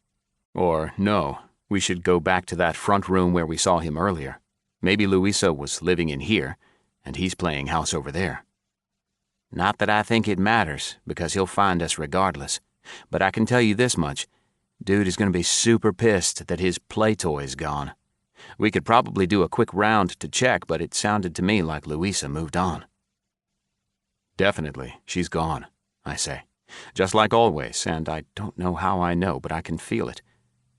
Or no, we should go back to that front room where we saw him earlier. Maybe Louisa was living in here, and he's playing house over there. Not that I think it matters, because he'll find us regardless. But I can tell you this much. Dude is going to be super pissed that his play toy's gone. We could probably do a quick round to check, but it sounded to me like Louisa moved on. Definitely, she's gone, I say. Just like always, and I don't know how I know, but I can feel it.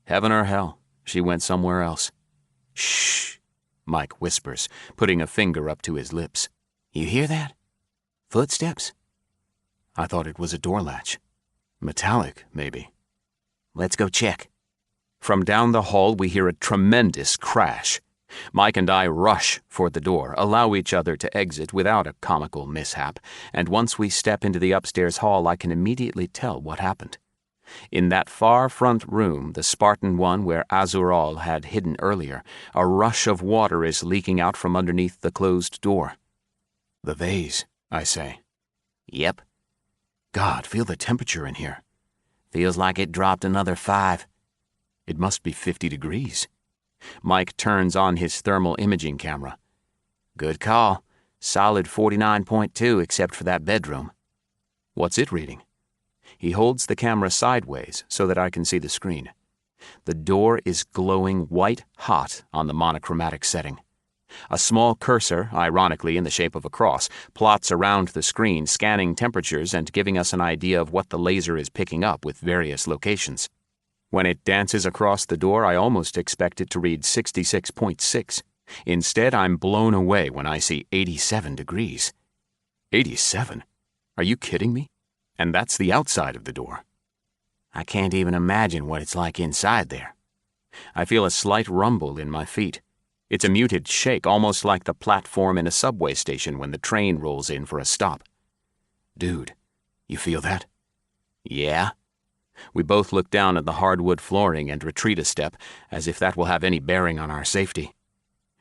Heaven or hell, she went somewhere else. Shh, Mike whispers, putting a finger up to his lips. You hear that? Footsteps? I thought it was a door latch. Metallic, maybe. Let's go check. From down the hall, we hear a tremendous crash. Mike and I rush for the door, allow each other to exit without a comical mishap, and once we step into the upstairs hall, I can immediately tell what happened. In that far front room, the Spartan one where Azarol had hidden earlier, a rush of water is leaking out from underneath the closed door. The vase, I say. Yep. God, feel the temperature in here. Feels like it dropped another 5. It must be 50 degrees. Mike turns on his thermal imaging camera. Good call. Solid 49.2 except for that bedroom. What's it reading? He holds the camera sideways so that I can see the screen. The door is glowing white hot on the monochromatic setting. A small cursor, ironically in the shape of a cross, plots around the screen, scanning temperatures and giving us an idea of what the laser is picking up with various locations. When it dances across the door, I almost expect it to read 66.6. Instead, I'm blown away when I see 87 degrees. 87? Are you kidding me? And that's the outside of the door. I can't even imagine what it's like inside there. I feel a slight rumble in my feet. It's a muted shake, almost like the platform in a subway station when the train rolls in for a stop. Dude, you feel that? Yeah? We both look down at the hardwood flooring and retreat a step, as if that will have any bearing on our safety.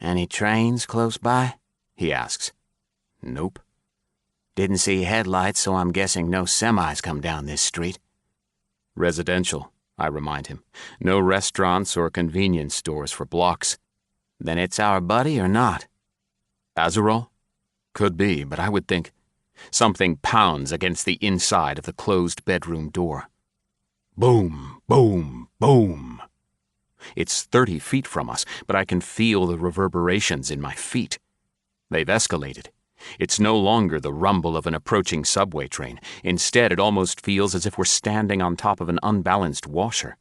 Any trains close by? He asks. Nope. Didn't see headlights, so I'm guessing no semis come down this street. Residential, I remind him. No restaurants or convenience stores for blocks. Then it's our buddy or not? Azarol? Could be, but I would think. Something pounds against the inside of the closed bedroom door. Boom, boom, boom. It's 30 feet from us, but I can feel the reverberations in my feet. They've escalated. It's no longer the rumble of an approaching subway train. Instead, it almost feels as if we're standing on top of an unbalanced washer,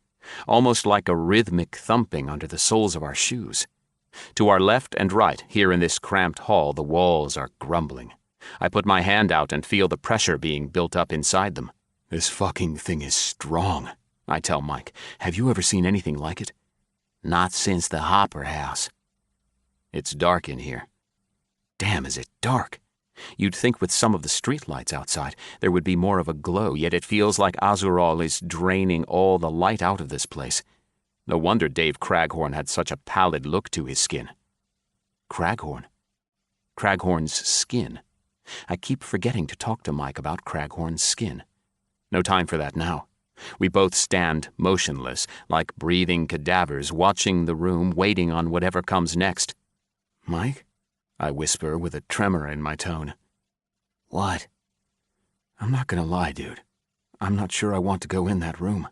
almost like a rhythmic thumping under the soles of our shoes. To our left and right, here in this cramped hall, the walls are grumbling. I put my hand out and feel the pressure being built up inside them. This fucking thing is strong, I tell Mike. Have you ever seen anything like it? Not since the Hopper House. It's dark in here. Damn, is it dark? You'd think with some of the streetlights outside, there would be more of a glow, yet it feels like Azurol is draining all the light out of this place. No wonder Dave Craghorn had such a pallid look to his skin. Craghorn? Craghorn's skin. I keep forgetting to talk to Mike about Craghorn's skin. No time for that now. We both stand motionless, like breathing cadavers, watching the room, waiting on whatever comes next. Mike? I whisper with a tremor in my tone. What? I'm not gonna lie, dude. I'm not sure I want to go in that room.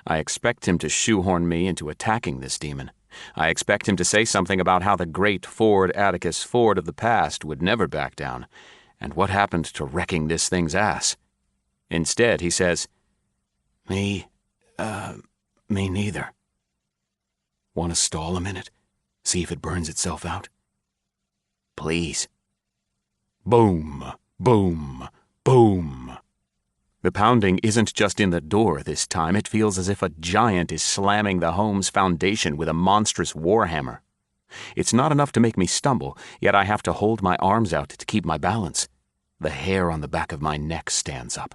I expect him to shoehorn me into attacking this demon. I expect him to say something about how the great Ford Atticus Ford of the past would never back down, and what happened to wrecking this thing's ass. Instead, he says, Me neither. Want to stall a minute? See if it burns itself out? Please. Boom, boom, boom. The pounding isn't just in the door this time. It feels as if a giant is slamming the home's foundation with a monstrous warhammer. It's not enough to make me stumble, yet I have to hold my arms out to keep my balance. The hair on the back of my neck stands up.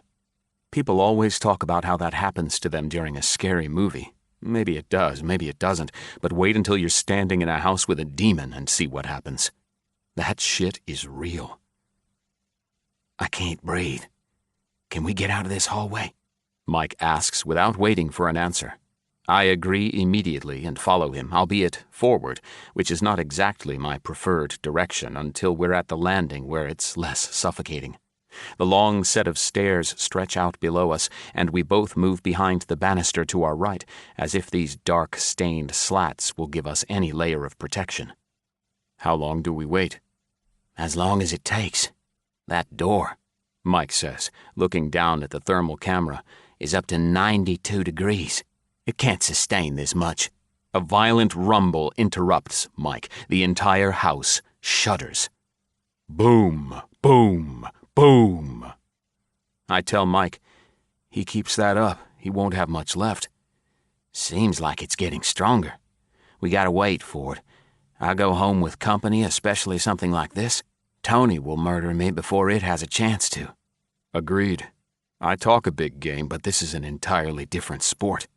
People always talk about how that happens to them during a scary movie. Maybe it does, maybe it doesn't, but wait until you're standing in a house with a demon and see what happens. That shit is real. I can't breathe. Can we get out of this hallway? Mike asks without waiting for an answer. I agree immediately and follow him, albeit forward, which is not exactly my preferred direction until we're at the landing where it's less suffocating. The long set of stairs stretch out below us, and we both move behind the banister to our right, as if these dark, stained slats will give us any layer of protection. How long do we wait? As long as it takes. That door, Mike says, looking down at the thermal camera, is up to 92 degrees. It can't sustain this much. A violent rumble interrupts Mike. The entire house shudders. Boom, boom, boom. I tell Mike, he keeps that up, he won't have much left. Seems like it's getting stronger. We gotta wait for it. I'll go home with company, especially something like this. Tony will murder me before it has a chance to. Agreed. I talk a big game, but this is an entirely different sport.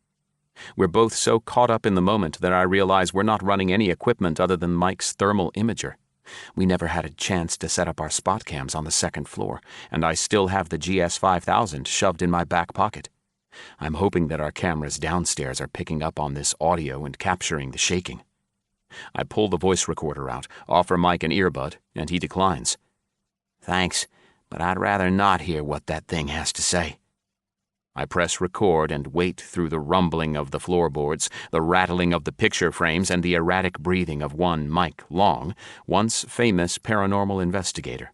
We're both so caught up in the moment that I realize we're not running any equipment other than Mike's thermal imager. We never had a chance to set up our spot cams on the second floor, and I still have the GS5000 shoved in my back pocket. I'm hoping that our cameras downstairs are picking up on this audio and capturing the shaking. I pull the voice recorder out, offer Mike an earbud, and he declines. Thanks, but I'd rather not hear what that thing has to say. I press record and wait through the rumbling of the floorboards, the rattling of the picture frames, and the erratic breathing of one Mike Long, once famous paranormal investigator.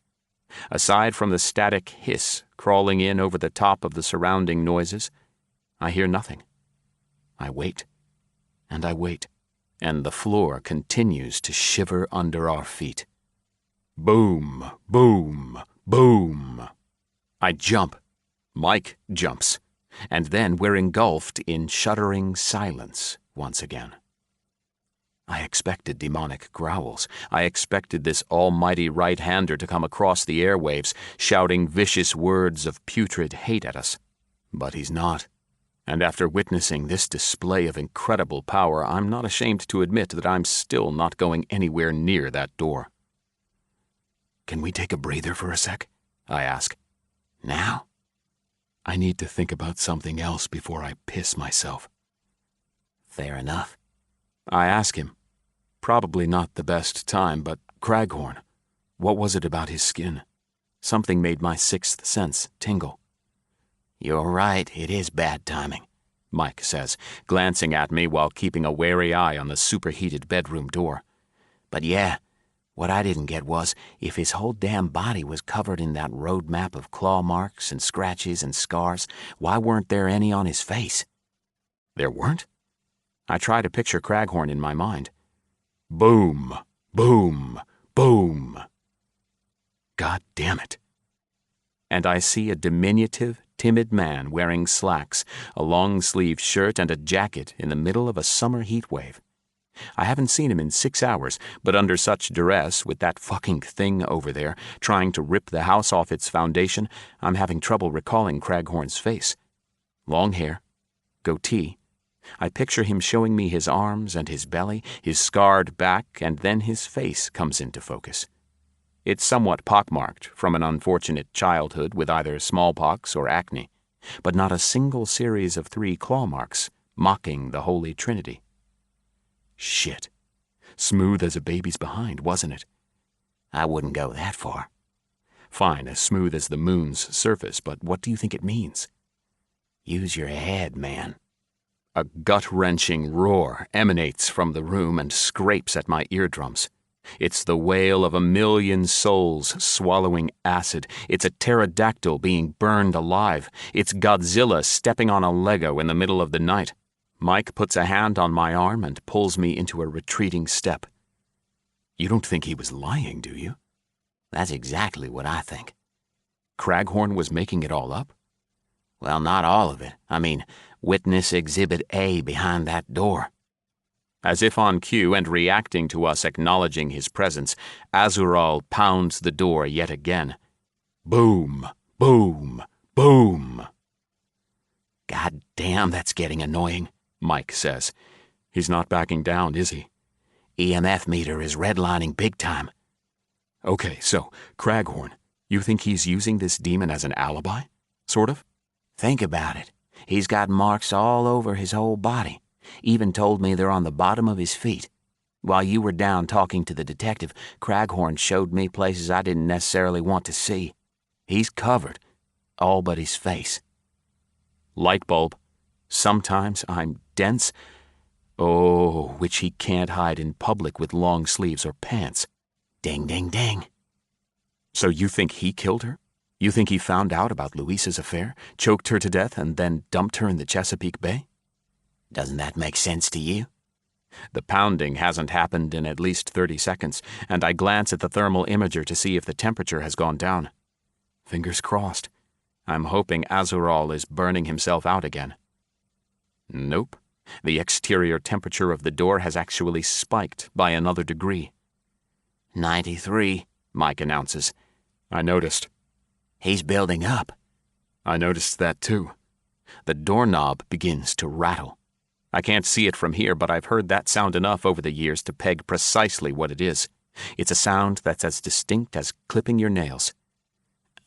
Aside from the static hiss crawling in over the top of the surrounding noises, I hear nothing. I wait, and I wait, and the floor continues to shiver under our feet. Boom, boom, boom. I jump. Mike jumps. And then we're engulfed in shuddering silence once again. I expected demonic growls. I expected this almighty right-hander to come across the airwaves, shouting vicious words of putrid hate at us. But he's not. And after witnessing this display of incredible power, I'm not ashamed to admit that I'm still not going anywhere near that door. Can we take a breather for a sec? I ask. Now? I need to think about something else before I piss myself. Fair enough. I ask him. Probably not the best time, but Craghorn. What was it about his skin? Something made my sixth sense tingle. You're right, it is bad timing, Mike says, glancing at me while keeping a wary eye on the superheated bedroom door. But yeah, what I didn't get was, if his whole damn body was covered in that road map of claw marks and scratches and scars, why weren't there any on his face? There weren't? I try to picture Craghorn in my mind. Boom, boom, boom. God damn it. And I see a diminutive, timid man wearing slacks, a long-sleeved shirt, and a jacket in the middle of a summer heat wave. I haven't seen him in 6 hours, but under such duress, with that fucking thing over there, trying to rip the house off its foundation, I'm having trouble recalling Craghorn's face. Long hair, goatee. I picture him showing me his arms and his belly, his scarred back, and then his face comes into focus. It's somewhat pockmarked from an unfortunate childhood with either smallpox or acne, but not a single series of 3 claw marks, mocking the Holy Trinity. Shit. Smooth as a baby's behind, wasn't it? I wouldn't go that far. Fine, as smooth as the moon's surface, but what do you think it means? Use your head, man. A gut-wrenching roar emanates from the room and scrapes at my eardrums. It's the wail of 1,000,000 souls swallowing acid. It's a pterodactyl being burned alive. It's Godzilla stepping on a Lego in the middle of the night. Mike puts a hand on my arm and pulls me into a retreating step. You don't think he was lying, do you? That's exactly what I think. Craghorn was making it all up? Well, not all of it. I mean, witness Exhibit A behind that door. As if on cue and reacting to us acknowledging his presence, Azural pounds the door yet again. Boom, boom, boom. God damn, that's getting annoying, Mike says. He's not backing down, is he? EMF meter is redlining big time. Okay, so, Craghorn, you think he's using this demon as an alibi? Sort of? Think about it. He's got marks all over his whole body. Even told me they're on the bottom of his feet. While you were down talking to the detective, Craghorn showed me places I didn't necessarily want to see. He's covered, all but his face. Light bulb. Sometimes I'm dense. Oh, which he can't hide in public with long sleeves or pants. Ding, ding, ding. So you think he killed her? You think he found out about Luisa's affair, choked her to death, and then dumped her in the Chesapeake Bay? Doesn't that make sense to you? The pounding hasn't happened in at least 30 seconds, and I glance at the thermal imager to see if the temperature has gone down. Fingers crossed. I'm hoping Azural is burning himself out again. Nope. The exterior temperature of the door has actually spiked by another degree. 93, Mike announces. I noticed. He's building up. I noticed that too. The doorknob begins to rattle. I can't see it from here, but I've heard that sound enough over the years to peg precisely what it is. It's a sound that's as distinct as clipping your nails.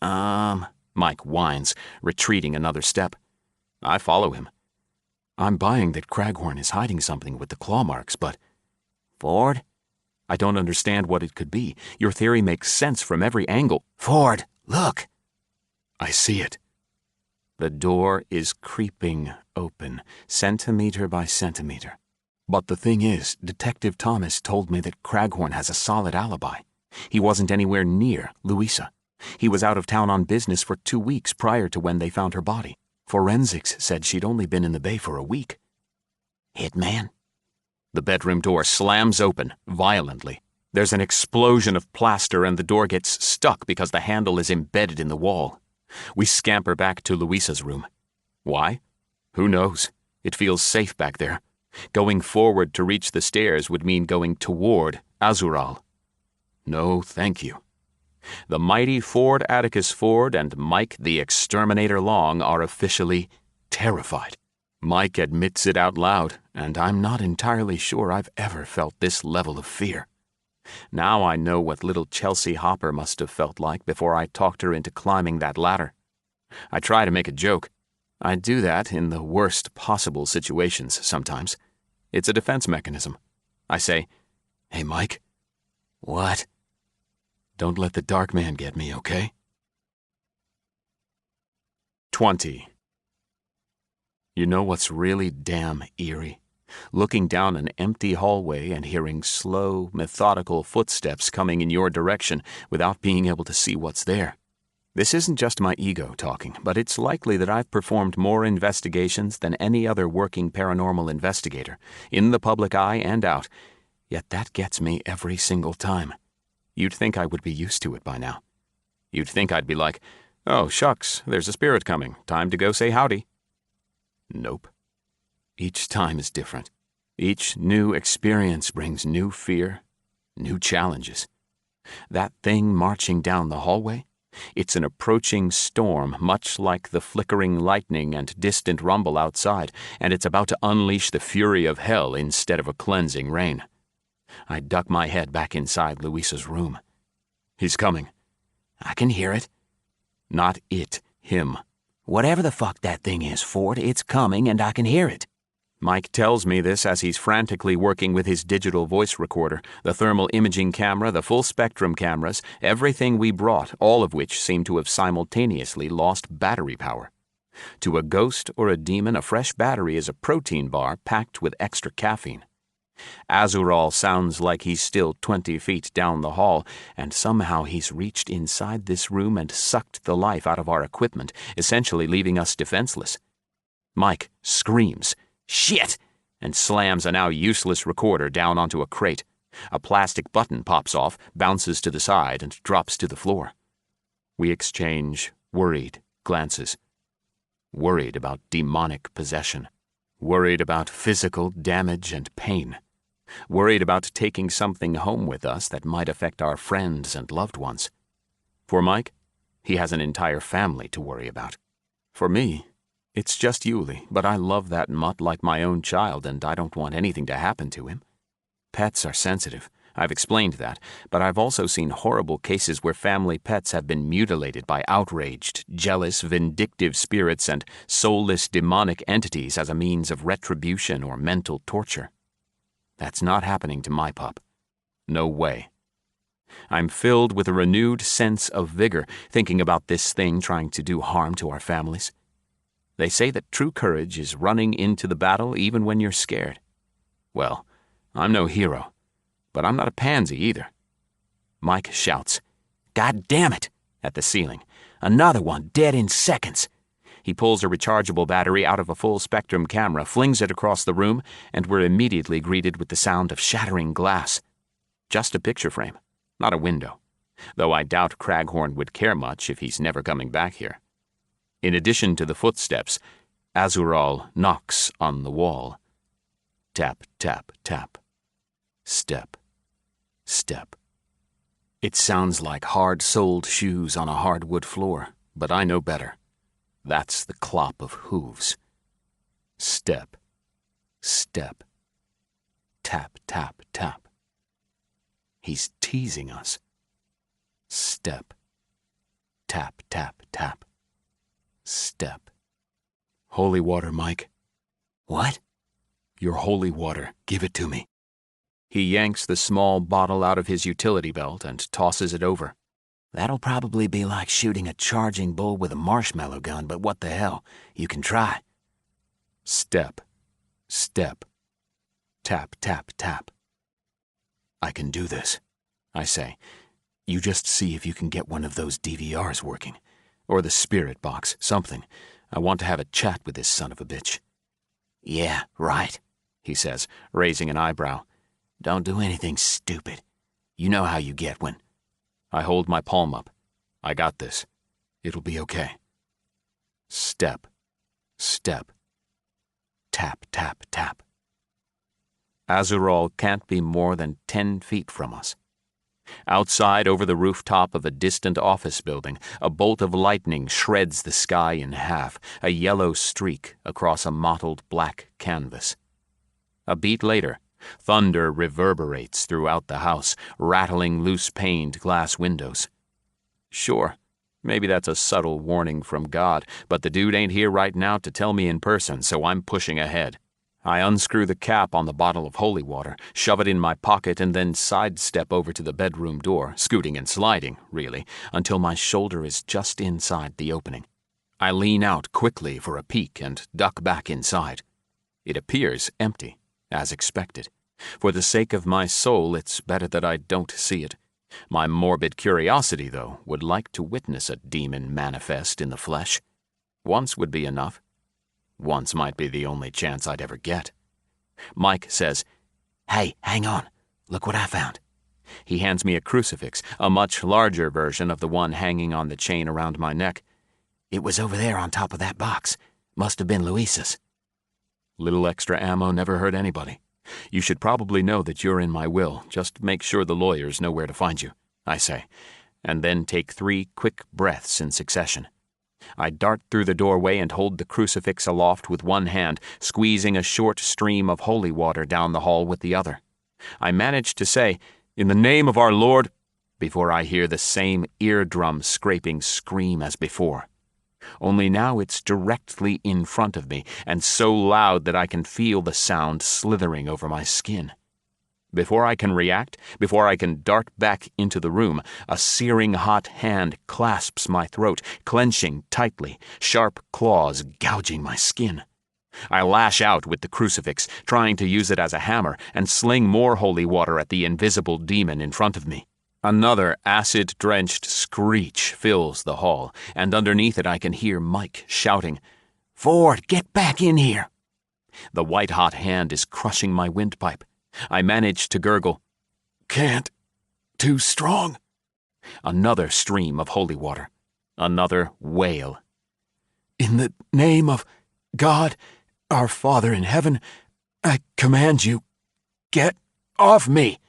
Mike whines, retreating another step. I follow him. I'm buying that Craghorn is hiding something with the claw marks, but... Ford? I don't understand what it could be. Your theory makes sense from every angle. Ford, look! I see it. The door is creeping open, centimeter by centimeter. But the thing is, Detective Thomas told me that Craghorn has a solid alibi. He wasn't anywhere near Louisa. He was out of town on business for 2 weeks prior to when they found her body. Forensics said she'd only been in the bay for a week. Hitman? The bedroom door slams open, violently. There's an explosion of plaster and the door gets stuck because the handle is embedded in the wall. We scamper back to Louisa's room. Why? Who knows? It feels safe back there. Going forward to reach the stairs would mean going toward Azural. No, thank you. The mighty Ford Atticus Ford and Mike the Exterminator Long are officially terrified. Mike admits it out loud, and I'm not entirely sure I've ever felt this level of fear. Now I know what little Chelsea Hopper must have felt like before I talked her into climbing that ladder. I try to make a joke. I do that in the worst possible situations sometimes. It's a defense mechanism. I say, "Hey, Mike." "What?" "Don't let the dark man get me, okay?" 20. You know what's really damn eerie? Looking down an empty hallway and hearing slow, methodical footsteps coming in your direction without being able to see what's there. This isn't just my ego talking, but it's likely that I've performed more investigations than any other working paranormal investigator, in the public eye and out, yet that gets me every single time. You'd think I would be used to it by now. You'd think I'd be like, "Oh, shucks, there's a spirit coming. Time to go say howdy." Nope. Each time is different. Each new experience brings new fear, new challenges. That thing marching down the hallway? It's an approaching storm, much like the flickering lightning and distant rumble outside, and it's about to unleash the fury of hell instead of a cleansing rain. I duck my head back inside Louisa's room. He's coming. I can hear it. Not it, him. Whatever the fuck that thing is, Ford, it's coming and I can hear it. Mike tells me this as he's frantically working with his digital voice recorder, the thermal imaging camera, the full-spectrum cameras, everything we brought, all of which seem to have simultaneously lost battery power. To a ghost or a demon, a fresh battery is a protein bar packed with extra caffeine. Azural sounds like he's still 20 feet down the hall, and somehow he's reached inside this room and sucked the life out of our equipment, essentially leaving us defenseless. Mike screams, "Shit!" and slams a now useless recorder down onto a crate. A plastic button pops off, bounces to the side, and drops to the floor. We exchange worried glances. Worried about demonic possession. Worried about physical damage and pain. Worried about taking something home with us that might affect our friends and loved ones. For Mike, he has an entire family to worry about. For me, it's just Yuli, but I love that mutt like my own child, and I don't want anything to happen to him. Pets are sensitive. I've explained that, but I've also seen horrible cases where family pets have been mutilated by outraged, jealous, vindictive spirits and soulless demonic entities as a means of retribution or mental torture. That's not happening to my pup. No way. I'm filled with a renewed sense of vigor thinking about this thing trying to do harm to our families. They say that true courage is running into the battle even when you're scared. Well, I'm no hero, but I'm not a pansy either. Mike shouts, "God damn it!" at the ceiling. "Another one dead in seconds." He pulls a rechargeable battery out of a full-spectrum camera, flings it across the room, and we're immediately greeted with the sound of shattering glass. Just a picture frame, not a window, though I doubt Craghorn would care much if he's never coming back here. In addition to the footsteps, Azural knocks on the wall. Tap, tap, tap. Step, step. It sounds like hard-soled shoes on a hardwood floor, but I know better. That's the clop of hooves. Step, step. Tap, tap, tap. He's teasing us. Step. Tap, tap, tap. Step. Holy water, Mike. What? Your holy water. Give it to me. He yanks the small bottle out of his utility belt and tosses it over. That'll probably be like shooting a charging bull with a marshmallow gun, but what the hell? You can try. Step, step, Tap, tap, tap. I can do this, I say. You just see if you can get one of those DVRs working. Or the spirit box, something. I want to have a chat with this son of a bitch. Yeah, right, he says, raising an eyebrow. Don't do anything stupid. You know how you get when... I hold my palm up. I got this. It'll be okay. Step, step. Tap, tap, tap. Azural can't be more than 10 feet from us. Outside, over the rooftop of a distant office building, a bolt of lightning shreds the sky in half, a yellow streak across a mottled black canvas. A beat later, thunder reverberates throughout the house, rattling loose-paned glass windows. Sure, maybe that's a subtle warning from God, but the dude ain't here right now to tell me in person, so I'm pushing ahead. I unscrew the cap on the bottle of holy water, shove it in my pocket, and then sidestep over to the bedroom door, scooting and sliding, really, until my shoulder is just inside the opening. I lean out quickly for a peek and duck back inside. It appears empty, as expected. For the sake of my soul, it's better that I don't see it. My morbid curiosity, though, would like to witness a demon manifest in the flesh. Once would be enough. Once might be the only chance I'd ever get. Mike says, "Hey, hang on. Look what I found." He hands me a crucifix, a much larger version of the one hanging on the chain around my neck. It was over there on top of that box. Must have been Luisa's. Little extra ammo never hurt anybody. You should probably know that you're in my will. Just make sure the lawyers know where to find you, I say, and then take 3 quick breaths in succession. I dart through the doorway and hold the crucifix aloft with one hand, squeezing a short stream of holy water down the hall with the other. I manage to say, "In the name of our Lord," before I hear the same eardrum-scraping scream as before. Only now it's directly in front of me, and so loud that I can feel the sound slithering over my skin. Before I can react, before I can dart back into the room, a searing hot hand clasps my throat, clenching tightly, sharp claws gouging my skin. I lash out with the crucifix, trying to use it as a hammer, and sling more holy water at the invisible demon in front of me. Another acid-drenched screech fills the hall, and underneath it I can hear Mike shouting, "Ford, get back in here!" The white-hot hand is crushing my windpipe. I manage to gurgle, "Can't. Too strong." Another stream of holy water. Another wail. "In the name of God, our Father in heaven, I command you, get off me."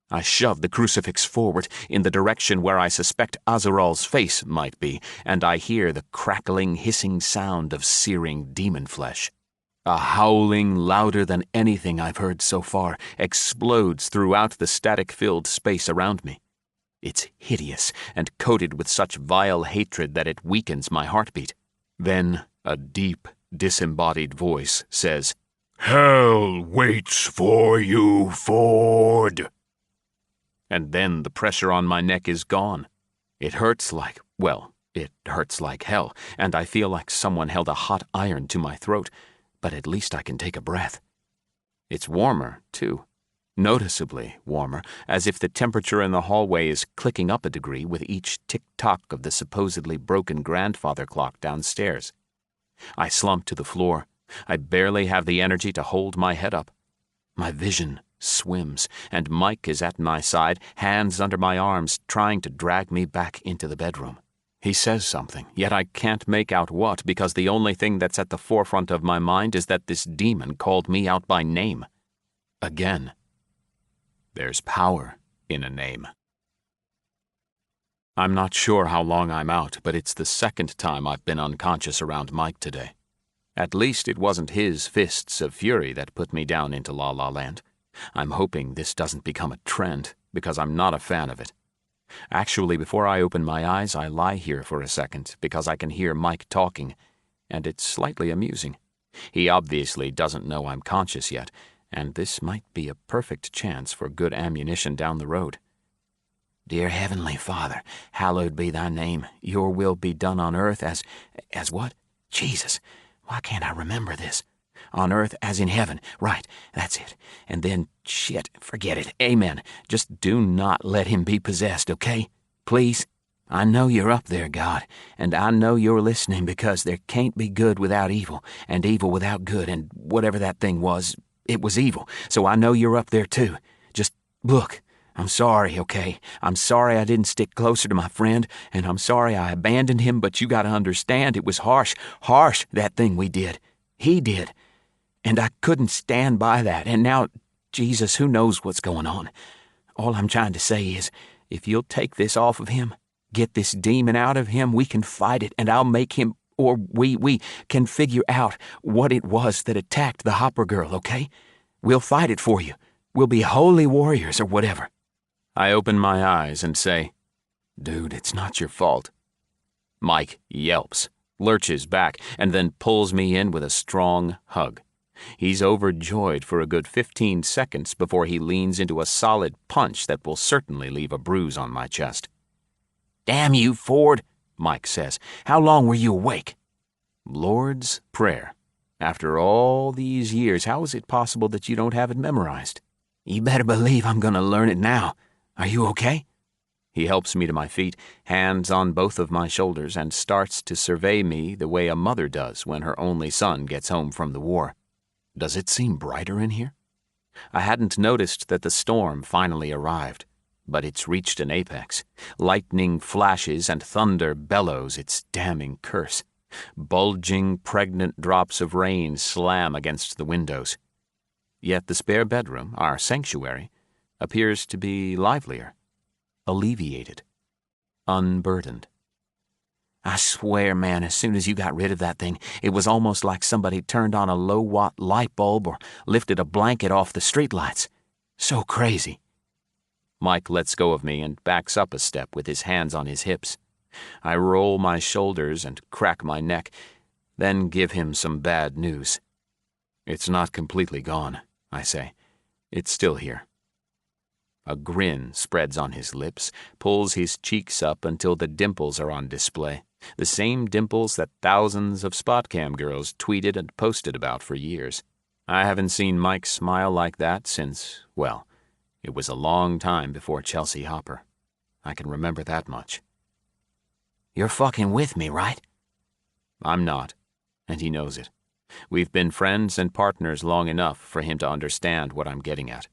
I shove the crucifix forward in the direction where I suspect Azaral's face might be, and I hear the crackling, hissing sound of searing demon flesh. A howling louder than anything I've heard so far explodes throughout the static-filled space around me. It's hideous and coated with such vile hatred that it weakens my heartbeat. Then a deep, disembodied voice says, "Hell waits for you, Ford." And then the pressure on my neck is gone. It hurts like hell, and I feel like someone held a hot iron to my throat, but at least I can take a breath. It's warmer, too. Noticeably warmer, as if the temperature in the hallway is clicking up a degree with each tick-tock of the supposedly broken grandfather clock downstairs. I slump to the floor. I barely have the energy to hold my head up. My vision swims, and Mike is at my side, hands under my arms, trying to drag me back into the bedroom. He says something, yet I can't make out what, because the only thing that's at the forefront of my mind is that this demon called me out by name. Again. There's power in a name. I'm not sure how long I'm out, but it's the second time I've been unconscious around Mike today. At least it wasn't his fists of fury that put me down into La La Land. I'm hoping this doesn't become a trend, because I'm not a fan of it. Actually, before I open my eyes, I lie here for a second because I can hear Mike talking, and it's slightly amusing. He obviously doesn't know I'm conscious yet, and this might be a perfect chance for good ammunition down the road. Dear Heavenly Father, hallowed be thy name. Your will be done on earth as what? Jesus, why can't I remember this? On earth as in heaven. Right, that's it. And then, shit, forget it. Amen. Just do not let him be possessed, okay? Please? I know you're up there, God, and I know you're listening because there can't be good without evil, and evil without good, and whatever that thing was, it was evil. So I know you're up there too. Just look. I'm sorry, okay? I'm sorry I didn't stick closer to my friend, and I'm sorry I abandoned him, but you gotta understand it was harsh, that thing we did. He did. And I couldn't stand by that, and now, Jesus, who knows what's going on? All I'm trying to say is, if you'll take this off of him, get this demon out of him, we can fight it, and I'll make him, or we can figure out what it was that attacked the Hopper girl, okay? We'll fight it for you. We'll be holy warriors or whatever. I open my eyes and say, Dude, it's not your fault. Mike yelps, lurches back, and then pulls me in with a strong hug. He's overjoyed for a good 15 seconds before he leans into a solid punch that will certainly leave a bruise on my chest. Damn you, Ford, Mike says. How long were you awake? Lord's Prayer. After all these years, how is it possible that you don't have it memorized? You better believe I'm gonna learn it now. Are you okay? He helps me to my feet, hands on both of my shoulders, and starts to survey me the way a mother does when her only son gets home from the war. Does it seem brighter in here? I hadn't noticed that the storm finally arrived, but it's reached an apex. Lightning flashes and thunder bellows its damning curse. Bulging, pregnant drops of rain slam against the windows. Yet the spare bedroom, our sanctuary, appears to be livelier, alleviated, unburdened. I swear, man, as soon as you got rid of that thing, it was almost like somebody turned on a low-watt light bulb or lifted a blanket off the streetlights. So crazy. Mike lets go of me and backs up a step with his hands on his hips. I roll my shoulders and crack my neck, then give him some bad news. It's not completely gone, I say. It's still here. A grin spreads on his lips, pulls his cheeks up until the dimples are on display, the same dimples that thousands of spot cam girls tweeted and posted about for years. I haven't seen Mike smile like that since, well, it was a long time before Chelsea Hopper. I can remember that much. You're fucking with me, right? I'm not, and he knows it. We've been friends and partners long enough for him to understand what I'm getting at.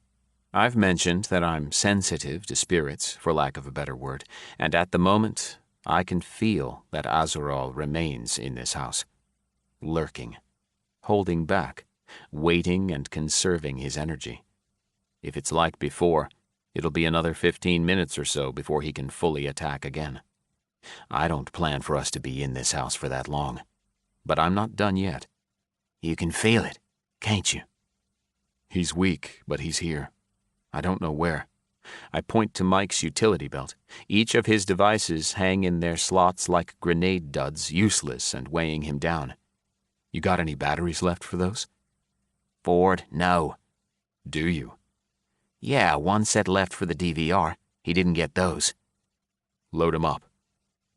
I've mentioned that I'm sensitive to spirits, for lack of a better word, and at the moment, I can feel that Azural remains in this house, lurking, holding back, waiting and conserving his energy. If it's like before, it'll be another 15 minutes or so before he can fully attack again. I don't plan for us to be in this house for that long, but I'm not done yet. You can feel it, can't you? He's weak, but he's here. I don't know where. I point to Mike's utility belt. Each of his devices hang in their slots like grenade duds, useless and weighing him down. You got any batteries left for those? Ford, no. Do you? Yeah, one set left for the DVR. He didn't get those. Load him up.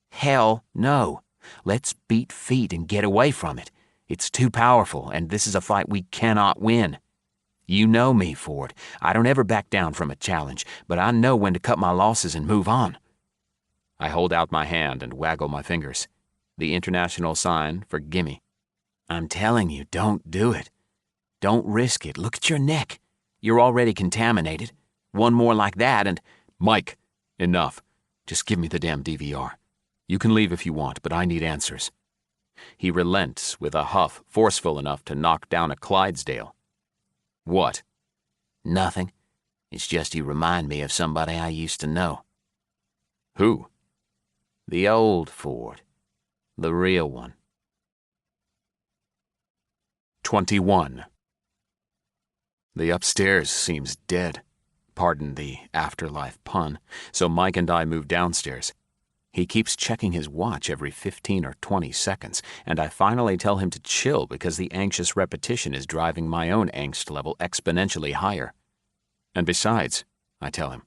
Hell no. Let's beat feet and get away from it. It's too powerful, and this is a fight we cannot win. You know me, Ford. I don't ever back down from a challenge, but I know when to cut my losses and move on. I hold out my hand and waggle my fingers. The international sign for gimme. I'm telling you, don't do it. Don't risk it. Look at your neck. You're already contaminated. One more like that and... Mike, enough. Just give me the damn DVR. You can leave if you want, but I need answers. He relents with a huff forceful enough to knock down a Clydesdale. What? Nothing. It's just you remind me of somebody I used to know. Who? The old Ford. The real one. 21. The upstairs seems dead. Pardon the afterlife pun. So Mike and I move downstairs. He keeps checking his watch every 15 or 20 seconds, and I finally tell him to chill because the anxious repetition is driving my own angst level exponentially higher. And besides, I tell him,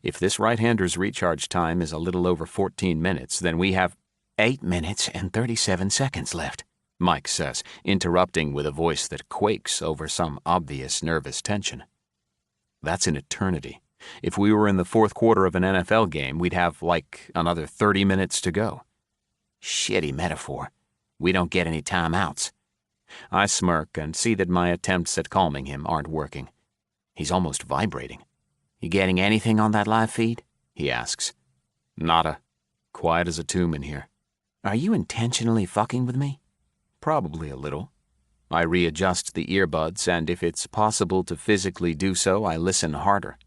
If this right-hander's recharge time is a little over 14 minutes, then we have 8 minutes and 37 seconds left, Mike says, interrupting with a voice that quakes over some obvious nervous tension. That's an eternity. If we were in the fourth quarter of an NFL game, we'd have, like, another 30 minutes to go. Shitty metaphor. We don't get any timeouts. I smirk and see that my attempts at calming him aren't working. He's almost vibrating. You getting anything on that live feed? He asks. Nada. Quiet as a tomb in here. Are you intentionally fucking with me? Probably a little. I readjust the earbuds, and if it's possible to physically do so, I listen harder.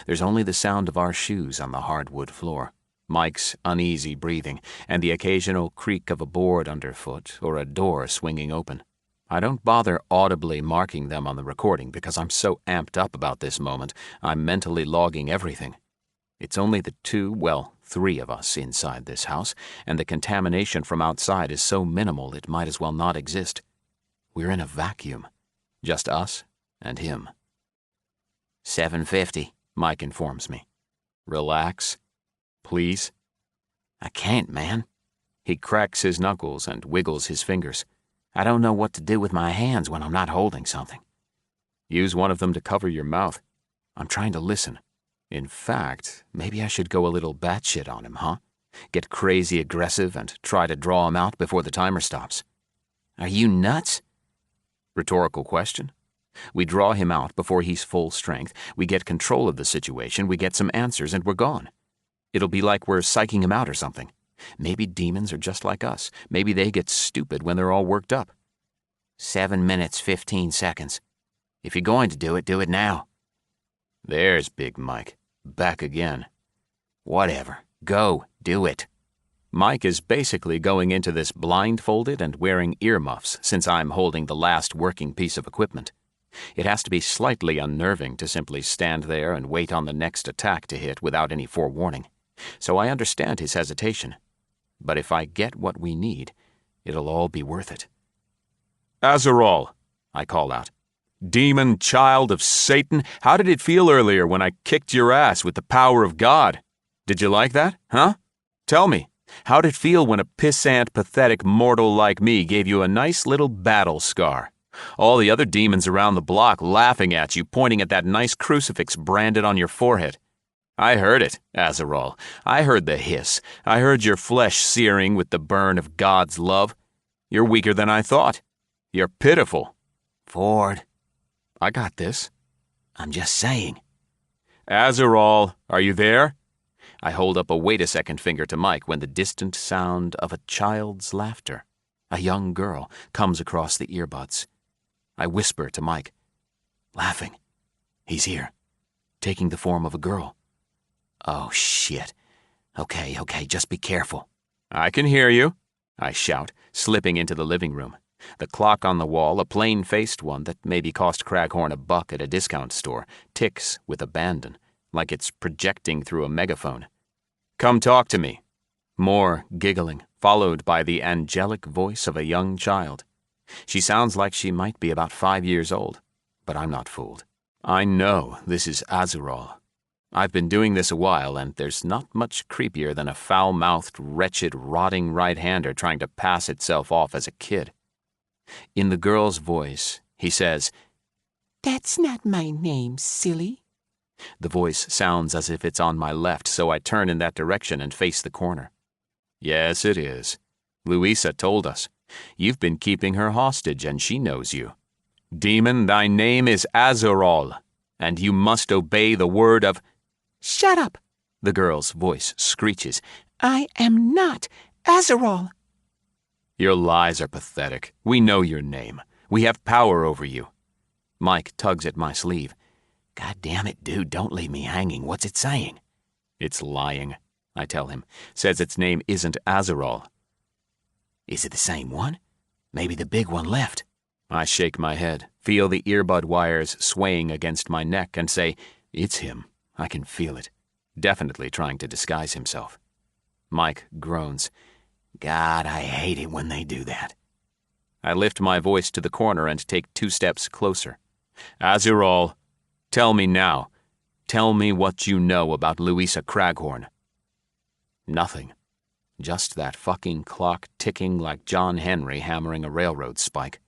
There's only the sound of our shoes on the hardwood floor, Mike's uneasy breathing, and the occasional creak of a board underfoot or a door swinging open. I don't bother audibly marking them on the recording because I'm so amped up about this moment, I'm mentally logging everything. It's only the 3 of us inside this house, and the contamination from outside is so minimal it might as well not exist. We're in a vacuum. Just us and him. 7:50, Mike informs me. Relax. Please? I can't, man. He cracks his knuckles and wiggles his fingers. I don't know what to do with my hands when I'm not holding something. Use one of them to cover your mouth. I'm trying to listen. In fact, maybe I should go a little batshit on him, huh? Get crazy aggressive and try to draw him out before the timer stops. Are you nuts? Rhetorical question. We draw him out before he's full strength, we get control of the situation, we get some answers, and we're gone. It'll be like we're psyching him out or something. Maybe demons are just like us. Maybe they get stupid when they're all worked up. 7 minutes, 15 seconds. If you're going to do it now. There's Big Mike. Back again. Whatever. Go. Do it. Mike is basically going into this blindfolded and wearing earmuffs since I'm holding the last working piece of equipment. It has to be slightly unnerving to simply stand there and wait on the next attack to hit without any forewarning. So I understand his hesitation. But if I get what we need, it'll all be worth it. Azarol, I call out. Demon child of Satan, how did it feel earlier when I kicked your ass with the power of God? Did you like that, huh? Tell me, how'd it feel when a pissant, pathetic mortal like me gave you a nice little battle scar? All the other demons around the block laughing at you, pointing at that nice crucifix branded on your forehead. I heard it, Azarol. I heard the hiss. I heard your flesh searing with the burn of God's love. You're weaker than I thought. You're pitiful. Ford. I got this. I'm just saying. Azarol, are you there? I hold up a wait-a-second finger to Mike when the distant sound of a child's laughter, a young girl, comes across the earbuds. I whisper to Mike. Laughing. He's here. Taking the form of a girl. Oh, shit. Okay, just be careful. I can hear you, I shout, slipping into the living room. The clock on the wall, a plain-faced one that maybe cost Craghorn $1 at a discount store, ticks with abandon, like it's projecting through a megaphone. Come talk to me. More giggling, followed by the angelic voice of a young child. She sounds like she might be about 5 years old, but I'm not fooled. I know this is Azarol. I've been doing this a while, and there's not much creepier than a foul-mouthed, wretched, rotting right-hander trying to pass itself off as a kid. In the girl's voice, he says, That's not my name, silly. The voice sounds as if it's on my left, so I turn in that direction and face the corner. Yes, it is. Louisa told us. You've been keeping her hostage, and she knows you. Demon, thy name is Azarol, and you must obey the word of... Shut up, the girl's voice screeches. I am not Azarol. Your lies are pathetic. We know your name. We have power over you. Mike tugs at my sleeve. God damn it, dude, don't leave me hanging. What's it saying? It's lying, I tell him. Says its name isn't Azarol. Is it the same one? Maybe the big one left. I shake my head, feel the earbud wires swaying against my neck, and say, It's him. I can feel it. Definitely trying to disguise himself. Mike groans. God, I hate it when they do that. I lift my voice to the corner and take 2 steps closer. Azarol, tell me now, Tell me what you know about Louisa Craghorn. Nothing. Just that fucking clock ticking like John Henry hammering a railroad spike.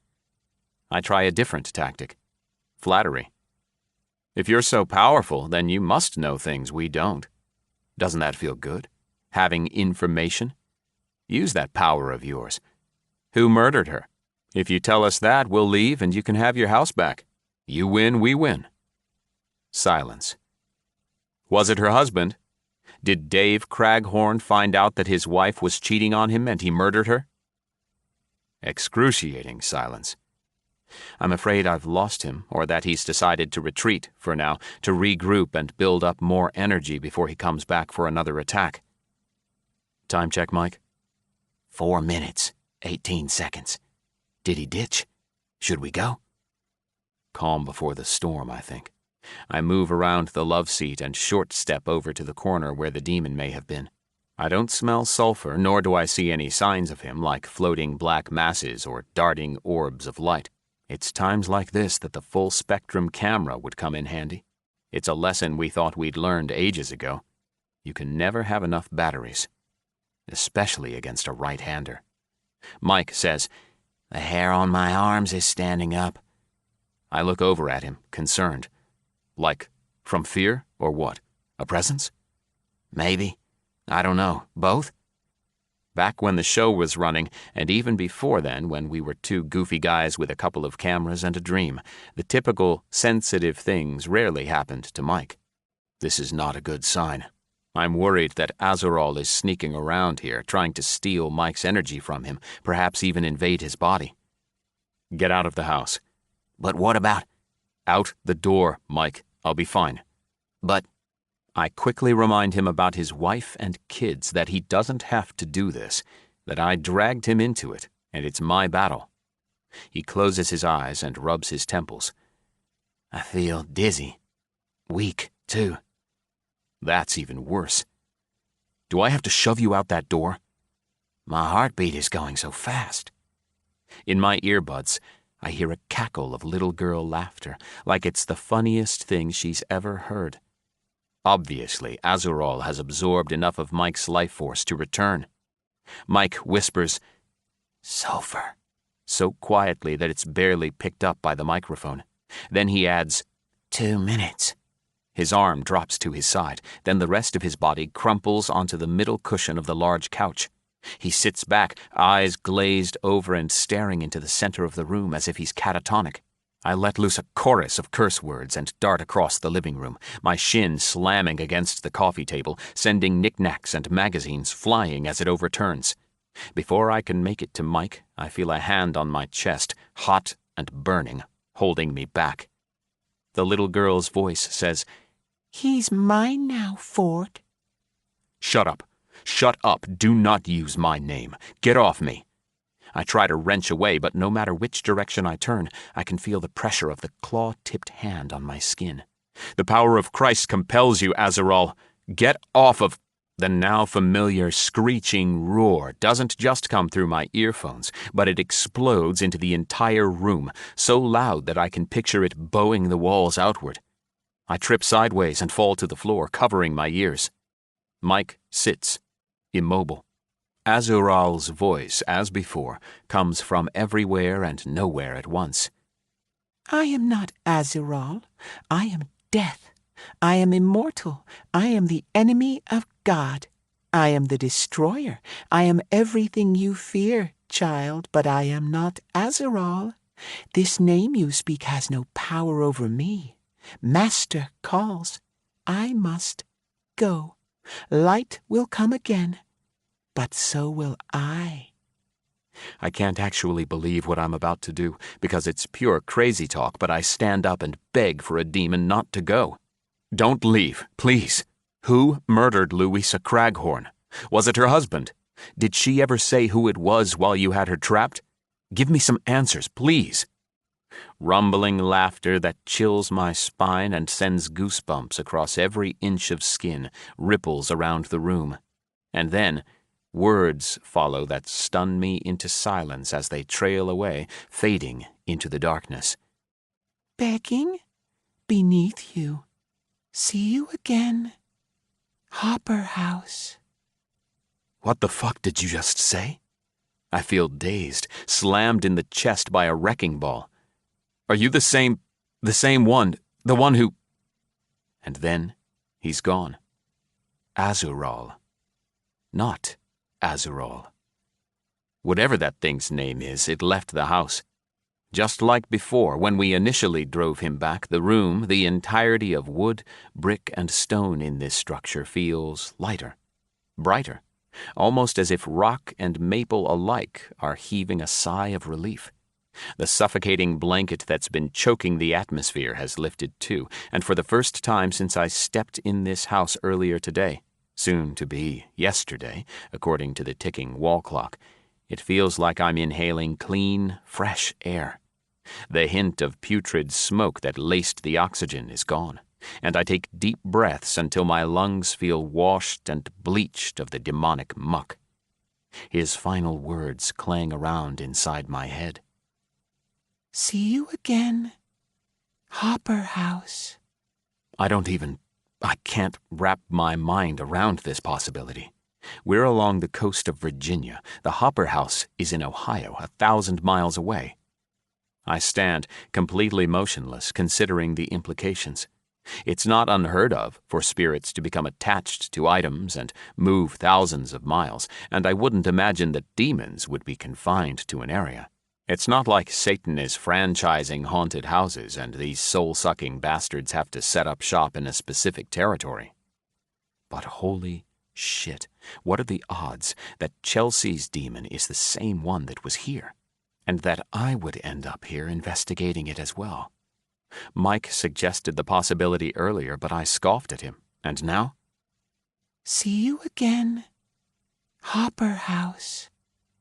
I try a different tactic. Flattery. If you're so powerful, then you must know things we don't. Doesn't that feel good? Having information? Use that power of yours. Who murdered her? If you tell us that, we'll leave and you can have your house back. You win, we win. Silence. Was it her husband? Did Dave Craghorn find out that his wife was cheating on him and he murdered her? Excruciating silence. I'm afraid I've lost him, or that he's decided to retreat for now, to regroup and build up more energy before he comes back for another attack. Time check, Mike? 4 minutes, 18 seconds. Did he ditch? Should we go? Calm before the storm, I think. I move around the love seat and short step over to the corner where the demon may have been. I don't smell sulfur, nor do I see any signs of him like floating black masses or darting orbs of light. It's times like this that the full-spectrum camera would come in handy. It's a lesson we thought we'd learned ages ago. You can never have enough batteries, especially against a right-hander. Mike says, "The hair on my arms is standing up." I look over at him, concerned. Like, from fear, or what? A presence? Maybe. I don't know. Both? Back when the show was running, and even before then, when we were two goofy guys with a couple of cameras and a dream, the typical sensitive things rarely happened to Mike. This is not a good sign. I'm worried that Azural is sneaking around here, trying to steal Mike's energy from him, perhaps even invade his body. Get out of the house. But what about? Out the door, Mike. I'll be fine. But I quickly remind him about his wife and kids, that he doesn't have to do this, that I dragged him into it, and it's my battle. He closes his eyes and rubs his temples. I feel dizzy. Weak, too. That's even worse. Do I have to shove you out that door? My heartbeat is going so fast. In my earbuds, I hear a cackle of little girl laughter, like it's the funniest thing she's ever heard. Obviously, Azural has absorbed enough of Mike's life force to return. Mike whispers, "Sulfur," so quietly that it's barely picked up by the microphone. Then he adds, 2 minutes. His arm drops to his side, then the rest of his body crumples onto the middle cushion of the large couch. He sits back, eyes glazed over and staring into the center of the room as if he's catatonic. I let loose a chorus of curse words and dart across the living room, my shin slamming against the coffee table, sending knickknacks and magazines flying as it overturns. Before I can make it to Mike, I feel a hand on my chest, hot and burning, holding me back. The little girl's voice says, "He's mine now, Ford." Shut up. Shut up. Do not use my name. Get off me. I try to wrench away, but no matter which direction I turn, I can feel the pressure of the claw-tipped hand on my skin. The power of Christ compels you, Azural. Get off of... The now familiar screeching roar doesn't just come through my earphones, but it explodes into the entire room, so loud that I can picture it bowing the walls outward. I trip sideways and fall to the floor, covering my ears. Mike sits, immobile. Azural's voice, as before, comes from everywhere and nowhere at once. "I am not Azural. I am death. I am immortal. I am the enemy of God. I am the destroyer. I am everything you fear, child, but I am not Azural. This name you speak has no power over me. Master calls. I must go. Light will come again, but so will I." I can't actually believe what I'm about to do, because it's pure crazy talk, but I stand up and beg for a demon not to go. "Don't leave, please. Who murdered Louisa Craghorn? Was it her husband? Did she ever say who it was while you had her trapped? Give me some answers, please." Rumbling laughter that chills my spine and sends goosebumps across every inch of skin ripples around the room. And then words follow that stun me into silence as they trail away, fading into the darkness. "Begging? Beneath you. See you again, Hopper House. What the fuck did you just say? I feel dazed, slammed in the chest by a wrecking ball. Are you the same one, the one who... And then he's gone. Azurol. Not Azurol. Whatever that thing's name is, it left the house. Just like before, when we initially drove him back, the room, the entirety of wood, brick, and stone in this structure feels lighter, brighter, almost as if rock and maple alike are heaving a sigh of relief. The suffocating blanket that's been choking the atmosphere has lifted too, and for the first time since I stepped in this house earlier today, soon to be yesterday, according to the ticking wall clock, it feels like I'm inhaling clean, fresh air. The hint of putrid smoke that laced the oxygen is gone, and I take deep breaths until my lungs feel washed and bleached of the demonic muck. His final words clang around inside my head. See you again, Hopper House. I can't wrap my mind around this possibility. We're along the coast of Virginia. The Hopper House is in Ohio, 1,000 miles away. I stand, completely motionless, considering the implications. It's not unheard of for spirits to become attached to items and move thousands of miles, and I wouldn't imagine that demons would be confined to an area. It's not like Satan is franchising haunted houses and these soul-sucking bastards have to set up shop in a specific territory. But holy shit, what are the odds that Chelsea's demon is the same one that was here, and that I would end up here investigating it as well? Mike suggested the possibility earlier, but I scoffed at him. And now? See you again, Hopper House.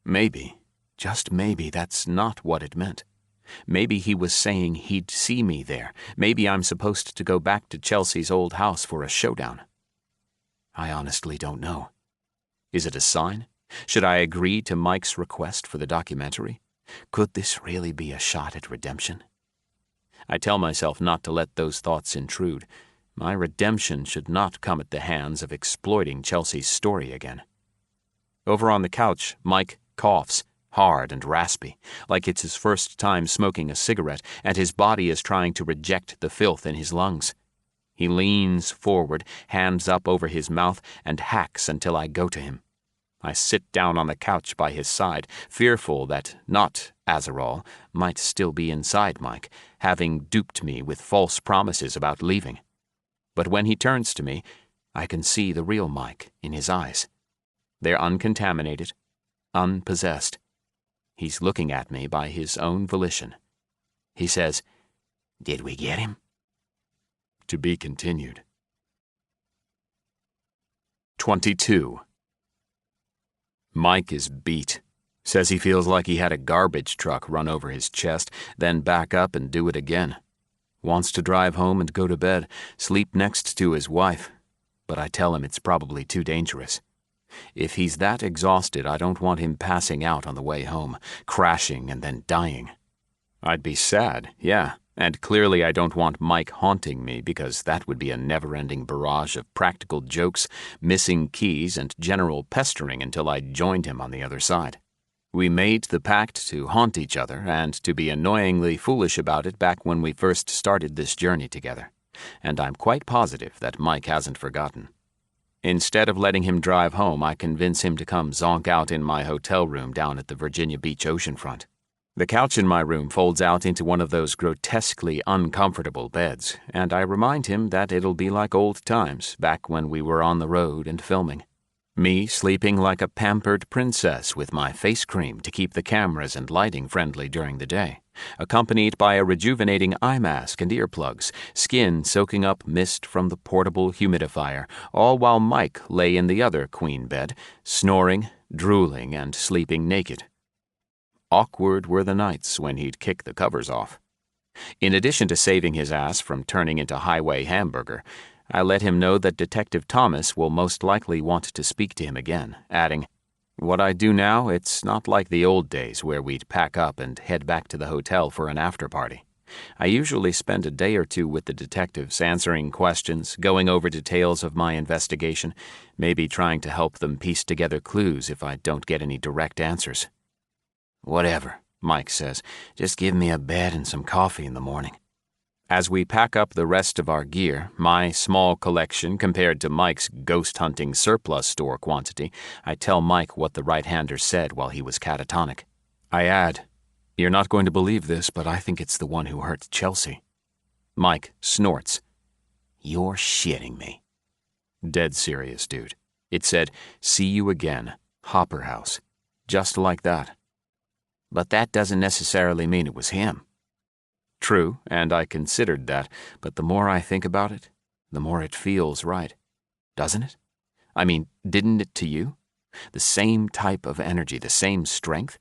Maybe, just maybe, that's not what it meant. Maybe he was saying he'd see me there. Maybe I'm supposed to go back to Chelsea's old house for a showdown. I honestly don't know. Is it a sign? Should I agree to Mike's request for the documentary? Could this really be a shot at redemption? I tell myself not to let those thoughts intrude. My redemption should not come at the hands of exploiting Chelsea's story again. Over on the couch, Mike coughs, hard and raspy, like it's his first time smoking a cigarette, and his body is trying to reject the filth in his lungs. He leans forward, hands up over his mouth, and hacks until I go to him. I sit down on the couch by his side, fearful that not Azurol might still be inside Mike, having duped me with false promises about leaving. But when he turns to me, I can see the real Mike in his eyes. They're uncontaminated, unpossessed. He's looking at me by his own volition. He says, "Did we get him?" To be continued. 22. Mike is beat. Says he feels like he had a garbage truck run over his chest, then back up and do it again. Wants to drive home and go to bed, sleep next to his wife. But I tell him it's probably too dangerous. If he's that exhausted, I don't want him passing out on the way home, crashing and then dying. I'd be sad, yeah, and clearly I don't want Mike haunting me because that would be a never-ending barrage of practical jokes, missing keys, and general pestering until I joined him on the other side. We made the pact to haunt each other and to be annoyingly foolish about it back when we first started this journey together, and I'm quite positive that Mike hasn't forgotten. Instead of letting him drive home, I convince him to come zonk out in my hotel room down at the Virginia Beach oceanfront. The couch in my room folds out into one of those grotesquely uncomfortable beds, and I remind him that it'll be like old times back when we were on the road and filming. Me sleeping like a pampered princess with my face cream to keep the cameras and lighting friendly during the day, accompanied by a rejuvenating eye mask and earplugs, skin soaking up mist from the portable humidifier, all while Mike lay in the other queen bed, snoring, drooling, and sleeping naked. Awkward were the nights when he'd kick the covers off. In addition to saving his ass from turning into highway hamburger, I let him know that Detective Thomas will most likely want to speak to him again, adding, "What I do now, it's not like the old days where we'd pack up and head back to the hotel for an after-party. I usually spend a day or two with the detectives, answering questions, going over details of my investigation, maybe trying to help them piece together clues if I don't get any direct answers. "Whatever," Mike says. "Just give me a bed and some coffee in the morning." As we pack up the rest of our gear, my small collection compared to Mike's ghost-hunting surplus store quantity, I tell Mike what the right-hander said while he was catatonic. I add, "You're not going to believe this, but I think it's the one who hurt Chelsea." Mike snorts. "You're shitting me." Dead serious, dude. It said, "See you again, Hopper House." Just like that. But that doesn't necessarily mean it was him. True, and I considered that, but the more I think about it, the more it feels right. Doesn't it? I mean, didn't it to you? The same type of energy, the same strength?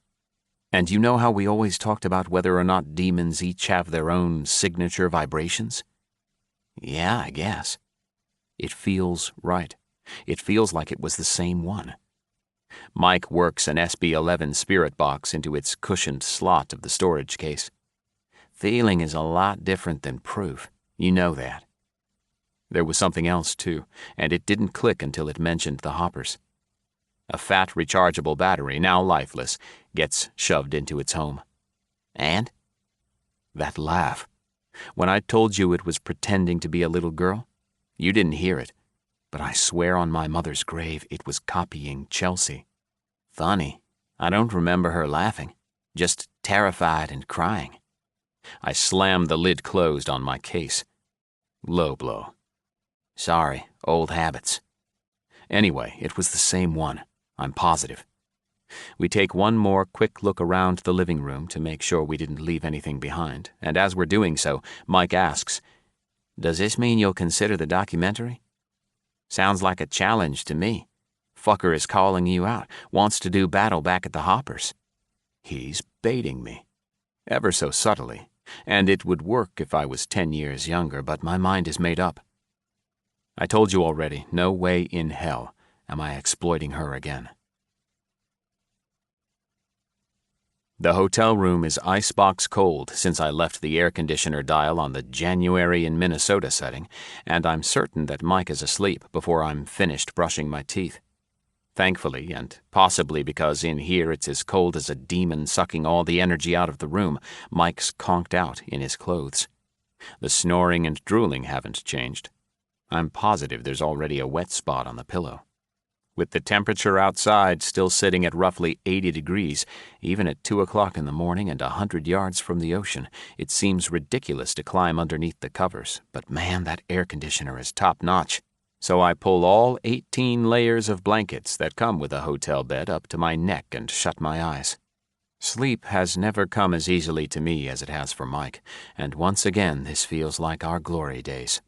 And you know how we always talked about whether or not demons each have their own signature vibrations? Yeah, I guess. It feels right. It feels like it was the same one. Mike works an SB-11 spirit box into its cushioned slot of the storage case. Feeling is a lot different than proof. You know that. There was something else, too, and it didn't click until it mentioned the hoppers. A fat rechargeable battery, now lifeless, gets shoved into its home. And? That laugh. When I told you it was pretending to be a little girl, you didn't hear it, but I swear on my mother's grave it was copying Chelsea. Funny. I don't remember her laughing. Just terrified and crying. I slammed the lid closed on my case. Low blow. Sorry, old habits. Anyway, it was the same one. I'm positive. We take one more quick look around the living room to make sure we didn't leave anything behind, and as we're doing so, Mike asks, "Does this mean you'll consider the documentary?" Sounds like a challenge to me. Fucker is calling you out, wants to do battle back at the Hoppers. He's baiting me. Ever so subtly. And it would work if I was 10 years younger, but my mind is made up. I told you already, no way in hell am I exploiting her again. The hotel room is icebox cold since I left the air conditioner dial on the January in Minnesota setting, and I'm certain that Mike is asleep before I'm finished brushing my teeth. Thankfully, and possibly because in here it's as cold as a demon sucking all the energy out of the room, Mike's conked out in his clothes. The snoring and drooling haven't changed. I'm positive there's already a wet spot on the pillow. With the temperature outside still sitting at roughly 80 degrees, even at 2 o'clock in the morning and 100 yards from the ocean, it seems ridiculous to climb underneath the covers, but man, that air conditioner is top-notch. So I pull all 18 layers of blankets that come with a hotel bed up to my neck and shut my eyes. Sleep has never come as easily to me as it has for Mike, and once again this feels like our glory days.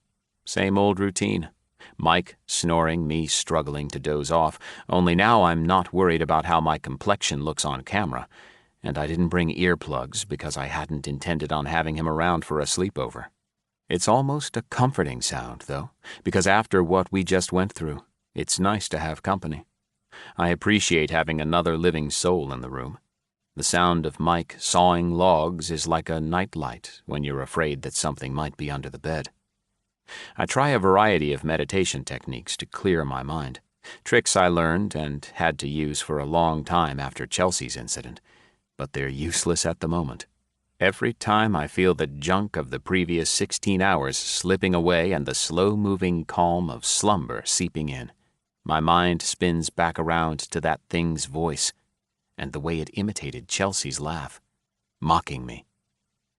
Same old routine. Mike snoring, me struggling to doze off, only now I'm not worried about how my complexion looks on camera, and I didn't bring earplugs because I hadn't intended on having him around for a sleepover. It's almost a comforting sound, though, because after what we just went through, it's nice to have company. I appreciate having another living soul in the room. The sound of Mike sawing logs is like a nightlight when you're afraid that something might be under the bed. I try a variety of meditation techniques to clear my mind, tricks I learned and had to use for a long time after Chelsea's incident, but they're useless at the moment. Every time I feel the junk of the previous 16 hours slipping away and the slow-moving calm of slumber seeping in, my mind spins back around to that thing's voice and the way it imitated Chelsea's laugh, mocking me.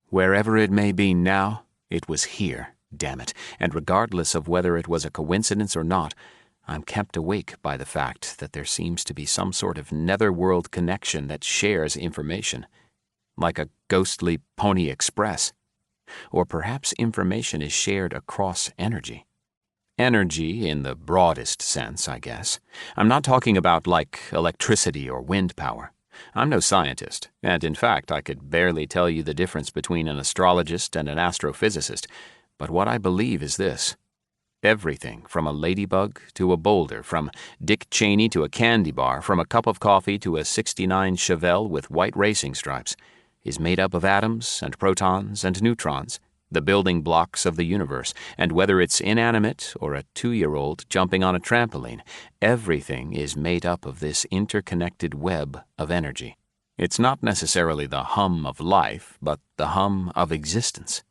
Wherever it may be now, it was here, damn it, and regardless of whether it was a coincidence or not, I'm kept awake by the fact that there seems to be some sort of netherworld connection that shares information, like a ghostly Pony Express. Or perhaps information is shared across energy. Energy in the broadest sense, I guess. I'm not talking about like electricity or wind power. I'm no scientist, and in fact I could barely tell you the difference between an astrologist and an astrophysicist, but what I believe is this. Everything from a ladybug to a boulder, from Dick Cheney to a candy bar, from a cup of coffee to a '69 Chevelle with white racing stripes, is made up of atoms and protons and neutrons, the building blocks of the universe, and whether it's inanimate or a 2-year-old jumping on a trampoline, everything is made up of this interconnected web of energy. It's not necessarily the hum of life, but the hum of existence.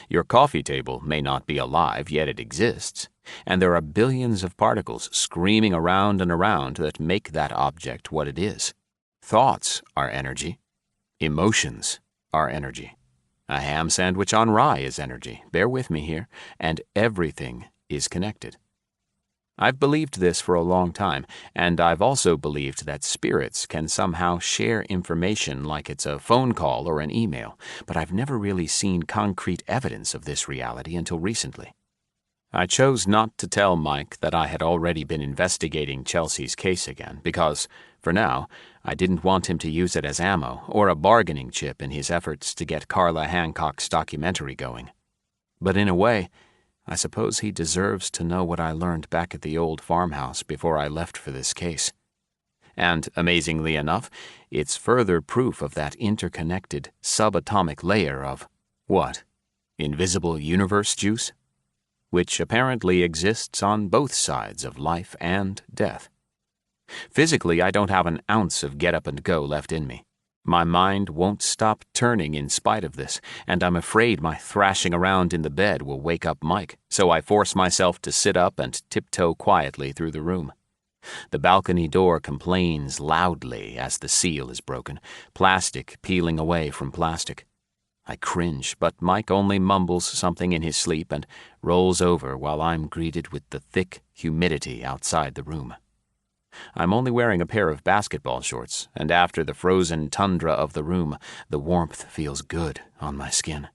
Your coffee table may not be alive, yet it exists, and there are billions of particles screaming around and around that make that object what it is. Thoughts are energy. Emotions are energy. A ham sandwich on rye is energy, bear with me here, and everything is connected. I've believed this for a long time, and I've also believed that spirits can somehow share information like it's a phone call or an email, but I've never really seen concrete evidence of this reality until recently. I chose not to tell Mike that I had already been investigating Chelsea's case again because, for now, I didn't want him to use it as ammo or a bargaining chip in his efforts to get Carla Hancock's documentary going. But in a way, I suppose he deserves to know what I learned back at the old farmhouse before I left for this case. And, amazingly enough, it's further proof of that interconnected subatomic layer of, what, invisible universe juice? Which apparently exists on both sides of life and death. Physically, I don't have an ounce of get-up-and-go left in me. My mind won't stop turning in spite of this, and I'm afraid my thrashing around in the bed will wake up Mike, so I force myself to sit up and tiptoe quietly through the room. The balcony door complains loudly as the seal is broken, plastic peeling away from plastic. I cringe, but Mike only mumbles something in his sleep and rolls over while I'm greeted with the thick humidity outside the room. I'm only wearing a pair of basketball shorts, and after the frozen tundra of the room, the warmth feels good on my skin.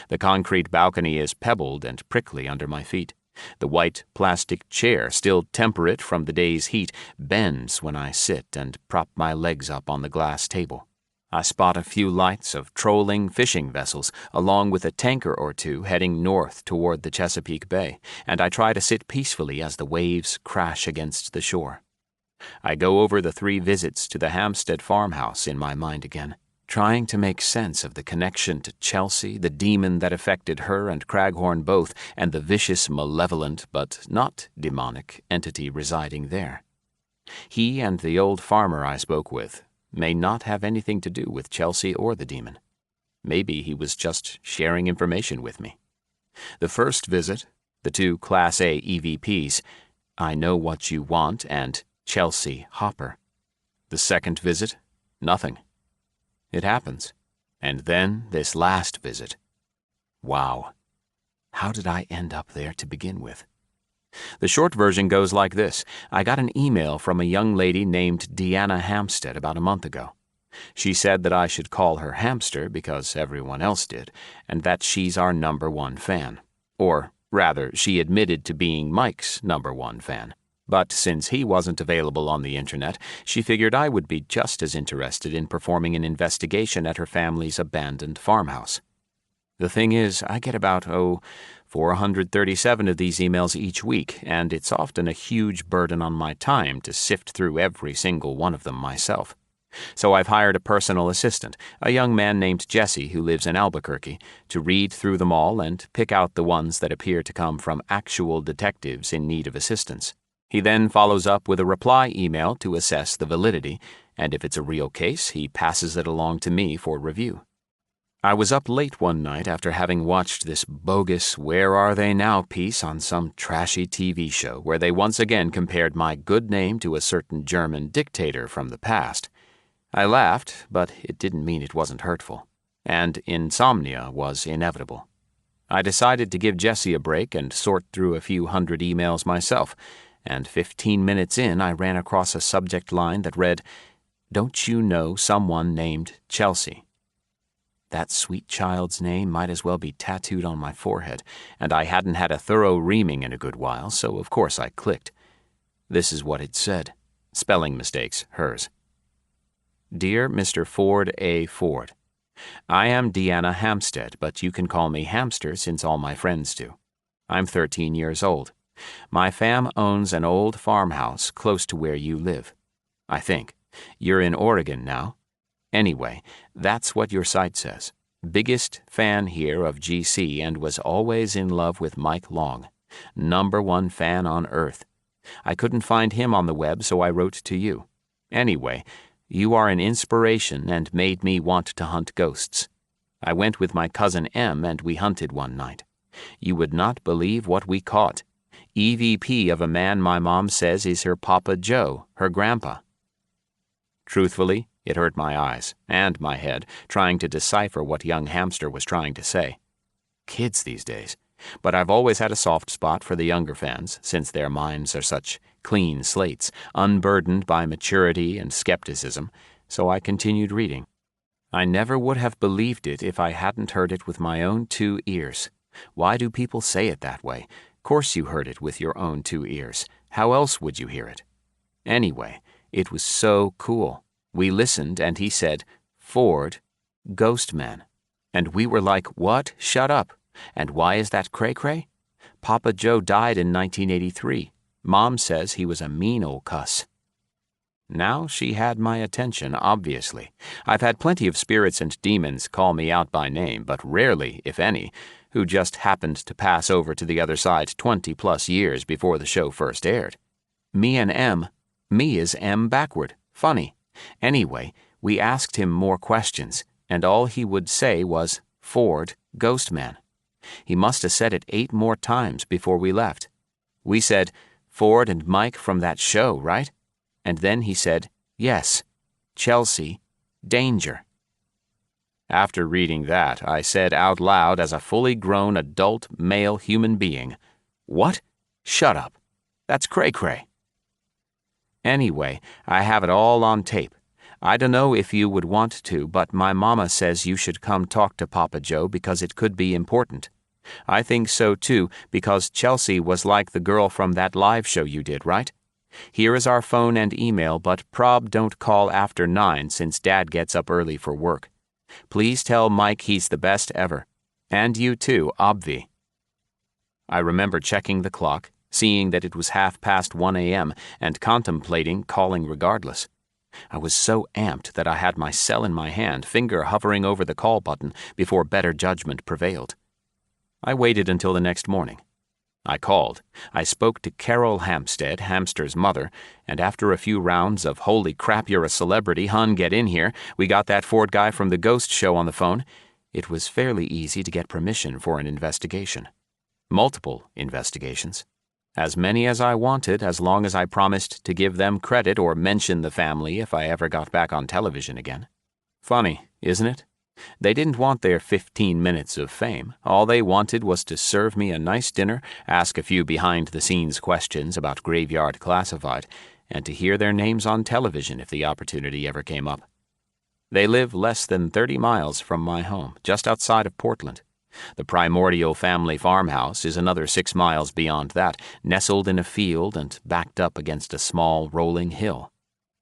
The concrete balcony is pebbled and prickly under my feet. The white plastic chair, still temperate from the day's heat, bends when I sit and prop my legs up on the glass table. I spot a few lights of trolling fishing vessels, along with a tanker or two heading north toward the Chesapeake Bay, and I try to sit peacefully as the waves crash against the shore. I go over the 3 visits to the Hampstead farmhouse in my mind again, trying to make sense of the connection to Chelsea, the demon that affected her and Craghorn both, and the vicious, malevolent, but not demonic entity residing there. He and the old farmer I spoke with may not have anything to do with Chelsea or the demon. Maybe he was just sharing information with me. The first visit, the 2 Class A EVPs, I Know What You Want and Chelsea Hopper. The second visit, nothing. It happens. And then this last visit. Wow. How did I end up there to begin with? The short version goes like this. I got an email from a young lady named Deanna Hampstead about a month ago. She said that I should call her Hamster because everyone else did, and that she's our #1 fan. Or, rather, she admitted to being Mike's #1 fan. But since he wasn't available on the internet, she figured I would be just as interested in performing an investigation at her family's abandoned farmhouse. The thing is, I get about, 437 of these emails each week, and it's often a huge burden on my time to sift through every single one of them myself. So I've hired a personal assistant, a young man named Jesse who lives in Albuquerque, to read through them all and pick out the ones that appear to come from actual detectives in need of assistance. He then follows up with a reply email to assess the validity, and if it's a real case, he passes it along to me for review. I was up late one night after having watched this bogus Where Are They Now piece on some trashy TV show where they once again compared my good name to a certain German dictator from the past. I laughed, but it didn't mean it wasn't hurtful, and insomnia was inevitable. I decided to give Jesse a break and sort through a few hundred emails myself, and 15 minutes in I ran across a subject line that read, "Don't you know someone named Chelsea?" That sweet child's name might as well be tattooed on my forehead, and I hadn't had a thorough reaming in a good while, so of course I clicked. This is what it said. Spelling mistakes, hers. Dear Mr. Ford A. Ford, I am Deanna Hampstead, but you can call me Hamster since all my friends do. I'm 13 years old. My fam owns an old farmhouse close to where you live. I think. You're in Oregon now. Anyway, that's what your site says. Biggest fan here of GC and was always in love with Mike Long. #1 fan on Earth. I couldn't find him on the web, so I wrote to you. Anyway, you are an inspiration and made me want to hunt ghosts. I went with my cousin M and we hunted one night. You would not believe what we caught. EVP of a man my mom says is her Papa Joe, her grandpa. Truthfully, it hurt my eyes and my head trying to decipher what young Hamster was trying to say. Kids these days. But I've always had a soft spot for the younger fans, since their minds are such clean slates, unburdened by maturity and skepticism, so I continued reading. I never would have believed it if I hadn't heard it with my own 2 ears. Why do people say it that way? Course you heard it with your own 2 ears. How else would you hear it? Anyway, it was so cool. We listened and he said, Ford, Ghost Man. And we were like, what? Shut up. And why is that cray-cray? Papa Joe died in 1983. Mom says he was a mean old cuss. Now she had my attention, obviously. I've had plenty of spirits and demons call me out by name, but rarely, if any, who just happened to pass over to the other side 20+ years before the show first aired. Me and M. Me is M backward. Funny. Anyway, we asked him more questions, and all he would say was, Ford, Ghost Man. He must have said it 8 more times before we left. We said, Ford and Mike from that show, right? And then he said, yes, Chelsea, danger. After reading that, I said out loud as a fully grown adult male human being, what? Shut up. That's cray-cray. Anyway, I have it all on tape. I dunno if you would want to, but my mama says you should come talk to Papa Joe because it could be important. I think so too, because Chelsea was like the girl from that live show you did, right? Here is our phone and email, but prob don't call after 9 since Dad gets up early for work. Please tell Mike he's the best ever. And you too, Obvi. I remember checking the clock, seeing that it was 1:30 a.m., and contemplating calling regardless. I was so amped that I had my cell in my hand, finger hovering over the call button before better judgment prevailed. I waited until the next morning. I called. I spoke to Carol Hampstead, Hamster's mother, and after a few rounds of holy crap, you're a celebrity, hun, get in here, we got that Ford guy from the ghost show on the phone. It was fairly easy to get permission for an investigation. Multiple investigations. As many as I wanted, as long as I promised to give them credit or mention the family if I ever got back on television again. Funny, isn't it? They didn't want their 15 minutes of fame. All they wanted was to serve me a nice dinner, ask a few behind-the-scenes questions about Graveyard Classified, and to hear their names on television if the opportunity ever came up. They live less than 30 miles from my home, just outside of Portland. The primordial family farmhouse is another 6 miles beyond that, nestled in a field and backed up against a small rolling hill.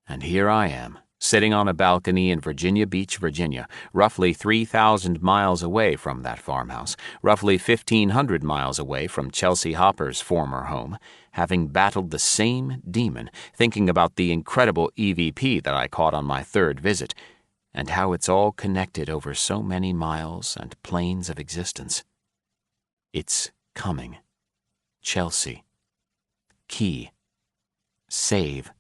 And here I am, sitting on a balcony in Virginia Beach, Virginia, roughly 3,000 miles away from that farmhouse, roughly 1,500 miles away from Chelsea Hopper's former home, having battled the same demon, thinking about the incredible EVP that I caught on my 3rd visit, and how it's all connected over so many miles and planes of existence. It's coming. Chelsea. Key. Save.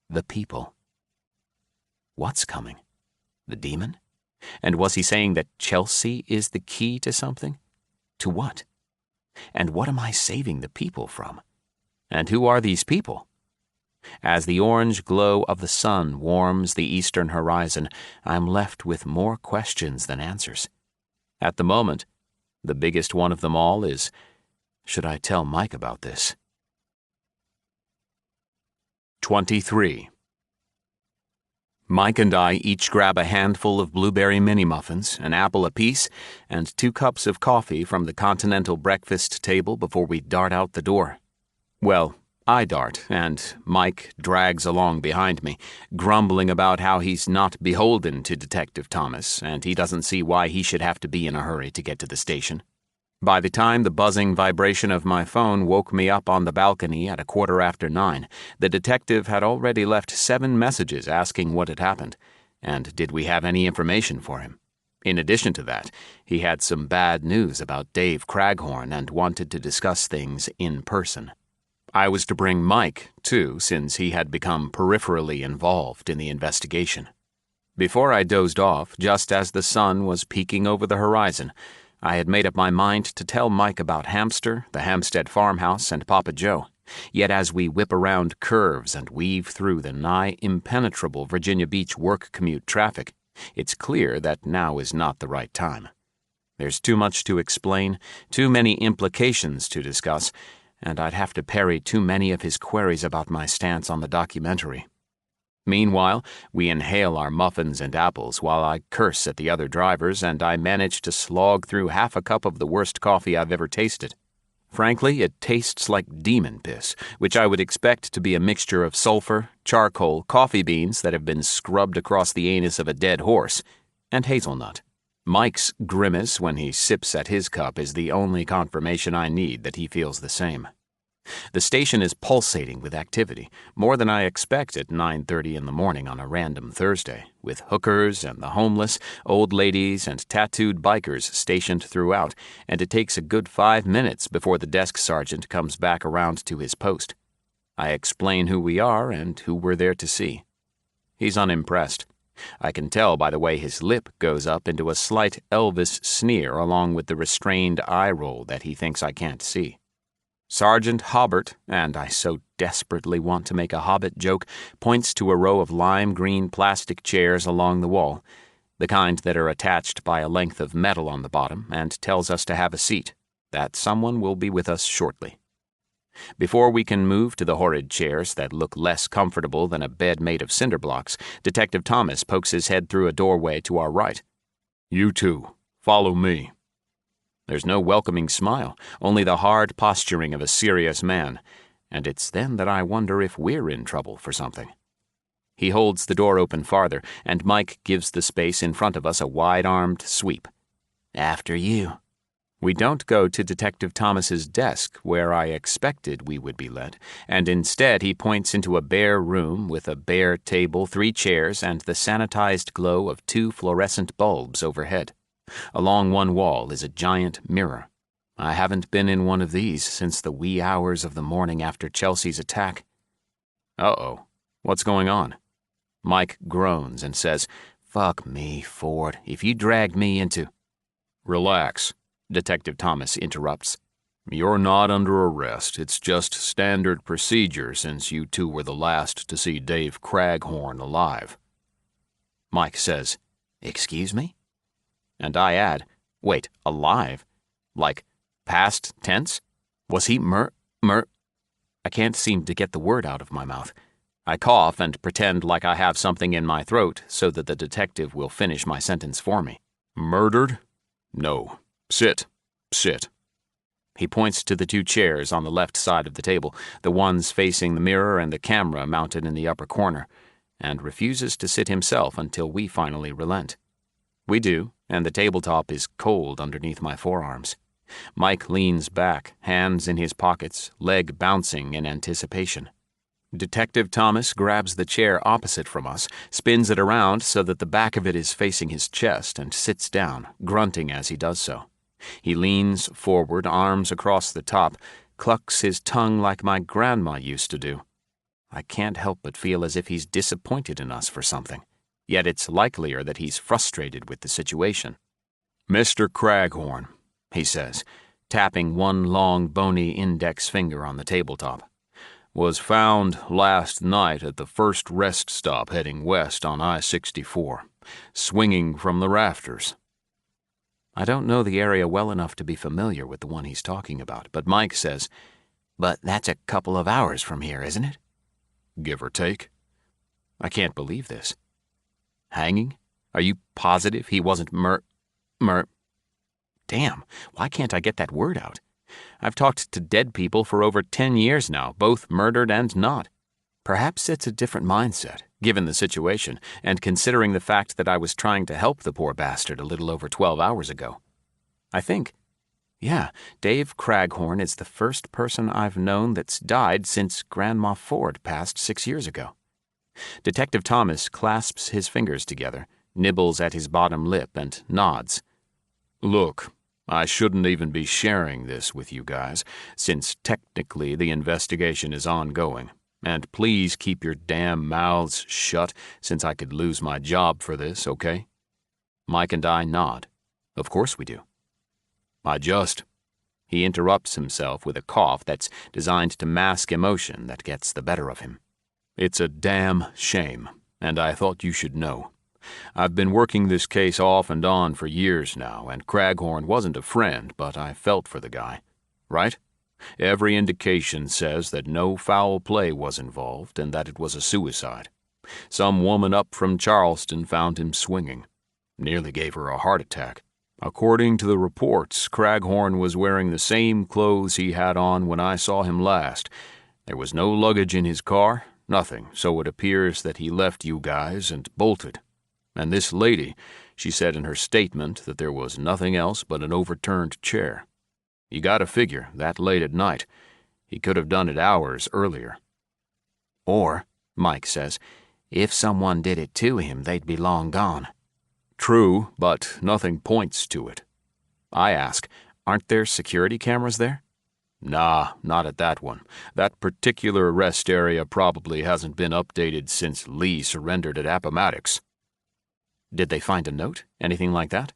The people. What's coming? The demon? And was he saying that Chelsea is the key to something? To what? And what am I saving the people from? And who are these people? As the orange glow of the sun warms the eastern horizon, I'm left with more questions than answers. At the moment, the biggest one of them all is, should I tell Mike about this? 23. Mike and I each grab a handful of blueberry mini-muffins, an apple apiece, and 2 cups of coffee from the continental breakfast table before we dart out the door. Well, I dart, and Mike drags along behind me, grumbling about how he's not beholden to Detective Thomas, and he doesn't see why he should have to be in a hurry to get to the station. By the time the buzzing vibration of my phone woke me up on the balcony at 9:15, the detective had already left 7 messages asking what had happened, And did we have any information for him? In addition to that, he had some bad news about Dave Craghorn and wanted to discuss things in person. I was to bring Mike, too, since he had become peripherally involved in the investigation. Before I dozed off, just as the sun was peeking over the horizon, I had made up my mind to tell Mike about Hamster, the Hampstead farmhouse, and Papa Joe. Yet as we whip around curves and weave through the nigh impenetrable Virginia Beach work commute traffic, it's clear that now is not the right time. There's too much to explain, too many implications to discuss, and I'd have to parry too many of his queries about my stance on the documentary. Meanwhile, we inhale our muffins and apples while I curse at the other drivers, and I manage to slog through half a cup of the worst coffee I've ever tasted. Frankly, it tastes like demon piss, which I would expect to be a mixture of sulfur, charcoal, coffee beans that have been scrubbed across the anus of a dead horse, and hazelnut. Mike's grimace when he sips at his cup is the only confirmation I need that he feels the same. The station is pulsating with activity, more than I expect at 9:30 in the morning on a random Thursday, with hookers and the homeless, old ladies and tattooed bikers stationed throughout, and it takes a good 5 minutes before the desk sergeant comes back around to his post. I explain who we are and who we're there to see. He's unimpressed. I can tell by the way his lip goes up into a slight Elvis sneer along with the restrained eye roll that he thinks I can't see. Sergeant Hobbert, and I so desperately want to make a Hobbit joke, points to a row of lime green plastic chairs along the wall, the kind that are attached by a length of metal on the bottom, and tells us to have a seat, that someone will be with us shortly. Before we can move to the horrid chairs that look less comfortable than a bed made of cinder blocks, Detective Thomas pokes his head through a doorway to our right. "You two, follow me." There's no welcoming smile, only the hard posturing of a serious man, and it's then that I wonder if we're in trouble for something. He holds the door open farther, and Mike gives the space in front of us a wide-armed sweep. "After you." We don't go to Detective Thomas's desk, where I expected we would be led, and instead he points into a bare room with a bare table, 3 chairs, and the sanitized glow of 2 fluorescent bulbs overhead. Along one wall is a giant mirror. I haven't been in one of these since the wee hours of the morning after Chelsea's attack. Uh-oh, what's going on? Mike groans and says, "Fuck me, Ford, if you dragged me into—" "Relax," Detective Thomas interrupts. "You're not under arrest. It's just standard procedure since you two were the last to see Dave Craghorn alive." Mike says, "Excuse me?" And I add, "Wait, alive? Like, past tense? Was he I can't seem to get the word out of my mouth. I cough and pretend like I have something in my throat so that the detective will finish my sentence for me. "Murdered? No. Sit. He points to the 2 chairs on the left side of the table, the ones facing the mirror and the camera mounted in the upper corner, and refuses to sit himself until we finally relent. We do, and the tabletop is cold underneath my forearms. Mike leans back, hands in his pockets, leg bouncing in anticipation. Detective Thomas grabs the chair opposite from us, spins it around so that the back of it is facing his chest, and sits down, grunting as he does so. He leans forward, arms across the top, clucks his tongue like my grandma used to do. I can't help but feel as if he's disappointed in us for something. Yet it's likelier that he's frustrated with the situation. "Mr. Craghorn," he says, tapping one long, bony index finger on the tabletop, "was found last night at the first rest stop heading west on I-64, swinging from the rafters." I don't know the area well enough to be familiar with the one he's talking about, but Mike says, "But that's a couple of hours from here, isn't it?" "Give or take." I can't believe this. Hanging? Are you positive he wasn't Damn, why can't I get that word out? I've talked to dead people for over 10 years now, both murdered and not. Perhaps it's a different mindset, given the situation, and considering the fact that I was trying to help the poor bastard a little over 12 hours ago. I think, Dave Craghorn is the first person I've known that's died since Grandma Ford passed 6 years ago. Detective Thomas clasps his fingers together, nibbles at his bottom lip, and nods. Look, I shouldn't even be sharing this with you guys, since technically the investigation is ongoing. And please keep your damn mouths shut, since I could lose my job for this, okay? Mike and I nod. Of course we do. He interrupts himself with a cough that's designed to mask emotion that gets the better of him. It's a damn shame, and I thought you should know. I've been working this case off and on for years now, and Craghorn wasn't a friend, but I felt for the guy. Right? Every indication says that no foul play was involved and that it was a suicide. Some woman up from Charleston found him swinging. Nearly gave her a heart attack. According to the reports, Craghorn was wearing the same clothes he had on when I saw him last. There was no luggage in his car, nothing, so it appears that he left you guys and bolted. And this lady, she said in her statement that there was nothing else but an overturned chair. You gotta figure, that late at night, he could have done it hours earlier. Or, Mike says, if someone did it to him, they'd be long gone. True, but nothing points to it. I ask, aren't there security cameras there? Nah, not at that one. That particular rest area probably hasn't been updated since Lee surrendered at Appomattox. Did they find a note? Anything like that?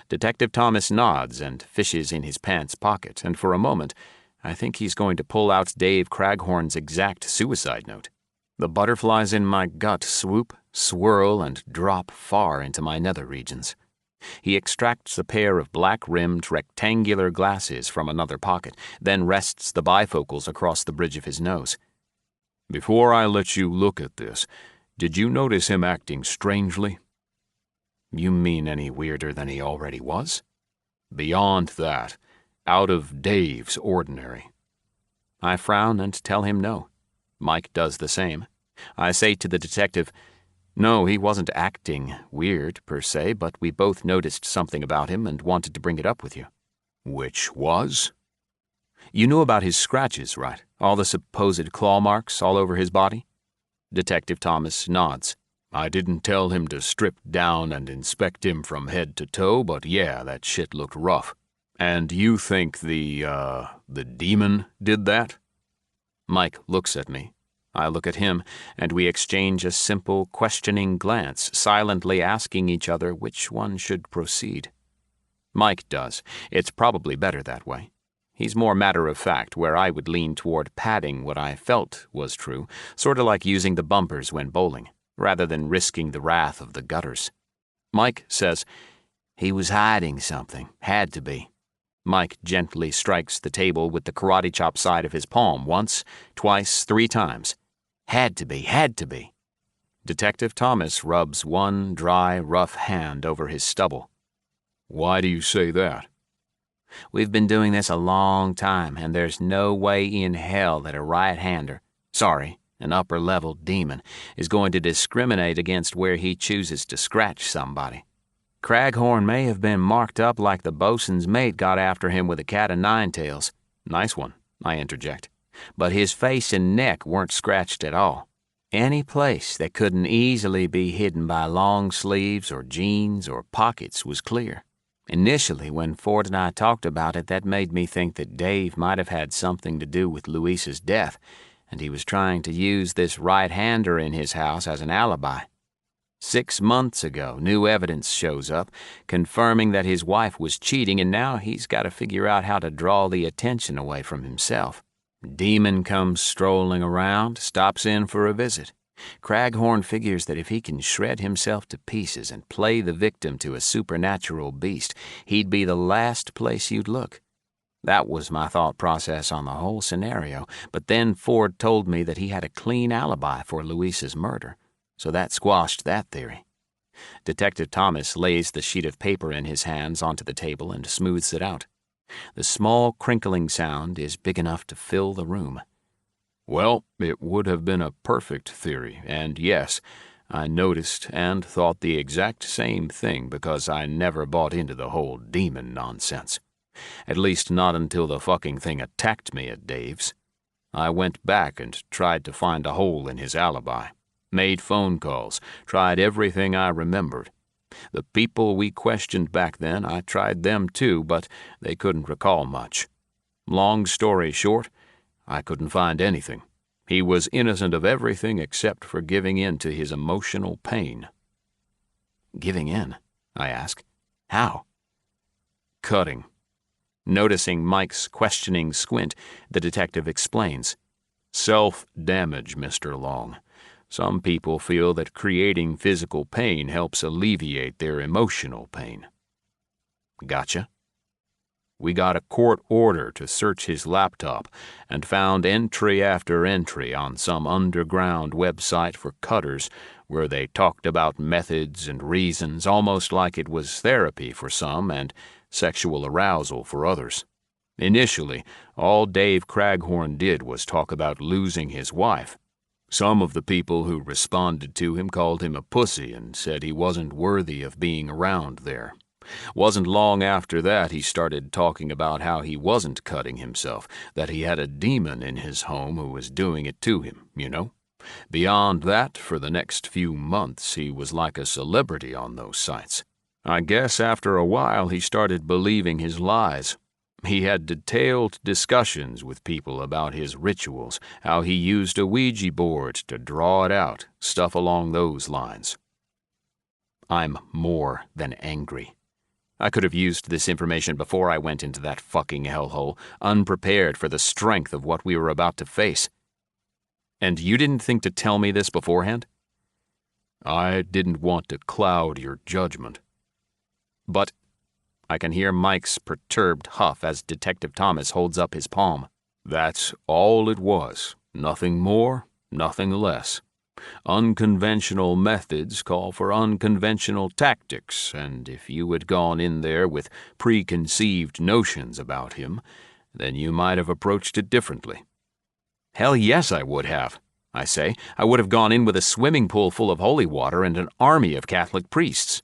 Detective Thomas nods and fishes in his pants pocket, and for a moment, I think he's going to pull out Dave Craghorn's exact suicide note. The butterflies in my gut swoop, swirl, and drop far into my nether regions. He extracts a pair of black-rimmed rectangular glasses from another pocket, then rests the bifocals across the bridge of his nose. Before I let you look at this, did you notice him acting strangely? You mean any weirder than he already was? Beyond that, out of Dave's ordinary. I frown and tell him no. Mike does the same. I say to the detective, no, he wasn't acting weird, per se, but we both noticed something about him and wanted to bring it up with you. Which was? You knew about his scratches, right? All the supposed claw marks all over his body? Detective Thomas nods. I didn't tell him to strip down and inspect him from head to toe, but yeah, that shit looked rough. And you think the demon did that? Mike looks at me. I look at him, and we exchange a simple, questioning glance, silently asking each other which one should proceed. Mike does. It's probably better that way. He's more matter-of-fact, where I would lean toward padding what I felt was true, sort of like using the bumpers when bowling, rather than risking the wrath of the gutters. Mike says, he was hiding something. Had to be. Mike gently strikes the table with the karate chop side of his palm once, twice, 3 times. Had to be, had to be. Detective Thomas rubs one dry, rough hand over his stubble. Why do you say that? We've been doing this a long time, and there's no way in hell that a right-hander, an upper-level demon, is going to discriminate against where he chooses to scratch somebody. Craghorn may have been marked up like the bosun's mate got after him with a cat-o'-nine-tails. Nice one, I interject. But his face and neck weren't scratched at all. Any place that couldn't easily be hidden by long sleeves or jeans or pockets was clear. Initially, when Ford and I talked about it, that made me think that Dave might have had something to do with Louisa's death, and he was trying to use this right-hander in his house as an alibi. 6 months ago, new evidence shows up, confirming that his wife was cheating, and now he's got to figure out how to draw the attention away from himself. Demon comes strolling around, stops in for a visit. Craghorn figures that if he can shred himself to pieces and play the victim to a supernatural beast, he'd be the last place you'd look. That was my thought process on the whole scenario, but then Ford told me that he had a clean alibi for Louisa's murder, so that squashed that theory. Detective Thomas lays the sheet of paper in his hands onto the table and smooths it out. The small crinkling sound is big enough to fill the room. Well, it would have been a perfect theory, and yes, I noticed and thought the exact same thing because I never bought into the whole demon nonsense. At least not until the fucking thing attacked me at Dave's. I went back and tried to find a hole in his alibi. Made phone calls, tried everything I remembered. The people we questioned back then, I tried them too, but they couldn't recall much. Long story short, I couldn't find anything. He was innocent of everything except for giving in to his emotional pain. Giving in? I ask. How? Cutting. Noticing Mike's questioning squint, the detective explains. Self-damage, Mr. Long. Some people feel that creating physical pain helps alleviate their emotional pain. Gotcha. We got a court order to search his laptop and found entry after entry on some underground website for cutters where they talked about methods and reasons, almost like it was therapy for some and sexual arousal for others. Initially, all Dave Craghorn did was talk about losing his wife. Some of the people who responded to him called him a pussy and said he wasn't worthy of being around there. Wasn't long after that he started talking about how he wasn't cutting himself, that he had a demon in his home who was doing it to him, you know? Beyond that, for the next few months, he was like a celebrity on those sites. I guess after a while he started believing his lies. He had detailed discussions with people about his rituals, how he used a Ouija board to draw it out, stuff along those lines. I'm more than angry. I could have used this information before I went into that fucking hellhole, unprepared for the strength of what we were about to face. And you didn't think to tell me this beforehand? I didn't want to cloud your judgment. But I can hear Mike's perturbed huff as Detective Thomas holds up his palm. That's all it was. Nothing more, nothing less. Unconventional methods call for unconventional tactics, and if you had gone in there with preconceived notions about him, then you might have approached it differently. Hell yes, I would have, I say. I would have gone in with a swimming pool full of holy water and an army of Catholic priests.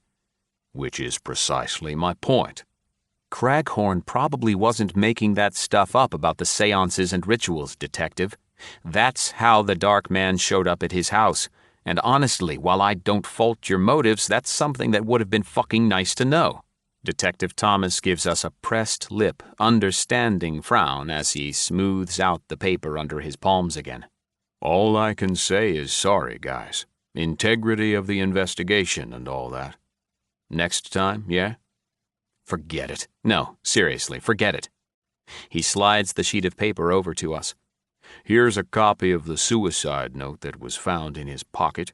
Which is precisely my point. Craghorn probably wasn't making that stuff up about the seances and rituals, Detective. That's how the Dark Man showed up at his house. And honestly, while I don't fault your motives, that's something that would have been fucking nice to know. Detective Thomas gives us a pressed lip, understanding frown as he smooths out the paper under his palms again. All I can say is sorry, guys. Integrity of the investigation and all that. Next time, yeah? Forget it. No, seriously, forget it. He slides the sheet of paper over to us. Here's a copy of the suicide note that was found in his pocket.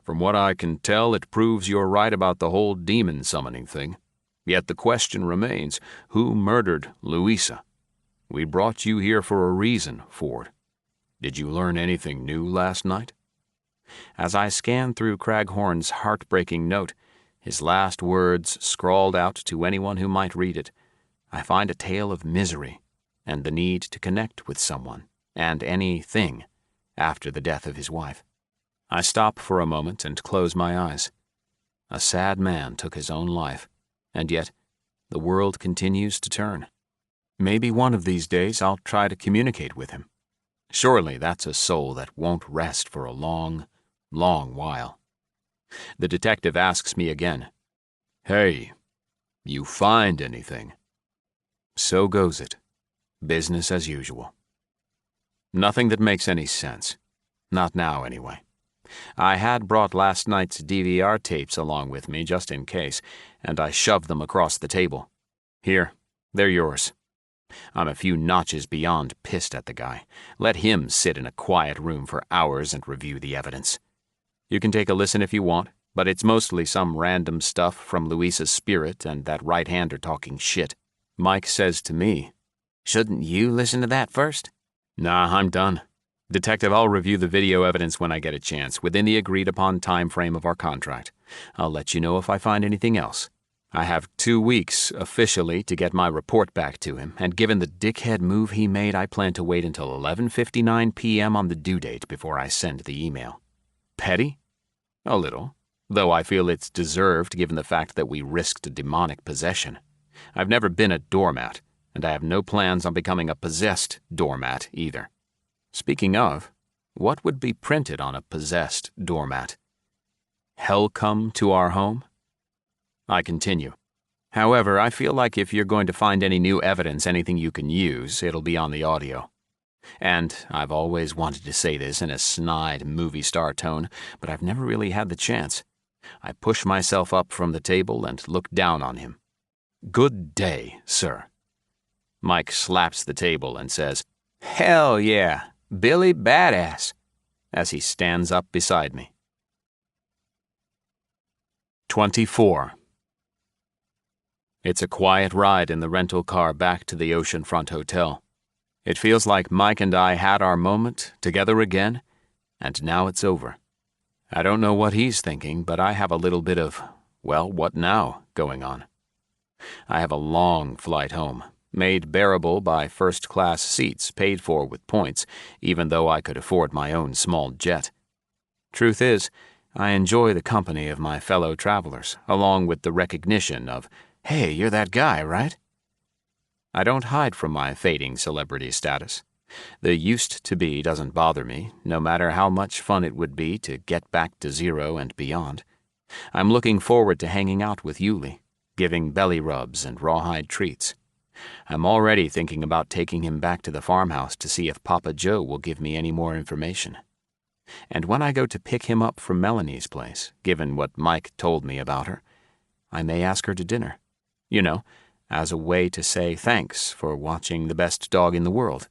From what I can tell, it proves you're right about the whole demon summoning thing. Yet the question remains, who murdered Louisa? We brought you here for a reason, Ford. Did you learn anything new last night? As I scan through Craghorn's heartbreaking note, his last words scrawled out to anyone who might read it, I find a tale of misery and the need to connect with someone and anything after the death of his wife. I stop for a moment and close my eyes. A sad man took his own life, and yet the world continues to turn. Maybe one of these days I'll try to communicate with him. Surely that's a soul that won't rest for a long, long while. The detective asks me again, Hey, you find anything? So goes it. Business as usual. Nothing that makes any sense. Not now, anyway. I had brought last night's DVR tapes along with me just in case, and I shoved them across the table. Here, they're yours. I'm a few notches beyond pissed at the guy. Let him sit in a quiet room for hours and review the evidence. You can take a listen if you want, but it's mostly some random stuff from Louisa's spirit and that right-hander talking shit. Mike says to me, "Shouldn't you listen to that first?" Nah, I'm done. Detective, I'll review the video evidence when I get a chance, within the agreed-upon time frame of our contract. I'll let you know if I find anything else. I have 2 weeks, officially, to get my report back to him, and given the dickhead move he made, I plan to wait until 11:59 p.m. on the due date before I send the email. Petty? A little, though I feel it's deserved given the fact that we risked a demonic possession. I've never been a doormat, and I have no plans on becoming a possessed doormat either. Speaking of, What would be printed on a possessed doormat? Hell come to our home? I continue. However, I feel like if you're going to find any new evidence, anything you can use, it'll be on the audio. And I've always wanted to say this in a snide movie star tone, but I've never really had the chance. I push myself up from the table and look down on him. Good day, sir. Mike slaps the table and says, Hell yeah, Billy Badass, as he stands up beside me. 24. It's a quiet ride in the rental car back to the oceanfront hotel. It feels like Mike and I had our moment together again, and now it's over. I don't know what he's thinking, but I have a little bit of, well, what now, going on. I have a long flight home, made bearable by first-class seats paid for with points, even though I could afford my own small jet. Truth is, I enjoy the company of my fellow travelers, along with the recognition of, hey, you're that guy, right? I don't hide from my fading celebrity status. The used to be doesn't bother me, no matter how much fun it would be to get back to zero and beyond. I'm looking forward to hanging out with Yuli, giving belly rubs and rawhide treats. I'm already thinking about taking him back to the farmhouse to see if Papa Joe will give me any more information. And when I go to pick him up from Melanie's place, given what Mike told me about her, I may ask her to dinner. You know, as a way to say thanks for watching the best dog in the world.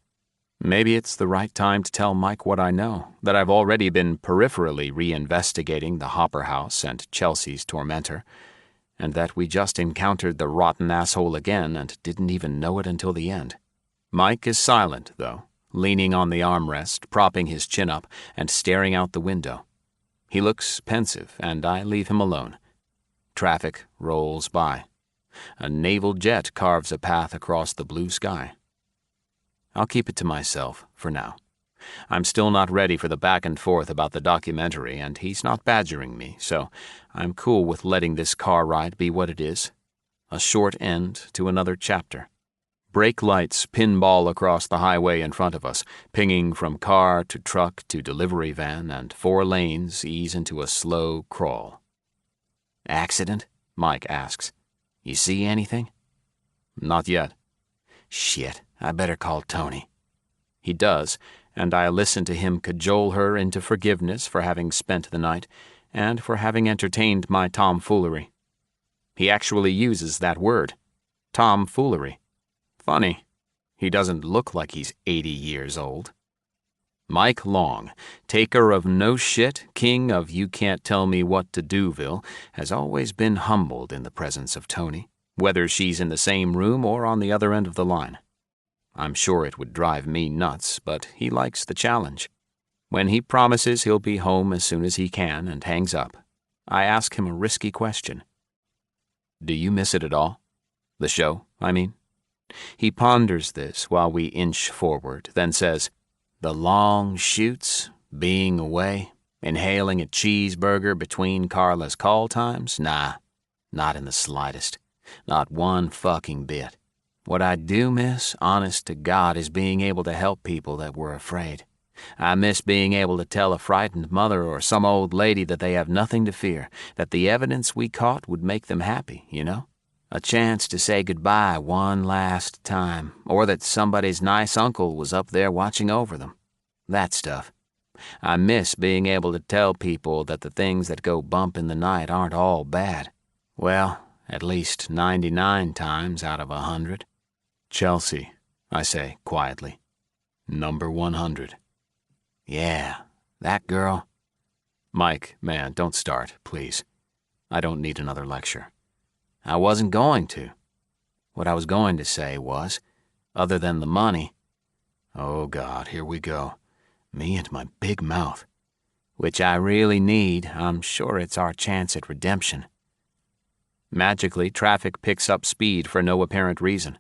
Maybe it's the right time to tell Mike what I know, that I've already been peripherally reinvestigating the Hopper House and Chelsea's tormentor, and that we just encountered the rotten asshole again and didn't even know it until the end. Mike is silent, though, leaning on the armrest, propping his chin up, and staring out the window. He looks pensive, and I leave him alone. Traffic rolls by. A naval jet carves a path across the blue sky. I'll keep it to myself for now. I'm still not ready for the back and forth about the documentary, and he's not badgering me, so I'm cool with letting this car ride be what it is. A short end to another chapter. Brake lights pinball across the highway in front of us, pinging from car to truck to delivery van, and 4 lanes ease into a slow crawl. Accident? Mike asks. You see anything? Not yet. Shit, I better call Tony. He does, and I listen to him cajole her into forgiveness for having spent the night, and for having entertained my tomfoolery. He actually uses that word, tomfoolery. Funny, he doesn't look like he's 80 years old. Mike Long, taker of no shit, king of you can't tell me what to do-ville, has always been humbled in the presence of Tony, whether she's in the same room or on the other end of the line. I'm sure it would drive me nuts, but he likes the challenge. When he promises he'll be home as soon as he can and hangs up, I ask him a risky question. Do you miss it at all? The show, I mean. He ponders this while we inch forward, then says, the long shoots, being away, inhaling a cheeseburger between Carla's call times? Nah, not in the slightest. Not one fucking bit. What I do miss, honest to God, is being able to help people that were afraid. I miss being able to tell a frightened mother or some old lady that they have nothing to fear, that the evidence we caught would make them happy, you know? A chance to say goodbye one last time, or that somebody's nice uncle was up there watching over them. That stuff. I miss being able to tell people that the things that go bump in the night aren't all bad. Well, at least 99 times out of 100. Chelsea, I say quietly. Number 100. Yeah, that girl. Mike, man, don't start, please. I don't need another lecture. I wasn't going to. What I was going to say was, other than the money, oh God, here we go. Me and my big mouth. Which I really need. I'm sure it's our chance at redemption. Magically, traffic picks up speed for no apparent reason,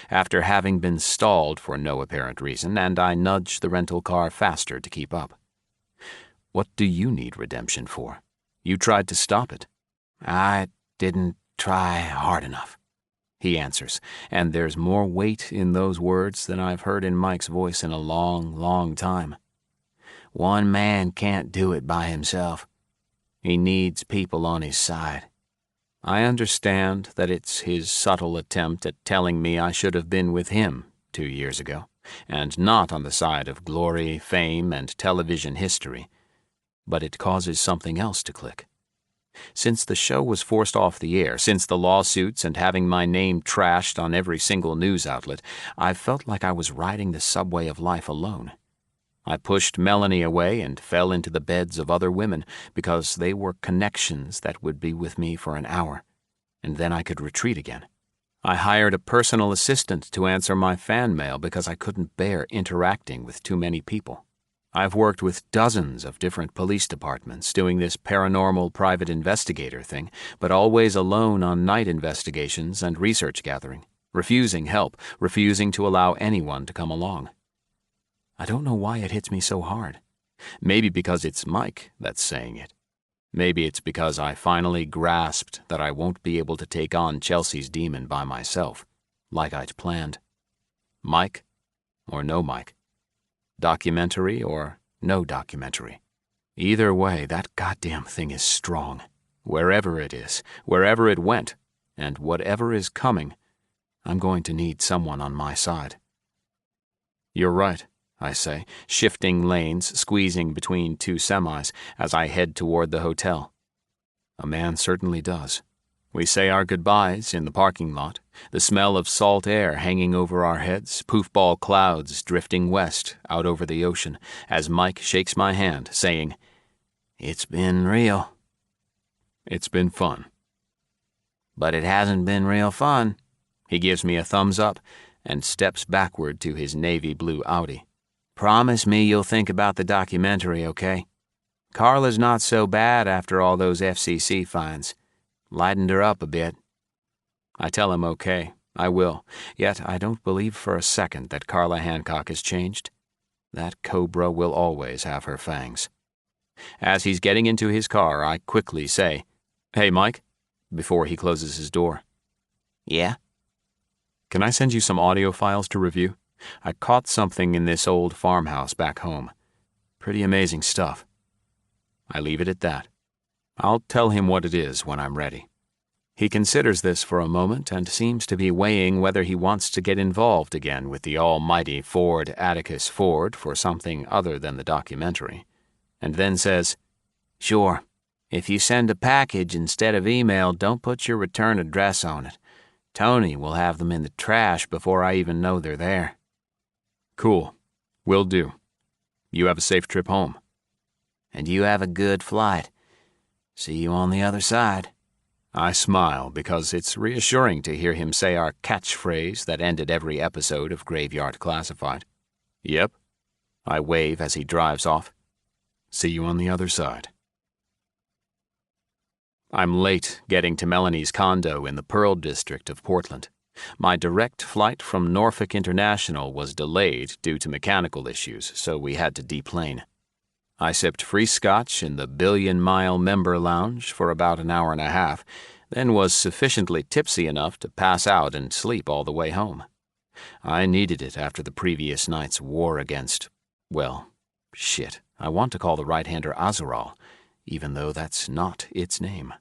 after having been stalled for no apparent reason, and I nudge the rental car faster to keep up. What do you need redemption for? You tried to stop it. I didn't try hard enough, he answers, and there's more weight in those words than I've heard in Mike's voice in a long, long time. One man can't do it by himself. He needs people on his side. I understand that it's his subtle attempt at telling me I should have been with him 2 years ago, and not on the side of glory, fame, and television history. But it causes something else to click. Since the show was forced off the air, since the lawsuits and having my name trashed on every single news outlet, I felt like I was riding the subway of life alone. I pushed Melanie away and fell into the beds of other women because they were connections that would be with me for an hour, and then I could retreat again. I hired a personal assistant to answer my fan mail because I couldn't bear interacting with too many people. I've worked with dozens of different police departments doing this paranormal private investigator thing, but always alone on night investigations and research gathering, refusing help, refusing to allow anyone to come along. I don't know why it hits me so hard. Maybe because it's Mike that's saying it. Maybe it's because I finally grasped that I won't be able to take on Chelsea's demon by myself, like I'd planned. Mike or no Mike. Documentary or no documentary. Either way, that goddamn thing is strong. Wherever it is, wherever it went, and whatever is coming, I'm going to need someone on my side. You're right, I say, shifting lanes, squeezing between two semis as I head toward the hotel. A man certainly does. We say our goodbyes in the parking lot, the smell of salt air hanging over our heads, poofball clouds drifting west out over the ocean, as Mike shakes my hand, saying, "It's been real." It's been fun. But it hasn't been real fun. He gives me a thumbs up and steps backward to his navy blue Audi. Promise me you'll think about the documentary, okay? Carla's not so bad after all those FCC fines. Lightened her up a bit. I tell him okay, I will, yet I don't believe for a second that Carla Hancock has changed. That cobra will always have her fangs. As he's getting into his car, I quickly say, "Hey, Mike," before he closes his door. "Yeah?" "Can I send you some audio files to review? I caught something in this old farmhouse back home. Pretty amazing stuff." I leave it at that. I'll tell him what it is when I'm ready. He considers this for a moment and seems to be weighing whether he wants to get involved again with the almighty Ford Atticus Ford for something other than the documentary, and then says, "Sure. If you send a package instead of email, don't put your return address on it. Tony will have them in the trash before I even know they're there." Cool. Will do. You have a safe trip home. And you have a good flight. See you on the other side. I smile because it's reassuring to hear him say our catchphrase that ended every episode of Graveyard Classified. Yep. I wave as he drives off. See you on the other side. I'm late getting to Melanie's condo in the Pearl District of Portland. My direct flight from Norfolk International was delayed due to mechanical issues, so we had to deplane. I sipped free scotch in the billion-mile member lounge for about an hour and a half, then was sufficiently tipsy enough to pass out and sleep all the way home. I needed it after the previous night's war against, well, shit, I want to call the right-hander Azaral, even though that's not its name.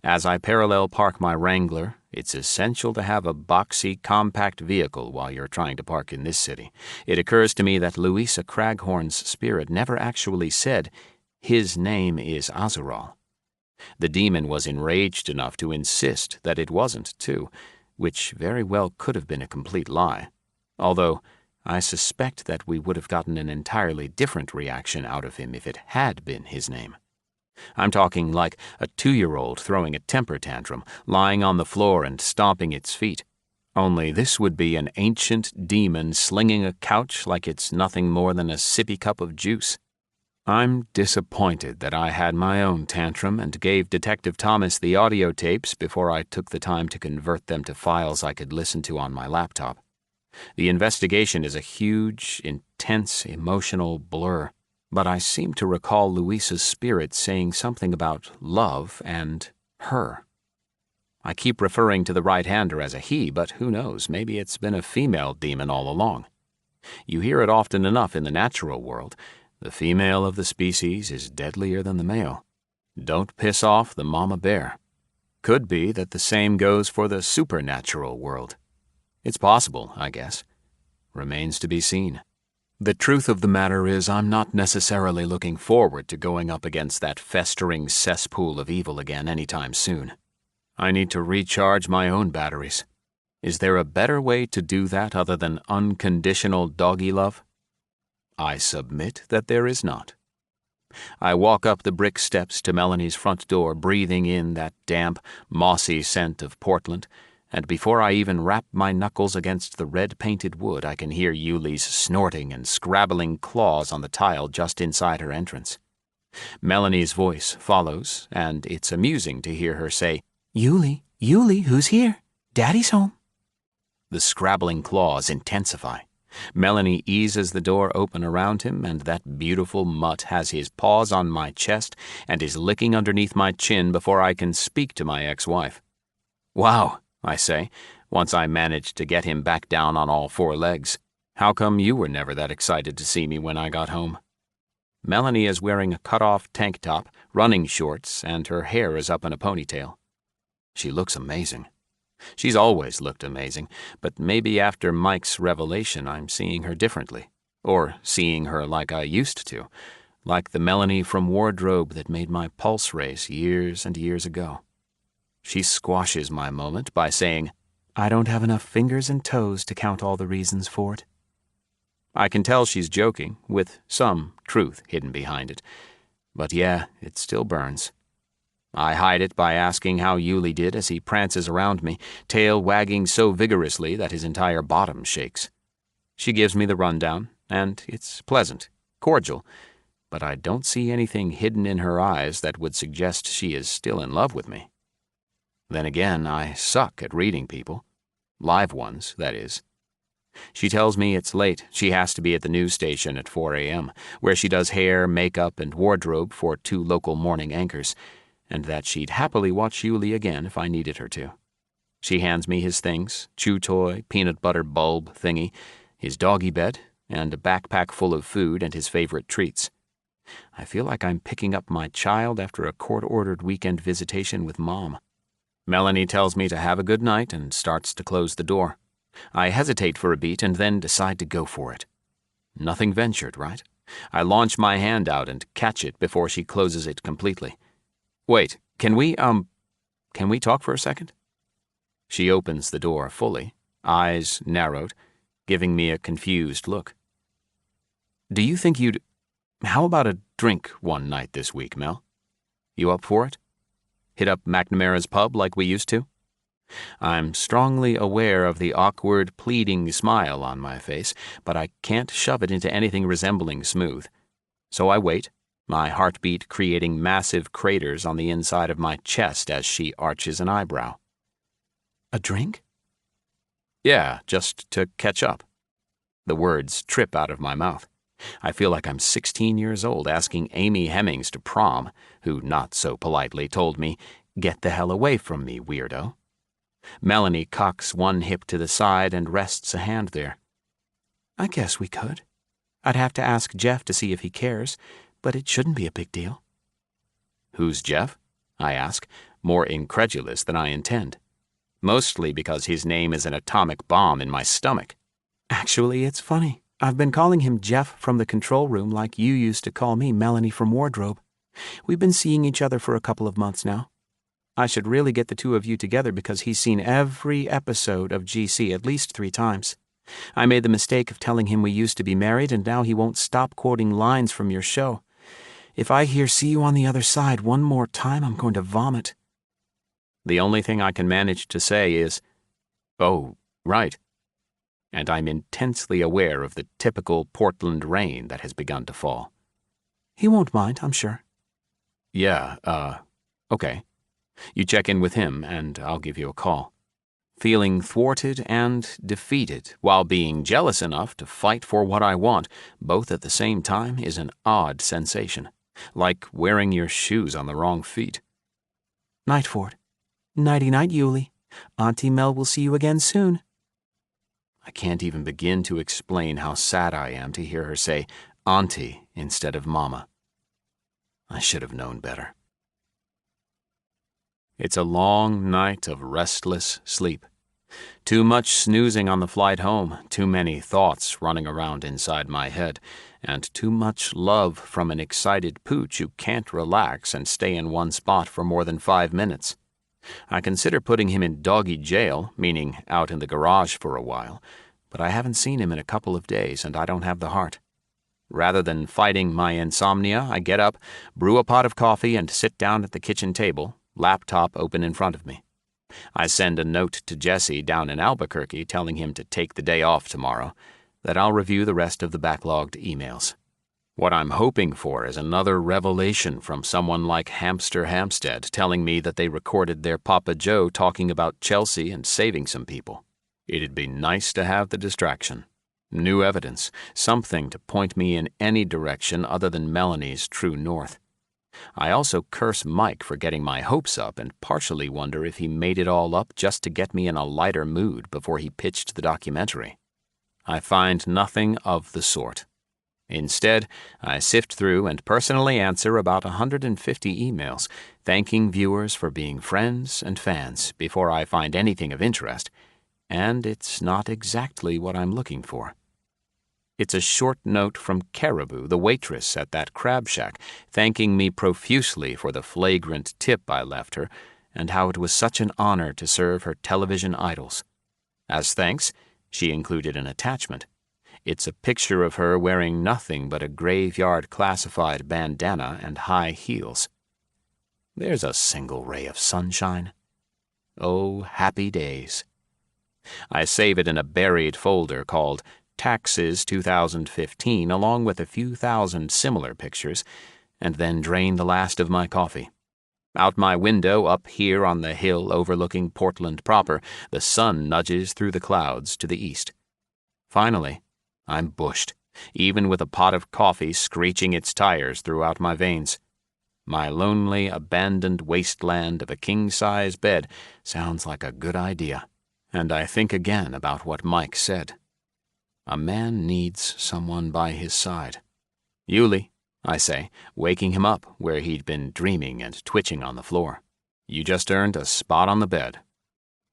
As I parallel park my Wrangler, it's essential to have a boxy, compact vehicle while you're trying to park in this city. It occurs to me that Louisa Craghorn's spirit never actually said, "His name is Azaral." The demon was enraged enough to insist that it wasn't, too, which very well could have been a complete lie. Although, I suspect that we would have gotten an entirely different reaction out of him if it had been his name. I'm talking like a 2-year-old throwing a temper tantrum, lying on the floor and stomping its feet. Only this would be an ancient demon slinging a couch like it's nothing more than a sippy cup of juice. I'm disappointed that I had my own tantrum and gave Detective Thomas the audio tapes before I took the time to convert them to files I could listen to on my laptop. The investigation is a huge, intense, emotional blur. But I seem to recall Louisa's spirit saying something about love and her. I keep referring to the right-hander as a he, but who knows, maybe it's been a female demon all along. You hear it often enough in the natural world, The female of the species is deadlier than the male. Don't piss off the mama bear. Could be that the same goes for the supernatural world. It's possible, I guess. Remains to be seen. The truth of the matter is I'm not necessarily looking forward to going up against that festering cesspool of evil again anytime soon. I need to recharge my own batteries. Is there a better way to do that other than unconditional doggy love? I submit that there is not. I walk up the brick steps to Melanie's front door, breathing in that damp, mossy scent of Portland, and before I even rap my knuckles against the red-painted wood, I can hear Yuli's snorting and scrabbling claws on the tile just inside her entrance. Melanie's voice follows, and it's amusing to hear her say, Yuli, who's here? Daddy's home. The scrabbling claws intensify. Melanie eases the door open around him, and that beautiful mutt has his paws on my chest and is licking underneath my chin before I can speak to my ex-wife. Wow, I say, once I managed to get him back down on all four legs. How come you were never that excited to see me when I got home? Melanie is wearing a cut-off tank top, running shorts, and her hair is up in a ponytail. She looks amazing. She's always looked amazing, but maybe after Mike's revelation I'm seeing her differently, or seeing her like I used to, like the Melanie from Wardrobe that made my pulse race years and years ago. She squashes my moment by saying, I don't have enough fingers and toes to count all the reasons for it. I can tell she's joking, with some truth hidden behind it, but yeah, it still burns. I hide it by asking how Yuli did as he prances around me, tail wagging so vigorously that his entire bottom shakes. She gives me the rundown, and it's pleasant, cordial, but I don't see anything hidden in her eyes that would suggest she is still in love with me. Then again, I suck at reading people. Live ones, that is. She tells me it's late. She has to be at the news station at 4 a.m., where she does hair, makeup, and wardrobe for 2 local morning anchors, and that she'd happily watch Yuli again if I needed her to. She hands me his things, chew toy, peanut butter bulb thingy, his doggy bed, and a backpack full of food and his favorite treats. I feel like I'm picking up my child after a court-ordered weekend visitation with Mom. Melanie tells me to have a good night and starts to close the door. I hesitate for a beat and then decide to go for it. Nothing ventured, right? I launch my hand out and catch it before she closes it completely. Wait, can we talk for a second? She opens the door fully, eyes narrowed, giving me a confused look. Do you think how about a drink one night this week, Mel? You up for it? Hit up McNamara's pub like we used to? I'm strongly aware of the awkward, pleading smile on my face, but I can't shove it into anything resembling smooth. So I wait, my heartbeat creating massive craters on the inside of my chest as she arches an eyebrow. A drink? Yeah, just to catch up. The words trip out of my mouth. I feel like I'm 16 years old asking Amy Hemmings to prom, who not so politely told me, "Get the hell away from me, weirdo." Melanie cocks one hip to the side and rests a hand there. I guess we could. I'd have to ask Jeff to see if he cares, but it shouldn't be a big deal. Who's Jeff? I ask, more incredulous than I intend. Mostly because his name is an atomic bomb in my stomach. Actually, it's funny. I've been calling him Jeff from the control room like you used to call me Melanie from Wardrobe. We've been seeing each other for a couple of months now. I should really get the two of you together because he's seen every episode of GC at least 3 times. I made the mistake of telling him we used to be married, and now he won't stop quoting lines from your show. If I hear "see you on the other side" one more time, I'm going to vomit. The only thing I can manage to say is, "Oh, right." And I'm intensely aware of the typical Portland rain that has begun to fall. He won't mind, I'm sure. Yeah, okay. You check in with him, and I'll give you a call. Feeling thwarted and defeated while being jealous enough to fight for what I want, both at the same time, is an odd sensation. Like wearing your shoes on the wrong feet. Night, Ford. Nighty-night, Yuli. Auntie Mel will see you again soon. I can't even begin to explain how sad I am to hear her say, Auntie instead of Mama. I should have known better. It's a long night of restless sleep. Too much snoozing on the flight home, too many thoughts running around inside my head, and too much love from an excited pooch who can't relax and stay in one spot for more than 5 minutes. I consider putting him in doggy jail, meaning out in the garage for a while, but I haven't seen him in a couple of days, and I don't have the heart. Rather than fighting my insomnia, I get up, brew a pot of coffee, and sit down at the kitchen table, laptop open in front of me. I send a note to Jesse down in Albuquerque telling him to take the day off tomorrow, that I'll review the rest of the backlogged emails. What I'm hoping for is another revelation from someone like Hamster Hampstead telling me that they recorded their Papa Joe talking about Chelsea and saving some people. It'd be nice to have the distraction. New evidence, something to point me in any direction other than Melanie's true north. I also curse Mike for getting my hopes up and partially wonder if he made it all up just to get me in a lighter mood before he pitched the documentary. I find nothing of the sort. Instead, I sift through and personally answer about 150 emails, thanking viewers for being friends and fans before I find anything of interest, and it's not exactly what I'm looking for. It's a short note from Caribou, the waitress at that crab shack, thanking me profusely for the flagrant tip I left her and how it was such an honor to serve her television idols. As thanks, she included an attachment. It's a picture of her wearing nothing but a graveyard classified bandana and high heels. There's a single ray of sunshine. Oh, happy days. I save it in a buried folder called Taxes 2015 along with a few thousand similar pictures, and then drain the last of my coffee. Out my window up here on the hill overlooking Portland proper, the sun nudges through the clouds to the east. Finally, I'm bushed, even with a pot of coffee screeching its tires throughout my veins. My lonely, abandoned wasteland of a king-size bed sounds like a good idea, and I think again about what Mike said. A man needs someone by his side. Yuli, I say, waking him up where he'd been dreaming and twitching on the floor. You just earned a spot on the bed.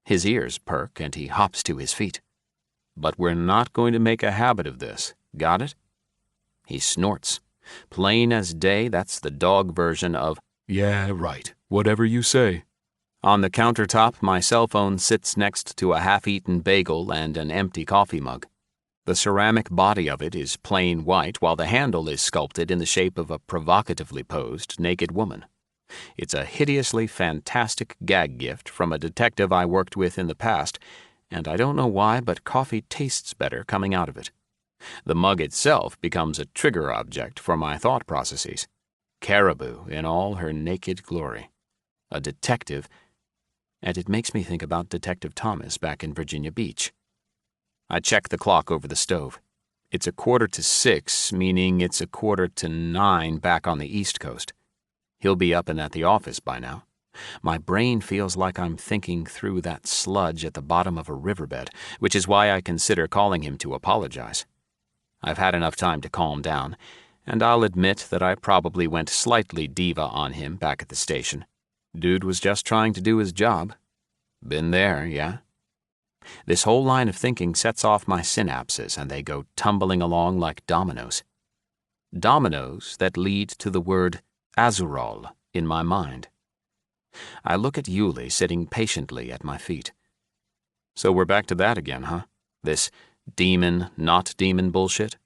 His ears perk and he hops to his feet. But we're not going to make a habit of this, got it? He snorts. Plain as day, that's the dog version of, "Yeah, right. Whatever you say." On the countertop, my cell phone sits next to a half-eaten bagel and an empty coffee mug. The ceramic body of it is plain white, while the handle is sculpted in the shape of a provocatively posed naked woman. It's a hideously fantastic gag gift from a detective I worked with in the past, and I don't know why, but coffee tastes better coming out of it. The mug itself becomes a trigger object for my thought processes. Caribou in all her naked glory. A detective, and it makes me think about Detective Thomas back in Virginia Beach. I check the clock over the stove. It's 5:45, meaning it's 8:45 back on the East Coast. He'll be up and at the office by now. My brain feels like I'm thinking through that sludge at the bottom of a riverbed, which is why I consider calling him to apologize. I've had enough time to calm down, and I'll admit that I probably went slightly diva on him back at the station. Dude was just trying to do his job. Been there, yeah? This whole line of thinking sets off my synapses, and they go tumbling along like dominoes. Dominoes that lead to the word Azurol in my mind. I look at Yuli sitting patiently at my feet. So we're back to that again, huh? This demon, not demon bullshit?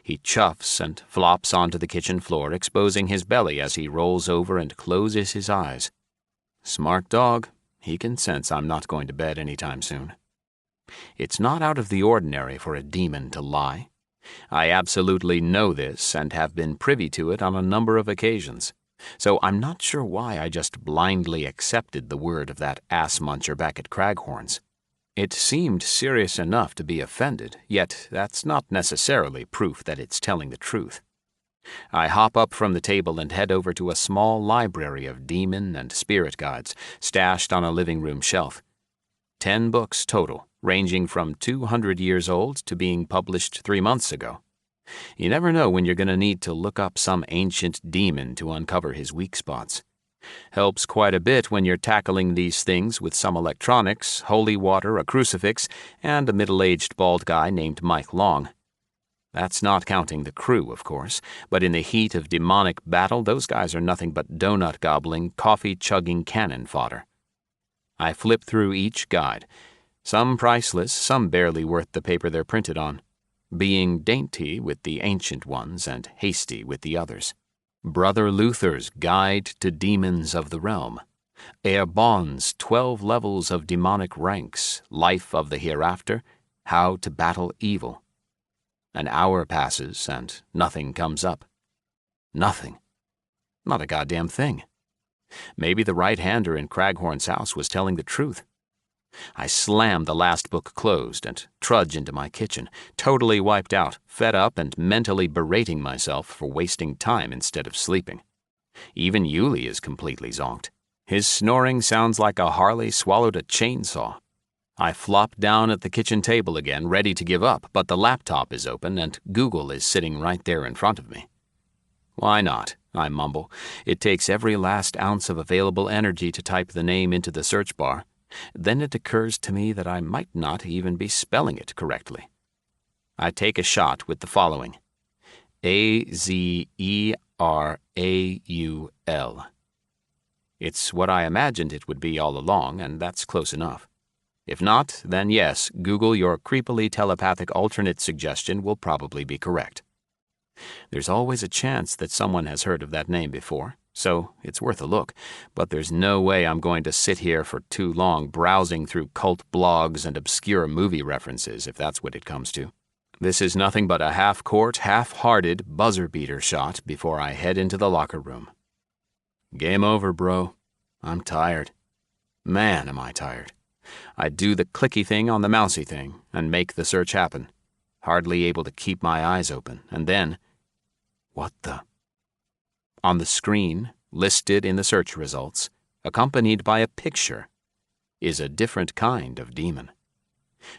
He chuffs and flops onto the kitchen floor, exposing his belly as he rolls over and closes his eyes. Smart dog. He can sense I'm not going to bed anytime soon. It's not out of the ordinary for a demon to lie. I absolutely know this and have been privy to it on a number of occasions. So I'm not sure why I just blindly accepted the word of that ass-muncher back at Craghorn's. It seemed serious enough to be offended, yet that's not necessarily proof that it's telling the truth. I hop up from the table and head over to a small library of demon and spirit guides stashed on a living room shelf. 10 books total, ranging from 200 years old to being published 3 months ago. You never know when you're going to need to look up some ancient demon to uncover his weak spots. Helps quite a bit when you're tackling these things with some electronics, holy water, a crucifix, and a middle-aged bald guy named Mike Long. That's not counting the crew, of course, but in the heat of demonic battle, those guys are nothing but donut-gobbling, coffee-chugging cannon fodder. I flip through each guide, some priceless, some barely worth the paper they're printed on, being dainty with the ancient ones and hasty with the others. Brother Luther's Guide to Demons of the Realm, Herr Bond's 12 Levels of Demonic Ranks, Life of the Hereafter, How to Battle Evil. An hour passes and nothing comes up. Nothing. Not a goddamn thing. Maybe the right-hander in Craghorn's house was telling the truth. I slam the last book closed and trudge into my kitchen, totally wiped out, fed up, and mentally berating myself for wasting time instead of sleeping. Even Yuli is completely zonked. His snoring sounds like a Harley swallowed a chainsaw. I flop down at the kitchen table again, ready to give up, but the laptop is open and Google is sitting right there in front of me. Why not? I mumble. It takes every last ounce of available energy to type the name into the search bar. Then it occurs to me that I might not even be spelling it correctly. I take a shot with the following. Azeraul. It's what I imagined it would be all along, and that's close enough. If not, then yes, Google, your creepily telepathic alternate suggestion will probably be correct. There's always a chance that someone has heard of that name before, so it's worth a look, but there's no way I'm going to sit here for too long browsing through cult blogs and obscure movie references, if that's what it comes to. This is nothing but a half-court, half-hearted buzzer-beater shot before I head into the locker room. Game over, bro. I'm tired. Man, am I tired. I do the clicky thing on the mousy thing and make the search happen, hardly able to keep my eyes open, and then... What the... On the screen, listed in the search results, accompanied by a picture, is a different kind of demon.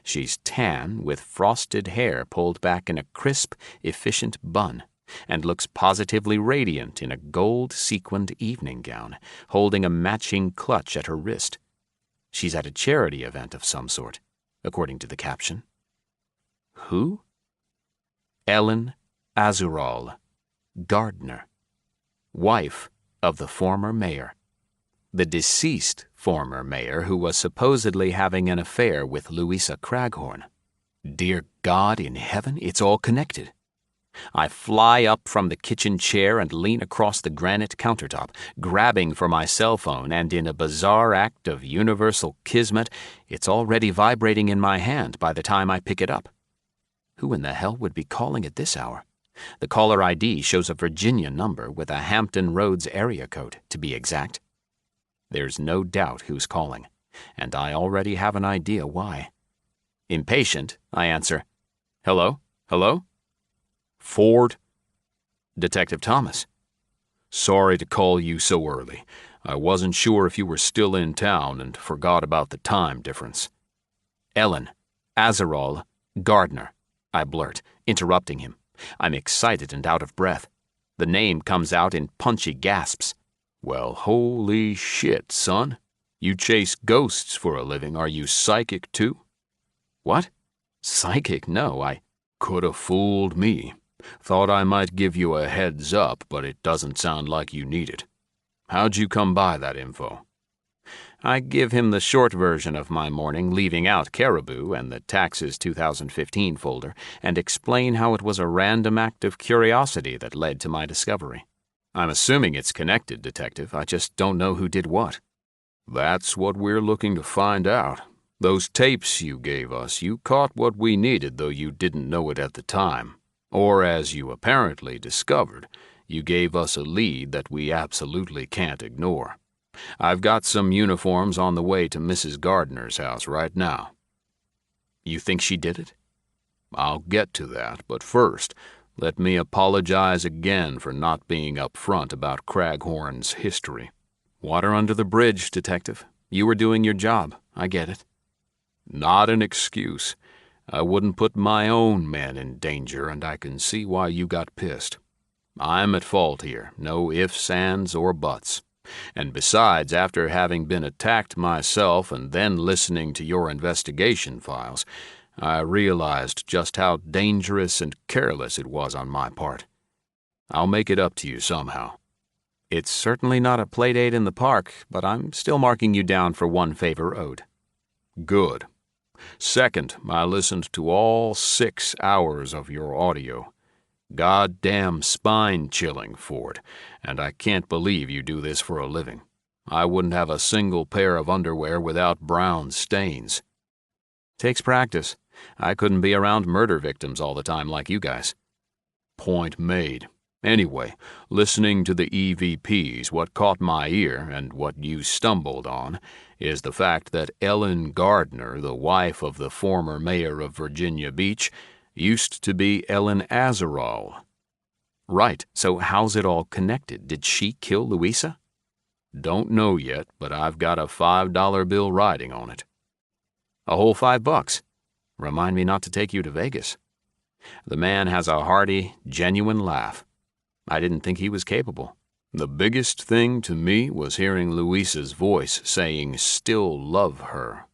She's tan with frosted hair pulled back in a crisp, efficient bun, and looks positively radiant in a gold-sequined evening gown, holding a matching clutch at her wrist. She's at a charity event of some sort, according to the caption. Who? Ellen Azeraul, gardener, wife of the former mayor. The deceased former mayor who was supposedly having an affair with Louisa Craghorn. Dear God in heaven, it's all connected. I fly up from the kitchen chair and lean across the granite countertop, grabbing for my cell phone, and in a bizarre act of universal kismet, it's already vibrating in my hand by the time I pick it up. Who in the hell would be calling at this hour? The caller ID shows a Virginia number with a Hampton Roads area code, to be exact. There's no doubt who's calling, and I already have an idea why. Impatient, I answer, "Hello? Hello?" "Ford?" "Detective Thomas." "Sorry to call you so early. I wasn't sure if you were still in town and forgot about the time difference." "Ellen Azeraul, gardener," I blurt, interrupting him. I'm excited and out of breath. The name comes out in punchy gasps. "Well, holy shit, son. You chase ghosts for a living. Are you psychic, too?" "What? Psychic? No, I..." "Coulda fooled me. Thought I might give you a heads up, but it doesn't sound like you need it. How'd you come by that info?" I give him the short version of my morning, leaving out Caribou and the Taxes 2015 folder, and explain how it was a random act of curiosity that led to my discovery. "I'm assuming it's connected, Detective. I just don't know who did what." "That's what we're looking to find out. Those tapes you gave us, you caught what we needed, though you didn't know it at the time. Or, as you apparently discovered, you gave us a lead that we absolutely can't ignore. I've got some uniforms on the way to Mrs. Gardner's house right now." "You think she did it?" "I'll get to that, but first, let me apologize again for not being up front about Craghorn's history." "Water under the bridge, Detective. You were doing your job. I get it." "Not an excuse. I wouldn't put my own men in danger, and I can see why you got pissed. I'm at fault here, no ifs, ands, or buts. And besides, after having been attacked myself and then listening to your investigation files, I realized just how dangerous and careless it was on my part. I'll make it up to you somehow. It's certainly not a playdate in the park, but I'm still marking you down for one favor owed. Good. Second, I listened to all 6 hours of your audio. Goddamn spine-chilling, Ford, and I can't believe you do this for a living. I wouldn't have a single pair of underwear without brown stains. Takes practice. I couldn't be around murder victims all the time like you guys. Point made. Anyway, listening to the EVPs, what caught my ear, and what you stumbled on, is the fact that Ellen Gardner, the wife of the former mayor of Virginia Beach, used to be Ellen Azarol. Right, so how's it all connected? Did she kill Louisa? Don't know yet, but I've got a $5 bill riding on it. A whole $5? Remind me not to take you to Vegas. The man has a hearty, genuine laugh. I didn't think he was capable. The biggest thing to me was hearing Louisa's voice saying, "Still love her."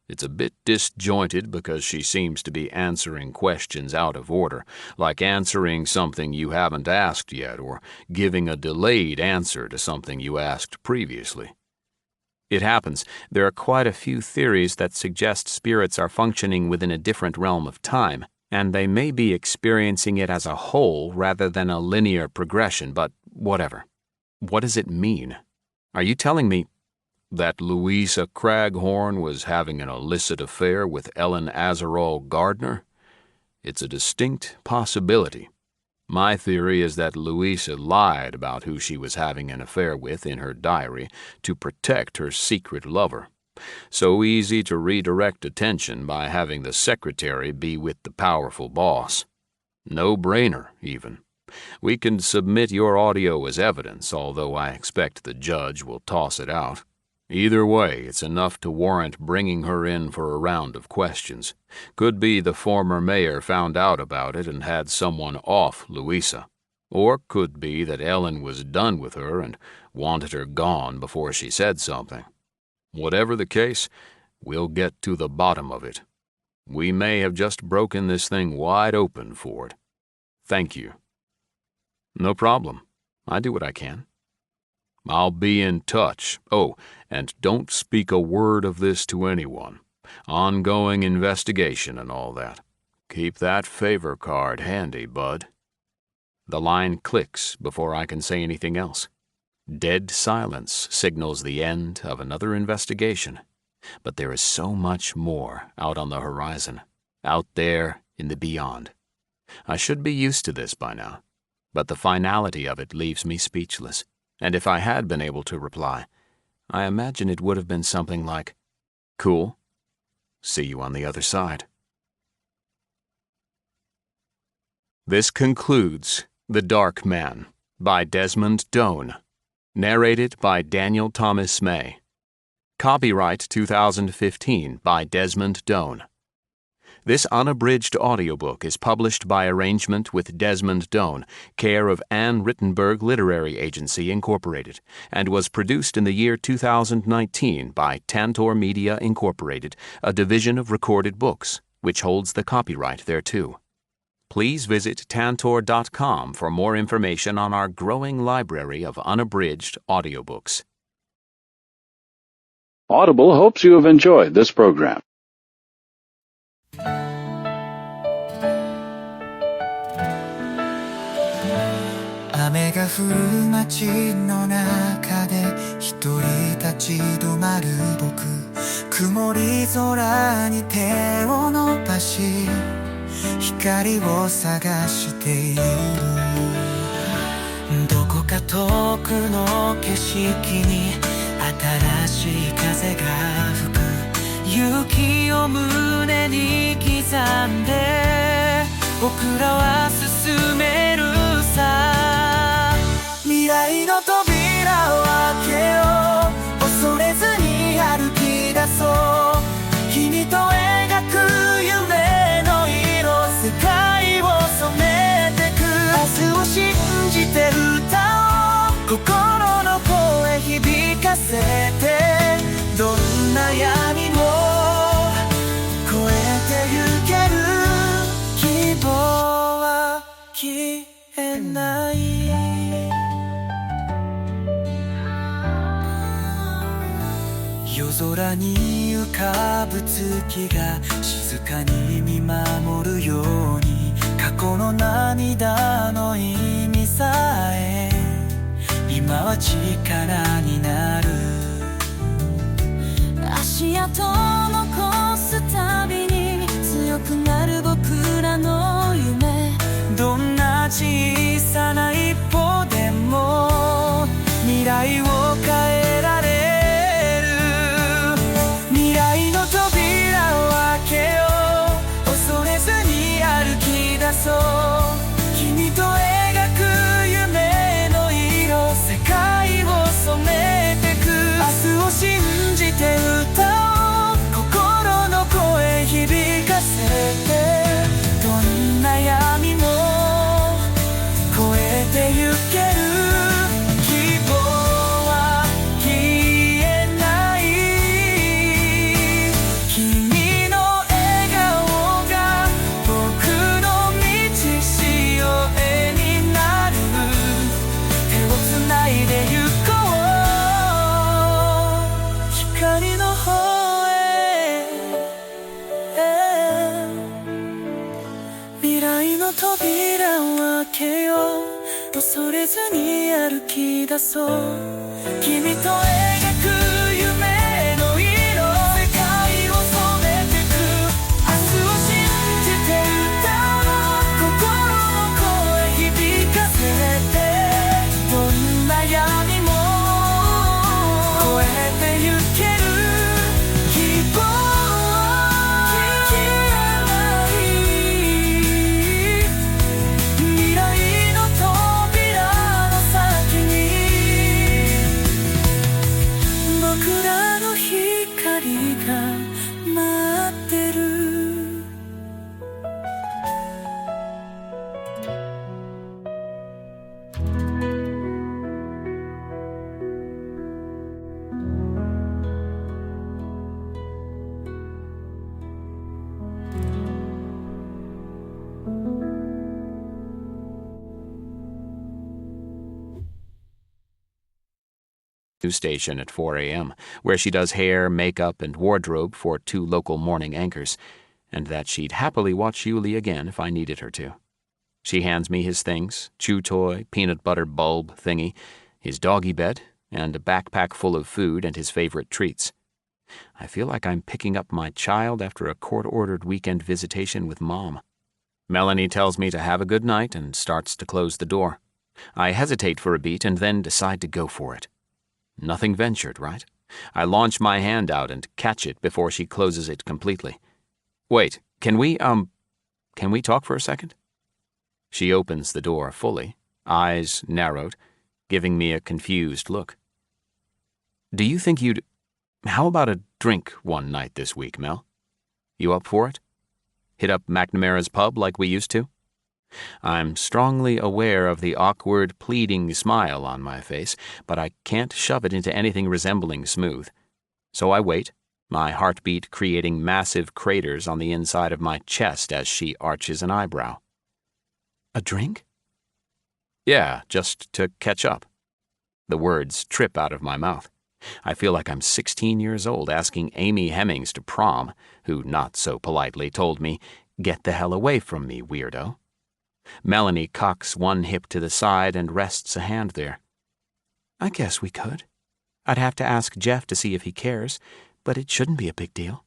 It's a bit disjointed because she seems to be answering questions out of order, like answering something you haven't asked yet or giving a delayed answer to something you asked previously. It happens. There are quite a few theories that suggest spirits are functioning within a different realm of time, and they may be experiencing it as a whole rather than a linear progression, but whatever. What does it mean? Are you telling me that Louisa Craghorn was having an illicit affair with Ellen Azarol Gardner? It's a distinct possibility. My theory is that Louisa lied about who she was having an affair with in her diary to protect her secret lover. So easy to redirect attention by having the secretary be with the powerful boss. No-brainer, even. We can submit your audio as evidence, although I expect the judge will toss it out. Either way, it's enough to warrant bringing her in for a round of questions. Could be the former mayor found out about it and had someone off Louisa. Or could be that Ellen was done with her and wanted her gone before she said something. Whatever the case, we'll get to the bottom of it. We may have just broken this thing wide open, Ford. Thank you. No problem. I do what I can. I'll be in touch. Oh, and don't speak a word of this to anyone. Ongoing investigation and all that. Keep that favor card handy, bud. The line clicks before I can say anything else. Dead silence signals the end of another investigation. But there is so much more out on the horizon, out there in the beyond. I should be used to this by now, but the finality of it leaves me speechless. And if I had been able to reply, I imagine it would have been something like, "Cool. See you on the other side." This concludes The Dark Man by Desmond Doane, narrated by Daniel Thomas May. Copyright 2015 by Desmond Doane. This unabridged audiobook is published by arrangement with Desmond Doane, care of Anne Rittenberg Literary Agency, Incorporated, and was produced in the year 2019 by Tantor Media, Incorporated, a division of Recorded Books, which holds the copyright thereto. Please visit tantor.com for more information on our growing library of unabridged audiobooks. Audible hopes you have enjoyed this program. 雨が降る街の中で一人立ち止まる僕、曇り空に手を伸ばし光を探している。どこか遠くの景色に新しい風が吹く。雪を胸に刻んで僕らは進めるさ。未来の扉を開けよう。恐れずに歩き出そう。君と描く夢夜空に浮かぶ月が静かに見守るように過去の涙の意味さえ今は力になる足跡残すたびに強くなる僕らの夢どんな小さな一歩でも未来を変えられる未来の扉を開けよう恐れずに歩き出そう君と描く夢の色世界を染めてく明日を信じて歌おう心の声響かせてどんな闇も越えてゆける希望は消えない君の笑顔が僕の道しおえになる手をつないでゆこう光の方へ未来の扉を開けよう恐れずに歩き出そう君と描く夢の色世界を染めてく明日を信じて歌おう心の声響かせてどんな闇も越えてゆける希望は消えない未来の扉の先に僕らの光が待ってるNews station at 4 a.m., where she does hair, makeup, and wardrobe for 2 local morning anchors, and that she'd happily watch Yuli again if I needed her to. She hands me his things, chew toy, peanut butter bulb thingy, his doggy bed, and a backpack full of food and his favorite treats. I feel like I'm picking up my child after a court-ordered weekend visitation with Mom. Melanie tells me to have a good night and starts to close the door. I hesitate for a beat and then decide to go for it. Nothing ventured, right? I launch my hand out and catch it before she closes it completely. Wait, can we talk for a second? She opens the door fully, eyes narrowed, giving me a confused look. Do you think how about a drink one night this week, Mel? You up for it? Hit up McNamara's pub like we used to? I'm strongly aware of the awkward, pleading smile on my face, but I can't shove it into anything resembling smooth. So I wait, my heartbeat creating massive craters on the inside of my chest as she arches an eyebrow. A drink? Yeah, just to catch up. The words trip out of my mouth. I feel like I'm 16 years old asking Amy Hemmings to prom, who not so politely told me, "Get the hell away from me, weirdo." Melanie cocks one hip to the side and rests a hand there. I guess we could. I'd have to ask Jeff to see if he cares, but it shouldn't be a big deal.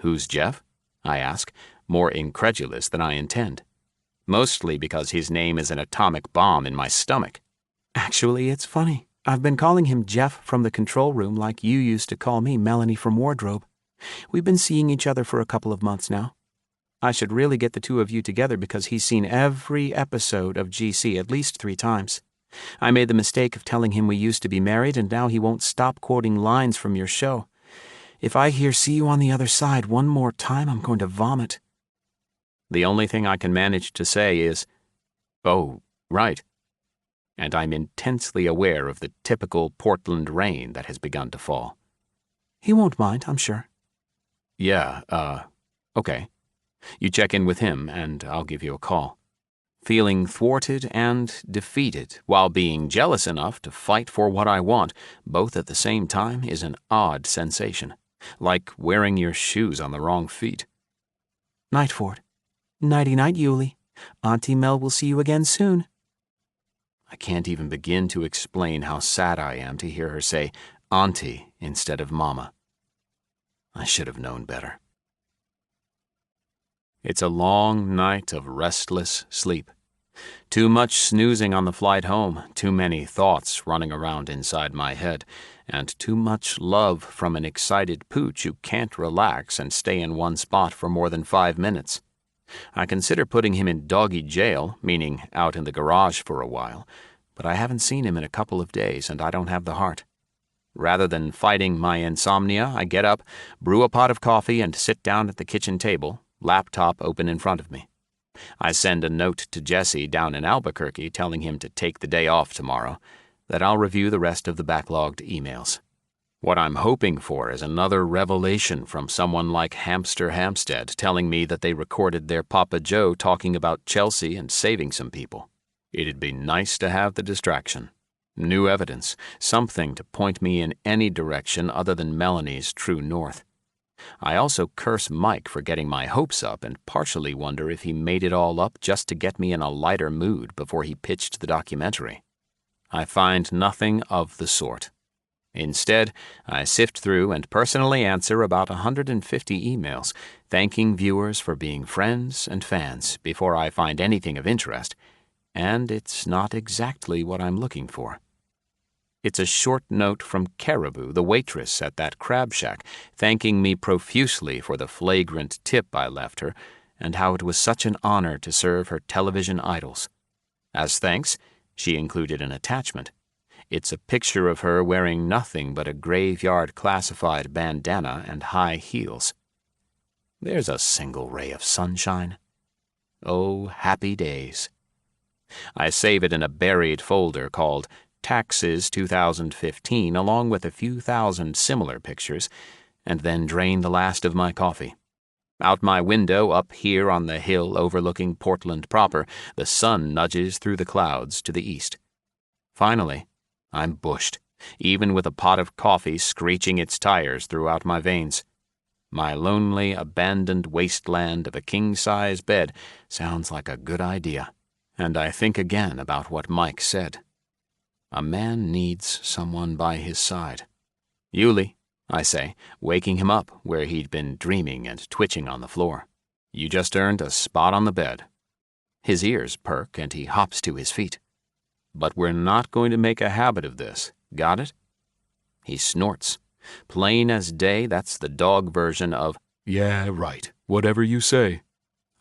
Who's Jeff? I ask, more incredulous than I intend. Mostly because his name is an atomic bomb in my stomach. Actually, it's funny. I've been calling him Jeff from the control room like you used to call me Melanie from wardrobe. We've been seeing each other for a couple of months now. I should really get the two of you together because he's seen every episode of GC at least 3 times. I made the mistake of telling him we used to be married, and now he won't stop quoting lines from your show. If I hear "see you on the other side" one more time, I'm going to vomit. The only thing I can manage to say is, "Oh, right." And I'm intensely aware of the typical Portland rain that has begun to fall. He won't mind, I'm sure. Yeah, okay. You check in with him, and I'll give you a call. Feeling thwarted and defeated while being jealous enough to fight for what I want, both at the same time, is an odd sensation, like wearing your shoes on the wrong feet. Night, Ford. Nighty-night, Yulie. Auntie Mel will see you again soon. I can't even begin to explain how sad I am to hear her say Auntie instead of Mama. I should have known better. It's a long night of restless sleep. Too much snoozing on the flight home, too many thoughts running around inside my head, and too much love from an excited pooch who can't relax and stay in one spot for more than 5 minutes. I consider putting him in doggy jail, meaning out in the garage for a while, but I haven't seen him in a couple of days, and I don't have the heart. Rather than fighting my insomnia, I get up, brew a pot of coffee, and sit down at the kitchen table, laptop open in front of me. I send a note to Jesse down in Albuquerque telling him to take the day off tomorrow, that I'll review the rest of the backlogged emails. What I'm hoping for is another revelation from someone like Hamster Hampstead telling me that they recorded their Papa Joe talking about Chelsea and saving some people. It'd be nice to have the distraction. New evidence, something to point me in any direction other than Melanie's true north. I also curse Mike for getting my hopes up and partially wonder if he made it all up just to get me in a lighter mood before he pitched the documentary. I find nothing of the sort. Instead, I sift through and personally answer about 150 emails, thanking viewers for being friends and fans before I find anything of interest, and it's not exactly what I'm looking for. It's a short note from Caribou, the waitress at that crab shack, thanking me profusely for the flagrant tip I left her and how it was such an honor to serve her television idols. As thanks, she included an attachment. It's a picture of her wearing nothing but a graveyard classified bandana and high heels. There's a single ray of sunshine. Oh, happy days. I save it in a buried folder called Taxes 2015 along with a few thousand similar pictures, and then drain the last of my coffee. Out my window up here on the hill overlooking Portland proper, the sun nudges through the clouds to the east. Finally, I'm bushed, even with a pot of coffee screeching its tires throughout my veins. My lonely, abandoned wasteland of a king-size bed sounds like a good idea, and I think again about what Mike said. A man needs someone by his side. Yulie, I say, waking him up where he'd been dreaming and twitching on the floor. You just earned a spot on the bed. His ears perk and he hops to his feet. But we're not going to make a habit of this. Got it? He snorts. Plain as day, that's the dog version of, "Yeah, right. Whatever you say."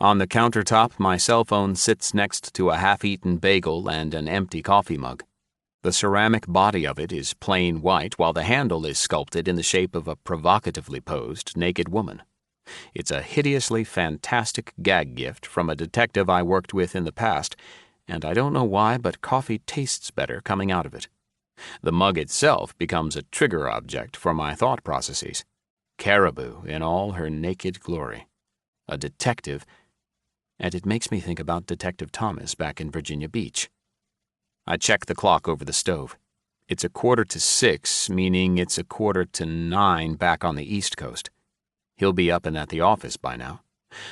On the countertop, my cell phone sits next to a half-eaten bagel and an empty coffee mug. The ceramic body of it is plain white, while the handle is sculpted in the shape of a provocatively posed naked woman. It's a hideously fantastic gag gift from a detective I worked with in the past, and I don't know why, but coffee tastes better coming out of it. The mug itself becomes a trigger object for my thought processes. Caribou in all her naked glory. A detective, and it makes me think about Detective Thomas back in Virginia Beach. I check the clock over the stove. It's 5:45, meaning it's 8:45 back on the East Coast. He'll be up and at the office by now.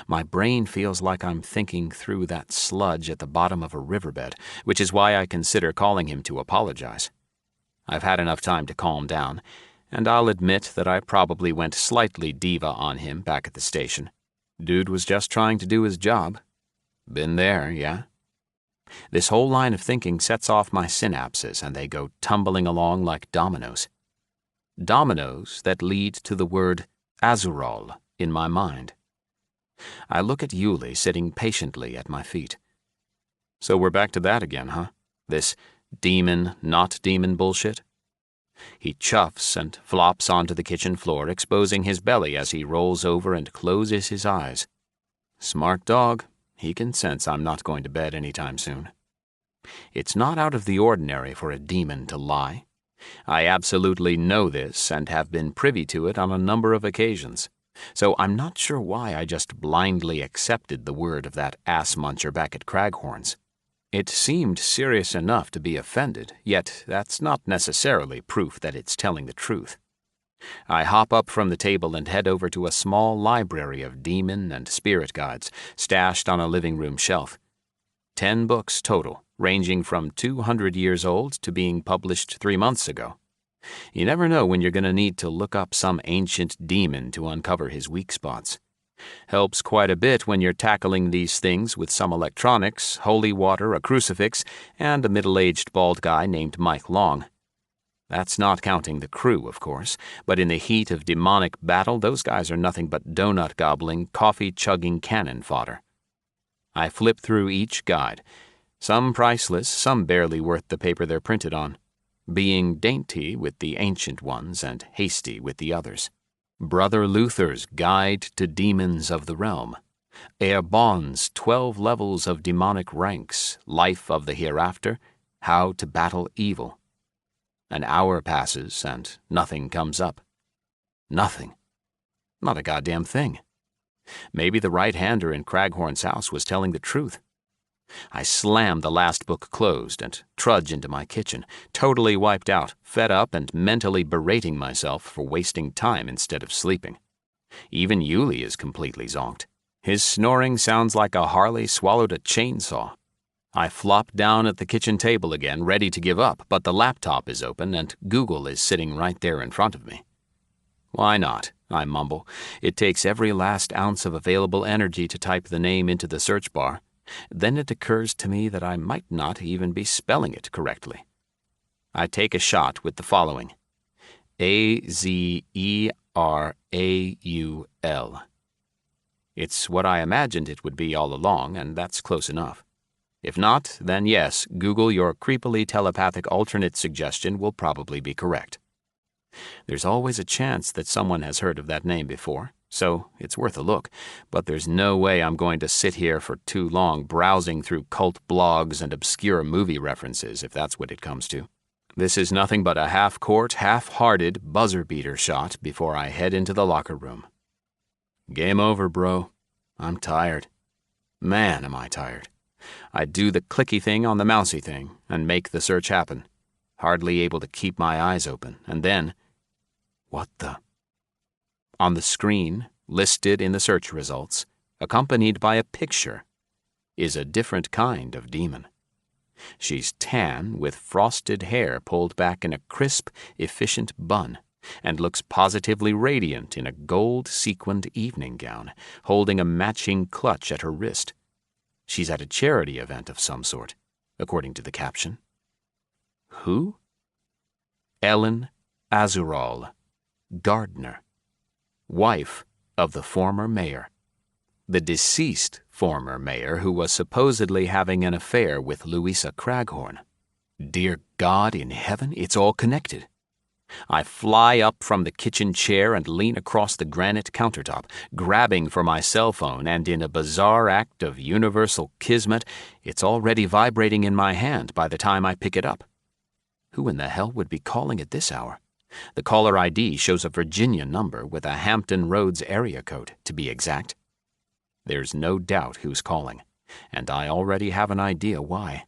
My brain feels like I'm thinking through that sludge at the bottom of a riverbed, which is why I consider calling him to apologize. I've had enough time to calm down, and I'll admit that I probably went slightly diva on him back at the station. Dude was just trying to do his job. Been there, yeah? This whole line of thinking sets off my synapses, and they go tumbling along like dominoes. Dominoes that lead to the word Azurol in my mind. I look at Yulie sitting patiently at my feet. So we're back to that again, huh? This demon, not demon bullshit? He chuffs and flops onto the kitchen floor, exposing his belly as he rolls over and closes his eyes. Smart dog. He can sense I'm not going to bed anytime soon. It's not out of the ordinary for a demon to lie. I absolutely know this and have been privy to it on a number of occasions. So I'm not sure why I just blindly accepted the word of that ass-muncher back at Craghorn's. It seemed serious enough to be offended, yet that's not necessarily proof that it's telling the truth. I hop up from the table and head over to a small library of demon and spirit guides stashed on a living room shelf. 10 books total, ranging from 200 years old to being published 3 months ago. You never know when you're going to need to look up some ancient demon to uncover his weak spots. Helps quite a bit when you're tackling these things with some electronics, holy water, a crucifix, and a middle-aged bald guy named Mike Long. That's not counting the crew, of course, but in the heat of demonic battle, those guys are nothing but donut-gobbling, coffee-chugging cannon fodder. I flip through each guide, some priceless, some barely worth the paper they're printed on, being dainty with the ancient ones and hasty with the others. Brother Luther's Guide to Demons of the Realm, Herr Bond's 12 Levels of Demonic Ranks, Life of the Hereafter, How to Battle Evil. An hour passes and nothing comes up. Nothing. Not a goddamn thing. Maybe the right-hander in Craghorn's house was telling the truth. I slam the last book closed and trudge into my kitchen, totally wiped out, fed up, and mentally berating myself for wasting time instead of sleeping. Even Yuli is completely zonked. His snoring sounds like a Harley swallowed a chainsaw. I flop down at the kitchen table again, ready to give up, but the laptop is open and Google is sitting right there in front of me. Why not? I mumble. It takes every last ounce of available energy to type the name into the search bar. Then it occurs to me that I might not even be spelling it correctly. I take a shot with the following. Azeraul. It's what I imagined it would be all along, and that's close enough. If not, then yes, Google, your creepily telepathic alternate suggestion will probably be correct. There's always a chance that someone has heard of that name before, so it's worth a look, but there's no way I'm going to sit here for too long browsing through cult blogs and obscure movie references, if that's what it comes to. This is nothing but a half-court, half-hearted buzzer-beater shot before I head into the locker room. Game over, bro. I'm tired. Man, am I tired. I do the clicky thing on the mousy thing and make the search happen, hardly able to keep my eyes open, and then... What the... On the screen, listed in the search results, accompanied by a picture, is a different kind of demon. She's tan with frosted hair pulled back in a crisp, efficient bun, and looks positively radiant in a gold-sequined evening gown, holding a matching clutch at her wrist. She's at a charity event of some sort, according to the caption. Who? Ellen Azeraul, gardener, wife of the former mayor. The deceased former mayor who was supposedly having an affair with Louisa Craghorn. Dear God in heaven, it's all connected. I fly up from the kitchen chair and lean across the granite countertop, grabbing for my cell phone, and in a bizarre act of universal kismet, it's already vibrating in my hand by the time I pick it up. Who in the hell would be calling at this hour? The caller ID shows a Virginia number with a Hampton Roads area code, to be exact. There's no doubt who's calling, and I already have an idea why.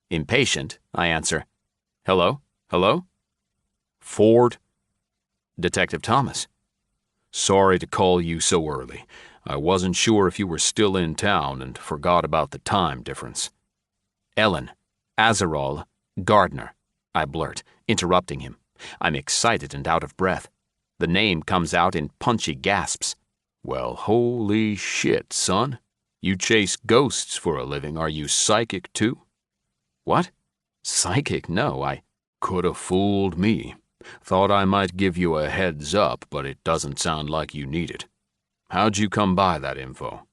Impatient, I answer, "Hello? Hello? Ford?" Detective Thomas. "Sorry to call you so early. I wasn't sure if you were still in town and forgot about the time difference." Ellen Azeraul, gardener, I blurt, interrupting him. I'm excited and out of breath. The name comes out in punchy gasps. "Well, holy shit, son. You chase ghosts for a living. Are you psychic too?" "What? Psychic? No, I..." "Coulda fooled me. Thought I might give you a heads up, but it doesn't sound like you need it. How'd you come by that info?"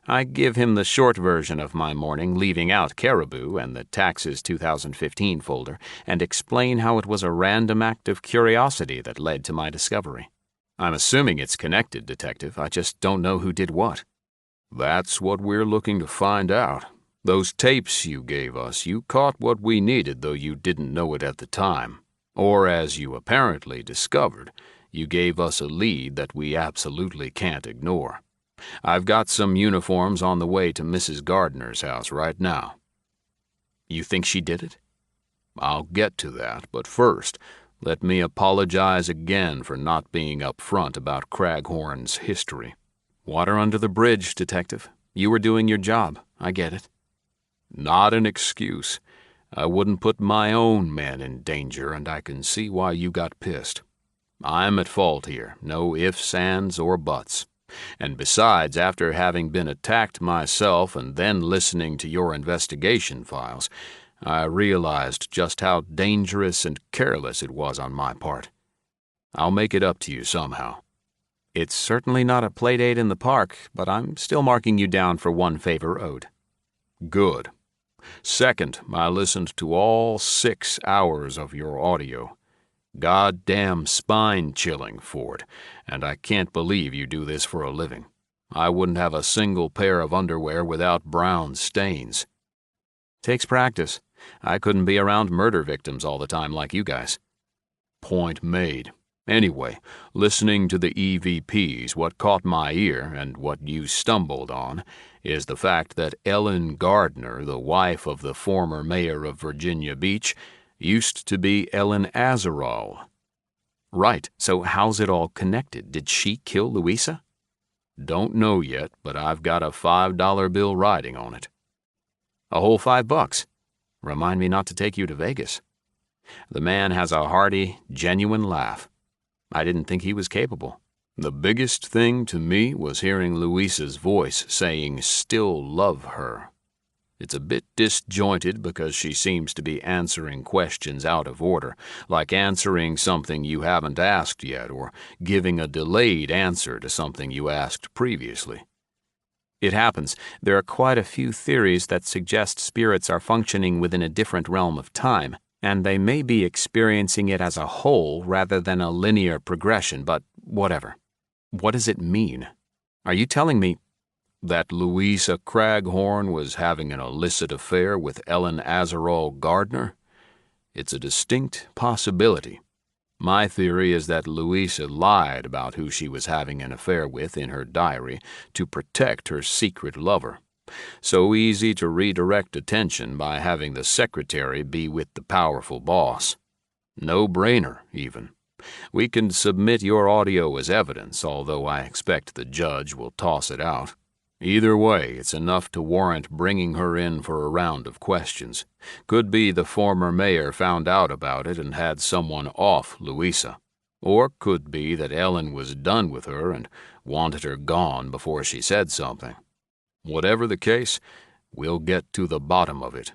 I give him the short version of my morning, leaving out Caribou and the Taxes 2015 folder, and explain how it was a random act of curiosity that led to my discovery. I'm assuming it's connected, Detective. I just don't know who did what. "That's what we're looking to find out. Those tapes you gave us, you caught what we needed, though you didn't know it at the time. Or, as you apparently discovered, You gave us a lead that we absolutely can't ignore. I've got some uniforms on the way to Mrs. Gardner's house right now. You think she did it? I'll get to that, but first, let me apologize again for not being upfront about Craghorn's history. Water under the bridge, Detective. You were doing your job. I get it. Not an excuse. I wouldn't put my own men in danger, and I can see why you got pissed. I'm at fault here, no ifs, ands, or buts. And besides, after having been attacked myself and then listening to your investigation files, I realized just how dangerous and careless it was on my part. I'll make it up to you somehow. It's certainly not a playdate in the park, but I'm still marking you down for one favor owed. Good. Second, I listened to all 6 hours of your audio. Goddamn spine-chilling, Ford, and I can't believe you do this for a living. I wouldn't have a single pair of underwear without brown stains. Takes practice. I couldn't be around murder victims all the time like you guys. Point made. Anyway, listening to the EVPs, what caught my ear, and what you stumbled on, is the fact that Ellen Gardner, the wife of the former mayor of Virginia Beach, used to be Ellen Azarol. Right, so how's it all connected? Did she kill Louisa? Don't know yet, but I've got a $5 bill riding on it. A whole $5? Remind me not to take you to Vegas. The man has a hearty, genuine laugh. I didn't think he was capable. The biggest thing to me was hearing Louisa's voice saying, "Still love her." It's a bit disjointed because she seems to be answering questions out of order, like answering something you haven't asked yet or giving a delayed answer to something you asked previously. It happens. There are quite a few theories that suggest spirits are functioning within a different realm of time, and they may be experiencing it as a whole rather than a linear progression, but whatever. What does it mean? Are you telling me that Louisa Craghorn was having an illicit affair with Ellen Azarol Gardner? It's a distinct possibility. My theory is that Louisa lied about who she was having an affair with in her diary to protect her secret lover. So easy to redirect attention by having the secretary be with the powerful boss. No-brainer, even. We can submit your audio as evidence, although I expect the judge will toss it out. Either way, it's enough to warrant bringing her in for a round of questions. Could be the former mayor found out about it and had someone off Louisa. Or could be that Ellen was done with her and wanted her gone before she said something. Whatever the case, we'll get to the bottom of it.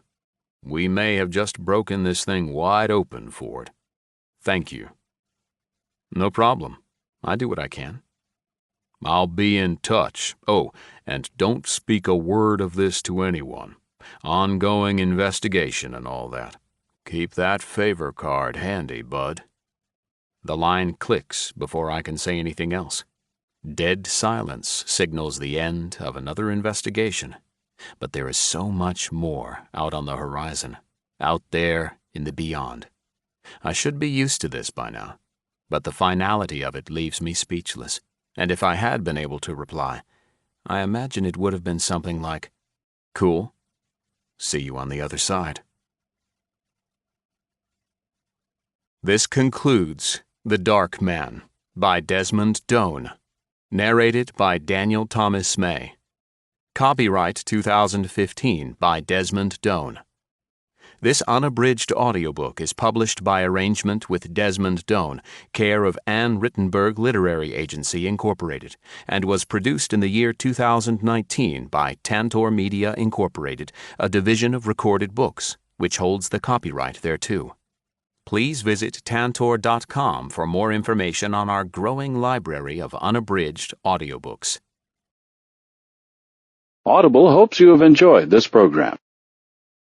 We may have just broken this thing wide open, Ford. Thank you. No problem. I do what I can. I'll be in touch. Oh, and don't speak a word of this to anyone. Ongoing investigation and all that. Keep that favor card handy, bud. The line clicks before I can say anything else. Dead silence signals the end of another investigation. But there is so much more out on the horizon, out there in the beyond. I should be used to this by now, but the finality of it leaves me speechless. And if I had been able to reply, I imagine it would have been something like, "Cool. See you on the other side." This concludes The Dark Man by Desmond Doane, narrated by Daniel Thomas May. Copyright 2015 by Desmond Doane. This unabridged audiobook is published by arrangement with Desmond Doane, care of Anne Rittenberg Literary Agency, Incorporated, and was produced in the year 2019 by Tantor Media, Incorporated, a division of Recorded Books, which holds the copyright thereto. Please visit tantor.com for more information on our growing library of unabridged audiobooks. Audible hopes you have enjoyed this program.